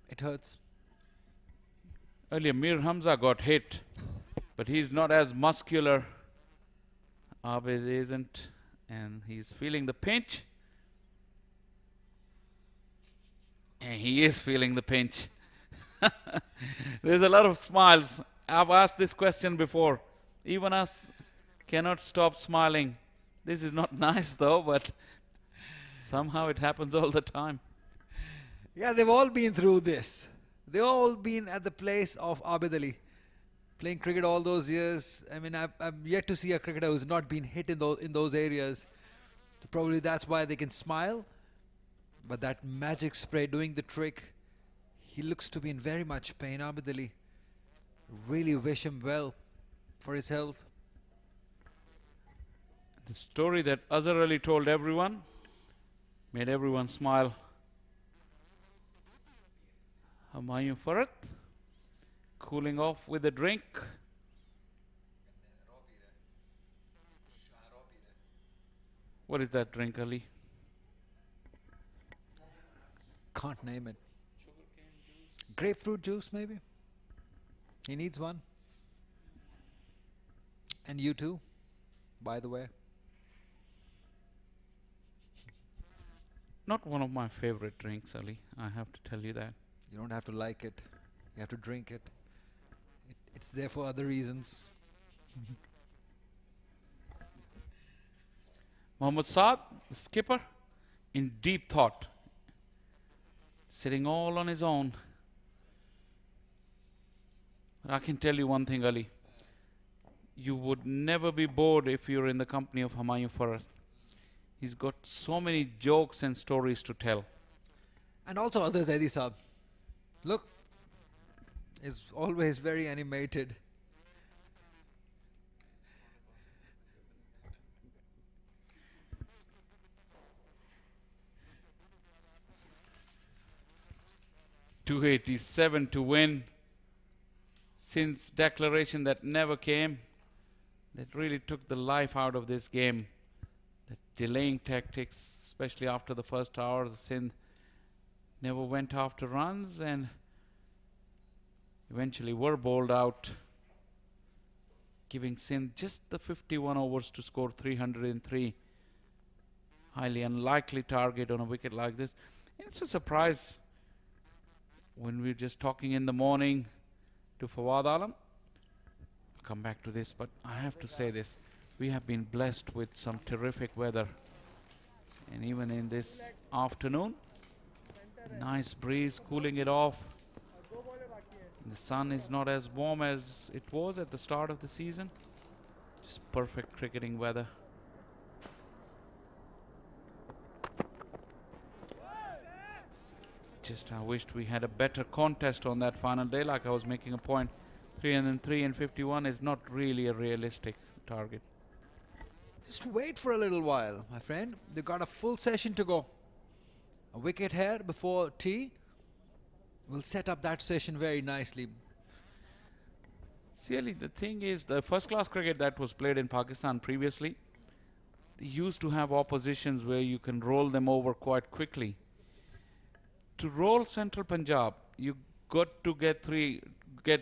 It hurts. Earlier, Mir Hamza got hit, but he's not as muscular. Abid isn't, and he's feeling the pinch. And he is feeling the pinch. There's a lot of smiles. I've asked this question before. Even us cannot stop smiling. This is not nice though, but Somehow it happens all the time. Yeah, they've all been through this. They've all been at the place of Abid Ali, playing cricket all those years. I mean, I've yet to see a cricketer who's not been hit in those areas. So probably that's why they can smile. But that magic spray doing the trick, he looks to be in very much pain. Abid Ali, really wish him well for his health. The story that Azhar Ali told everyone made everyone smile. Humayun Farhat cooling off with a drink. What is that drink, Ali? Can't name it. Grapefruit juice, maybe? He needs one. And you too, by the way. Not one of my favorite drinks, Ali. I have to tell you that. You don't have to like it. You have to drink it. It's there for other reasons. Mohammad Saad, the skipper, in deep thought, sitting all on his own. But I can tell you one thing, Ali. You would never be bored if you're in the company of Humayun Farhat. He's got so many jokes and stories to tell. And also others, Zaidi Saab. Look, is always very animated. .287 to win. Since declaration that never came, that really took the life out of this game. The delaying tactics, especially after the first hour, Sindh never went after runs and eventually were bowled out, giving Sindh just the 51 overs to score 303. Highly unlikely target on a wicket like this. It's a surprise when we were just talking in the morning to Fawad Alam. I'll come back to this, but I have to say this. We have been blessed with some terrific weather. And even in this afternoon, nice breeze cooling it off. The sun is not as warm as it was at the start of the season. Just perfect cricketing weather. Just I wished we had a better contest on that final day, like I was making a point. 303 and 51 is not really a realistic target. Just wait for a little while, my friend. They've got a full session to go. A wicket here before tea will set up that session very nicely. See, Ali, the thing is, the first-class cricket that was played in Pakistan previously, they used to have oppositions where you can roll them over quite quickly. To roll Central Punjab, you got to get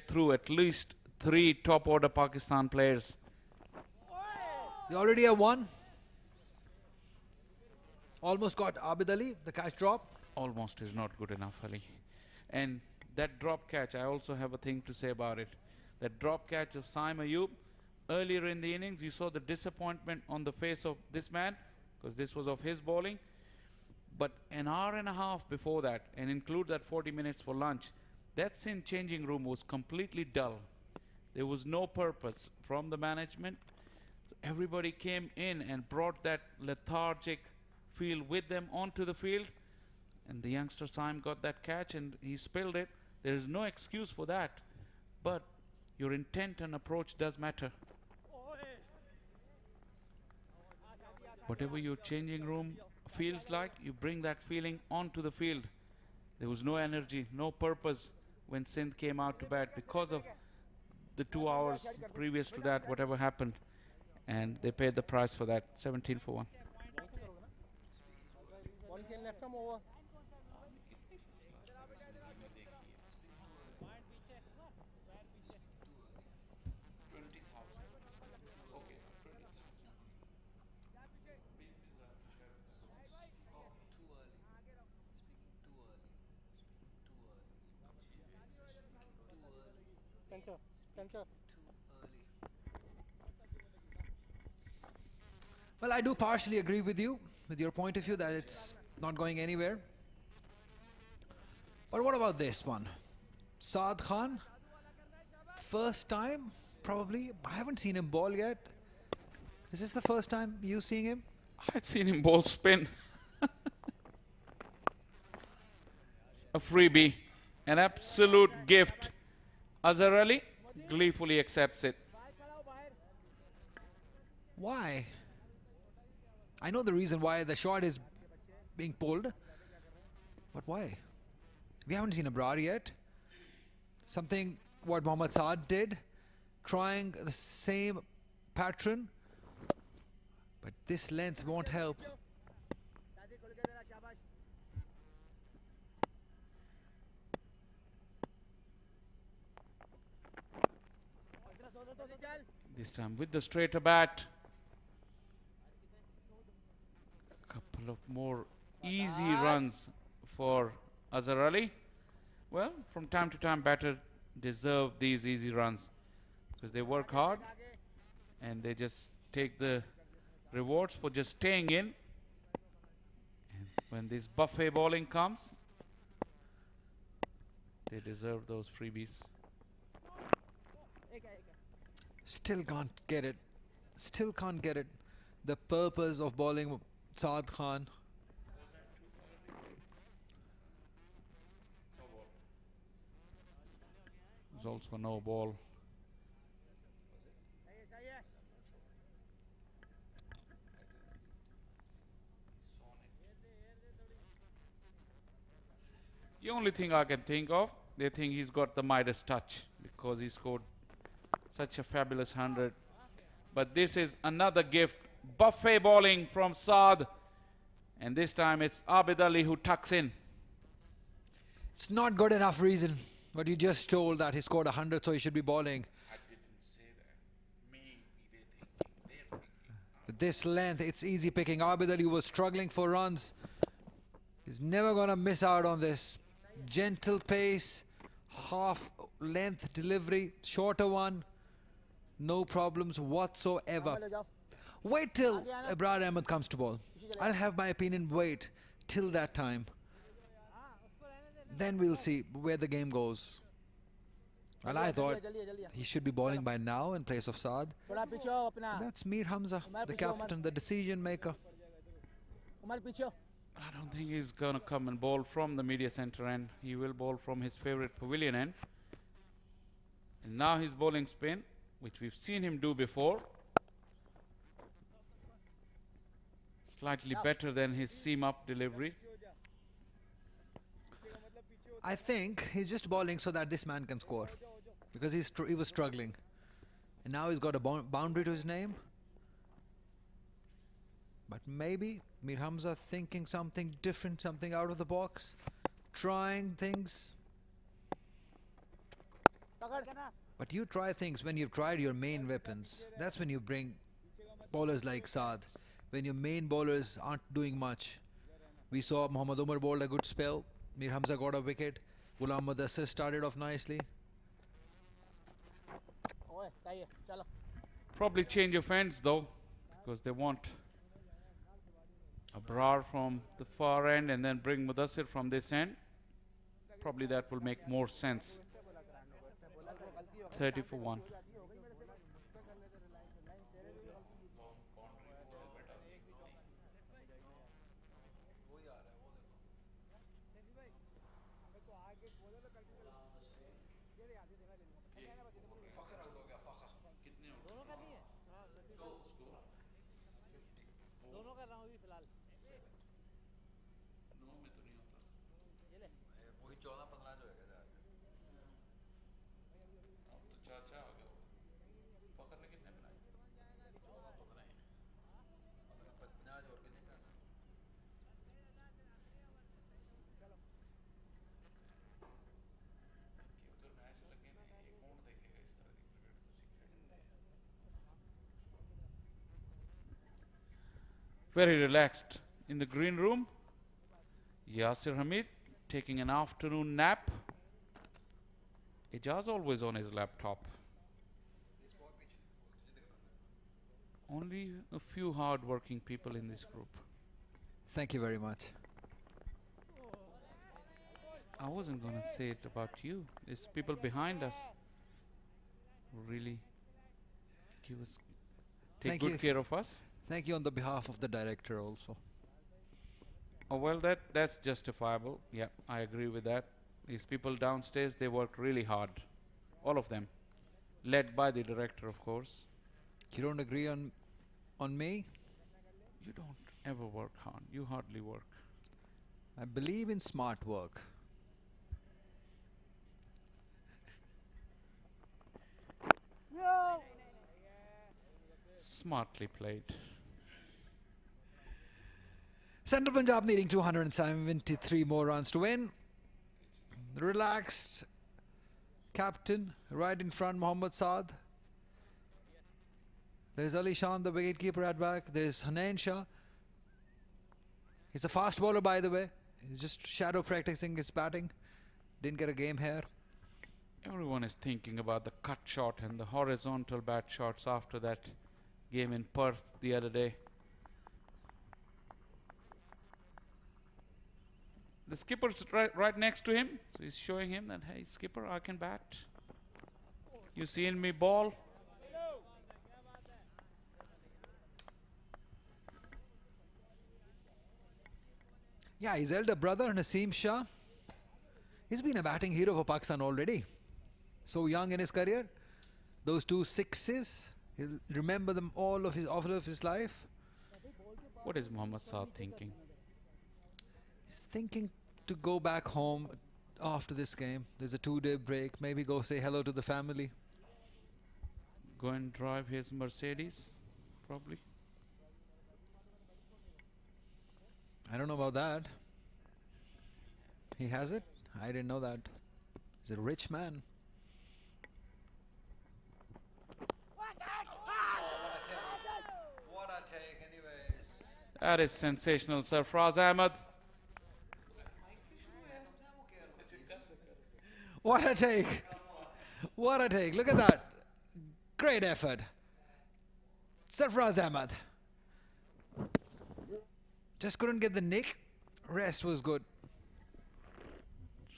through at least 3 top-order Pakistan players. They already have one. Almost got Abid Ali, the catch drop. Almost is not good enough, Ali. And that drop catch, I also have a thing to say about it. That drop catch of Saim Ayub, earlier in the innings, you saw the disappointment on the face of this man, because this was of his bowling. But an hour and a half before that, and include that 40 minutes for lunch, that Sindh changing room was completely dull. There was no purpose from the management. So everybody came in and brought that lethargic feel with them onto the field. And the youngster Saim got that catch and he spilled it. There is no excuse for that. But your intent and approach does matter. Whatever your changing room feels like, you bring that feeling onto the field. There was no energy, no purpose when Sindh came out to bat because of the 2 hours previous to that, whatever happened. And they paid the price for that, 17 for 1. Center. Well, I do partially agree with you with your point of view that it's not going anywhere. But what about this one? Saad Khan, first time probably. I haven't seen him ball yet. Is this the first time you seeing him? I'd seen him ball spin. A freebie, an absolute gift. Azhar Ali gleefully accepts it. Why? I know the reason why the shot is being pulled, but why? We haven't seen Abrar yet. Something what Mohammad Saad did, trying the same pattern, but this length won't help. This time with the straighter bat. Couple of more easy runs for Azhar Ali. Well, from time to time batters deserve these easy runs because they work hard and they just take the rewards for just staying in. And when this buffet bowling comes, they deserve those freebies. Still can't get it. Still can't get it. The purpose of bowling Saad Khan. There's also no ball. The only thing I can think of, they think he's got the Midas touch because he scored such a fabulous 100. But this is another gift. Buffet bowling from Saad. And this time it's Abid Ali who tucks in. It's not good enough reason. But you just told that he scored 100, so he should be bowling. I didn't say that. Maybe they're thinking. With this length, it's easy picking. Abid Ali was struggling for runs. He's never going to miss out on this. Gentle pace, half length delivery, shorter one. No problems whatsoever. Wait till Abrar Ahmed comes to ball. I'll have my opinion. Wait till that time. Then we'll see where the game goes. Well, I thought he should be bowling by now in place of Saad. That's Mir Hamza, the captain, the decision maker. I don't think he's going to come and bowl from the media center end. He will bowl from his favorite pavilion end. And now he's bowling spin, which we've seen him do before. Slightly better than his seam-up delivery. I think he's just bowling so that this man can score. Because he was struggling. And now he's got a boundary to his name. But maybe Mir Hamza thinking something different, something out of the box. Trying things. But you try things when you've tried your main weapons. That's when you bring bowlers like Saad. When your main bowlers aren't doing much. We saw Mohammad Umar bowled a good spell. Mir Hamza got a wicket. Ghulam Mudassir started off nicely. Probably change of ends though, because they want Abrar from the far end and then bring Mudassir from this end. Probably that will make more sense. 30 for 1. Very relaxed in the green room. Yasir Hamid taking an afternoon nap. Ijaz always on his laptop. Only a few hard-working people in this group. Thank you very much. I wasn't going to say it about you. It's people behind us who really take Thank good you. care of us. Thank you on the behalf of the director also. Oh, well, that's justifiable. Yeah, I agree with that. These people downstairs, they work really hard. All of them. Led by the director, of course. You don't agree on me? You don't ever work hard. You hardly work. I believe in smart work. Smartly played. Central Punjab needing 273 more runs to win. Relaxed captain right in front, Mohammad Saad. There's Ali Shan, the wicketkeeper at back. There's Hanan Shah. He's a fast bowler, by the way. He's just shadow practicing his batting. Didn't get a game here. Everyone is thinking about the cut shot and the horizontal bat shots after that game in Perth the other day. The skipper's right next to him, so he's showing him that, hey, skipper, I can bat. You seen me ball? Yeah, his elder brother, Naseem Shah, he's been a batting hero for Pakistan already. So young in his career. Those 2 sixes, he'll remember them all of his life. What is Mohammad Saad thinking? He's thinking to go back home after this game. There's a 2-day break. Maybe go say hello to the family. Go and drive his Mercedes, probably. I don't know about that. He has it? I didn't know that. He's a rich man. What a take anyways. That is sensational, Sarfraz Ahmed. What a take. What a take. Look at that. Great effort. Sarfraz Ahmed. Just couldn't get the nick. Rest was good.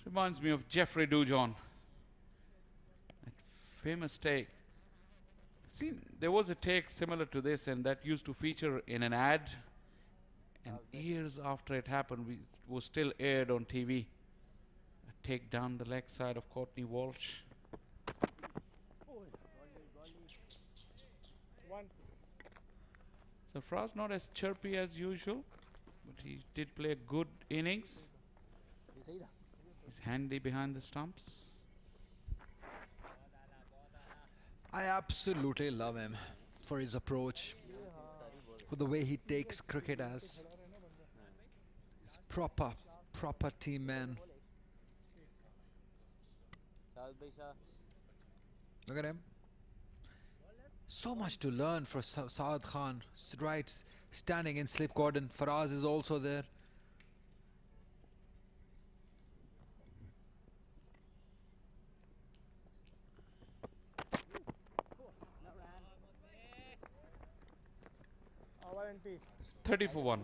Reminds me of Jeffrey Dujon. That famous take. See, there was a take similar to this, and that used to feature in an ad. And years after it happened, it was still aired on TV. A take down the leg side of Courtney Walsh. So Fraz not as chirpy as usual, but he did play a good innings. He's handy behind the stumps. I absolutely love him for his approach, for the way he takes cricket as. He's proper team man. Look at him. So much to learn for Saad Khan. Right, standing in slip cordon. Faraz is also there. It's 30 for 1.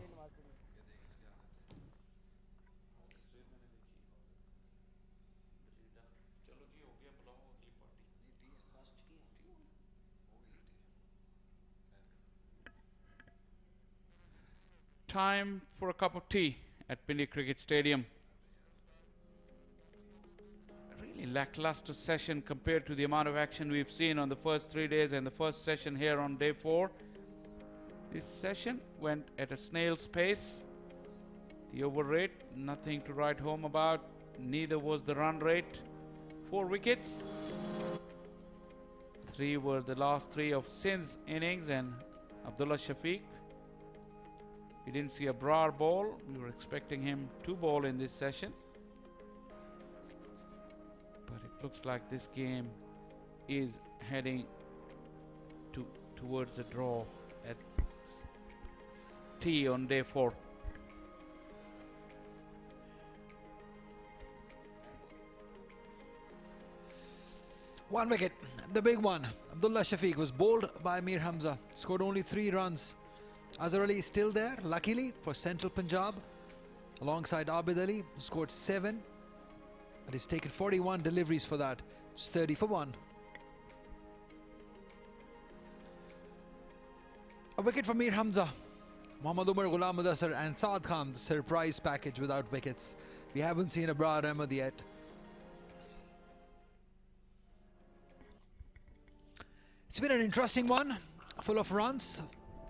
Time for a cup of tea at Pindi Cricket Stadium. A really lackluster session compared to the amount of action we've seen on the first 3 days and the first session here on day 4. This session went at a snail's pace. The over rate, nothing to write home about. Neither was the run rate. 4 wickets. 3 were the last 3 of Sindh's innings and Abdullah Shafiq. We didn't see a Brar ball. We were expecting him to bowl in this session. But it looks like this game is heading towards a draw at tea on day 4. One wicket, the big one. Abdullah Shafiq was bowled by Mir Hamza. Scored only 3 runs Azhar Ali is still there, luckily for Central Punjab, alongside Abid Ali, who scored 7. But he's taken 41 deliveries for that. It's 30 for 1. A wicket for Mir Hamza. Mohammad Umar, Ghulam Mudassar and Saad Khan, the surprise package without wickets. We haven't seen Abrar Ahmed yet. It's been an interesting one, full of runs,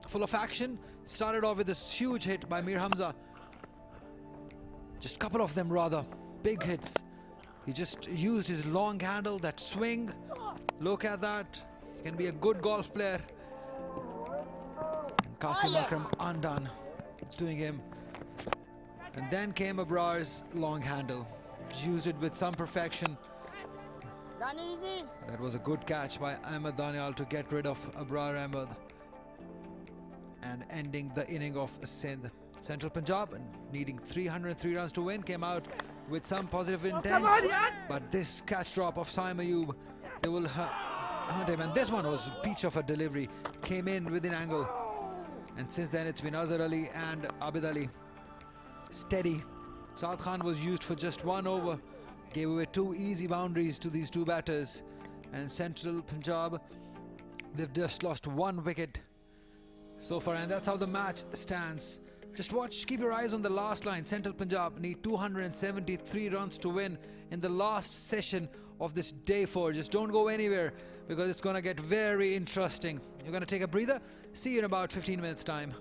full of action. Started off with this huge hit by Mir Hamza. Just a couple of them rather, big hits. He just used his long handle, that swing. Look at that. He can be a good golf player. And Qasim Akram undone, doing him. And then came Abrar's long handle. Used it with some perfection. That was a good catch by Ahmed Danial to get rid of Abrar Ahmed. And ending the inning of Sindh. Central Punjab, needing 303 runs to win, came out with some positive intent. But this catch drop of Saim Ayub, they will hunt him. And this one was a peach of a delivery. Came in within angle. And since then it's been Azhar Ali and Abid Ali. Steady. Saad Khan was used for just 1 over. Gave away 2 easy boundaries to these 2 batters. And Central Punjab, they've just lost 1 wicket so far. And that's how the match stands. Just watch, keep your eyes on the last line. Central Punjab need 273 runs to win in the last session of this day 4. Just don't go anywhere because it's going to get very interesting. You're going to take a breather. See you in about 15 minutes time.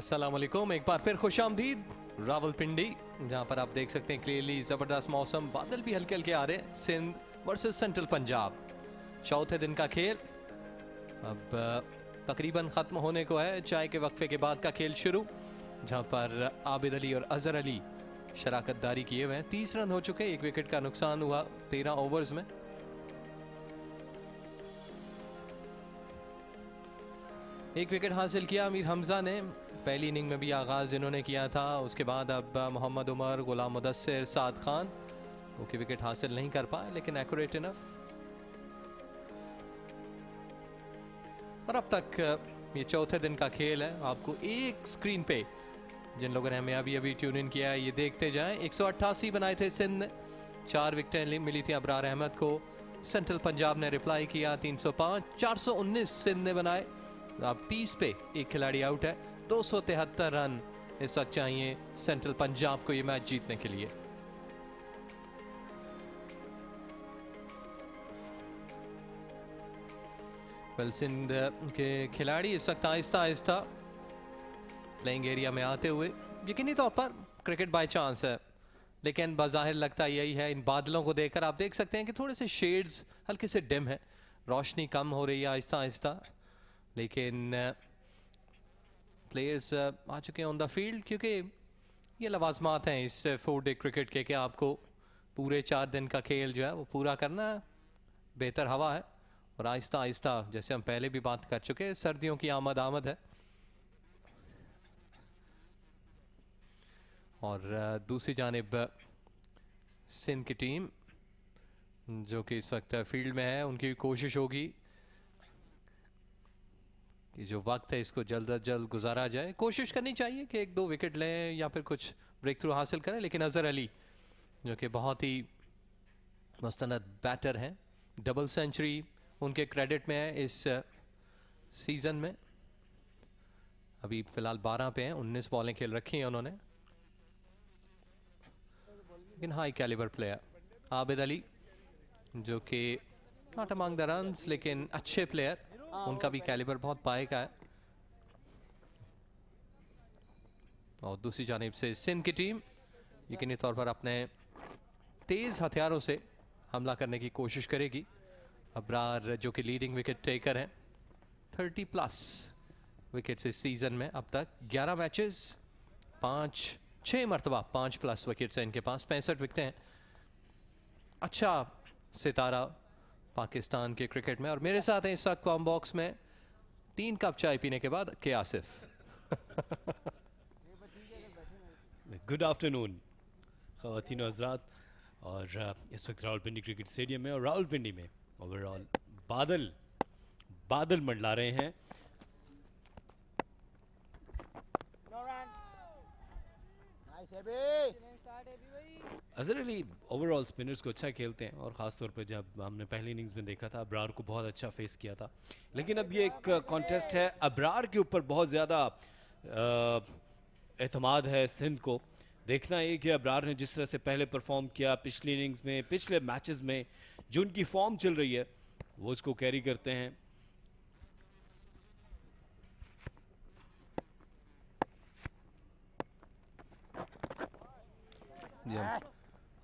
अस्सलामुअलैकुम, एक बार फिर खुशामदीद रावलपिंडी, जहां पर आप देख सकते हैं क्लियरली ज़बरदस्त मौसम, बादल भी हल्के हल्के आ रहे हैं। सिंध वर्सेस सेंट्रल पंजाब, चौथे दिन का खेल अब तकरीबन ख़त्म होने को है। चाय के वक्फे के बाद का खेल शुरू, जहां पर आबिद अली और अजहर अली शराकतदारी किए हुए हैं। 30 रन हो चुके, 1 विकेट का नुकसान हुआ 13 ओवर्स में। एक विकेट हासिल किया अमीर हमजा ने, पहली इनिंग में भी आगाज़ इन्होंने किया था। उसके बाद अब मोहम्मद उमर, गुलाम मुदस्सिर, साद खान वो कि विकेट हासिल नहीं कर पाए, लेकिन एक्यूरेट इनफ। और अब तक ये चौथे दिन का खेल है। आपको एक स्क्रीन पे, जिन लोगों ने हमें अभी ट्यून इन किया है, ये देखते जाएं। 188 बनाए थे सिंध ने, 4 विकेटें मिली थी अबरार अहमद को। सेंट्रल पंजाब ने रिप्लाई किया 305, 419 सिंध ने बनाए। अब 30 पे एक खिलाड़ी आउट है। 273 रन इस वक्त चाहिए सेंट्रल पंजाब को ये मैच जीतने के लिए। वेल, सिंध के खिलाड़ी इस वक्त आहिस्ता आहिस्ता प्लेइंग एरिया में आते हुए, यकीनी तौर पर क्रिकेट बाय चांस है, लेकिन बाज़ाहिर लगता यही है। इन बादलों को देखकर आप देख सकते हैं कि थोड़े से शेड्स हल्के से डिम है, रोशनी कम हो रही है आहिस्ता आहिस्ता, लेकिन प्लेयर्स आ चुके हैं ऑन द फील्ड, क्योंकि ये लवाजमात हैं इस 4 डे क्रिकेट के कि आपको पूरे 4 दिन का खेल जो है वो पूरा करना है। बेहतर हवा है और आहिस्ता आहिस्ता, जैसे हम पहले भी बात कर चुके हैं, सर्दियों की आमद है। और दूसरी जानिब सिंध की टीम जो कि इस वक्त फील्ड में है, उनकी कोशिश होगी कि जो वक्त है इसको जल्द अज जल्द गुजारा जाए। कोशिश करनी चाहिए कि 1-2 विकेट लें या फिर कुछ ब्रेक थ्रू हासिल करें, लेकिन अजहर अली जो कि बहुत ही मुस्तनद बैटर हैं, डबल सेंचुरी उनके क्रेडिट में है इस सीज़न में। अभी फ़िलहाल 12 पे हैं, 19 बॉलें खेल रखी हैं उन्होंने, लेकिन high calibre player Abid Ali जो कि नॉट अमंग द रन्स, लेकिन अच्छे प्लेयर, उनका भी कैलिबर बहुत पाए का है। और दूसरी जानिब से सिंध की टीम यकीनी तौर पर अपने तेज़ हथियारों से हमला करने की कोशिश करेगी। अबरार जो कि लीडिंग विकेट टेकर हैं, 30+ विकेट्स इस सीज़न में अब तक, 11 मैचेस, 6 मरतबा 5+ विकेट्स हैं इनके पास, 65 विकेटें हैं। अच्छा सितारा पाकिस्तान के क्रिकेट में। और मेरे साथ हैं इस वक्त कॉम बॉक्स में 3 कप चाय पीने के बाद के आसिफ। गुड आफ्टरनून ख़वातीन और हज़रात। और इस वक्त रावलपिंडी क्रिकेट स्टेडियम में, और रावलपिंडी में ओवरऑल बादल मंडला रहे हैं। अजहर अली ओवरऑल स्पिनर्स को अच्छा खेलते हैं, और ख़ास तौर पर जब हमने पहली इनिंग्स में देखा था अबरार को बहुत अच्छा फेस किया था, लेकिन अब ये एक कॉन्टेस्ट है, अबरार के ऊपर बहुत ज़्यादा एतमाद है सिंध को। देखना ये कि अबरार ने जिस तरह से पहले परफॉर्म किया पिछली इनिंग्स में, पिछले मैचेस में, जो उनकी फॉर्म चल रही है वो उसको कैरी करते हैं।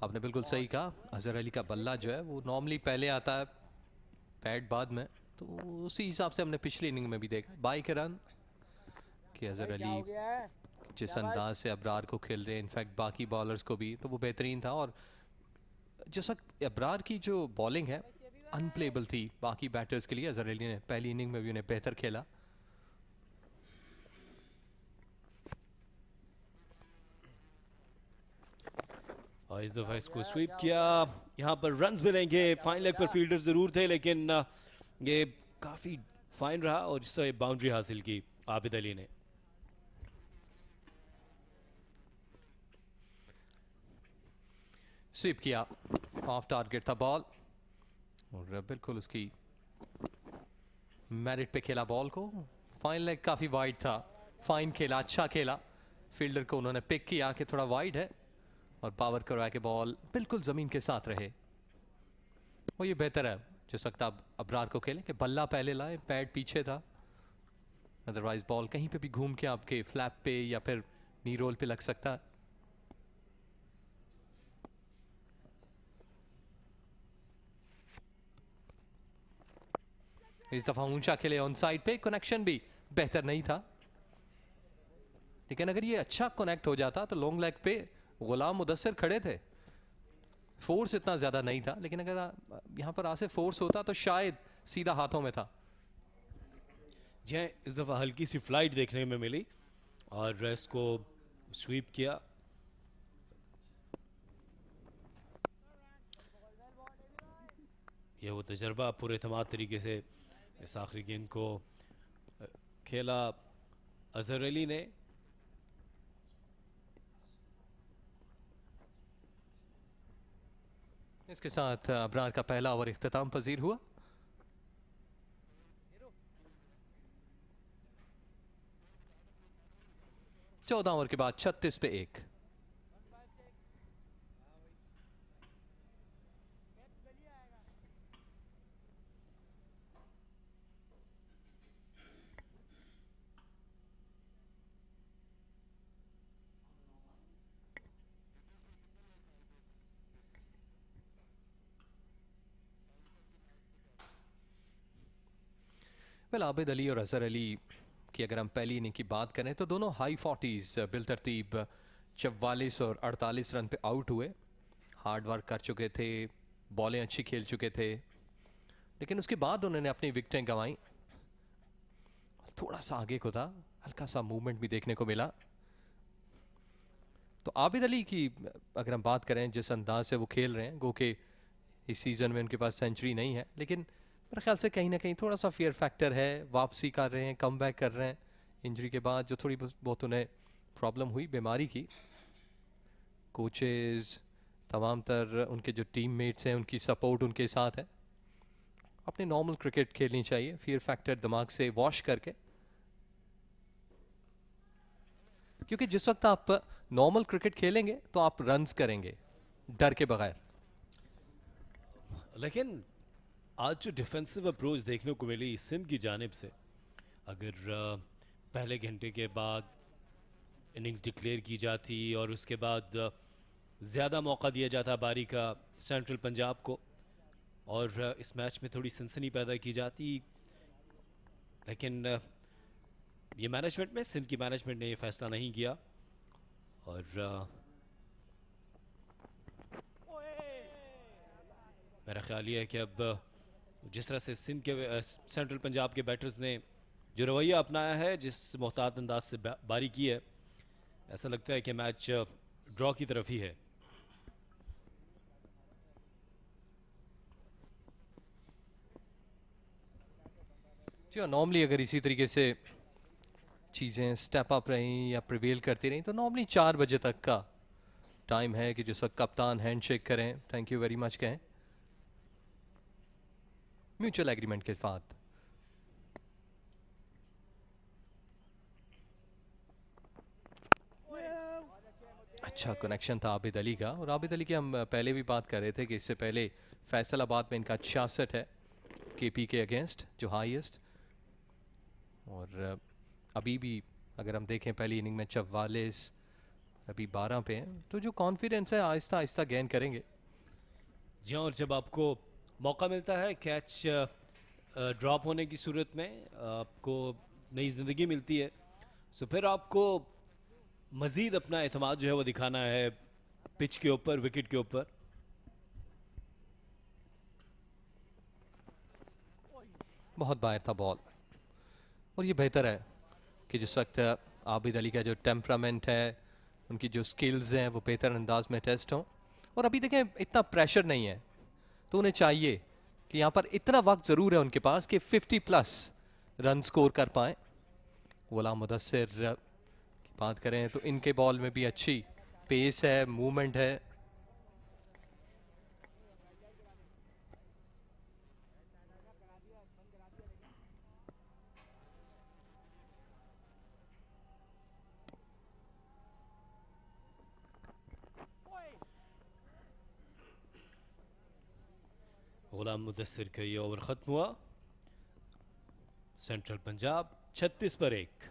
आपने बिल्कुल सही कहा, अजहर अली का बल्ला जो है वो नॉर्मली पहले आता है, पैड बाद में, तो उसी हिसाब से हमने पिछली इनिंग में भी देखा 22 रन कि अजहर अली जिस अंदाज से अबरार को खेल रहे हैं, इनफैक्ट बाकी बॉलर्स को भी, तो वो बेहतरीन था। और जिस वक्त अबरार की जो बॉलिंग है अनप्लेबल थी बाकी बैटर्स के लिए, अजहर अली ने पहली इनिंग में भी उन्हें बेहतर खेला। और इस दफ़ा इसको स्वीप किया, यहाँ पर रन्स मिलेंगे। फाइन लेग पर फील्डर ज़रूर थे, लेकिन ये काफ़ी फाइन रहा और इस तरह बाउंड्री हासिल की आबिद अली ने। स्वीप किया, ऑफ टारगेट था बॉल, और बिल्कुल उसकी मेरिट पे खेला बॉल को। फाइन लेग काफ़ी वाइड था, फाइन खेला, अच्छा खेला, फील्डर को उन्होंने पिक किया कि थोड़ा वाइड है, और पावर करवा के बॉल बिल्कुल ज़मीन के साथ रहे। और ये बेहतर है जिस वक्त आप अबरार को खेलें कि बल्ला पहले लाए, पैड पीछे था। अदरवाइज बॉल कहीं पे भी घूम के आपके फ्लैप पे या फिर नी रोल पे लग सकता है। इस दफा ऊंचा खेले ऑन साइड पे, कनेक्शन भी बेहतर नहीं था, लेकिन अगर ये अच्छा कनेक्ट हो जाता तो लॉन्ग लेग पे गुलाम मुदस्सिर खड़े थे। फोर्स इतना ज्यादा नहीं था, लेकिन अगर यहां पर आसे फोर्स होता तो शायद सीधा हाथों में था। जी हाँ, इस दफा हल्की सी फ्लाइट देखने में मिली और रेस को स्वीप किया। ये वो तजर्बा पूरे तमाम तरीके से इस आखिरी गेंद को खेला अजहर अली ने। इसके साथ अबरार का पहला ओवर इख्तिताम पजीर हुआ। चौदह ओवर के बाद 36 पे 1। आबिद अली और अजहर अली की अगर हम पहली इनिंग की बात करें तो दोनों हाई 40s बिलतरतीब 44 और 48 रन पे आउट हुए। हार्ड वर्क कर चुके थे, बॉलें अच्छी खेल चुके थे, लेकिन उसके बाद उन्होंने अपनी विकेटें गंवाई। थोड़ा सा आगे को था, हल्का सा मूवमेंट भी देखने को मिला। तो आबिद अली की अगर हम बात करें जिस अंदाज से वो खेल रहे हैं, गो के इस सीजन में उनके पास सेंचुरी नहीं है, लेकिन मेरे ख्याल से कहीं ना कहीं थोड़ा सा फियर फैक्टर है। वापसी कर रहे हैं, कम बैक कर रहे हैं इंजरी के बाद, जो थोड़ी बहुत उन्हें प्रॉब्लम हुई बीमारी की। कोचेस तमाम तर उनके जो टीममेट्स हैं उनकी सपोर्ट उनके साथ है। अपने नॉर्मल क्रिकेट खेलनी चाहिए, फियर फैक्टर दिमाग से वॉश करके, क्योंकि जिस वक्त आप नॉर्मल क्रिकेट खेलेंगे तो आप रन्स करेंगे डर के बगैर। लेकिन आज जो डिफेंसिव अप्रोच देखने को मिली सिंध की जानिब से, अगर पहले घंटे के बाद इनिंग्स डिक्लेयर की जाती और उसके बाद ज़्यादा मौका दिया जाता बारी का सेंट्रल पंजाब को और इस मैच में थोड़ी सनसनी पैदा की जाती, लेकिन ये मैनेजमेंट में सिंध की मैनेजमेंट ने ये फैसला नहीं किया और मेरा ख्याल ये है कि अब जिस तरह से सिंध के सेंट्रल पंजाब के बैटर्स ने जो रवैया अपनाया है, जिस मोहतात अंदाज से बारी की है, ऐसा लगता है कि मैच ड्रॉ की तरफ ही है। नॉर्मली अगर इसी तरीके से चीज़ें स्टेप अप रहीं या प्रिवेल करती रहीं तो नॉर्मली 4 बजे तक का टाइम है कि जिस वक्त कप्तान हैंडशेक करें, थैंक यू वेरी मच कहें, म्यूचुअल एग्रीमेंट के साथ। अच्छा कनेक्शन था आबिद अली का, और आबिद अली की हम पहले भी बात कर रहे थे कि इससे पहले फैसलाबाद में इनका 66 है केपी के अगेंस्ट, जो हाईएस्ट, और अभी भी अगर हम देखें पहली इनिंग में 44, अभी 12 पे हैं, तो जो कॉन्फिडेंस है आहिस्ता आहिस्ता गेन करेंगे। जी और जब आपको मौका मिलता है कैच ड्रॉप होने की सूरत में, आपको नई ज़िंदगी मिलती है, सो फिर आपको मज़ीद अपना एतमाद जो है वो दिखाना है पिच के ऊपर, विकेट के ऊपर। बहुत बाहर था बॉल, और ये बेहतर है कि जिस वक्त आबिद अली का जो टेम्परामेंट है, उनकी जो स्किल्स हैं वो बेहतर अंदाज में टेस्ट हों। और अभी देखें इतना प्रेशर नहीं है, तो उन्हें चाहिए कि यहाँ पर इतना वक्त ज़रूर है उनके पास कि 50+ रन स्कोर कर पाएँ। गुलाम मुदस्सिर की बात करें तो इनके बॉल में भी अच्छी पेस है, मूवमेंट है। गुलाम मुदस्सिर का ये ओवर ख़त्म हुआ। सेंट्रल पंजाब 36 पर 1।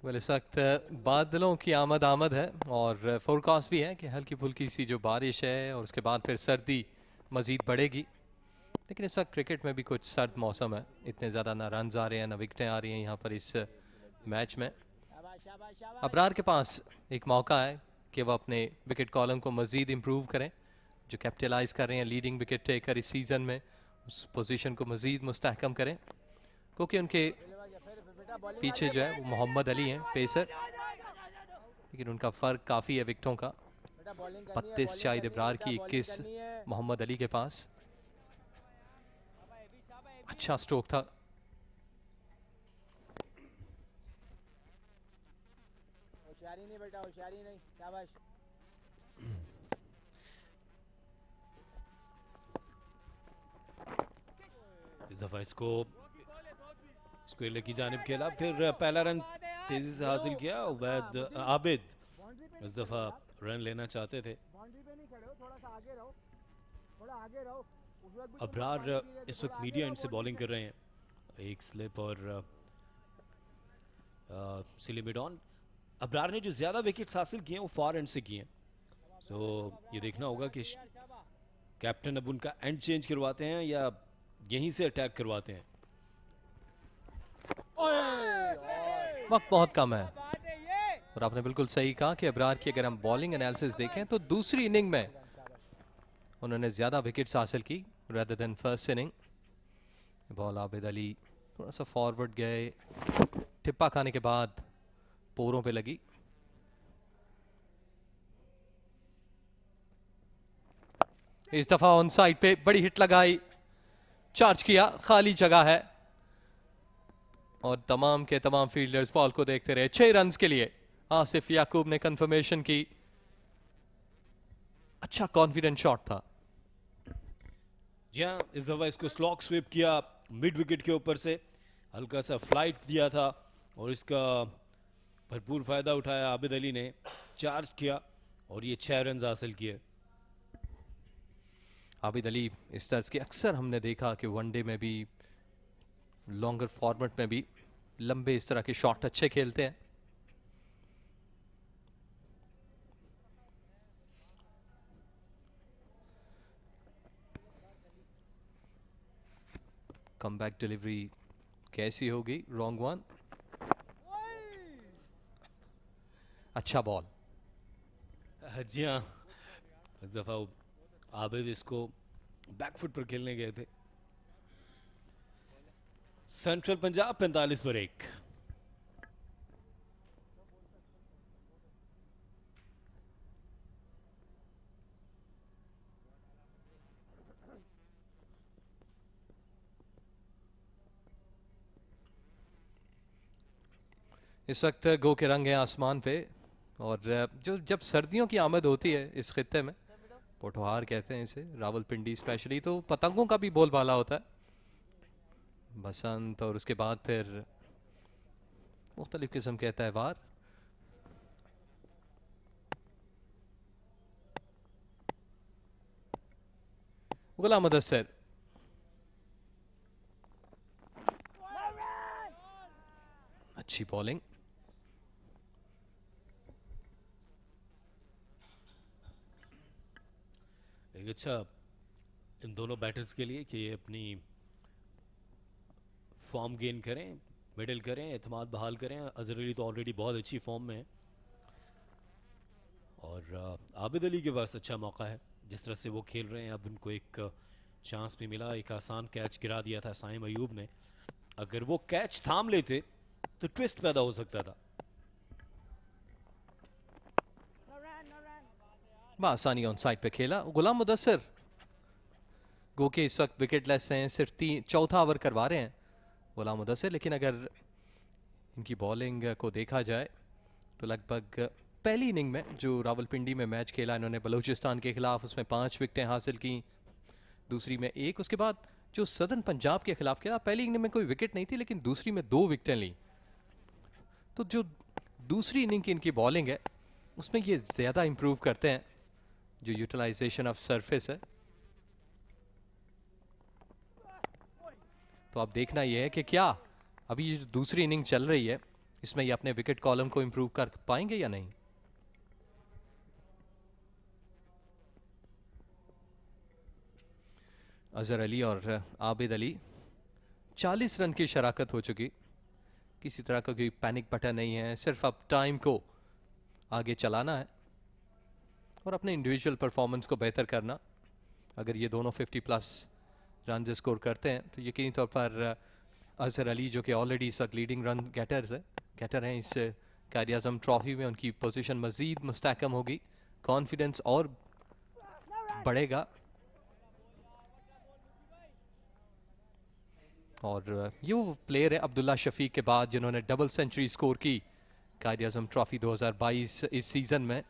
वेल इस वक्त बादलों की आमद है और फोरकास्ट भी है कि हल्की फुल्की सी जो बारिश है और उसके बाद फिर सर्दी मज़ीद बढ़ेगी। लेकिन इस वक्त क्रिकेट में भी कुछ सर्द मौसम है, इतने ज़्यादा ना रन आ रहे हैं ना विकेटें आ रही हैं यहाँ पर इस मैच में। अबरार के पास एक मौका है कि वह अपने विकेट कॉलम को मज़ीद इम्प्रूव करें, जो कैपिटलाइज कर रहे हैं लीडिंग विकेट टेकर इस सीज़न में, उस पोजीशन को मज़ीद मुस्तहकम करें, क्योंकि उनके पीछे जो है वो मोहम्मद अली हैं पेसर, लेकिन उनका फ़र्क काफ़ी है विकेटों का। 32 शाहिद इब्रार की 21 मोहम्मद अली के पास। अच्छा स्ट्रोक था। होशियारी नहीं बेटा, होशियारी नहीं, शाबाश। इस दफा इसको स्क्वेयर की जानिब खेला, फिर पहला रन तेजी से हासिल किया। उबैद आबिद इस दफा रन लेना चाहते थे। अबरार इस वक्त मीडिया एंड से बॉलिंग कर रहे हैं, एक स्लिप और सिली मिड ऑन। अबरार ने जो ज्यादा विकेट्स हासिल किए हैं वो फार एंड से किए हैं, तो ये देखना होगा कि कैप्टन अब उनका एंड चेंज करवाते हैं या यहीं से अटैक करवाते हैं। वक्त बहुत कम है और आपने बिल्कुल सही कहा कि अबरार की अगर हम बॉलिंग एनालिसिस देखें तो दूसरी इनिंग में उन्होंने ज्यादा विकेट्स हासिल की rather than first inning. Ball Abid Ali थोड़ा सा फॉरवर्ड गए, टिप्पा खाने के बाद पोरों पे लगी। इस दफा ऑन साइड पे बड़ी हिट लगाई, चार्ज किया, खाली जगह है और तमाम के तमाम फील्डर्स बॉल को देखते रहे। 6 रन के लिए आसिफ याकूब ने कंफर्मेशन की। अच्छा कॉन्फिडेंट शॉट था। जी हाँ, इस दफा इसको स्लॉक स्वीप किया मिड विकेट के ऊपर से, हल्का सा फ्लाइट दिया था और इसका भरपूर फायदा उठाया आबिद अली ने, चार्ज किया और ये 6 रन हासिल किए। आबिद अली इस तर्ज के अक्सर हमने देखा कि वनडे में भी लॉन्गर फॉर्मेट में भी लंबे इस तरह के शॉट अच्छे खेलते हैं। कमबैक डिलीवरी कैसी होगी? Wrong one. अच्छा बॉल। जी हाँ, इस दफा आबिद इसको बैकफुट पर खेलने गए थे। सेंट्रल पंजाब 45 पर 1। इस वक्त गो के रंग है आसमान पे और जो जब सर्दियों की आमद होती है इस खित्ते में, पोठोहार कहते हैं इसे, रावलपिंडी स्पेशली, तो पतंगों का भी बोलबाला होता है। बसंत और उसके बाद फिर मुख्तलिफ किस्म के त्यौहार। गुलाम मुदस्सिर अच्छी बॉलिंग। एक अच्छा इन दोनों बैटर्स के लिए कि ये अपनी फॉर्म गेन करें, मिडल करें, एतमाद बहाल करें। अजहर अली तो ऑलरेडी बहुत अच्छी फॉर्म में है और आबिद अली के पास अच्छा मौका है जिस तरह से वो खेल रहे हैं। अब उनको एक चांस भी मिला, एक आसान कैच गिरा दिया था साइम अयूब ने, अगर वो कैच थाम लेते तो ट्विस्ट पैदा हो सकता था। आसानी ऑन साइड पे खेला। गुलाम मुदस्सिर गो के इस वक्त विकेट लेस हैं, सिर्फ चौथा ओवर करवा रहे हैं गुलाम मुदस्सिर। लेकिन अगर इनकी बॉलिंग को देखा जाए तो लगभग पहली इनिंग में जो रावलपिंडी में मैच खेला इन्होंने बलूचिस्तान के खिलाफ, उसमें 5 विकेटें हासिल की, दूसरी में 1। उसके बाद जो सदर्न पंजाब के खिलाफ खेला, पहली इनिंग में कोई विकेट नहीं थी लेकिन दूसरी में 2 विकेटें ली। तो जो दूसरी इनिंग की इनकी बॉलिंग है उसमें ये ज़्यादा इंप्रूव करते हैं, जो यूटिलाइजेशन ऑफ सरफेस है। तो अब देखना यह है कि क्या अभी ये जो दूसरी इनिंग चल रही है इसमें ये अपने विकेट कॉलम को इंप्रूव कर पाएंगे या नहीं। अजहर अली और आबिद अली, 40 रन की शराकत हो चुकी, किसी तरह का कोई पैनिक बटन नहीं है, सिर्फ अब टाइम को आगे चलाना है और अपने इंडिविजुअल परफॉर्मेंस को बेहतर करना। अगर ये दोनों 50+ रन स्कोर करते हैं तो यकीनी तौर पर अजहर अली जो कि ऑलरेडी इस वक्त लीडिंग रन गेटर हैं इस कायद-ए-आज़म ट्रॉफी में, उनकी पोजीशन मज़ीद मुस्तहकम होगी, कॉन्फिडेंस और बढ़ेगा। और ये वो प्लेयर है अब्दुल्ला शफीक के बाद जिन्होंने डबल सेंचुरी स्कोर की कायद-ए-आज़म ट्रॉफी 2022 इस सीज़न में।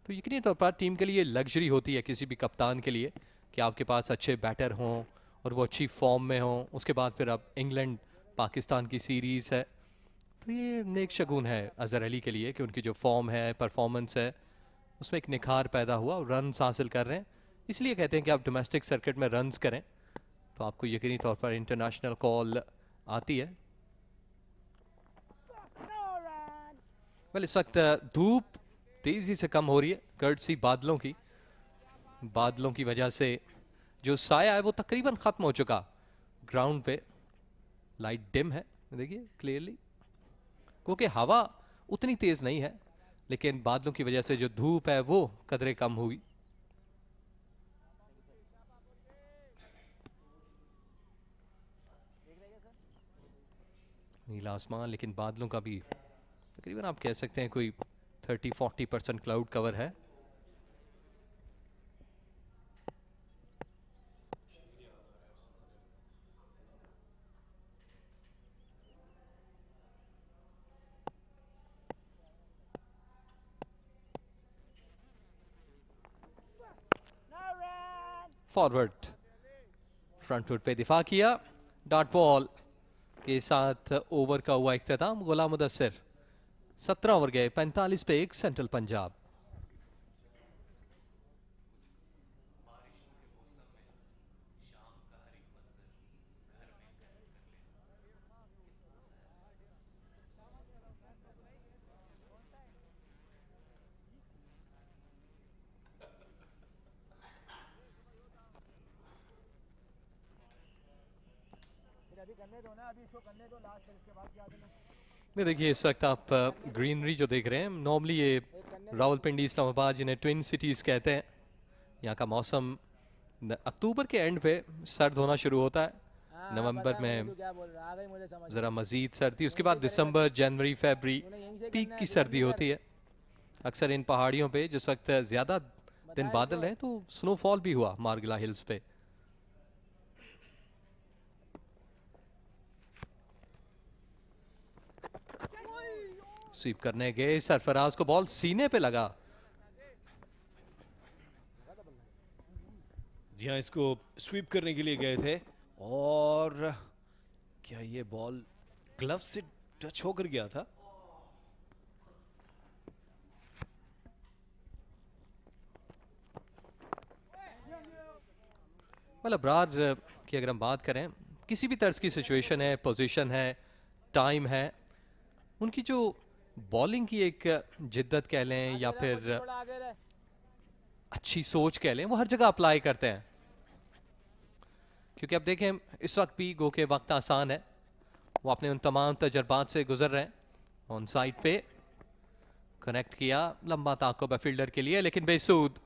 तो यकीनी तौर पर टीम के लिए लग्जरी होती है किसी भी कप्तान के लिए कि आपके पास अच्छे बैटर हों और वो अच्छी फॉर्म में हों। उसके बाद फिर अब इंग्लैंड पाकिस्तान की सीरीज़ है, तो ये नेक शगुन है अजहर अली के लिए कि उनकी जो फॉर्म है, परफॉर्मेंस है, उसमें एक निखार पैदा हुआ और रन्स हासिल कर रहे हैं। इसलिए कहते हैं कि आप डोमेस्टिक सर्किट में रन्स करें तो आपको यकीनी तौर पर इंटरनेशनल कॉल आती है। वेल, इस वक्त धूप तेज़ी से कम हो रही है कर्टसी बादलों की वजह से जो साया है वो तकरीबन ख़त्म हो चुका। ग्राउंड पे लाइट डिम है, देखिए क्लियरली, क्योंकि हवा उतनी तेज़ नहीं है लेकिन बादलों की वजह से जो धूप है वो कदरे कम हुई। नीला आसमान, लेकिन बादलों का भी तकरीबन आप कह सकते हैं कोई 30-40% क्लाउड कवर है। फॉरवर्ड फ्रंट फुट पे दिफा किया, डॉट बॉल के साथ ओवर का हुआ इख्तिताम। गुलाम मुदस्सिर 17 ओवर गए, 45 पे 1 सेंट्रल पंजाब। नहीं, देखिए इस वक्त आप ग्रीनरी जो देख रहे हैं, नॉर्मली ये रावलपिंडी इस्लामाबाद जिन्हें ट्विन सिटीज़ कहते हैं, यहाँ का मौसम अक्टूबर के एंड पे सर्द होना शुरू होता है, नवंबर में ज़रा मज़ीद सर्दी, उसके बाद दिसंबर, जनवरी, फरवरी पीक की सर्दी होती है। अक्सर इन पहाड़ियों पे जिस वक्त ज़्यादा दिन बादल हैं तो स्नोफॉल भी हुआ मार्गला हिल्स पे। स्वीप करने गए, सरफराज को बॉल सीने पे लगा। जी हाँ, इसको स्वीप करने के लिए गए थे और क्या ये बॉल ग्लव से टच होकर गया था? मतलब अब्रार की अगर हम बात करें, किसी भी तर्ज की सिचुएशन है, पोजीशन है, टाइम है, उनकी जो बॉलिंग की एक जिद्दत कह लें या फिर अच्छी सोच कह लें, वो हर जगह अप्लाई करते हैं। क्योंकि अब देखें इस वक्त भी गो के वक्त आसान है, वो अपने उन तमाम तजर्बात से गुजर रहे हैं। ऑन साइड पे कनेक्ट किया, लंबा ताक़ुब है फील्डर के लिए, लेकिन बेसूद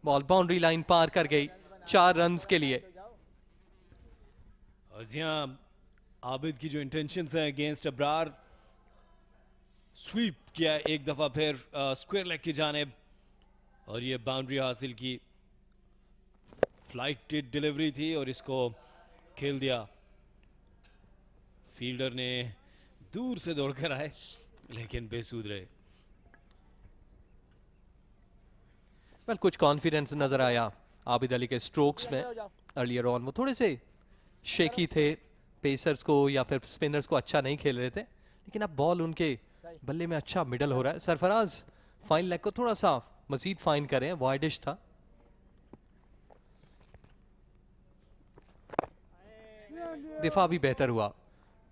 बॉल बाउंड्री लाइन पार कर गई 4 रन के लिए। जी हाँ, आबिद की जो इंटेंशंस हैं अगेंस्ट अब्रार, स्वीप किया एक दफा फिर स्क्वायर लेग की जानिब और ये बाउंड्री हासिल की। फ्लाइट डिलीवरी थी और इसको खेल दिया फील्डर ने दूर से दौड़कर आए लेकिन बेसूद रहे। वेल कुछ कॉन्फिडेंस नजर आया आबिद अली के स्ट्रोक्स में अर्लियर ऑन। वो थोड़े से शेकी थे, पेसर्स को या फिर स्पिनर्स को अच्छा नहीं खेल रहे थे, लेकिन अब बॉल उनके बल्ले में अच्छा मिडल हो रहा है। सरफराज फाइन लेग को थोड़ा सा मजीद फाइन करें, वाइडिश था। दिफा भी बेहतर हुआ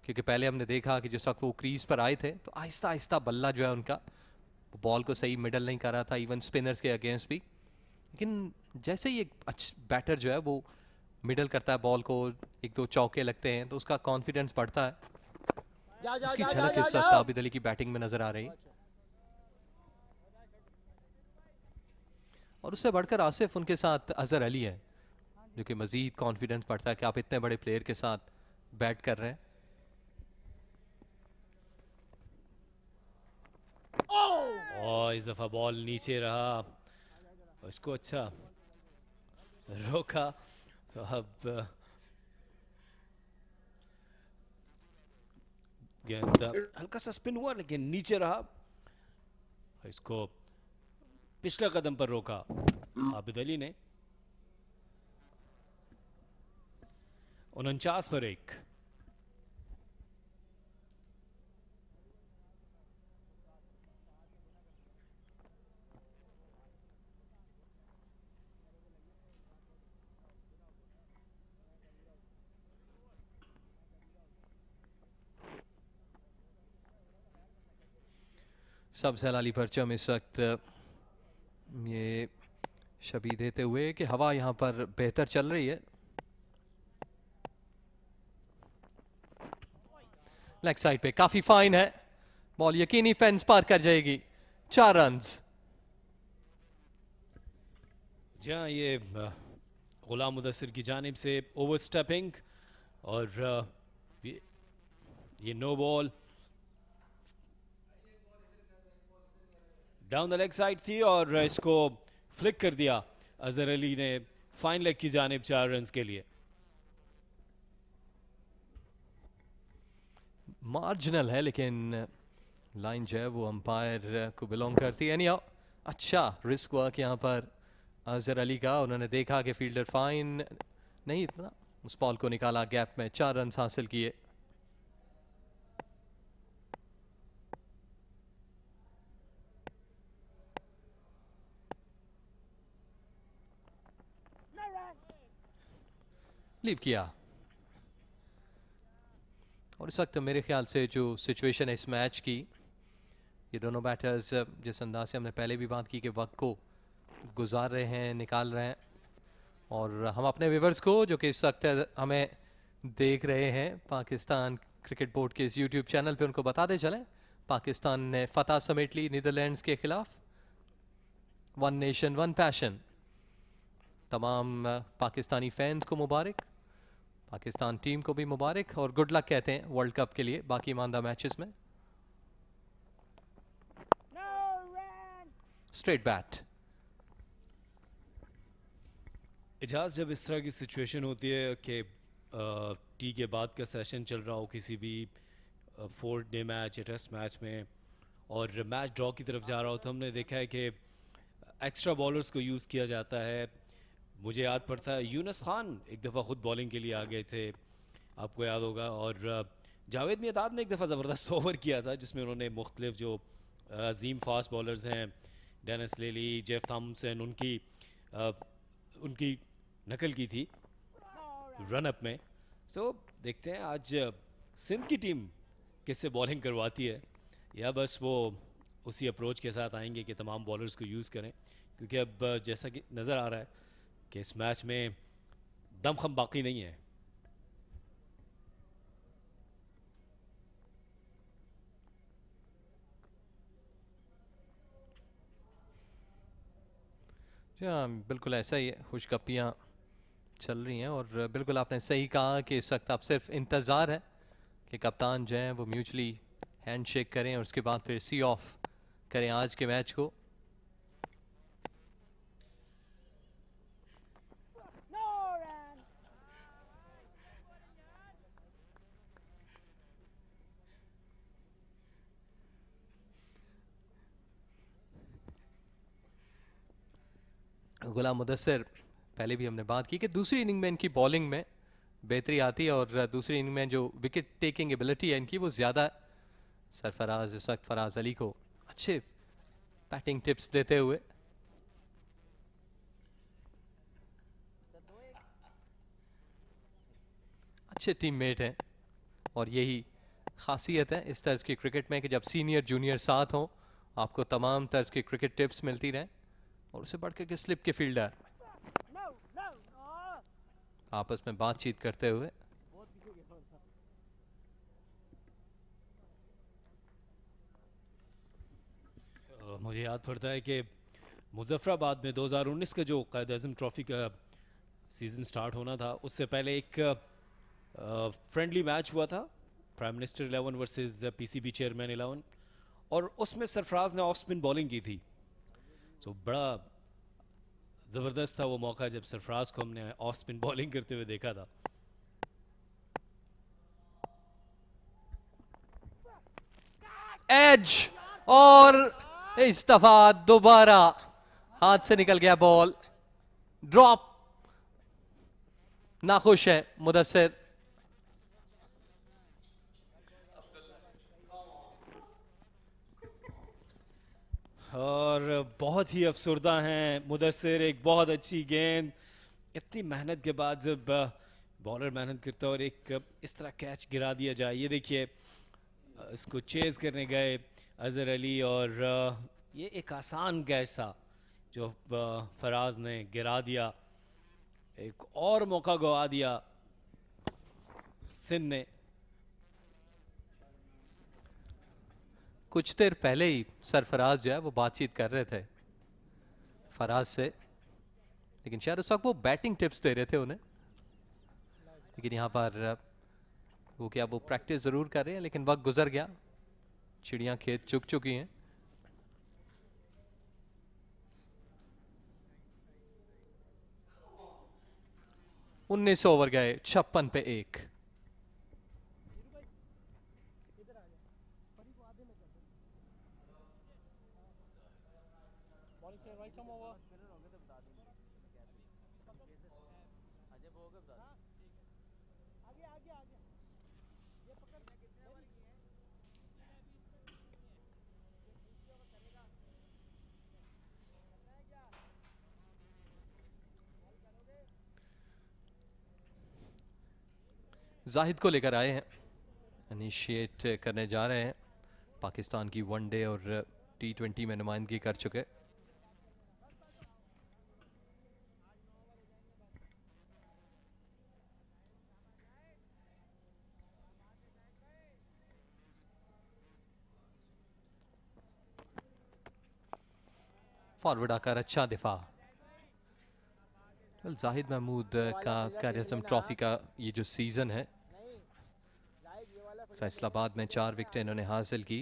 क्योंकि पहले हमने देखा कि जिस वक्त वो क्रीज पर आए थे तो आहिस्ता आहिस्ता बल्ला जो है उनका बॉल को सही मिडल नहीं कर रहा था, इवन स्पिनर्स के अगेंस्ट भी। लेकिन जैसे ही एक अच्छा बैटर जो है वो मिडल करता है बॉल को, एक दो चौके लगते हैं तो उसका कॉन्फिडेंस बढ़ता है। इसकी झलक इस वक्त आबिद अली की बैटिंग में नजर आ रही। और उससे बढ़कर आसिफ उनके साथ अजहर अली है, जो कि मजीद कॉन्फिडेंस बढ़ता है कि आप इतने बड़े प्लेयर के साथ बैट कर रहे हैं। और इस दफा बॉल नीचे रहा और इसको अच्छा रोका। तो अब गेंद हल्का सा स्पिन हुआ लेकिन नीचे रहा, इसको पिछला कदम पर रोका आबिद अली ने। 49 पर 1। सब सैलाली परचम इस वक्त ये शबी देते हुए कि हवा यहां पर बेहतर चल रही है। लेग साइड पे काफी फाइन है, बॉल यकीनी फेंस पार कर जाएगी। 4 रन्स। जी हाँ, ये गुलाम मुदस्सिर की जानिब से ओवर स्टेपिंग और ये no ball down the leg side थी और इसको फ्लिक कर दिया अजहर अली ने फाइन लेग की जानिब 4 रन्स के लिए। मार्जिनल है लेकिन लाइन जो है वो अंपायर को बिलोंग करती है। नहीं, अच्छा रिस्क वर्क यहाँ पर अजहर अली का। उन्होंने देखा कि फील्डर फाइन नहीं इतना, उस बॉल को निकाला गैप में, 4 रन्स हासिल किए। लीव किया। और इस वक्त मेरे ख्याल से जो सिचुएशन है इस मैच की, ये दोनों बैटर्स जिस अंदाज से हमने पहले भी बात की कि वक्त को गुजार रहे हैं, निकाल रहे हैं, और हम अपने व्यूअर्स को जो कि इस वक्त हमें देख रहे हैं पाकिस्तान क्रिकेट बोर्ड के इस यूट्यूब चैनल पे, उनको बताते चलें पाकिस्तान ने फतह समेट ली नीदरलैंड्स के खिलाफ। 1 नेशन 1 पैशन। तमाम पाकिस्तानी फैंस को मुबारक, पाकिस्तान टीम को भी मुबारक और गुड लक कहते हैं वर्ल्ड कप के लिए बाकी मानदा मैचेस में। Straight bat. इजाज़, जब इस तरह की सिचुएशन होती है कि टी के बाद का सेशन चल रहा हो किसी भी 4 डे मैच या टेस्ट मैच में और मैच ड्रॉ की तरफ जा रहा हो, तो हमने देखा है कि एक्स्ट्रा बॉलर्स को यूज़ किया जाता है। मुझे याद पड़ता है यूनुस खान एक दफ़ा ख़ुद बॉलिंग के लिए आ गए थे, आपको याद होगा, और जावेद मियादाद ने एक दफ़ा ज़बरदस्त ओवर किया था जिसमें उन्होंने मुख्तलिफ जो अजीम फास्ट बॉलर्स हैं, डेनिस लेली, जेफ थॉमसन, उनकी नकल की थी रन अप में। सो देखते हैं आज सिंध की टीम किससे बॉलिंग करवाती है, या बस वो उसी अप्रोच के साथ आएंगे कि तमाम बॉलर्स को यूज़ करें, क्योंकि अब जैसा कि नज़र आ रहा है कि इस मैच में दमखम बाकी नहीं है। हाँ बिल्कुल ऐसा ही है, खुशगपियाँ चल रही हैं और बिल्कुल आपने सही कहा कि इस वक्त अब सिर्फ इंतज़ार है कि कप्तान जो हैं वो म्यूचुअली हैंडशेक करें और उसके बाद फिर सी ऑफ करें आज के मैच को। गुलाम मुदस्सिर, पहले भी हमने बात की कि दूसरी इनिंग में इनकी बॉलिंग में बेहतरी आती है और दूसरी इनिंग में जो विकेट टेकिंग एबिलिटी है इनकी वो ज़्यादा। सरफराज इस वक्त फराज अली को अच्छे बैटिंग टिप्स देते हुए। अच्छे टीममेट हैं और यही खासियत है इस तर्ज की क्रिकेट में कि जब सीनियर जूनियर साथ हों आपको तमाम तर्ज की क्रिकेट टिप्स मिलती रहें। और उसे बढ़कर के स्लिप के फील्डर आपस में बातचीत करते हुए। मुझे याद पड़ता है कि मुजफ्फराबाद में 2019 का जो कायद आज़म ट्रॉफी का सीज़न स्टार्ट होना था उससे पहले एक फ्रेंडली मैच हुआ था, prime minister 11 versus PCB chairman 11, और उसमें सरफराज ने ऑफ स्पिन बॉलिंग की थी। तो बड़ा ज़बरदस्त था वो मौका जब सरफराज को हमने ऑफ स्पिन बॉलिंग करते हुए देखा था। एज, और इस दफा दोबारा हाथ से निकल गया बॉल, ड्रॉप। नाखुश है मुदस्सिर। और बहुत ही अफसरदा हैं मुदस्सिर। एक बहुत अच्छी गेंद, इतनी मेहनत के बाद जब बॉलर मेहनत करता है और एक इस तरह कैच गिरा दिया जाए। ये देखिए इसको चेज करने गए अजहर अली और ये एक आसान कैच था जो फराज ने गिरा दिया। एक और मौका गवा दिया सिंध ने। कुछ देर पहले ही सरफराज जो है वो बातचीत कर रहे थे फराज से, लेकिन शायद उस वक्त वो बैटिंग टिप्स दे रहे थे उन्हें। लेकिन यहाँ पर वो क्या वो प्रैक्टिस जरूर कर रहे हैं, लेकिन वक्त गुजर गया, चिड़ियां खेत चुग चुकी हैं। उन्नीस ओवर गए, 56 पे 1। जाहिद को लेकर आए हैं, इनिशिएट करने जा रहे हैं। पाकिस्तान की वनडे और T20 में नुमाइंदगी कर चुके। फॉरवर्ड आकर अच्छा दिफा। जाहिद महमूद का कायद आज़म ट्रॉफी का ये जो सीजन है, फैसलाबाद में 4 विकेटें इन्होंने हासिल की।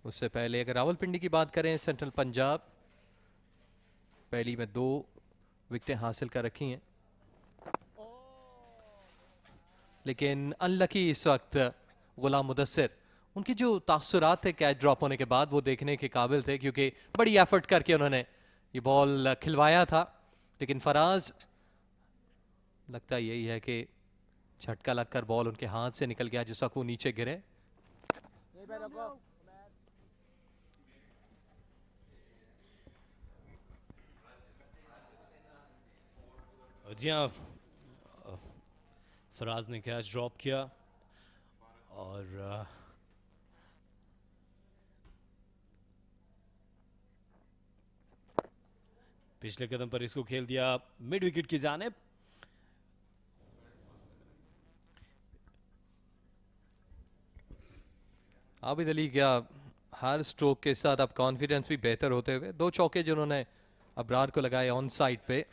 उससे पहले अगर रावलपिंडी की बात करें, सेंट्रल पंजाब पहली में 2 विकेटें हासिल कर रखी हैं। लेकिन अनलकी इस वक्त गुलाम मुदस्सिर। उनकी जो तासुरात थे कैच ड्रॉप होने के बाद वो देखने के काबिल थे, क्योंकि बड़ी एफर्ट करके उन्होंने ये बॉल खिलवाया था। लेकिन फराज लगता यही है कि झटका लगकर बॉल उनके हाथ से निकल गया, जिस वक्त वो नीचे गिरे। जी हाँ, फराज ने कैच ड्रॉप किया और पिछले कदम पर इसको खेल दिया मिड विकेट की जानिब। आबिद अली क्या हर स्ट्रोक के साथ अब कॉन्फिडेंस भी बेहतर होते हुए 2 चौके जिन्होंने अबरार को लगाए ऑन साइड पे,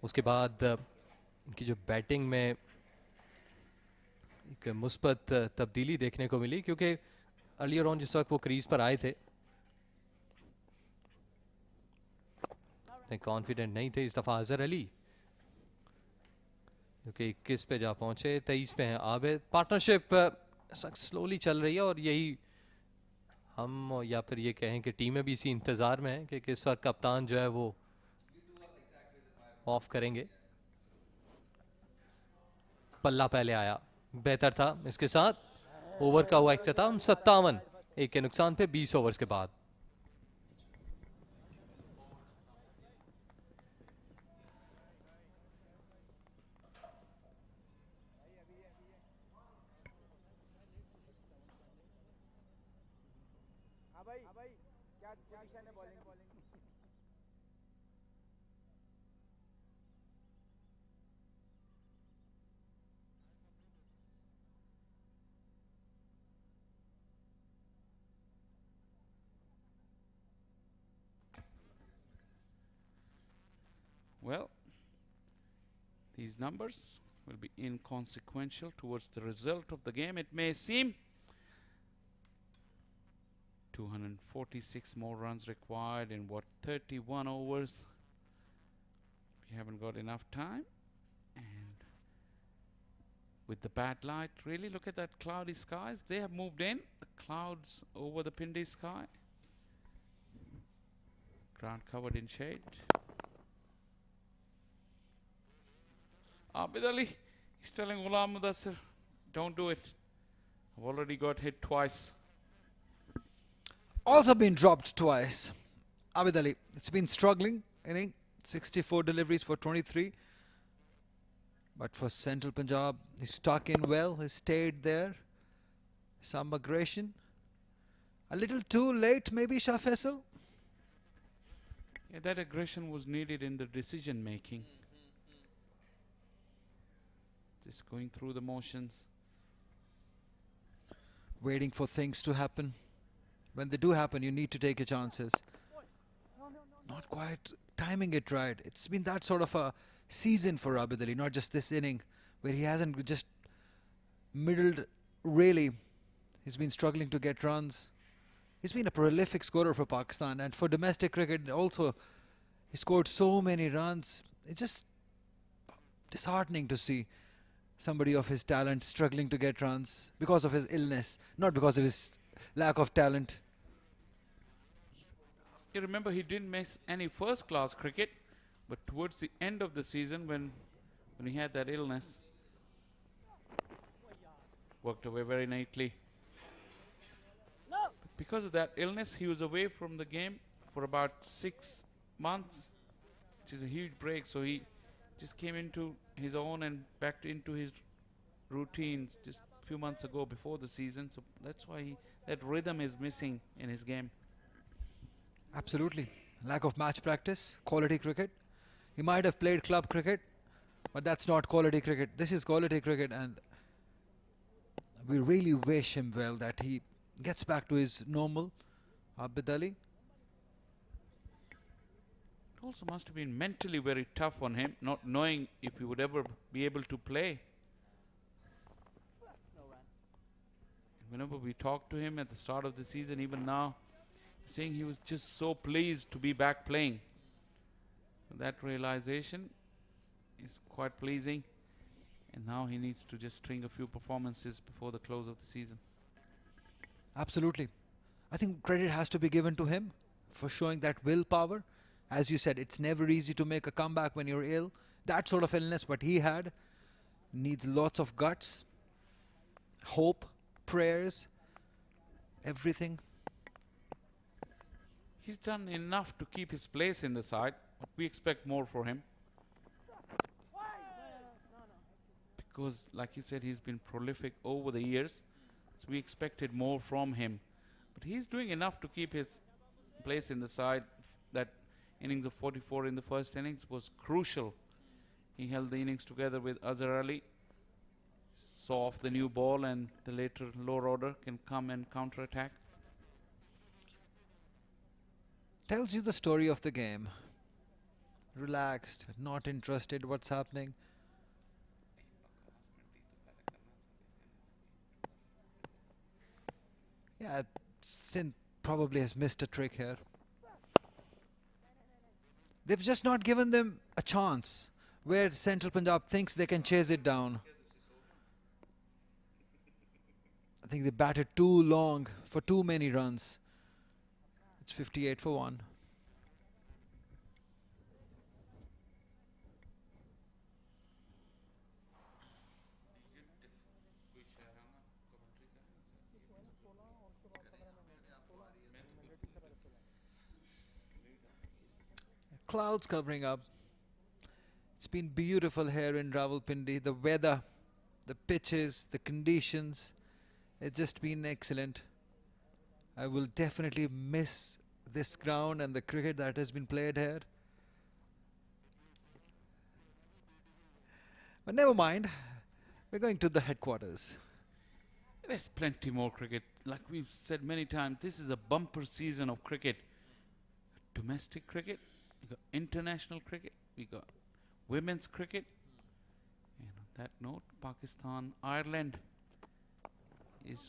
उसके बाद इनकी जो बैटिंग में एक मुस्बत तब्दीली देखने को मिली, क्योंकि अर्लियर ऑन जिस वक्त वो क्रीज पर आए थे कॉन्फिडेंट नहीं थे। इस दफा अजहर अली क्योंकि 21 पे जा पहुंचे, 23 पे हैं आबिद। पार्टनरशिप स्लोली चल रही है और यही हम या फिर ये कहें कि टीमें भी इसी इंतज़ार में हैं कि किस वक्त कप्तान जो है वो ऑफ करेंगे। पल्ला पहले आया, बेहतर था। इसके साथ ओवर का हुआ इख्तिताम 57 एक के नुकसान पे 20 ओवर्स के बाद। हाँ भाई क्या पोजीशन है bowling Well, these numbers will be inconsequential towards the result of the game. It may seem 246 more runs required in what, 31 overs. We haven't got enough time. And with the bad light, really look at that cloudy skies. They have moved in, the clouds over the Pindi sky. Ground covered in shade. Abid Ali, he's telling Ghulam Mudassir, don't do it. I've already got hit twice. Also been dropped twice. Abid Ali, it's been struggling inning, 64 deliveries for 23. But for Central Punjab, he stuck in well, he stayed there. Some aggression. A little too late maybe, Shah Faisal? Yeah, that aggression was needed in the decision making. Just going through the motions. Waiting for things to happen. When they do happen, you need to take your chances. Not quite timing it right. It's been that sort of a season for Abid Ali, not just this inning, where he hasn't just middled really. He's been struggling to get runs. He's been a prolific scorer for Pakistan, and for domestic cricket also, he scored so many runs. It's just disheartening to see somebody of his talent struggling to get runs because of his illness, not because of his lack of talent. You remember, he didn't miss any first-class cricket, but towards the end of the season, when he had that illness, worked away very neatly. But because of that illness, he was away from the game for about 6 months, which is a huge break. So he just came into his own and back into his routines just a few months ago before the season. So that's why that rhythm is missing in his game. Absolutely. Lack of match practice, quality cricket. He might have played club cricket, but that's not quality cricket. This is quality cricket, and we really wish him well, that he gets back to his normal. Abid Ali. It also must have been mentally very tough on him, not knowing if he would ever be able to play. Whenever we talked to him at the start of the season, even now, saying he was just so pleased to be back playing. That realization is quite pleasing, and now he needs to just string a few performances before the close of the season. Absolutely. I think credit has to be given to him for showing that willpower. As you said, it's never easy to make a comeback when you're ill. That sort of illness, what he had, needs lots of guts, hope, prayers, everything. He's done enough to keep his place in the side, but we expect more for him. Because, like you said, he's been prolific over the years, so we expected more from him. But he's doing enough to keep his place in the side. That innings of 44 in the first innings was crucial. He held the innings together with Azhar Ali, saw off the new ball, and the later lower order can come and counter-attack. Tells you the story of the game. Relaxed, not interested what's happening. Yeah, Sindh probably has missed a trick here. They've just not given them a chance where Central Punjab thinks they can chase it down. I think they batted too long for too many runs. It's 58 for 1. Clouds covering up. It's been beautiful here in Rawalpindi. The weather, the pitches, the conditions, it's just been excellent. I will definitely miss this ground and the cricket that has been played here. But never mind, we're going to the headquarters. There's plenty more cricket. Like we've said many times, this is a bumper season of cricket. Domestic cricket, we got international cricket, we got women's cricket. And on that note, Pakistan, Ireland is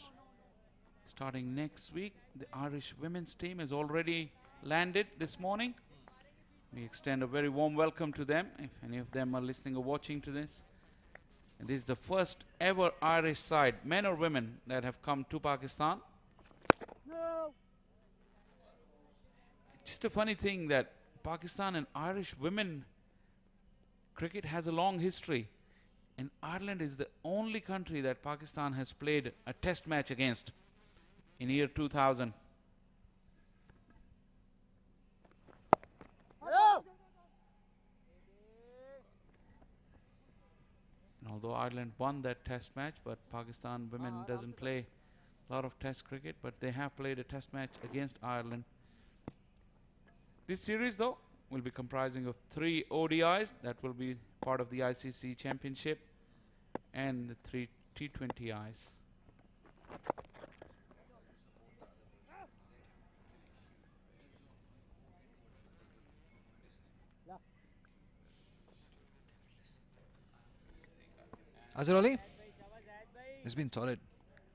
starting next week. The Irish women's team has already landed this morning. We extend a very warm welcome to them, if any of them are listening or watching to this. And this is the first ever Irish side, men or women, that have come to Pakistan. No. Just a funny thing that Pakistan and Irish women cricket has a long history. And Ireland is the only country that Pakistan has played a test match against in year 2000. No. And although Ireland won that test match, but Pakistan women doesn't play a lot of test cricket, but they have played a test match against Ireland. This series, though, will be comprising of 3 ODIs that will be part of the ICC Championship and the 3 T20Is. Azhar Ali, it's been solid,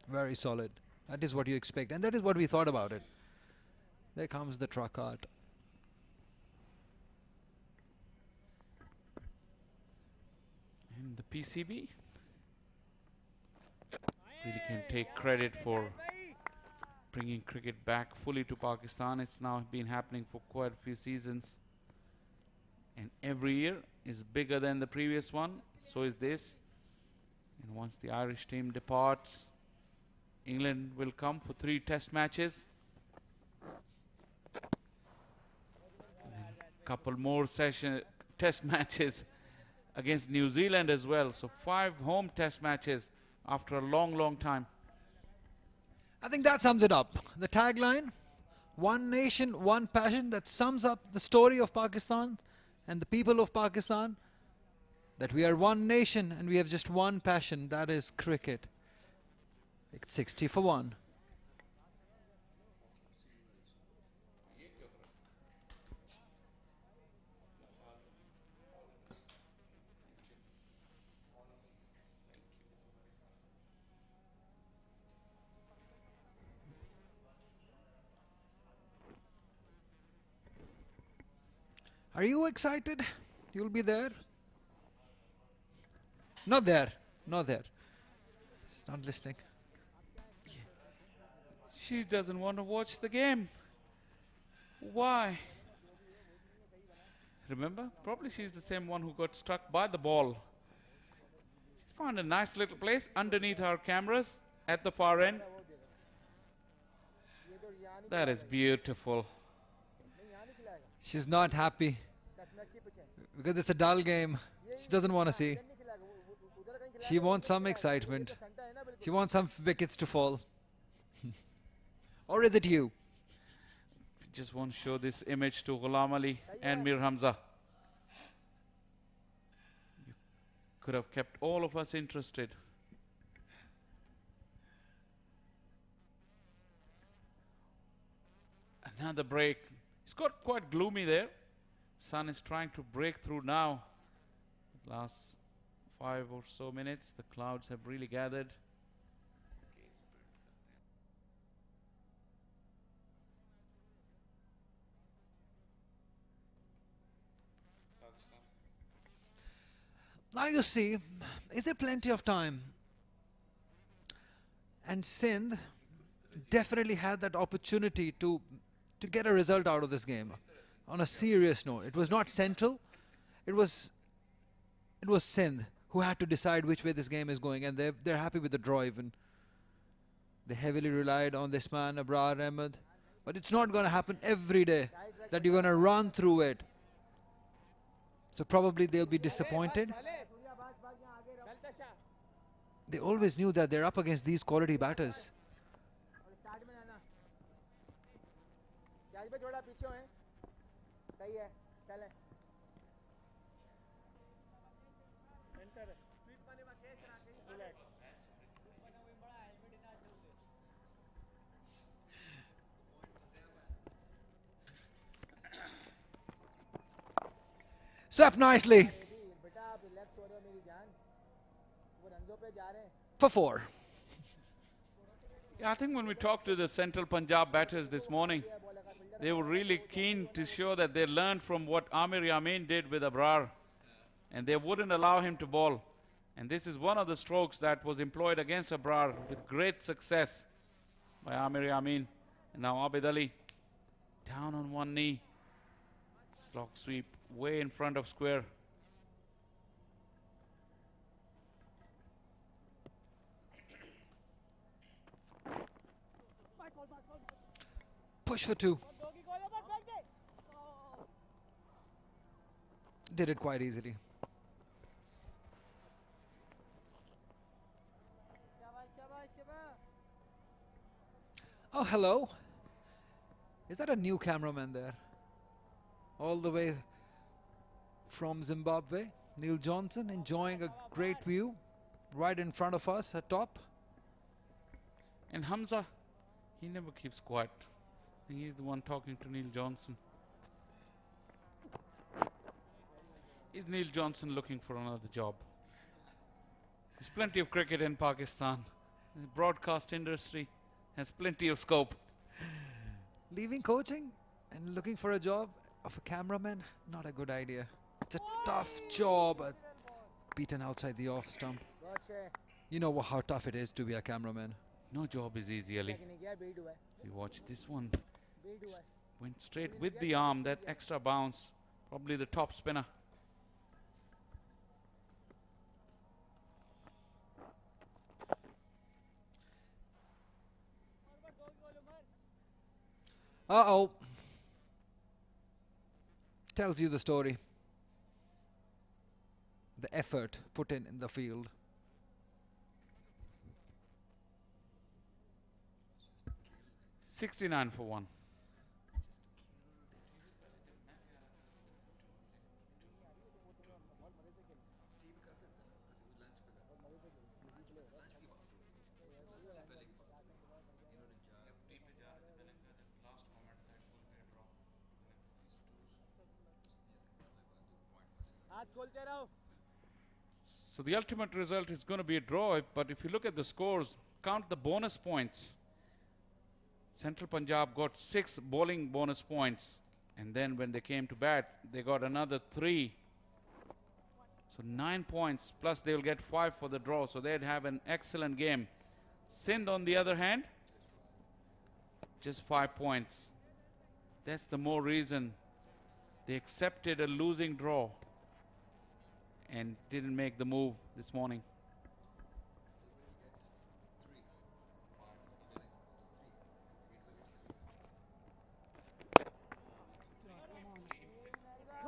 very solid. That is what you expect, and that is what we thought about it. There comes the truck art. And the PCB really can take credit for bringing cricket back fully to Pakistan. It's now been happening for quite a few seasons, and every year is bigger than the previous one. So is this. And once the Irish team departs, England will come for 3 test matches. Couple more test matches against New Zealand as well. So 5 home test matches after a long time. I think that sums it up. The tagline, one nation, one passion, that sums up the story of Pakistan and the people of Pakistan. That we are one nation and we have just one passion, that is cricket. It's 60 for 1. Are you excited? You'll be there? Not there. Not there. It's not listening. She doesn't want to watch the game. Why? Remember? Probably she's the same one who got struck by the ball. She's found a nice little place underneath our cameras at the far end. That is beautiful. She's not happy because it's a dull game. She doesn't want to see. She wants some excitement. She wants some wickets to fall. Or is it you? Just want to show this image to Ghulam Ali and Mir Hamza. You could have kept all of us interested. Another break. It's got quite gloomy there. Sun is trying to break through now. Last 5 or so minutes, the clouds have really gathered. Now you see, is there plenty of time? And Sindh definitely had that opportunity to to get a result out of this game. On a serious note, it was not Central, it was Sindh who had to decide which way this game is going, and they're happy with the draw even. They heavily relied on this man, Abrar Ahmed, but it's not going to happen every day that you're going to run through it. So probably they'll be disappointed. They always knew that they're up against these quality batters. Swept nicely for 4. Yeah, I think when we talked to the Central Punjab batters this morning, they were really keen to show that they learned from what Amir Yamin did with Abrar, and they wouldn't allow him to bowl. And this is one of the strokes that was employed against Abrar with great success by Amir Yamin. And now Abid Ali down on one knee. Slog sweep way in front of square. Push for 2. Did it quite easily. Oh, hello. Is that a new cameraman there? All the way from Zimbabwe. Neil Johnson enjoying a great view right in front of us at top. And Hamza, he never keeps quiet. He's the one talking to Neil Johnson. Is Neil Johnson looking for another job? There's plenty of cricket in Pakistan. The broadcast industry has plenty of scope. Leaving coaching and looking for a job of a cameraman, not a good idea. It's a tough job, beaten outside the off stump. You know how tough it is to be a cameraman. No job is easy, Ali. You watch this one. Went straight with the arm, that extra bounce. Probably the top spinner. Uh-oh. Tells you the story. The effort put in the field. $69 for 1. So the ultimate result is going to be a draw, but if you look at the scores, count the bonus points. Central Punjab got 6 bowling bonus points, and then when they came to bat, they got another 3. So 9 points, plus they will get 5 for the draw, so they'd have an excellent game. Sindh, on the other hand, just 5 points. That's the more reason they accepted a losing draw and didn't make the move this morning.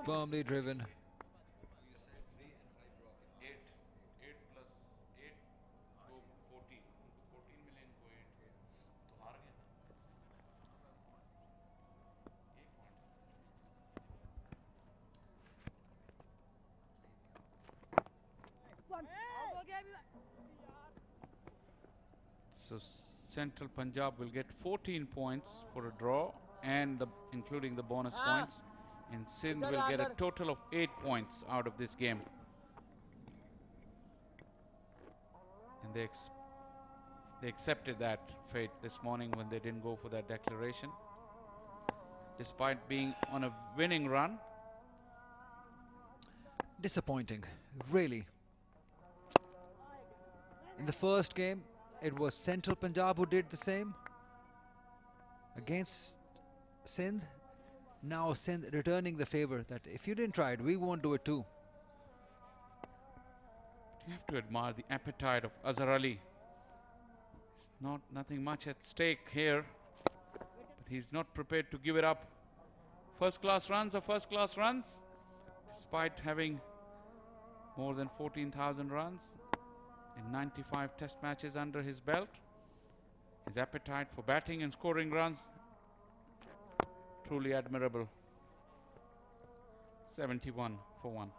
Firmly driven. 8 plus 8 go 14. 14 million go 8. तो हार गए ना. So Central Punjab will get 14 points for a draw, and including the bonus points, and Sindh will get a total of 8 points out of this game. And they accepted that fate this morning when they didn't go for that declaration, despite being on a winning run. Disappointing, really. In the first game, it was Central Punjab who did the same against Sindh. Now Sindh returning the favor that if you didn't try it, we won't do it too. You have to admire the appetite of Azhar Ali. It's nothing much at stake here, but he's not prepared to give it up. First class runs are first class runs, despite having more than 14,000 runs in 95 test matches under his belt. His appetite for batting and scoring runs, truly admirable. 71 for 1.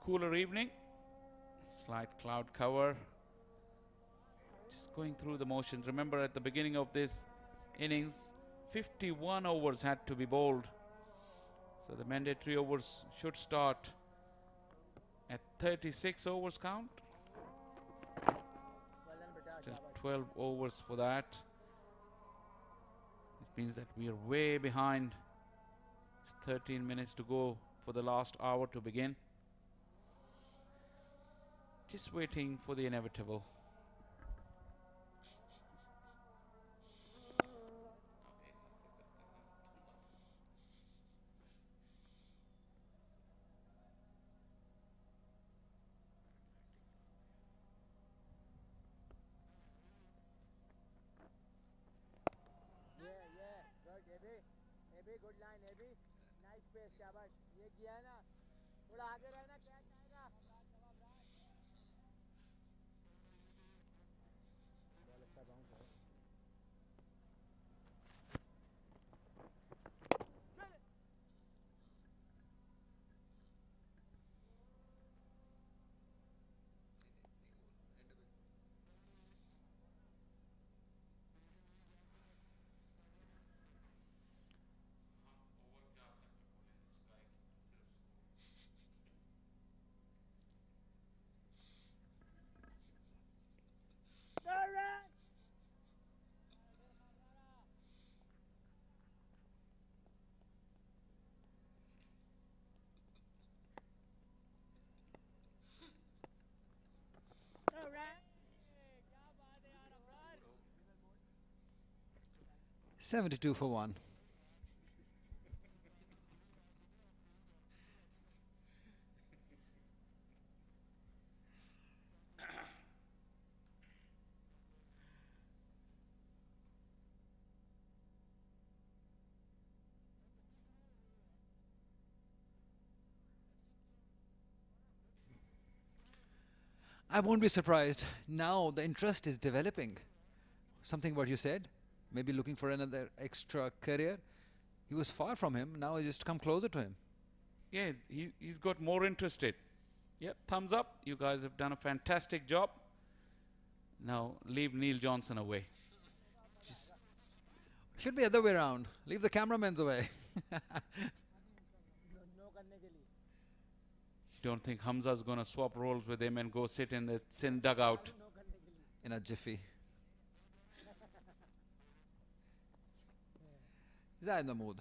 Cooler evening, slight cloud cover, just going through the motions. Remember, at the beginning of this innings, 51 overs had to be bowled, so the mandatory overs should start at 36 overs count. Still 12 overs for that. It means that we are way behind. It's 13 minutes to go for the last hour to begin. Just waiting for the inevitable. AB good line AB nice pace शाबाश ये किया है ना थोड़ा आगे रहना catch आएगा ball अच्छा बाउंस है क्या बात है यार अफरार 72 for 1. I won't be surprised. Now the interest is developing. Something what you said, maybe looking for another extra career. He was far from him. Now he just come closer to him. Yeah, he's got more interested. Yep, thumbs up. You guys have done a fantastic job. Now leave Neil Johnson away. Just Should be other way around. Leave the cameramans away. नो करने के लिए you don't think Hamza's going to swap roles with him and go sit in the Sindh dugout? नो करने के लिए In a jiffy. He's not in the mood.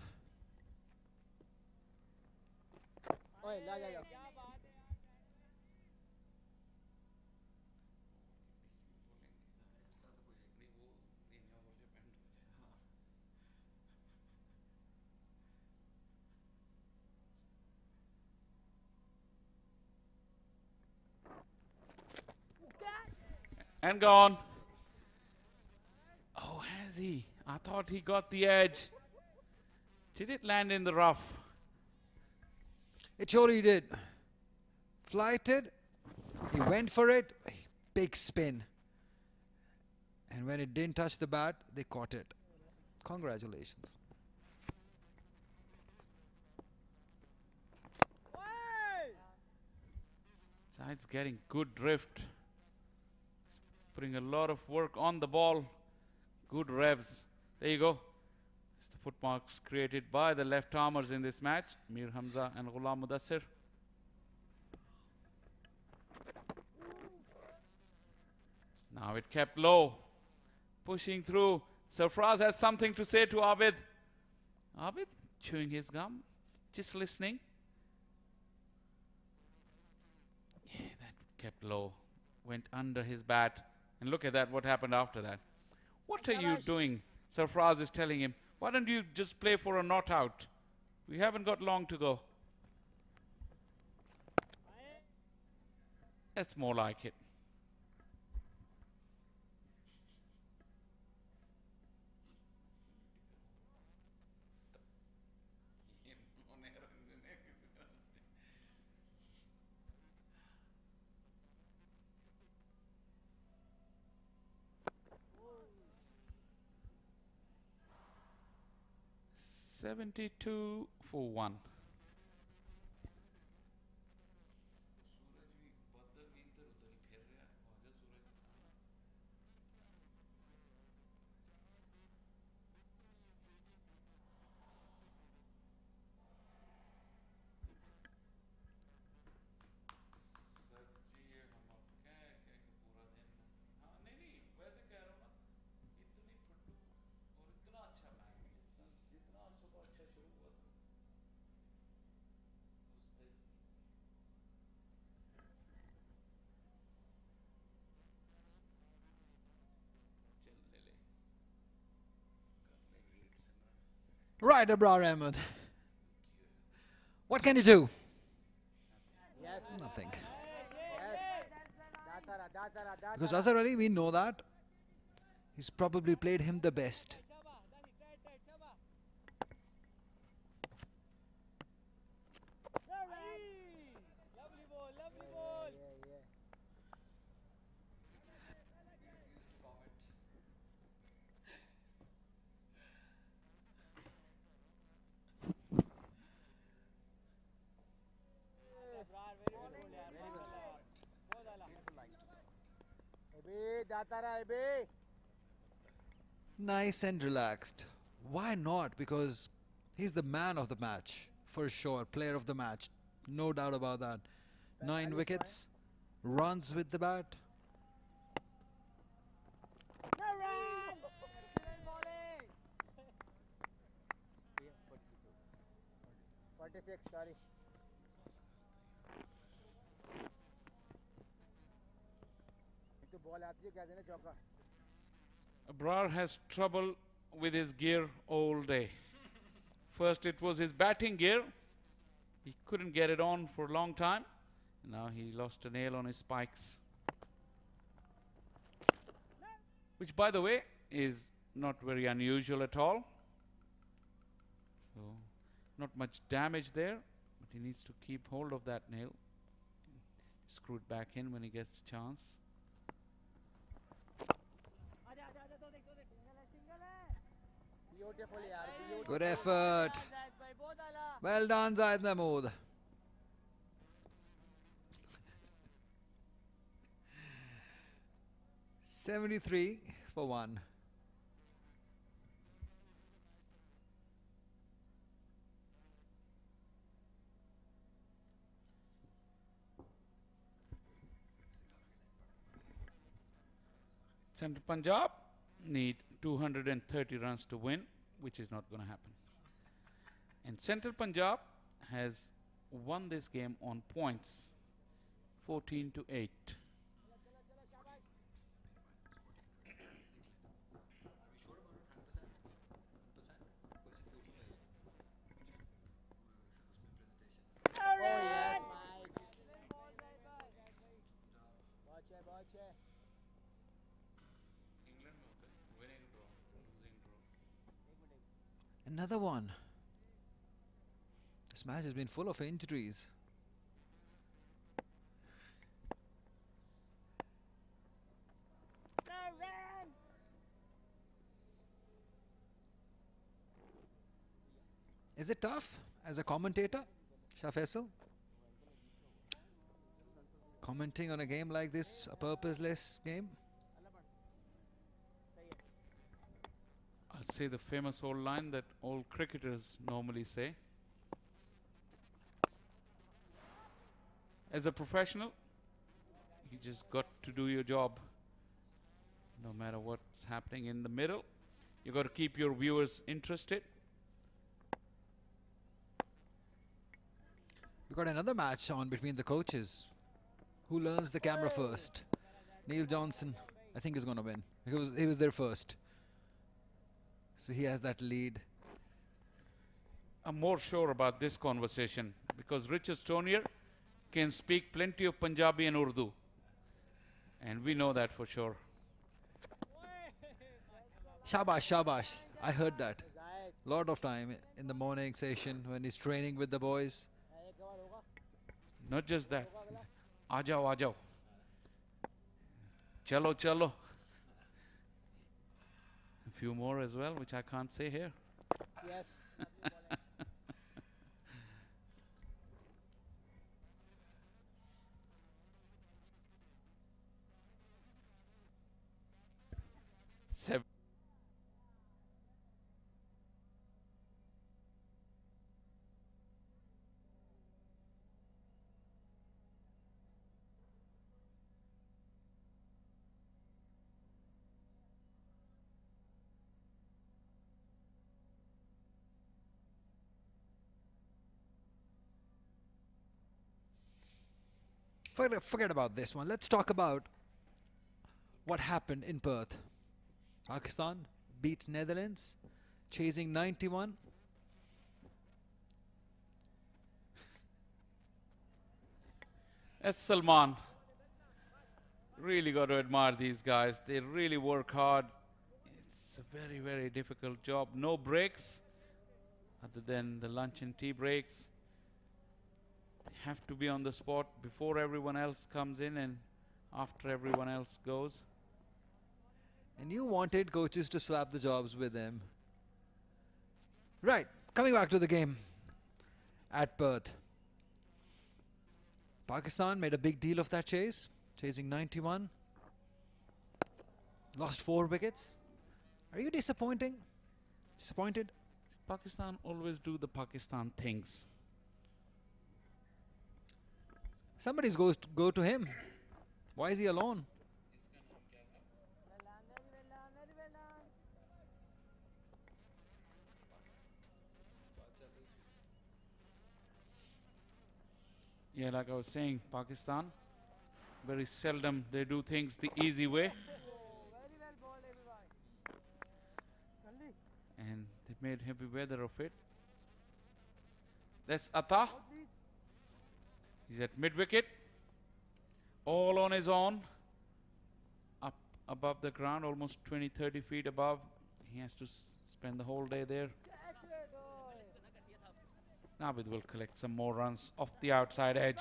ओए ला जा जा And gone. Oh, has he? I thought he got the edge. Did it land in the rough? It surely did. Flighted. He went for it. Big spin. And when it didn't touch the bat, they caught it. Congratulations. Side's getting good drift. putting a lot of work on the ball. Good revs. There you go. It's the footmarks created by the left armers in this match, Mir Hamza and Ghulam Mudassir. Now it kept low, pushing through. Sarfraz has something to say to Abid. Abid chewing his gum, just listening. Yeah, that kept low, went under his bat. And look at that, what happened after that. What are you doing? Sarfraz is telling him, why don't you just play for a not out? We haven't got long to go. That's more like it. $72 for 1. Right, Abrar Ahmed. What can you do? Yes. Nothing. Yes. Datara. Because Azhar Ali, we know that. He's probably played him the best. Lovely ball. Yeah. Nice and relaxed. Why not? Because he's the man of the match, for sure. Player of the match. No doubt about that. 9 wickets. Runs with the bat. 46, sorry. तो ball आती है क्या देना चौका. Abrar has trouble with his gear all day. First it was his batting gear. He couldn't get it on for a long time. Now he lost a nail on his spikes. Which, by the way, is not very unusual at all. So, not much damage there, but he needs to keep hold of that nail. Screw it back in when he gets a chance. Good effort. Well done, Zaid Mahmood. $73 for 1. Central Punjab need 230 runs to win, which is not going to happen. And Central Punjab has won this game on points, 14-8. Oh yes, Mike. Watch it. Another one. This match has been full of injuries. Is it tough as a commentator, Shah Faisal? Commenting on a game like this, a purposeless game? I'll say the famous old line that all cricketers normally say. As a professional, you just got to do your job. No matter what's happening in the middle, you got to keep your viewers interested. We've got another match on between the coaches. Who learns the camera first? Neil Johnson, I think, is going to win. He was there first. So he has that lead. I'm more sure about this conversation because Richard Stonier can speak plenty of Punjabi and Urdu. And we know that for sure. Shabash, shabash. I heard that. Lot of time in the morning session when he's training with the boys. Not just that. Ajao, ajao. Chalo, chalo. A few more as well, which I can't say here. Yes. Seven. Forget about this one. Let's talk about what happened in Perth. Pakistan beat Netherlands, chasing 91. As Salman, really got to admire these guys. They really work hard. It's a very, very difficult job. No breaks other than the lunch and tea breaks. They have to be on the spot before everyone else comes in and after everyone else goes. And you wanted coaches to swap the jobs with them. Right, coming back to the game at Perth. Pakistan made a big deal of that chase, chasing 91. Lost 4 wickets. Are you disappointed? Pakistan always do the Pakistan things. Somebody's goes to go to him. Why is he alone? Yeah, like I was saying, Pakistan, very seldom they do things the easy way. And they made heavy weather of it. That's Atta. He's at mid-wicket. All on his own. Up above the ground, almost 20-30 feet above. He has to spend the whole day there. Navid will collect some more runs off the outside edge.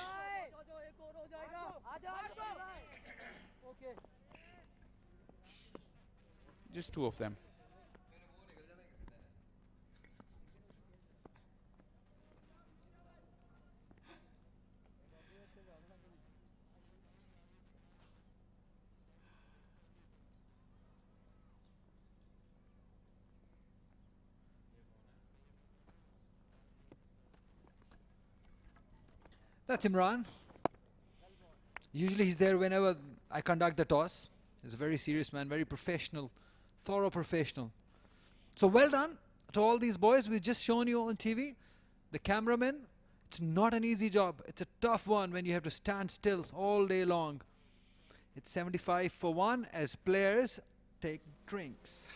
Just 2 of them. That's Imran. Usually he's there whenever I conduct the toss. He's a very serious man, very professional, thorough professional. So well done to all these boys. We've just shown you on TV. The cameramen, it's not an easy job. It's a tough one when you have to stand still all day long. It's 75 for 1 as players take drinks.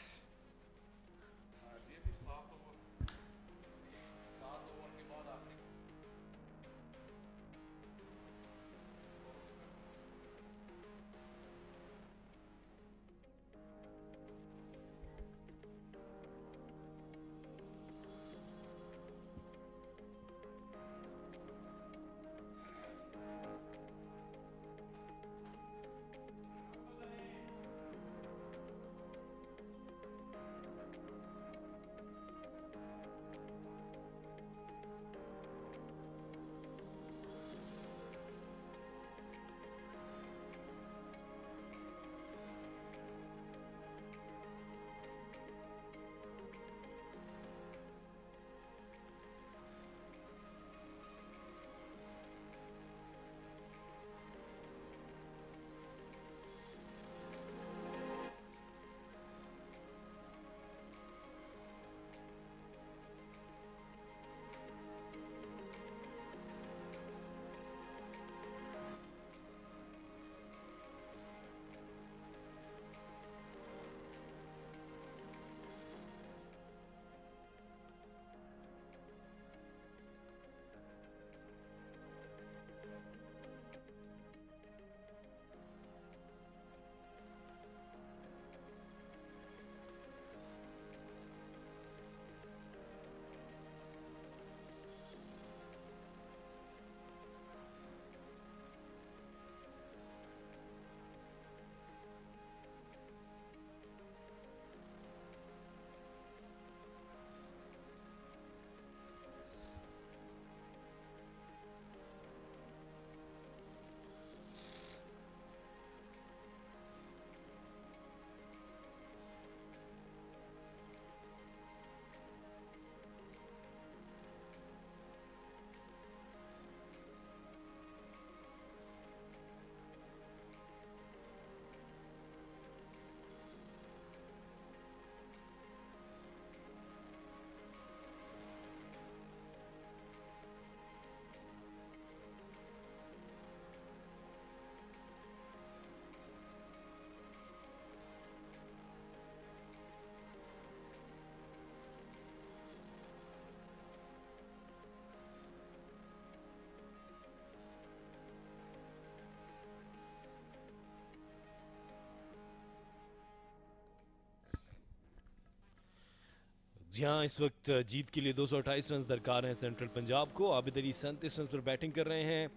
जी हाँ, इस वक्त जीत के लिए 228 run दरकार हैं central Punjab को। Abid Ali 37 run पर batting कर रहे हैं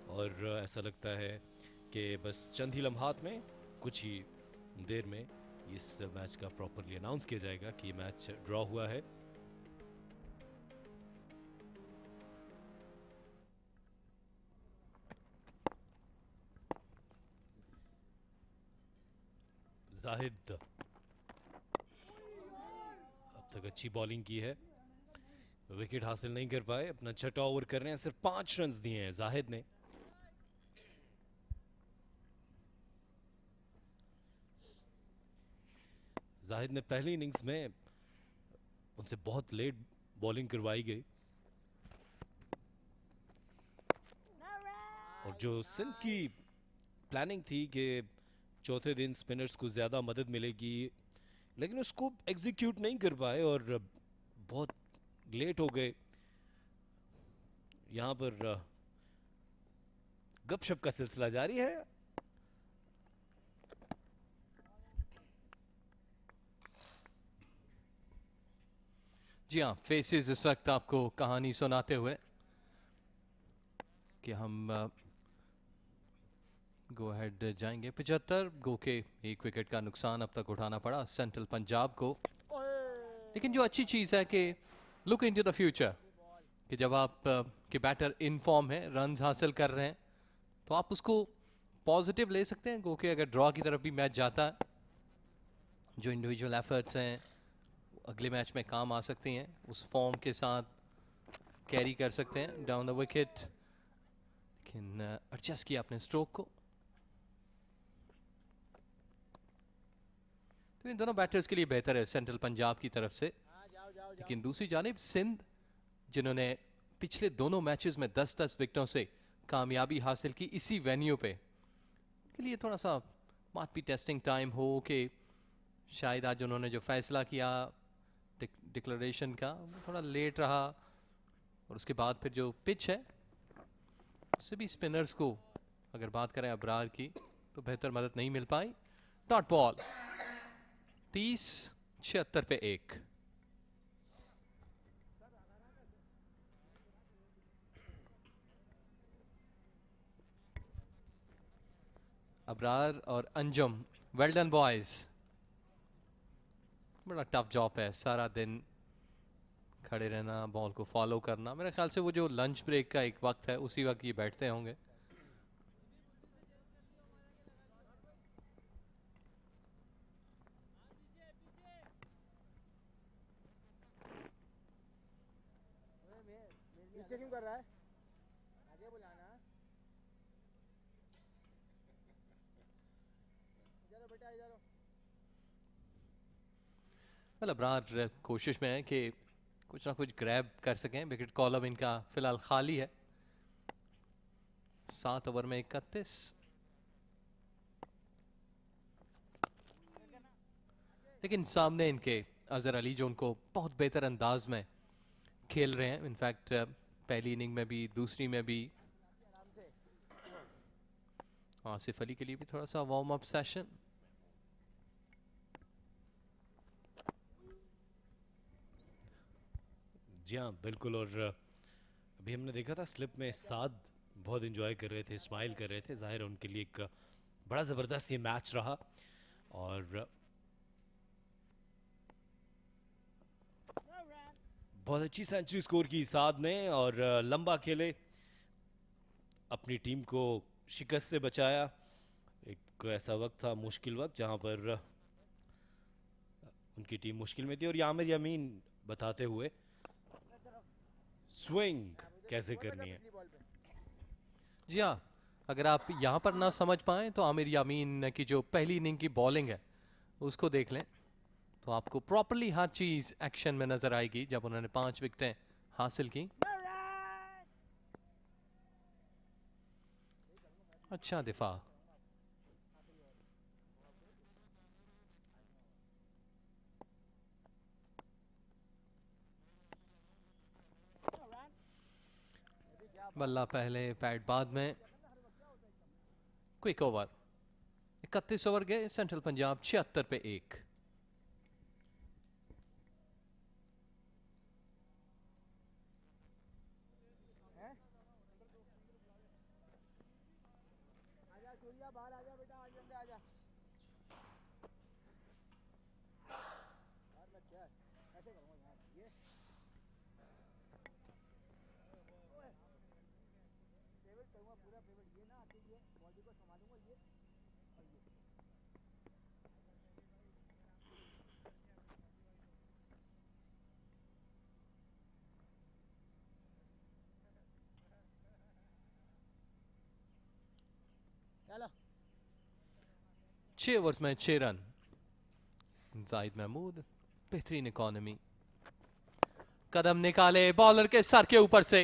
और ऐसा लगता है कि बस चंद ही लम्हात में, कुछ ही देर में इस मैच का प्रॉपरली अनाउंस किया जाएगा कि ये मैच ड्रॉ हुआ है। जाहिद अब तक अच्छी बॉलिंग की है, विकेट हासिल नहीं कर पाए। अपना छठा ओवर कर रहे हैं, सिर्फ 5 रन दिए हैं जाहिद ने। जाहिद ने पहली इनिंग्स में उनसे बहुत लेट बॉलिंग करवाई गई और जो सिंध की प्लानिंग थी कि चौथे दिन स्पिनर्स को ज़्यादा मदद मिलेगी, लेकिन उसको एग्जीक्यूट नहीं कर पाए और बहुत लेट हो गए। यहाँ पर गपशप का सिलसिला जारी है। जी हाँ, फेसेस इस वक्त आपको कहानी सुनाते हुए कि हम गो अहेड जाएंगे। 75 गो के 1 विकेट का नुकसान अब तक उठाना पड़ा सेंट्रल पंजाब को, लेकिन जो अच्छी चीज़ है कि लुक इनटू द फ्यूचर, कि जब आप के बैटर इन फॉर्म है, रन्स हासिल कर रहे हैं, तो आप उसको पॉजिटिव ले सकते हैं। गो के अगर ड्रॉ की तरफ भी मैच जाता है, जो इंडिविजुअल एफर्ट्स हैं अगले मैच में काम आ सकती हैं, उस फॉर्म के साथ कैरी कर सकते हैं डाउन द विकेट। लेकिन एडजस्ट किया अपने स्ट्रोक को, तो इन दोनों बैटर्स के लिए बेहतर है सेंट्रल पंजाब की तरफ से। लेकिन दूसरी जानिब सिंध, जिन्होंने पिछले दोनों मैचेस में 10-10 विकेटों से कामयाबी हासिल की इसी वेन्यू पे, के लिए थोड़ा सा माट भी टेस्टिंग टाइम हो कि शायद आज उन्होंने जो फैसला किया डिक्लेरेशन का थोड़ा लेट रहा, और उसके बाद फिर जो पिच है उससे भी स्पिनर्स को अगर बात करें अबरार की तो बेहतर मदद नहीं मिल पाई। डॉट बॉल 30-76 पे 1। अबरार और अंजुम, वेल डन बॉयज। बड़ा टफ जॉब है, सारा दिन खड़े रहना, बॉल को फॉलो करना। मेरे ख्याल से वो जो लंच ब्रेक का एक वक्त है उसी वक्त ये बैठते होंगे। पीछे क्यों कर रहा है? आगे बुलाना। इधर बेटा, इधर। वेल अबरार कोशिश में है कि कुछ ना कुछ ग्रैब कर सकें। विकेट कॉलम इनका फिलहाल खाली है। 7 ओवर में 31। लेकिन सामने इनके अजहर अली जो उनको बहुत बेहतर अंदाज में खेल रहे हैं। इनफैक्ट पहली इनिंग में भी, दूसरी में भी। आसिफ अली के लिए भी थोड़ा सा वार्म अप सेशन। जी हाँ बिल्कुल, और अभी हमने देखा था स्लिप में साद बहुत एंजॉय कर रहे थे, स्माइल कर रहे थे। जाहिर है उनके लिए एक बड़ा ज़बरदस्त ये मैच रहा और बहुत अच्छी सेंचुरी स्कोर की साद ने और लंबा खेले, अपनी टीम को शिकस्त से बचाया। एक ऐसा वक्त था, मुश्किल वक्त, जहां पर उनकी टीम मुश्किल में थी और आमिर यामीन बताते हुए स्विंग कैसे करनी है। जी हाँ, अगर आप यहाँ पर ना समझ पाएं तो आमिर यामीन की जो पहली इनिंग की बॉलिंग है उसको देख लें, तो आपको प्रॉपरली हर चीज एक्शन में नजर आएगी जब उन्होंने 5 विकेटें हासिल की। अच्छा दिफा। बल्ला पहले, पैड बाद में। क्विक ओवर 31 ओवर गए, सेंट्रल पंजाब 76 पे 1। चलो 6 ओवर्स में 6 रन। जाहिद महमूद बेहतरीन इकोनॉमी, कदम निकाले बॉलर के सर के ऊपर से,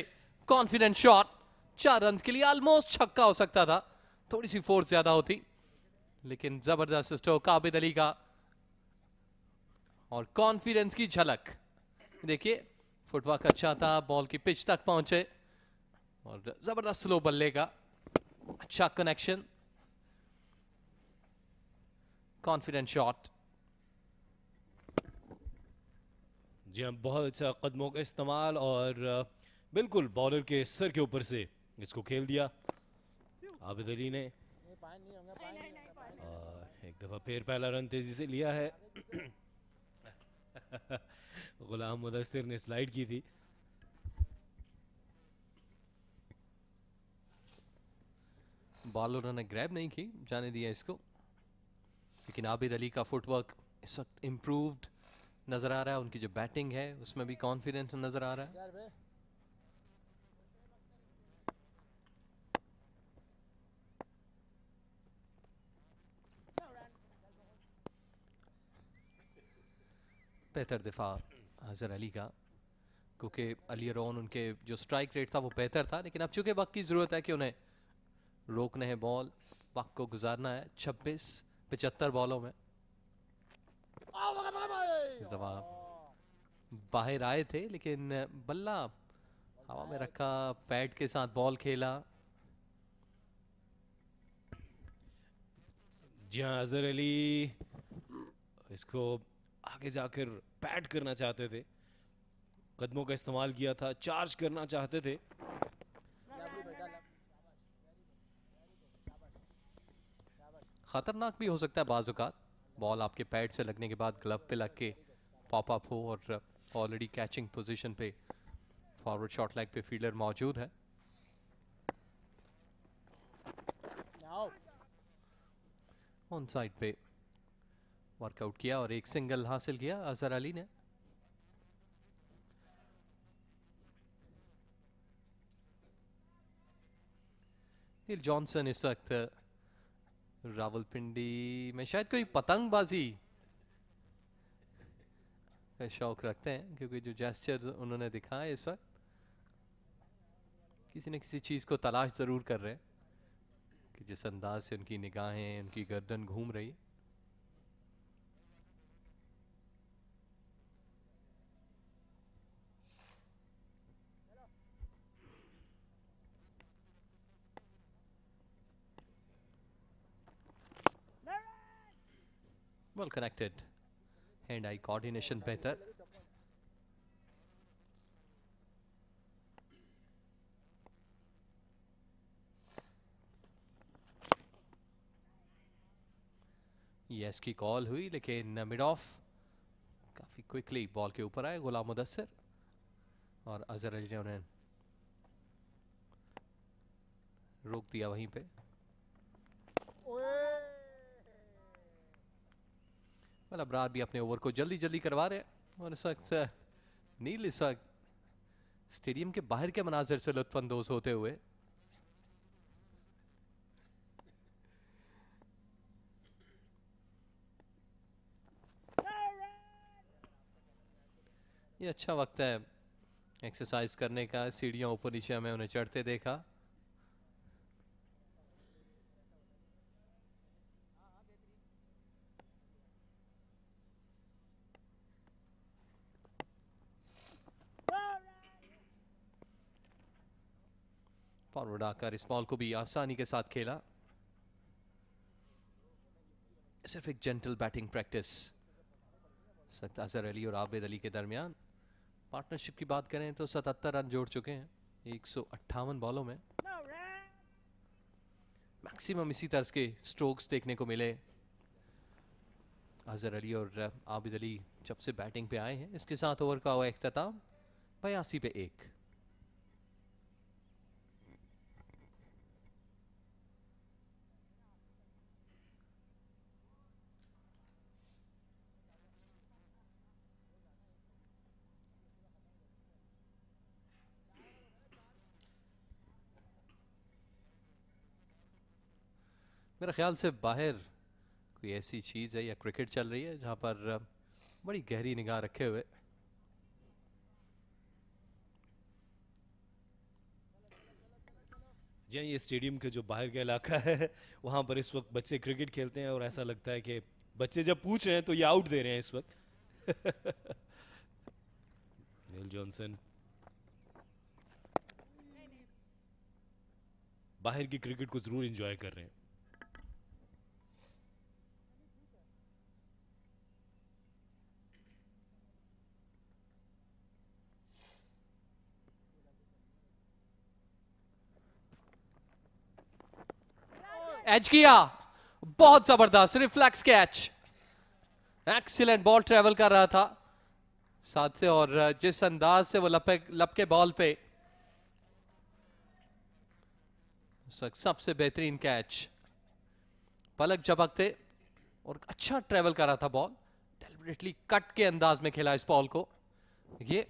कॉन्फिडेंट शॉट, 4 रन के लिए ऑलमोस्ट छक्का हो सकता था, थोड़ी सी फोर्स ज्यादा होती, लेकिन जबरदस्त स्ट्रोक आबिद अली का और कॉन्फिडेंस की झलक। देखिए फुटवर्क अच्छा था, बॉल की पिच तक पहुंचे और जबरदस्त स्लो बल्ले का अच्छा कनेक्शन, कॉन्फिडेंट शॉट। जी हाँ, बहुत अच्छा कदमों का इस्तेमाल और बिल्कुल बॉलर के सर के ऊपर से इसको खेल दिया आबिद अली ने। नहीं पानी नहीं होंगे, पानी नहीं होंगे, पानी और एक दफा फिर पहला रन तेजी से लिया है। गुलाम मुदस्सिर ने स्लाइड की थी। बॉलर ने ग्रैब नहीं की, जाने दिया इसको, लेकिन आबिद अली का फुटवर्क इस वक्त इम्प्रूव्ड नजर आ रहा है, उनकी जो बैटिंग है उसमें भी कॉन्फिडेंस नजर आ रहा है। यार बे बेहतर दिफा अजहर अली का, क्योंकि अली रॉन उनके जो स्ट्राइक रेट था वो बेहतर था, लेकिन अब चूंकि वक्त की जरूरत है कि उन्हें रोकने हैं बॉल, वक्त को गुजारना है। 26-75 बॉलों में इस दफा बाहर आए थे, लेकिन बल्ला हवा में रखा, पैड के साथ बॉल खेला। जी हाँ, अजहर अली इसको आगे जाकर पैड करना चाहते थे, कदमों का इस्तेमाल किया था, चार्ज करना चाहते थे। खतरनाक भी हो सकता है बाजुकात, बॉल आपके पैड से लगने के बाद ग्लव पे लग के पॉप अप हो और ऑलरेडी कैचिंग पोजीशन पे फॉरवर्ड शॉट लेग पे फील्डर मौजूद है। ऑन साइड पे वर्कआउट किया और एक सिंगल हासिल किया अजहर अली ने। नील जॉनसन इस वक्त रावलपिंडी में शायद कोई पतंगबाजी का शौक रखते हैं, क्योंकि जो जेस्चर उन्होंने दिखाए इस वक्त किसी न किसी चीज को तलाश जरूर कर रहे हैं, कि जिस अंदाज से उनकी निगाहें, उनकी गर्दन घूम रही। Well connected, hand eye coordination बेहतर। यस की कॉल हुई, लेकिन मिड ऑफ काफी क्विकली बॉल के ऊपर आए गुलाम मुदस्सिर और अजहर अली ने उन्हें रोक दिया वहीं पे। well, अबरार भी अपने ओवर को जल्दी जल्दी करवा रहे हैं और इस वक्त नील इस वक्त स्टेडियम के बाहर के मनाजिर से लुत्फानंदोज होते हुए ये अच्छा वक्त है एक्सरसाइज करने का। सीढ़ियां ऊपर नीचे हमें उन्हें चढ़ते देखा। फॉरवर्ड आकर इस बॉल को भी आसानी के साथ खेला। सिर्फ एक gentle batting practice Azhar Ali और आबिद अली के दरमियान। पार्टनरशिप की बात करें तो 77 रन जोड़ चुके हैं 158 बॉलों में। मैक्सिमम इसी तरह के स्ट्रोक्स देखने को मिले अजहर अली और आबिद अली जब से बैटिंग पे आए हैं। इसके साथ ओवर का हुआ इख्तिताम 82 पे 1। मेरे ख्याल से बाहर कोई ऐसी चीज़ है या क्रिकेट चल रही है जहाँ पर बड़ी गहरी निगाह रखे हुए जी हाँ, ये स्टेडियम के जो बाहर का इलाका है वहाँ पर इस वक्त बच्चे क्रिकेट खेलते हैं और ऐसा लगता है कि बच्चे जब पूछ रहे हैं तो ये आउट दे रहे हैं इस वक्त। नील जॉनसन बाहर की क्रिकेट को जरूर एंजॉय कर रहे हैं। एज किया, बहुत जबरदस्त reflex catch, excellent ball travel कर रहा था साथ से और जिस अंदाज से वो लपके बॉल पे सबसे बेहतरीन कैच, पलक झपकते और अच्छा ट्रेवल कर रहा था बॉल, डेलिबरेटली कट के अंदाज में खेला इस बॉल को। ये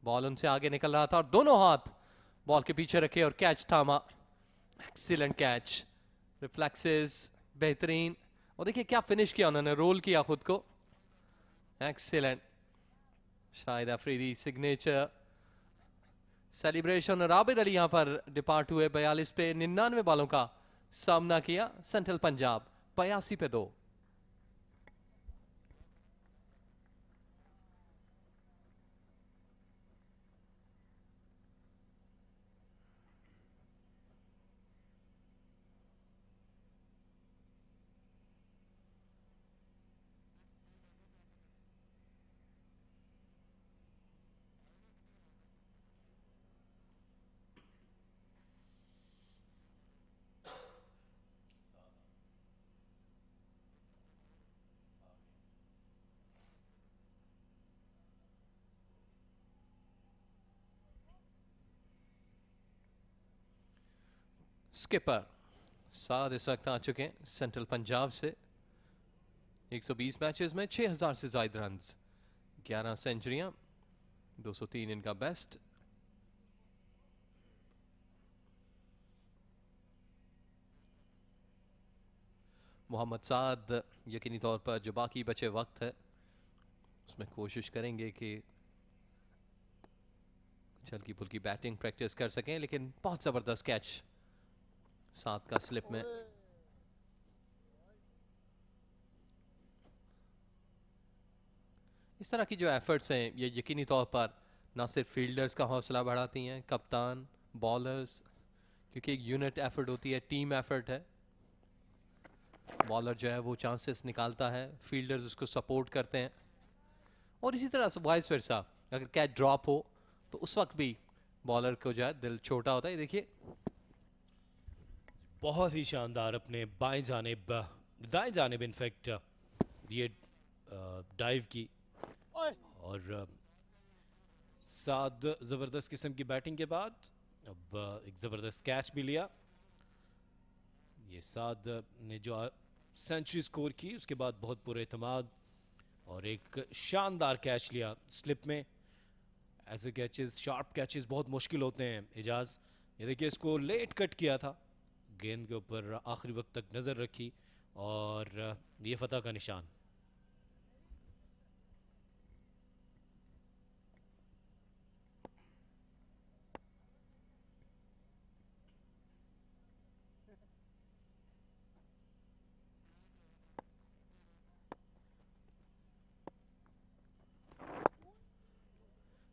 बॉल उनसे आगे निकल रहा था और दोनों हाथ बॉल के पीछे रखे और कैच थामा, एक्सीलेंट कैच, रिफ्लेक्सेस बेहतरीन और देखिए क्या फिनिश किया उन्होंने, रोल किया खुद को, excellent. Shahid Afridi signature celebration और आबिद अली यहां पर डिपार्ट हुए। 42 पे 99 बॉलों का सामना किया सेंट्रल पंजाब, 82 पे 2। स्किपर साद इस वक्त आ चुके हैं सेंट्रल पंजाब से। 120 मैचेस में 6000 से ज्यादा रन, 11 सेंचुरियां, 203 इनका बेस्ट। मोहम्मद साद यकीनी तौर पर जो बाकी बचे वक्त है उसमें कोशिश करेंगे कि हल्की फुल्की बैटिंग प्रैक्टिस कर सकें, लेकिन बहुत जबरदस्त कैच सात का स्लिप में। इस तरह की जो एफर्ट्स हैं ये यकीनी तौर पर ना सिर्फ फील्डर्स का हौसला बढ़ाती हैं, कप्तान, बॉलर्स, क्योंकि एक यूनिट एफर्ट होती है, टीम एफर्ट है। बॉलर जो है वो चांसेस निकालता है, फील्डर्स उसको सपोर्ट करते हैं और इसी तरह से वाइस वर्सा, अगर कैच ड्रॉप हो तो उस वक्त भी बॉलर को जो है दिल छोटा होता है। देखिए बहुत ही शानदार अपने बाएं जानिब, दाएं जानिब इनफैक्ट ये डाइव की और साद ज़बरदस्त किस्म की बैटिंग के बाद अब एक ज़बरदस्त कैच भी लिया। ये साद ने जो सेंचुरी स्कोर की उसके बाद बहुत पूरे एतमाद और एक शानदार कैच लिया स्लिप में। ऐसे कैचेस, शार्प कैचेस बहुत मुश्किल होते हैं एजाज। ये देखिए इसको लेट कट किया था, गेंद के ऊपर आखिरी वक्त तक नज़र रखी और ये फतह का निशान।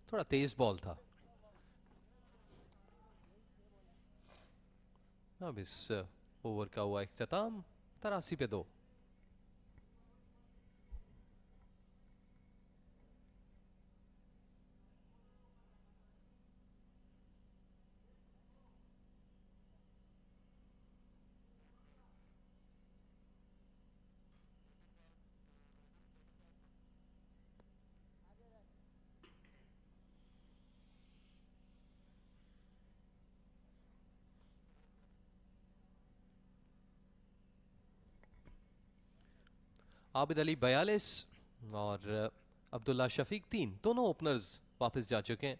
थोड़ा तेज बॉल था। अब इस ओवर का हुआ इख्तिताम 83 पे 2। आबिद अली 42 और अब्दुल्ला शफीक 3, दोनों ओपनर्स वापस जा चुके हैं।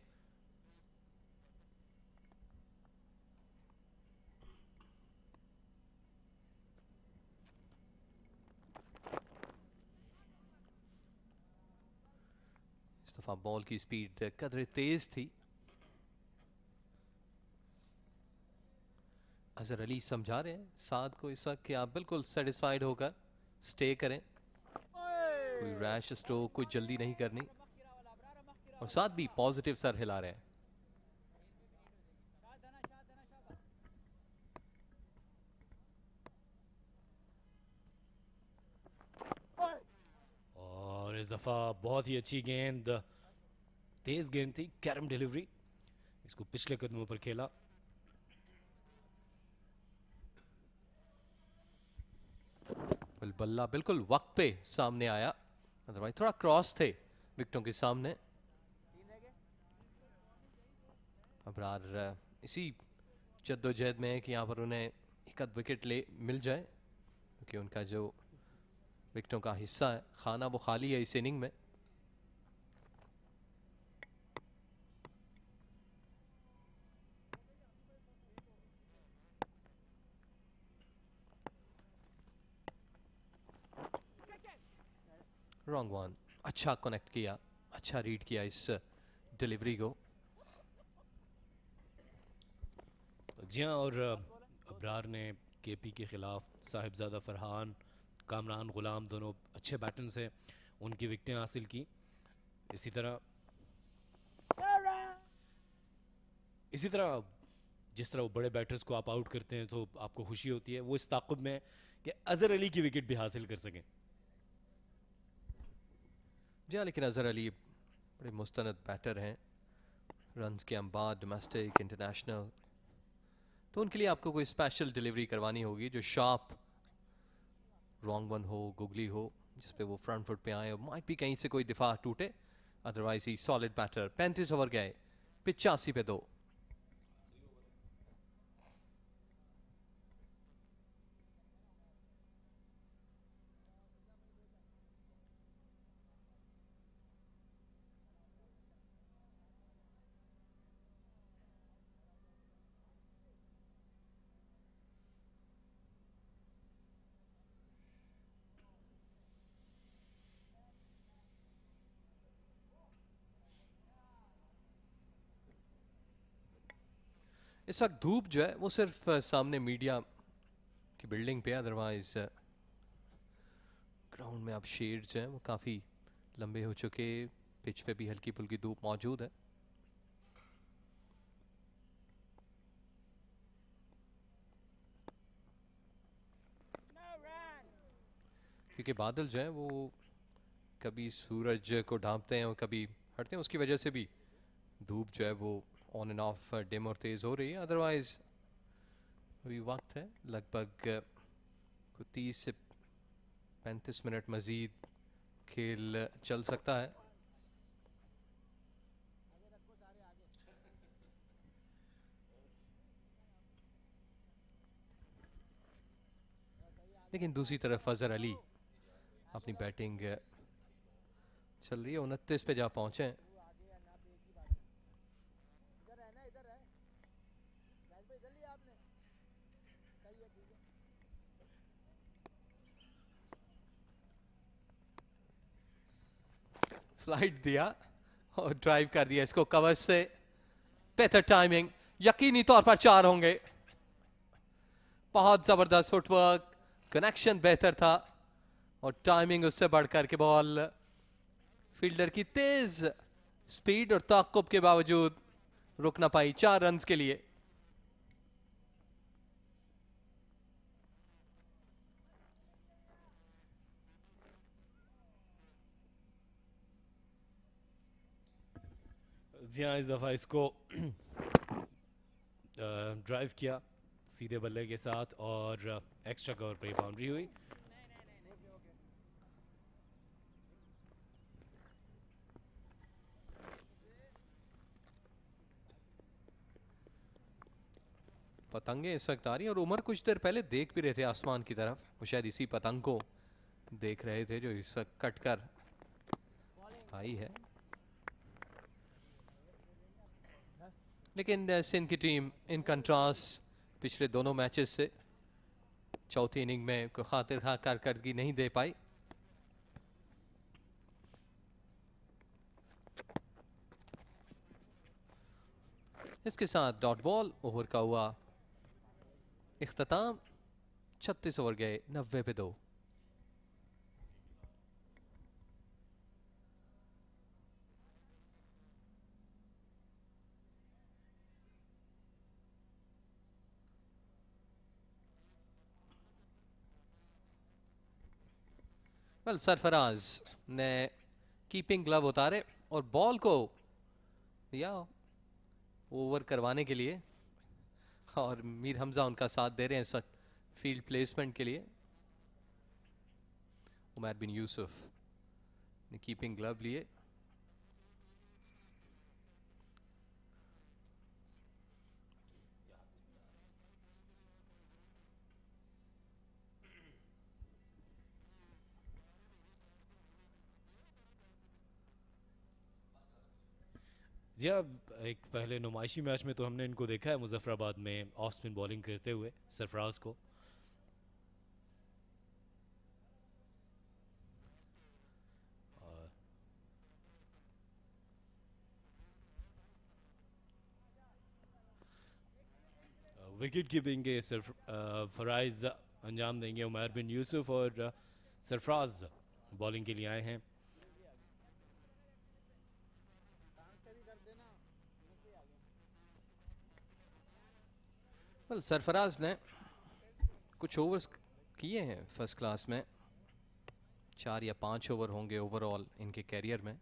इस दफ़ा बॉल की स्पीड कदरे तेज़ थी। अजहर अली समझा रहे हैं साद को इस वक्त कि आप बिल्कुल सेटिस्फाइड होकर स्टे करें, कोई रैश स्ट्रोक कोई जल्दी नहीं करनी, और साथ भी पॉजिटिव सर हिला रहे हैं। और इस दफ़ा बहुत ही अच्छी गेंद, तेज़ गेंद थी, कैरम डिलीवरी, इसको पिछले कदमों पर खेला। बल्ला बिल्कुल वक्त पे सामने आया, अदरवाइज थोड़ा क्रॉस थे विकेटों के सामने। अबरार इसी जद्दोजहद में है कि यहाँ पर उन्हें एक आध विकेट मिल जाए, क्योंकि उनका जो विकेटों का हिस्सा है खाना वो खाली है इस इनिंग में। रॉन्ग वन, अच्छा कनेक्ट किया, अच्छा रीड किया इस डिलीवरी को। जी हाँ, और अबरार ने केपी के खिलाफ साहिबजादा फरहान, कामरान गुलाम दोनों अच्छे बैटर्स हैं, उनकी विकेटें हासिल की। इसी तरह जिस तरह वो बड़े बैटर्स को आप आउट करते हैं तो आपको खुशी होती है, वो इस ताक़ुब में कि अजहर अली की विकेट भी हासिल कर सकें। जी हाँ, लेकिन अजहर अली बड़े मुस्तनद बैटर हैं, रन्स के अंबार, डोमेस्टिक, इंटरनेशनल, तो उनके लिए आपको कोई स्पेशल डिलीवरी करवानी होगी जो शार्प रॉन्ग वन हो, गुगली हो, जिस पे वो फ्रंट फुट पे आए और माइट भी कहीं से कोई दिफा टूटे। अदरवाइज ही सॉलिड बैटर। 35 ओवर गए, 85 पे 2। इस वक्त धूप जो है वो सिर्फ सामने मीडिया की बिल्डिंग पे, अदरवाइज ग्राउंड में अब शेड जो है वो काफ़ी लंबे हो चुके, पिच पे भी हल्की फुल्की धूप मौजूद है। क्योंकि बादल जो है वो कभी सूरज को ढांपते हैं और कभी हटते हैं, उसकी वजह से भी धूप जो है वो ऑन एंड ऑफ डिम और तेज़ हो रही है। अदरवाइज अभी वक्त है लगभग 30 से 35 मिनट मज़ीद खेल चल सकता है। लेकिन दूसरी तरफ अजहर अली अपनी बैटिंग चल रही है, 29 पे जा पहुंचे हैं। फ्लाइट दिया और ड्राइव कर दिया इसको कवर से, बेहतर टाइमिंग, यकीनी तौर पर 4 होंगे। बहुत जबरदस्त फुटवर्क, कनेक्शन बेहतर था और टाइमिंग उससे बढ़कर के बॉल फील्डर की तेज स्पीड और ताक़ुब के बावजूद रुक ना पाई 4 रन्स के लिए। जी हाँ, इस दफ़ा इसको ड्राइव किया सीधे बल्ले के साथ और एक्स्ट्रा कवर पे बाउंड्री हुई। पतंगे इस वक्त आ रही है और उमर कुछ देर पहले देख भी रहे थे आसमान की तरफ, वो शायद इसी पतंग को देख रहे थे जो इस वक्त कट कर आई है। लेकिन सिंध की टीम इन कंट्रास्ट पिछले दोनों मैचेस से चौथी इनिंग में कोई खातिर खा कारकर्दगी नहीं दे पाई। इसके साथ डॉट बॉल ओवर का हुआ इख्तिताम। 36 ओवर गए 90 पे 2। वेल सरफराज ने कीपिंग ग्लव उतारे और बॉल को या ओवर करवाने के लिए, और मीर हमजा उनका साथ दे रहे हैं इस वक्त फील्ड प्लेसमेंट के लिए। उमर बिन यूसुफ ने कीपिंग ग्लव लिए। जी हाँ, एक पहले नुमाइशी मैच में तो हमने इनको देखा है मुजफ्फराबाद में ऑफ स्पिन बॉलिंग करते हुए सरफराज को। विकेट कीपिंग के सरफराज अंजाम देंगे उमर बिन यूसुफ, और सरफराज बॉलिंग के लिए आए हैं। वेल सरफराज ने कुछ ओवर्स किए हैं फर्स्ट क्लास में, 4 या 5 ओवर होंगे ओवरऑल इनके कैरियर में।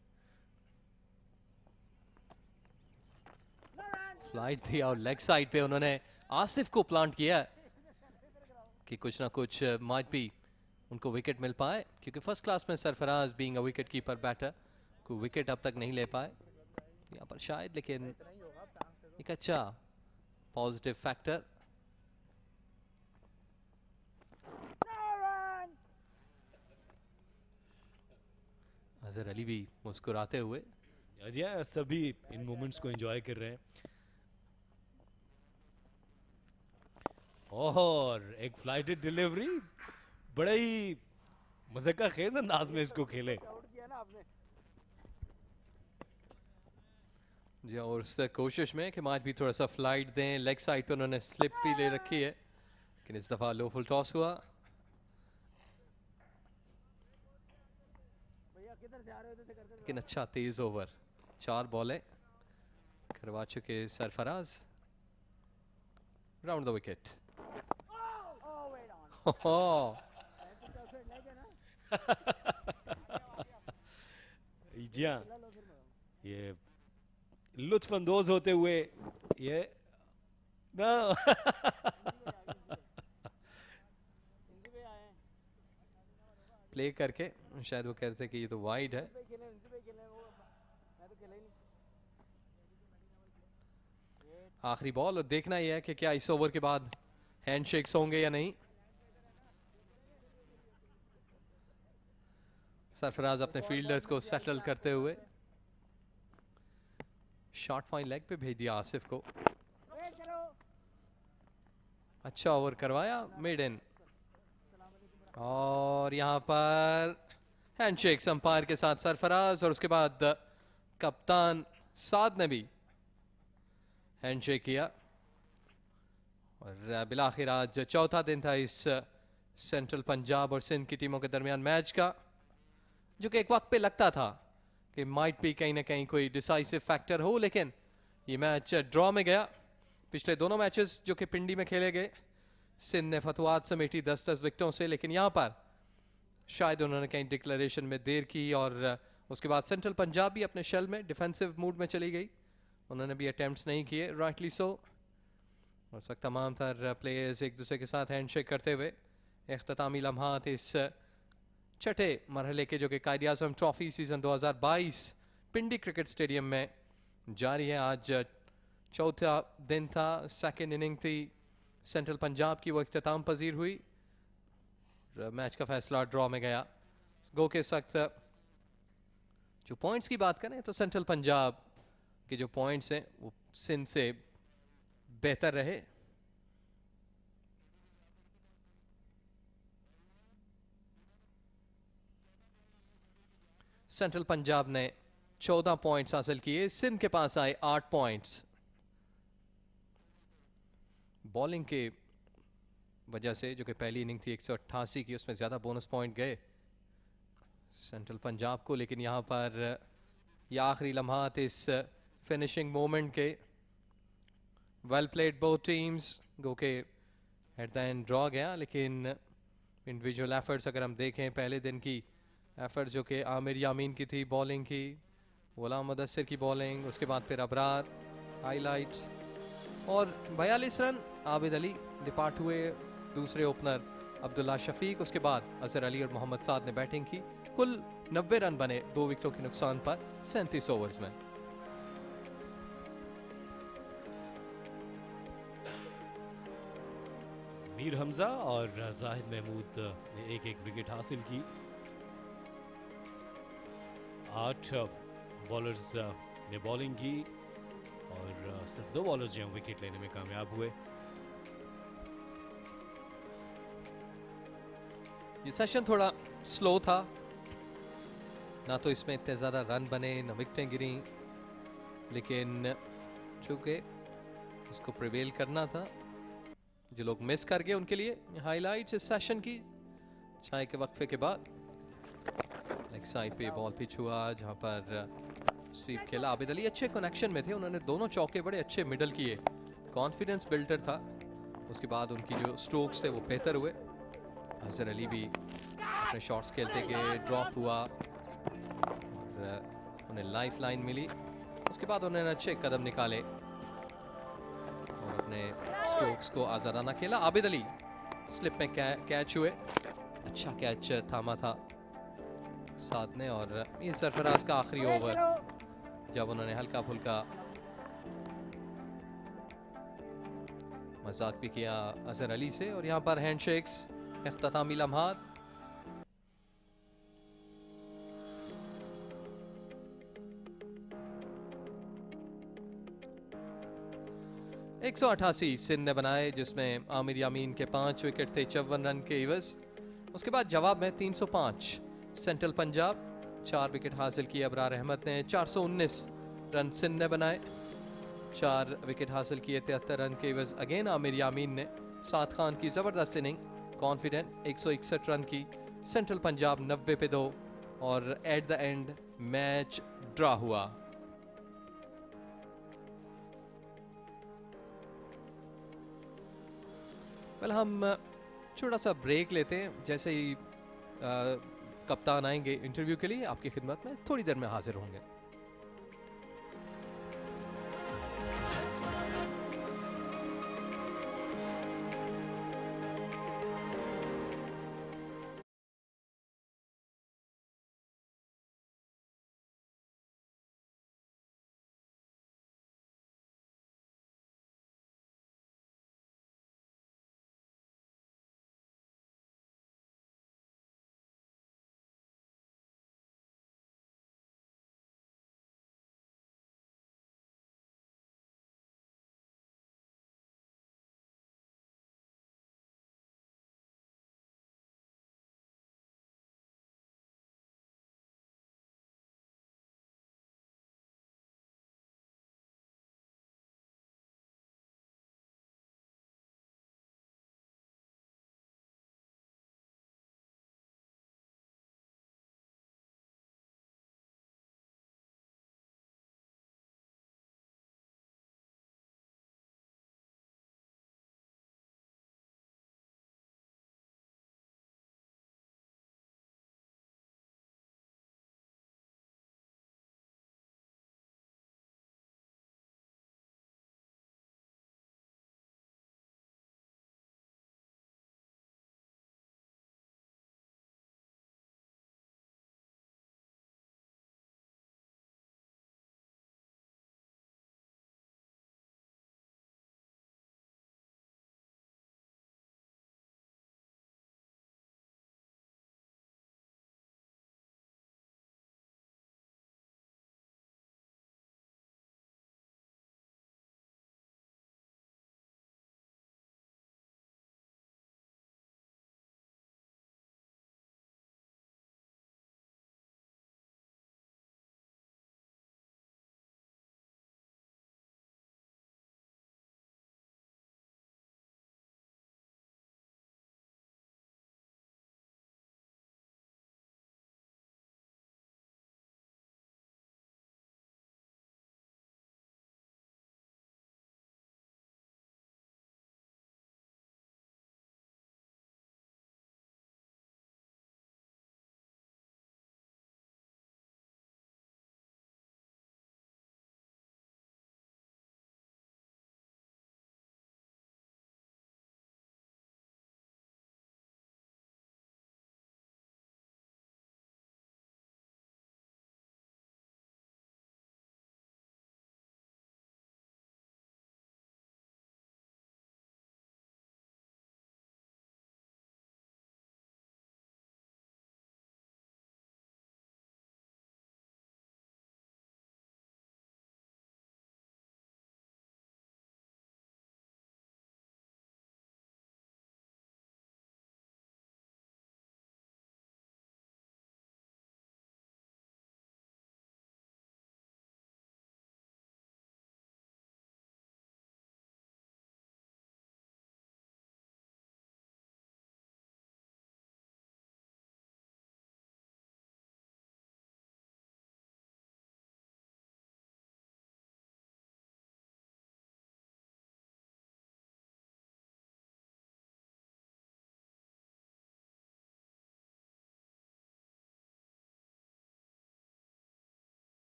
फ्लाइट थी और लेग साइड पे उन्होंने आसिफ को प्लांट किया कि कुछ ना कुछ माइट भी उनको विकेट मिल पाए, क्योंकि फर्स्ट क्लास में Sarfaraz being a wicket keeper batter कोई विकेट अब तक नहीं ले पाए यहाँ पर शायद, लेकिन एक अच्छा पॉजिटिव फैक्टर। अजहर अली भी मुस्कुराते हुए। जी हाँ, सभी इन मोमेंट्स को एंजॉय कर रहे हैं। और एक फ्लाइटेड डिलीवरी, बड़ा ही मजे का खेज अंदाज में इसको खेले। जी और उस कोशिश में कि आज भी थोड़ा सा फ्लाइट दें, लेग साइड पे उन्होंने स्लिप भी ले रखी है, लेकिन इस दफा लो फुल टॉस हुआ। लेकिन अच्छा तेज ओवर, 4 बॉलें करवा चुके सरफराज। Round the wicket. जी हाँ, ये लुत्फअंदोज होते हुए ये ना प्ले करके शायद वो कहते कि ये तो वाइड है। आखिरी बॉल, और देखना यह है कि क्या इस ओवर के बाद हैंडशेक्स होंगे या नहीं। सरफराज अपने फील्डर्स को सेटल करते हुए शॉर्ट फाइन लेग पे भेज दिया आसिफ को। अच्छा ओवर करवाया मिड इन, और यहां पर हैंडशेक अंपायर के साथ सरफराज, और उसके बाद कप्तान साद ने भी हैंडशेक किया। और बिलाखिर आज चौथा दिन था इस सेंट्रल पंजाब और सिंध की टीमों के दरमियान मैच का, जो कि एक वक्त पे लगता था कि माइट भी कहीं ना कहीं कोई डिसाइसिव फैक्टर हो, लेकिन ये मैच ड्रॉ में गया। पिछले दोनों मैचेस जो कि पिंडी में खेले गए, सिंध ने फतवात समेटी 10-10 विकेटों से, लेकिन यहाँ पर शायद उन्होंने कहीं डिक्लेरेशन में देर की, और उसके बाद सेंट्रल पंजाब भी अपने शेल में डिफेंसिव मूड में चली गई, उन्होंने भी अटेम्प्ट्स नहीं किए, राइटली सो। उस वक्त तमाम तर प्लेयर्स एक दूसरे के साथ हैंडशेक करते हुए इख्तितामी लम्हात इस छठे मरहले के, जो कि कायद आज़म ट्रॉफी सीजन 2022 पिंडी क्रिकेट स्टेडियम में जारी है। आज चौथा दिन था, सेकेंड इनिंग थी सेंट्रल पंजाब की, वो इख्तिताम पजीर हुई। मैच का फैसला ड्रॉ में गया। गो के इस वक्त जो पॉइंट्स की बात करें तो सेंट्रल पंजाब के जो पॉइंट्स हैं वो सिंध से बेहतर रहे। सेंट्रल पंजाब ने 14 पॉइंट्स हासिल किए, सिंध के पास आए 8 पॉइंट्स। बॉलिंग के वजह से, जो कि पहली इनिंग थी 188 की, उसमें ज़्यादा बोनस पॉइंट गए सेंट्रल पंजाब को। लेकिन यहाँ पर ये आखिरी लम्हात इस फिनिशिंग मोमेंट के, वेल प्लेड बोथ टीम्स, गो के एट द एंड ड्रॉ गया। लेकिन इंडिविजुअल एफर्ट्स अगर हम देखें, पहले दिन की एफर्ट जो कि आमिर यामीन की थी बॉलिंग की, गुलाम मुदस्सिर की बॉलिंग, उसके बाद फिर अबरार, हाइलाइट्स, और 42 रन आबिद अली डिपार्ट हुए, दूसरे ओपनर अब्दुल्ला शफीक, उसके बाद अजहर अली और मोहम्मद साद ने बैटिंग की। कुल 90 रन बने 2 विकेटों के नुकसान पर 37 ओवर्स में। मीर हमजा और जाहिद महमूद ने एक एक विकेट हासिल की। 8 बॉलर्स ने बॉलिंग की और सिर्फ 2 बॉलर्स जो हैं विकेट लेने में कामयाब हुए। ये सेशन थोड़ा स्लो था, ना तो इसमें इतने ज़्यादा रन बने, ना विकेटें गिरी, लेकिन चूँकि इसको प्रिवेल करना था, जो लोग मिस कर गए उनके लिए हाइलाइट्स इस सेशन की। चाय के वक्फे के बाद लेग साइड पे बॉल पिच हुआ, जहाँ पर स्वीप खेला। आबिद अली अच्छे कनेक्शन में थे, उन्होंने दोनों चौके बड़े अच्छे मिडल किए, कॉन्फिडेंस बिल्डर था। उसके बाद उनकी जो स्ट्रोक्स थे वो बेहतर हुए। अजहर अली भी अपने शॉट्स खेलते गए, ड्रॉप हुआ और उन्हें लाइफ लाइन मिली। उसके बाद उन्होंने अच्छे कदम निकाले और अपने स्ट्रोक्स को आजादाना खेला। आबिद अली स्लिप में कैच हुए, अच्छा कैच थामा था साथ ने। और ये सरफराज का आखिरी ओवर, जब उन्होंने हल्का फुल्का मजाक भी किया अजहर अली से, और यहाँ पर हैंडशेक्स, इख्तितामी लम्हात। एक 188 सिंध ने बनाए, जिसमें आमिर यामीन के 5 विकेट थे 54 रन के इवज। उसके बाद जवाब में 305 सेंट्रल पंजाब 4 विकेट हासिल किए। अबरार अहमद ने 419 रन सिंध ने बनाए, 4 विकेट हासिल किए 73 रन के इवज। अगेन आमिर यामीन ने साद खान की ज़बरदस्त इनिंग, कॉन्फिडेंट 161 रन की। सेंट्रल पंजाब 90 पे 2 और at the end match draw हुआ। वेल, हम छोटा सा ब्रेक लेते हैं, जैसे ही कप्तान आएंगे इंटरव्यू के लिए आपकी खिदमत में थोड़ी देर में हाजिर होंगे।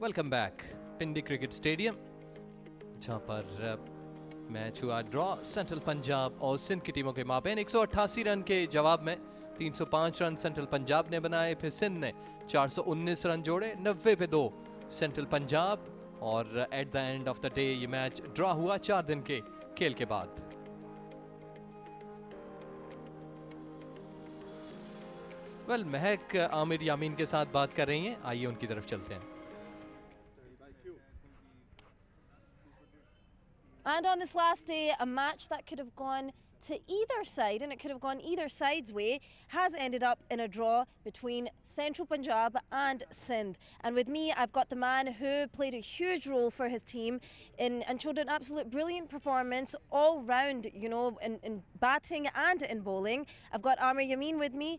वेलकम बैक पिंडी क्रिकेट स्टेडियम, जहां पर मैच हुआ ड्रॉ सेंट्रल पंजाब और सिंध की टीमों के माबेन। 188 रन के जवाब में 305 रन सेंट्रल पंजाब ने बनाए, फिर सिंध ने 419 रन जोड़े, 90 पे 2 सेंट्रल पंजाब। और at the end of the day ये मैच ड्रॉ हुआ 4 दिन के खेल के बाद। वेल, महक आमिर यामीन के साथ बात कर रही हैं, आइए उनकी तरफ चलते हैं। And on this last day, a match that could have gone to either side, and it could have gone either side's way, has ended up in a draw between Central Punjab and Sindh. And with me, I've got the man who played a huge role for his team and showed an absolute brilliant performance all round, you know, in batting and in bowling. I've got Amir Yameen with me.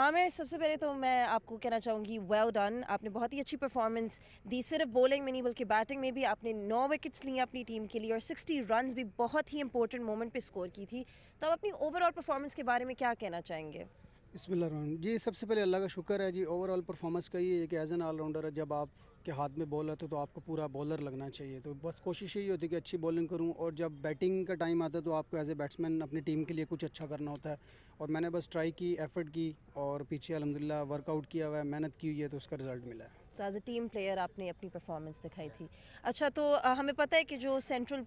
Aamir, सबसे पहले तो मैं आपको कहना चाहूँगी well done. आपने बहुत ही अच्छी परफॉर्मेंस दी, सिर्फ बॉलिंग में नहीं बल्कि बैटिंग में भी। आपने 9 विकेट्स ली अपनी टीम के लिए और 60 रन्स भी बहुत ही इंपॉर्टेंट मोमेंट पे स्कोर की थी। तो आप अपनी ओवरऑल परफॉर्मेंस के बारे में क्या कहना चाहेंगे? बिस्मिल्लाह जी, सबसे पहले अल्लाह का शुक्र है जी। ओवरऑल परफॉर्मेंस का ये है कि एज एन ऑलराउंडर जब आपके हाथ में बॉल है तो आपको पूरा बॉलर लगना चाहिए। तो बस कोशिश यही होती है कि अच्छी बॉलिंग करूं, और जब बैटिंग का टाइम आता है तो आपको एज ए बैट्समैन अपनी टीम के लिए कुछ अच्छा करना होता है। और मैंने बस ट्राई की, एफर्ट की और पीछे अल्हम्दुलिल्लाह वर्कआउट किया हुआ है, मेहनत की हुई है, तो उसका रिज़ल्ट मिला है। तो एज अ टीम प्लेयर आपने अपनी परफॉर्मेंस दिखाई थी। अच्छा, तो हमें पता है कि जो सेंट्रल,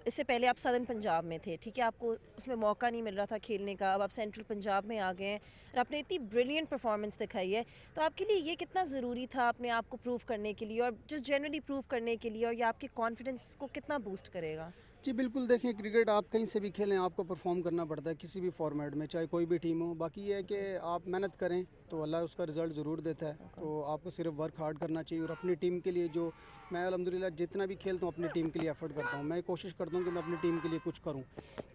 इससे पहले आप सदर्न पंजाब में थे, ठीक है, आपको उसमें मौका नहीं मिल रहा था खेलने का। अब आप सेंट्रल पंजाब में आ गए हैं और आपने इतनी ब्रिलियंट परफॉर्मेंस दिखाई है, तो आपके लिए ये कितना ज़रूरी था अपने आप को प्रूव करने के लिए और जस्ट जनरली प्रूव करने के लिए, और ये आपके कॉन्फिडेंस को कितना बूस्ट करेगा? जी बिल्कुल, देखें क्रिकेट आप कहीं से भी खेलें, आपको परफॉर्म करना पड़ता है किसी भी फॉर्मेट में, चाहे कोई भी टीम हो। बाकी ये है कि आप मेहनत करें तो अल्लाह उसका रिज़ल्ट ज़रूर देता है। तो आपको सिर्फ वर्क हार्ड करना चाहिए और अपनी टीम के लिए, जो मैं अल्हम्दुलिल्लाह जितना भी खेलता हूँ अपनी टीम के लिए एफर्ट करता हूँ। मैं कोशिश करता हूँ कि मैं अपनी टीम के लिए कुछ करूँ,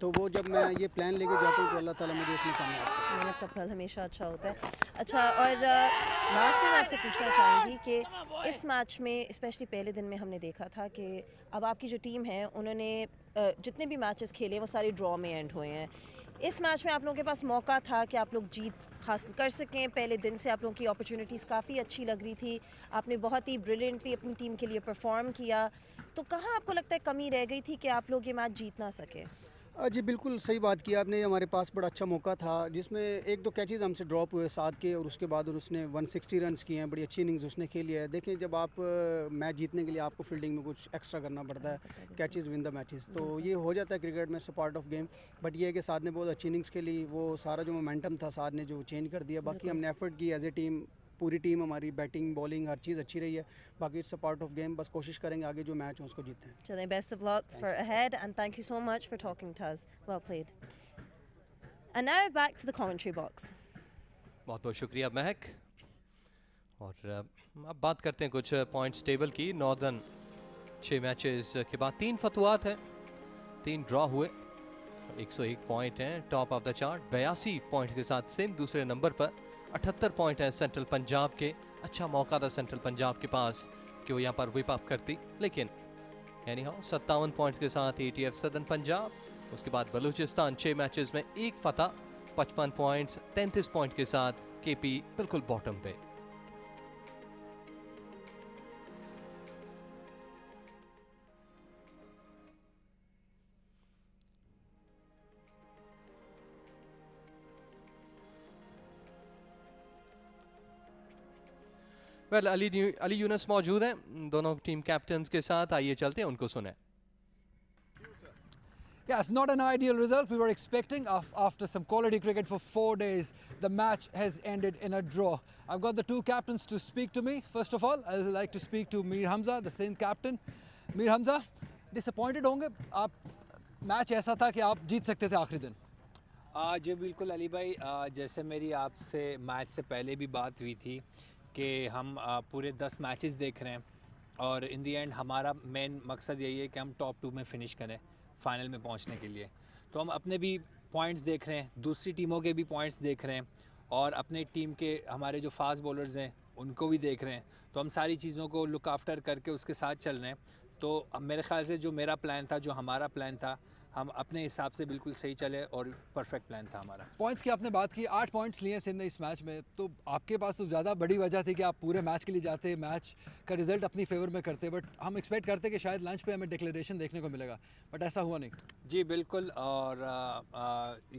तो वो जब मैं ये प्लान लेके जाता हूँ तो अल्लाह ताला मुझे उसमें कामयाब करता है। मेहनत का फल हमेशा अच्छा होता है। अच्छा, और लास्ट टाइम आपसे पूछना चाहूँगी कि इस मैच में स्पेशली पहले दिन में हमने देखा था कि अब आपकी जो टीम है उन्होंने जितने भी मैचेस खेले वो सारे ड्रॉ में एंड हुए हैं। इस मैच में आप लोगों के पास मौका था कि आप लोग जीत हासिल कर सकें। पहले दिन से आप लोगों की अपॉर्चुनिटीज़ काफ़ी अच्छी लग रही थी, आपने बहुत ही ब्रिलियंटली अपनी टीम के लिए परफॉर्म किया, तो कहाँ आपको लगता है कमी रह गई थी कि आप लोग ये मैच जीत ना सके? जी बिल्कुल सही बात की आपने। हमारे पास बड़ा अच्छा मौका था जिसमें 1-2 कैचेज़ हमसे ड्रॉप हुए साथ के, और उसके बाद उसने 160 रन्स किए हैं। बड़ी अच्छी इनिंग्स उसने खेली है। देखें, जब आप मैच जीतने के लिए आपको फील्डिंग में कुछ एक्स्ट्रा करना पड़ता है, कैचेज़ विन द मैचेस, तो ये हो जाता है क्रिकेट में, पार्ट ऑफ गेम। बट ये है कि साथ ने बहुत अच्छी इनिंग्स खेली, वो सारा जो मोमेंटम था साथ ने जो चेंज कर दिया। बाकी हमने एफर्ट की एज ए टीम, पूरी टीम हमारी बैटिंग बॉलिंग हर चीज़ अच्छी रही है। बाकी it's a part of game, बस कोशिश करेंगे आगे जो मैच हो उसको जीतें। चलें, best of luck for ahead and thank you so much for talking to us. Well played. And now back to the commentary box. बहुत बहुत शुक्रिया महक। और अब बात करते हैं कुछ पॉइंट्स टेबल की। नॉर्दर्न 6 मैचेस के बाद 3 फतवात हैं, 3 ड्रॉ हुए, 101 पॉइंट हैं top of the chart. 82 point के साथ सिंध दूसरे नंबर पर, 78 पॉइंट है सेंट्रल पंजाब के। अच्छा मौका था सेंट्रल पंजाब के पास कि वो यहाँ पर व्हिप अप करती, लेकिन यानी हाँ 57 पॉइंट के साथ ATF सदर्न पंजाब। उसके बाद बलूचिस्तान 6 मैचेस में 1 फतह, 55 पॉइंट्स, 33 पॉइंट के साथ KP बिल्कुल बॉटम पे। वेल, अली यूनुस मौजूद हैं दोनों टीम कैप्टन्स के साथ, आइए चलते हैं उनको सुने। Yes, not an ideal result we were expecting after some quality cricket for 4 days. The match has ended in a draw. I've got the 2 captains to speak to me. First of all, I'd like to speak to Mir Hamza, the Sindh captain. Mir Hamza, disappointed होंगे आप? Match ऐसा था कि आप जीत सकते थे आखिरी दिन। जी बिल्कुल अली भाई, जैसे मेरी आपसे मैच से पहले भी बात हुई थी कि हम पूरे 10 मैचेस देख रहे हैं और इन दी एंड हमारा मेन मकसद यही है कि हम टॉप 2 में फ़िनिश करें फाइनल में पहुंचने के लिए। तो हम अपने भी पॉइंट्स देख रहे हैं, दूसरी टीमों के भी पॉइंट्स देख रहे हैं और अपने टीम के हमारे जो फास्ट बॉलर्स हैं उनको भी देख रहे हैं। तो हम सारी चीज़ों को लुक आफ्टर करके उसके साथ चल रहे हैं। तो अब मेरे ख्याल से जो मेरा प्लान था, जो हमारा प्लान था, हम अपने हिसाब से बिल्कुल सही चले और परफेक्ट प्लान था हमारा। पॉइंट्स की आपने बात की, 8 पॉइंट्स लिए सिंध ने इस मैच में, तो आपके पास तो ज़्यादा बड़ी वजह थी कि आप पूरे मैच के लिए जाते, मैच का रिजल्ट अपनी फेवर में करते, बट हम एक्सपेक्ट करते कि शायद लंच पे हमें डिक्लेरेशन देखने को मिलेगा, बट ऐसा हुआ नहीं। जी बिल्कुल, और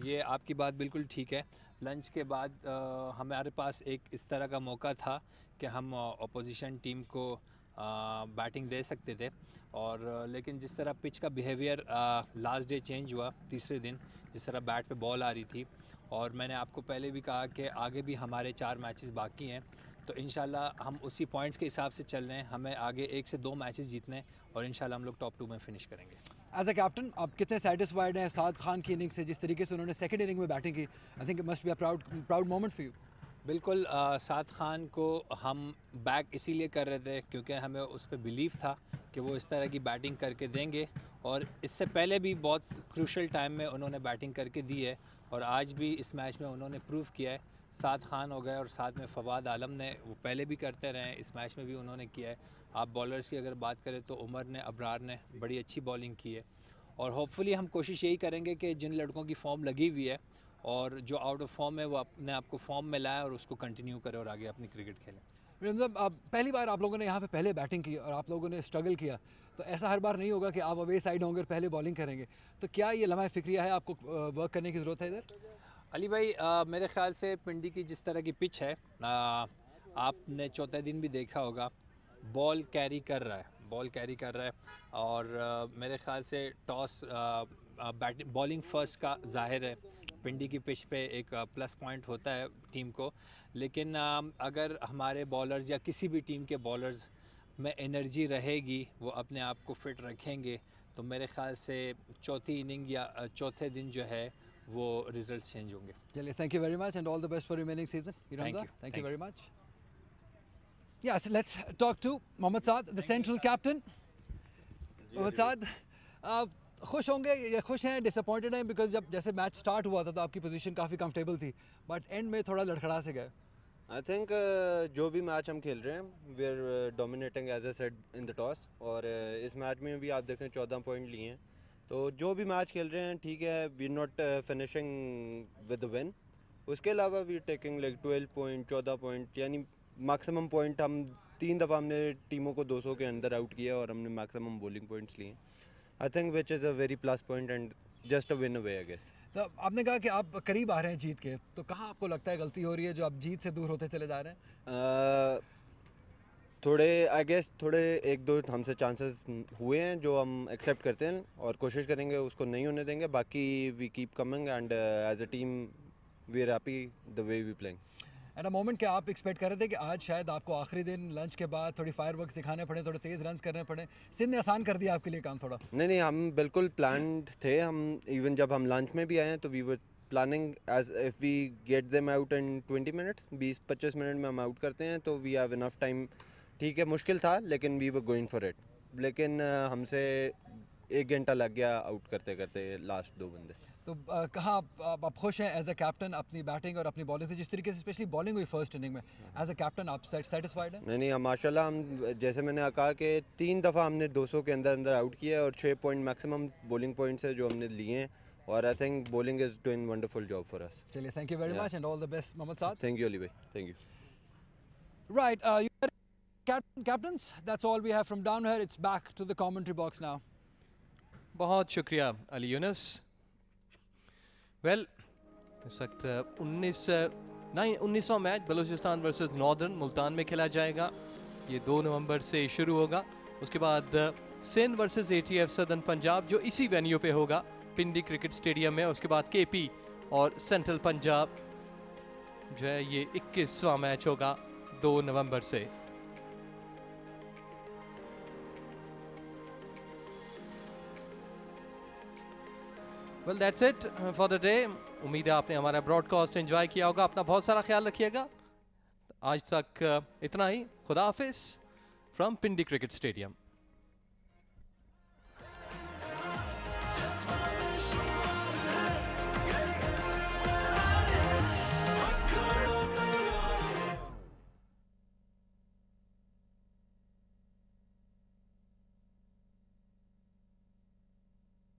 ये आपकी बात बिल्कुल ठीक है। लंच के बाद हमारे पास एक इस तरह का मौका था कि हम अपोजिशन टीम को बैटिंग दे सकते थे, और लेकिन जिस तरह पिच का बिहेवियर लास्ट डे चेंज हुआ, तीसरे दिन जिस तरह बैट पे बॉल आ रही थी, और मैंने आपको पहले भी कहा कि आगे भी हमारे 4 मैचेस बाकी हैं, तो इंशाल्लाह हम उसी पॉइंट्स के हिसाब से चल रहे हैं। हमें आगे 1 से 2 मैचेस जीतने, और इंशाल्लाह हम लोग टॉप 2 में फिनिश करेंगे। एज अ कैप्टन आप कितने सेटिस्फाइड हैं साद खान की इनिंग से, जिस तरीके से उन्होंने सेकंड इनिंग में बैटिंग की? I think it must be a proud moment for you. बिल्कुल, साद खान को हम बैक इसीलिए कर रहे थे क्योंकि हमें उस पर बिलीव था कि वो इस तरह की बैटिंग करके देंगे, और इससे पहले भी बहुत क्रूशल टाइम में उन्होंने बैटिंग करके दी है, और आज भी इस मैच में उन्होंने प्रूव किया है। साद खान हो गए और साथ में फवाद आलम ने, वो पहले भी करते रहे हैं, इस मैच में भी उन्होंने किया है। आप बॉलर्स की अगर बात करें तो उमर ने, अबरार ने बड़ी अच्छी बॉलिंग की है, और होपफुली हम कोशिश यही करेंगे कि जिन लड़कों की फॉर्म लगी हुई है और जो आउट ऑफ फॉर्म है वो अपने आप को फॉर्म में लाए और उसको कंटिन्यू करें और आगे अपनी क्रिकेट खेलें। मतलब पहली बार आप लोगों ने यहाँ पे पहले बैटिंग की और आप लोगों ने स्ट्रगल किया, तो ऐसा हर बार नहीं होगा कि आप अवे साइड होंगे और पहले बॉलिंग करेंगे, तो क्या ये लम्हा फ़िक्रिया है, आपको वर्क करने की ज़रूरत है इधर? अली भाई, मेरे ख्याल से पिंडी की जिस तरह की पिच है, आपने चौथे दिन भी देखा होगा, बॉल कैरी कर रहा है, और मेरे ख्याल से टॉस बैटिंग बॉलिंग फर्स्ट का जाहिर है पिंडी की पिच पे एक प्लस पॉइंट होता है टीम को, लेकिन अगर हमारे बॉलर्स या किसी भी टीम के बॉलर्स में एनर्जी रहेगी, वो अपने आप को फिट रखेंगे, तो मेरे ख्याल से चौथी इनिंग या चौथे दिन जो है वो रिजल्ट्स चेंज होंगे। चलिए, thank you very much and all the best for remaining season. Thank you very much. Yes, let's talk to Mohammad Saad, the central captain. Mohammad Saad, खुश होंगे या खुश हैं, डिसअपॉइंटेड हैं? बिकॉज जब जैसे मैच स्टार्ट हुआ था तो आपकी पोजीशन काफ़ी कंफर्टेबल थी, बट एंड में थोड़ा लड़खड़ा से गए। आई थिंक जो भी मैच हम खेल रहे हैं we are dominating as I said in the toss, और इस मैच में भी आप देखें 14 पॉइंट लिए हैं, तो जो भी मैच खेल रहे हैं ठीक है, we are not finishing with the win. उसके अलावा we are taking like 12 point 14 point, यानी मैक्सिमम पॉइंट हम 3 दफ़ा हमने टीमों को 200 के अंदर आउट किया और हमने मैक्सिमम बॉलिंग पॉइंट्स लिए। I think which is a very plus point and just a win away I guess. तो आपने कहा कि आप करीब आ रहे हैं जीत के, तो कहाँ आपको लगता है गलती हो रही है जो आप जीत से दूर होते चले जा रहे हैं? थोड़े आई गेस थोड़े 1-2 हमसे चांसेस हुए हैं जो हम एक्सेप्ट करते हैं और कोशिश करेंगे उसको नहीं होने देंगे। बाकी we keep coming and as a team we are happy the way we playing. At a moment क्या आप एक्सपेक्ट कर रहे थे कि आज शायद आपको आखिरी दिन लंच के बाद थोड़ी फायरवर्क्स दिखाने पड़े, थोड़े तेज़ रन्स करने पड़े? सिंध ने आसान कर दिया आपके लिए काम थोड़ा? नहीं, हम बिल्कुल प्लान्ड थे। हम इवन जब हम लंच में भी आए हैं तो we were planning as if we get them out in 20 minutes, 20-25 minute में हम आउट करते हैं तो वी हैव इनफ टाइम। ठीक है, मुश्किल था लेकिन we were going for it, लेकिन हमसे 1 घंटा लग गया आउट करते करते लास्ट 2 बंदे। तो कहाँ आप खुश हैं एज अ कैप्टन अपनी बैटिंग और अपनी बॉलिंग से, जिस तरीके से स्पेशली बॉलिंग हुई फर्स्ट इनिंग में? एज अ कैप्टन आप सेटिस्फाइड हैं? नहीं, माशाल्लाह हम जैसे मैंने कहा कि 3 दफ़ा हमने 200 के अंदर आउट किया और 6 पॉइंट मैक्सिमम बॉलिंग पॉइंट्स है जो हमने लिए हैं, और I think bowling is doing wonderful job for us. चलिए, thank you very much and all the best Mohammad Saad. Thank you Ali भाई, thank you. Right, captains, that's all we have from down here. It's back to the commentary box now. बहुत शुक्रिया Ali Yunus. Well, इस वक्त 19वां match Balochistan versus northern Multan में खेला जाएगा। ये 2 नवंबर से शुरू होगा। उसके बाद Sindh versus ATF southern Punjab जो इसी वेन्यू पे होगा पिंडी क्रिकेट स्टेडियम में। उसके बाद KP और सेंट्रल पंजाब जो है ये 21वां मैच होगा 2 नवंबर से। Well that's it for the day. उम्मीद है आपने हमारा ब्रॉडकास्ट एंजॉय किया होगा। अपना बहुत सारा ख्याल रखिएगा। आज तक इतना ही। खुदा हाफिज फ्रॉम पिंडी क्रिकेट स्टेडियम।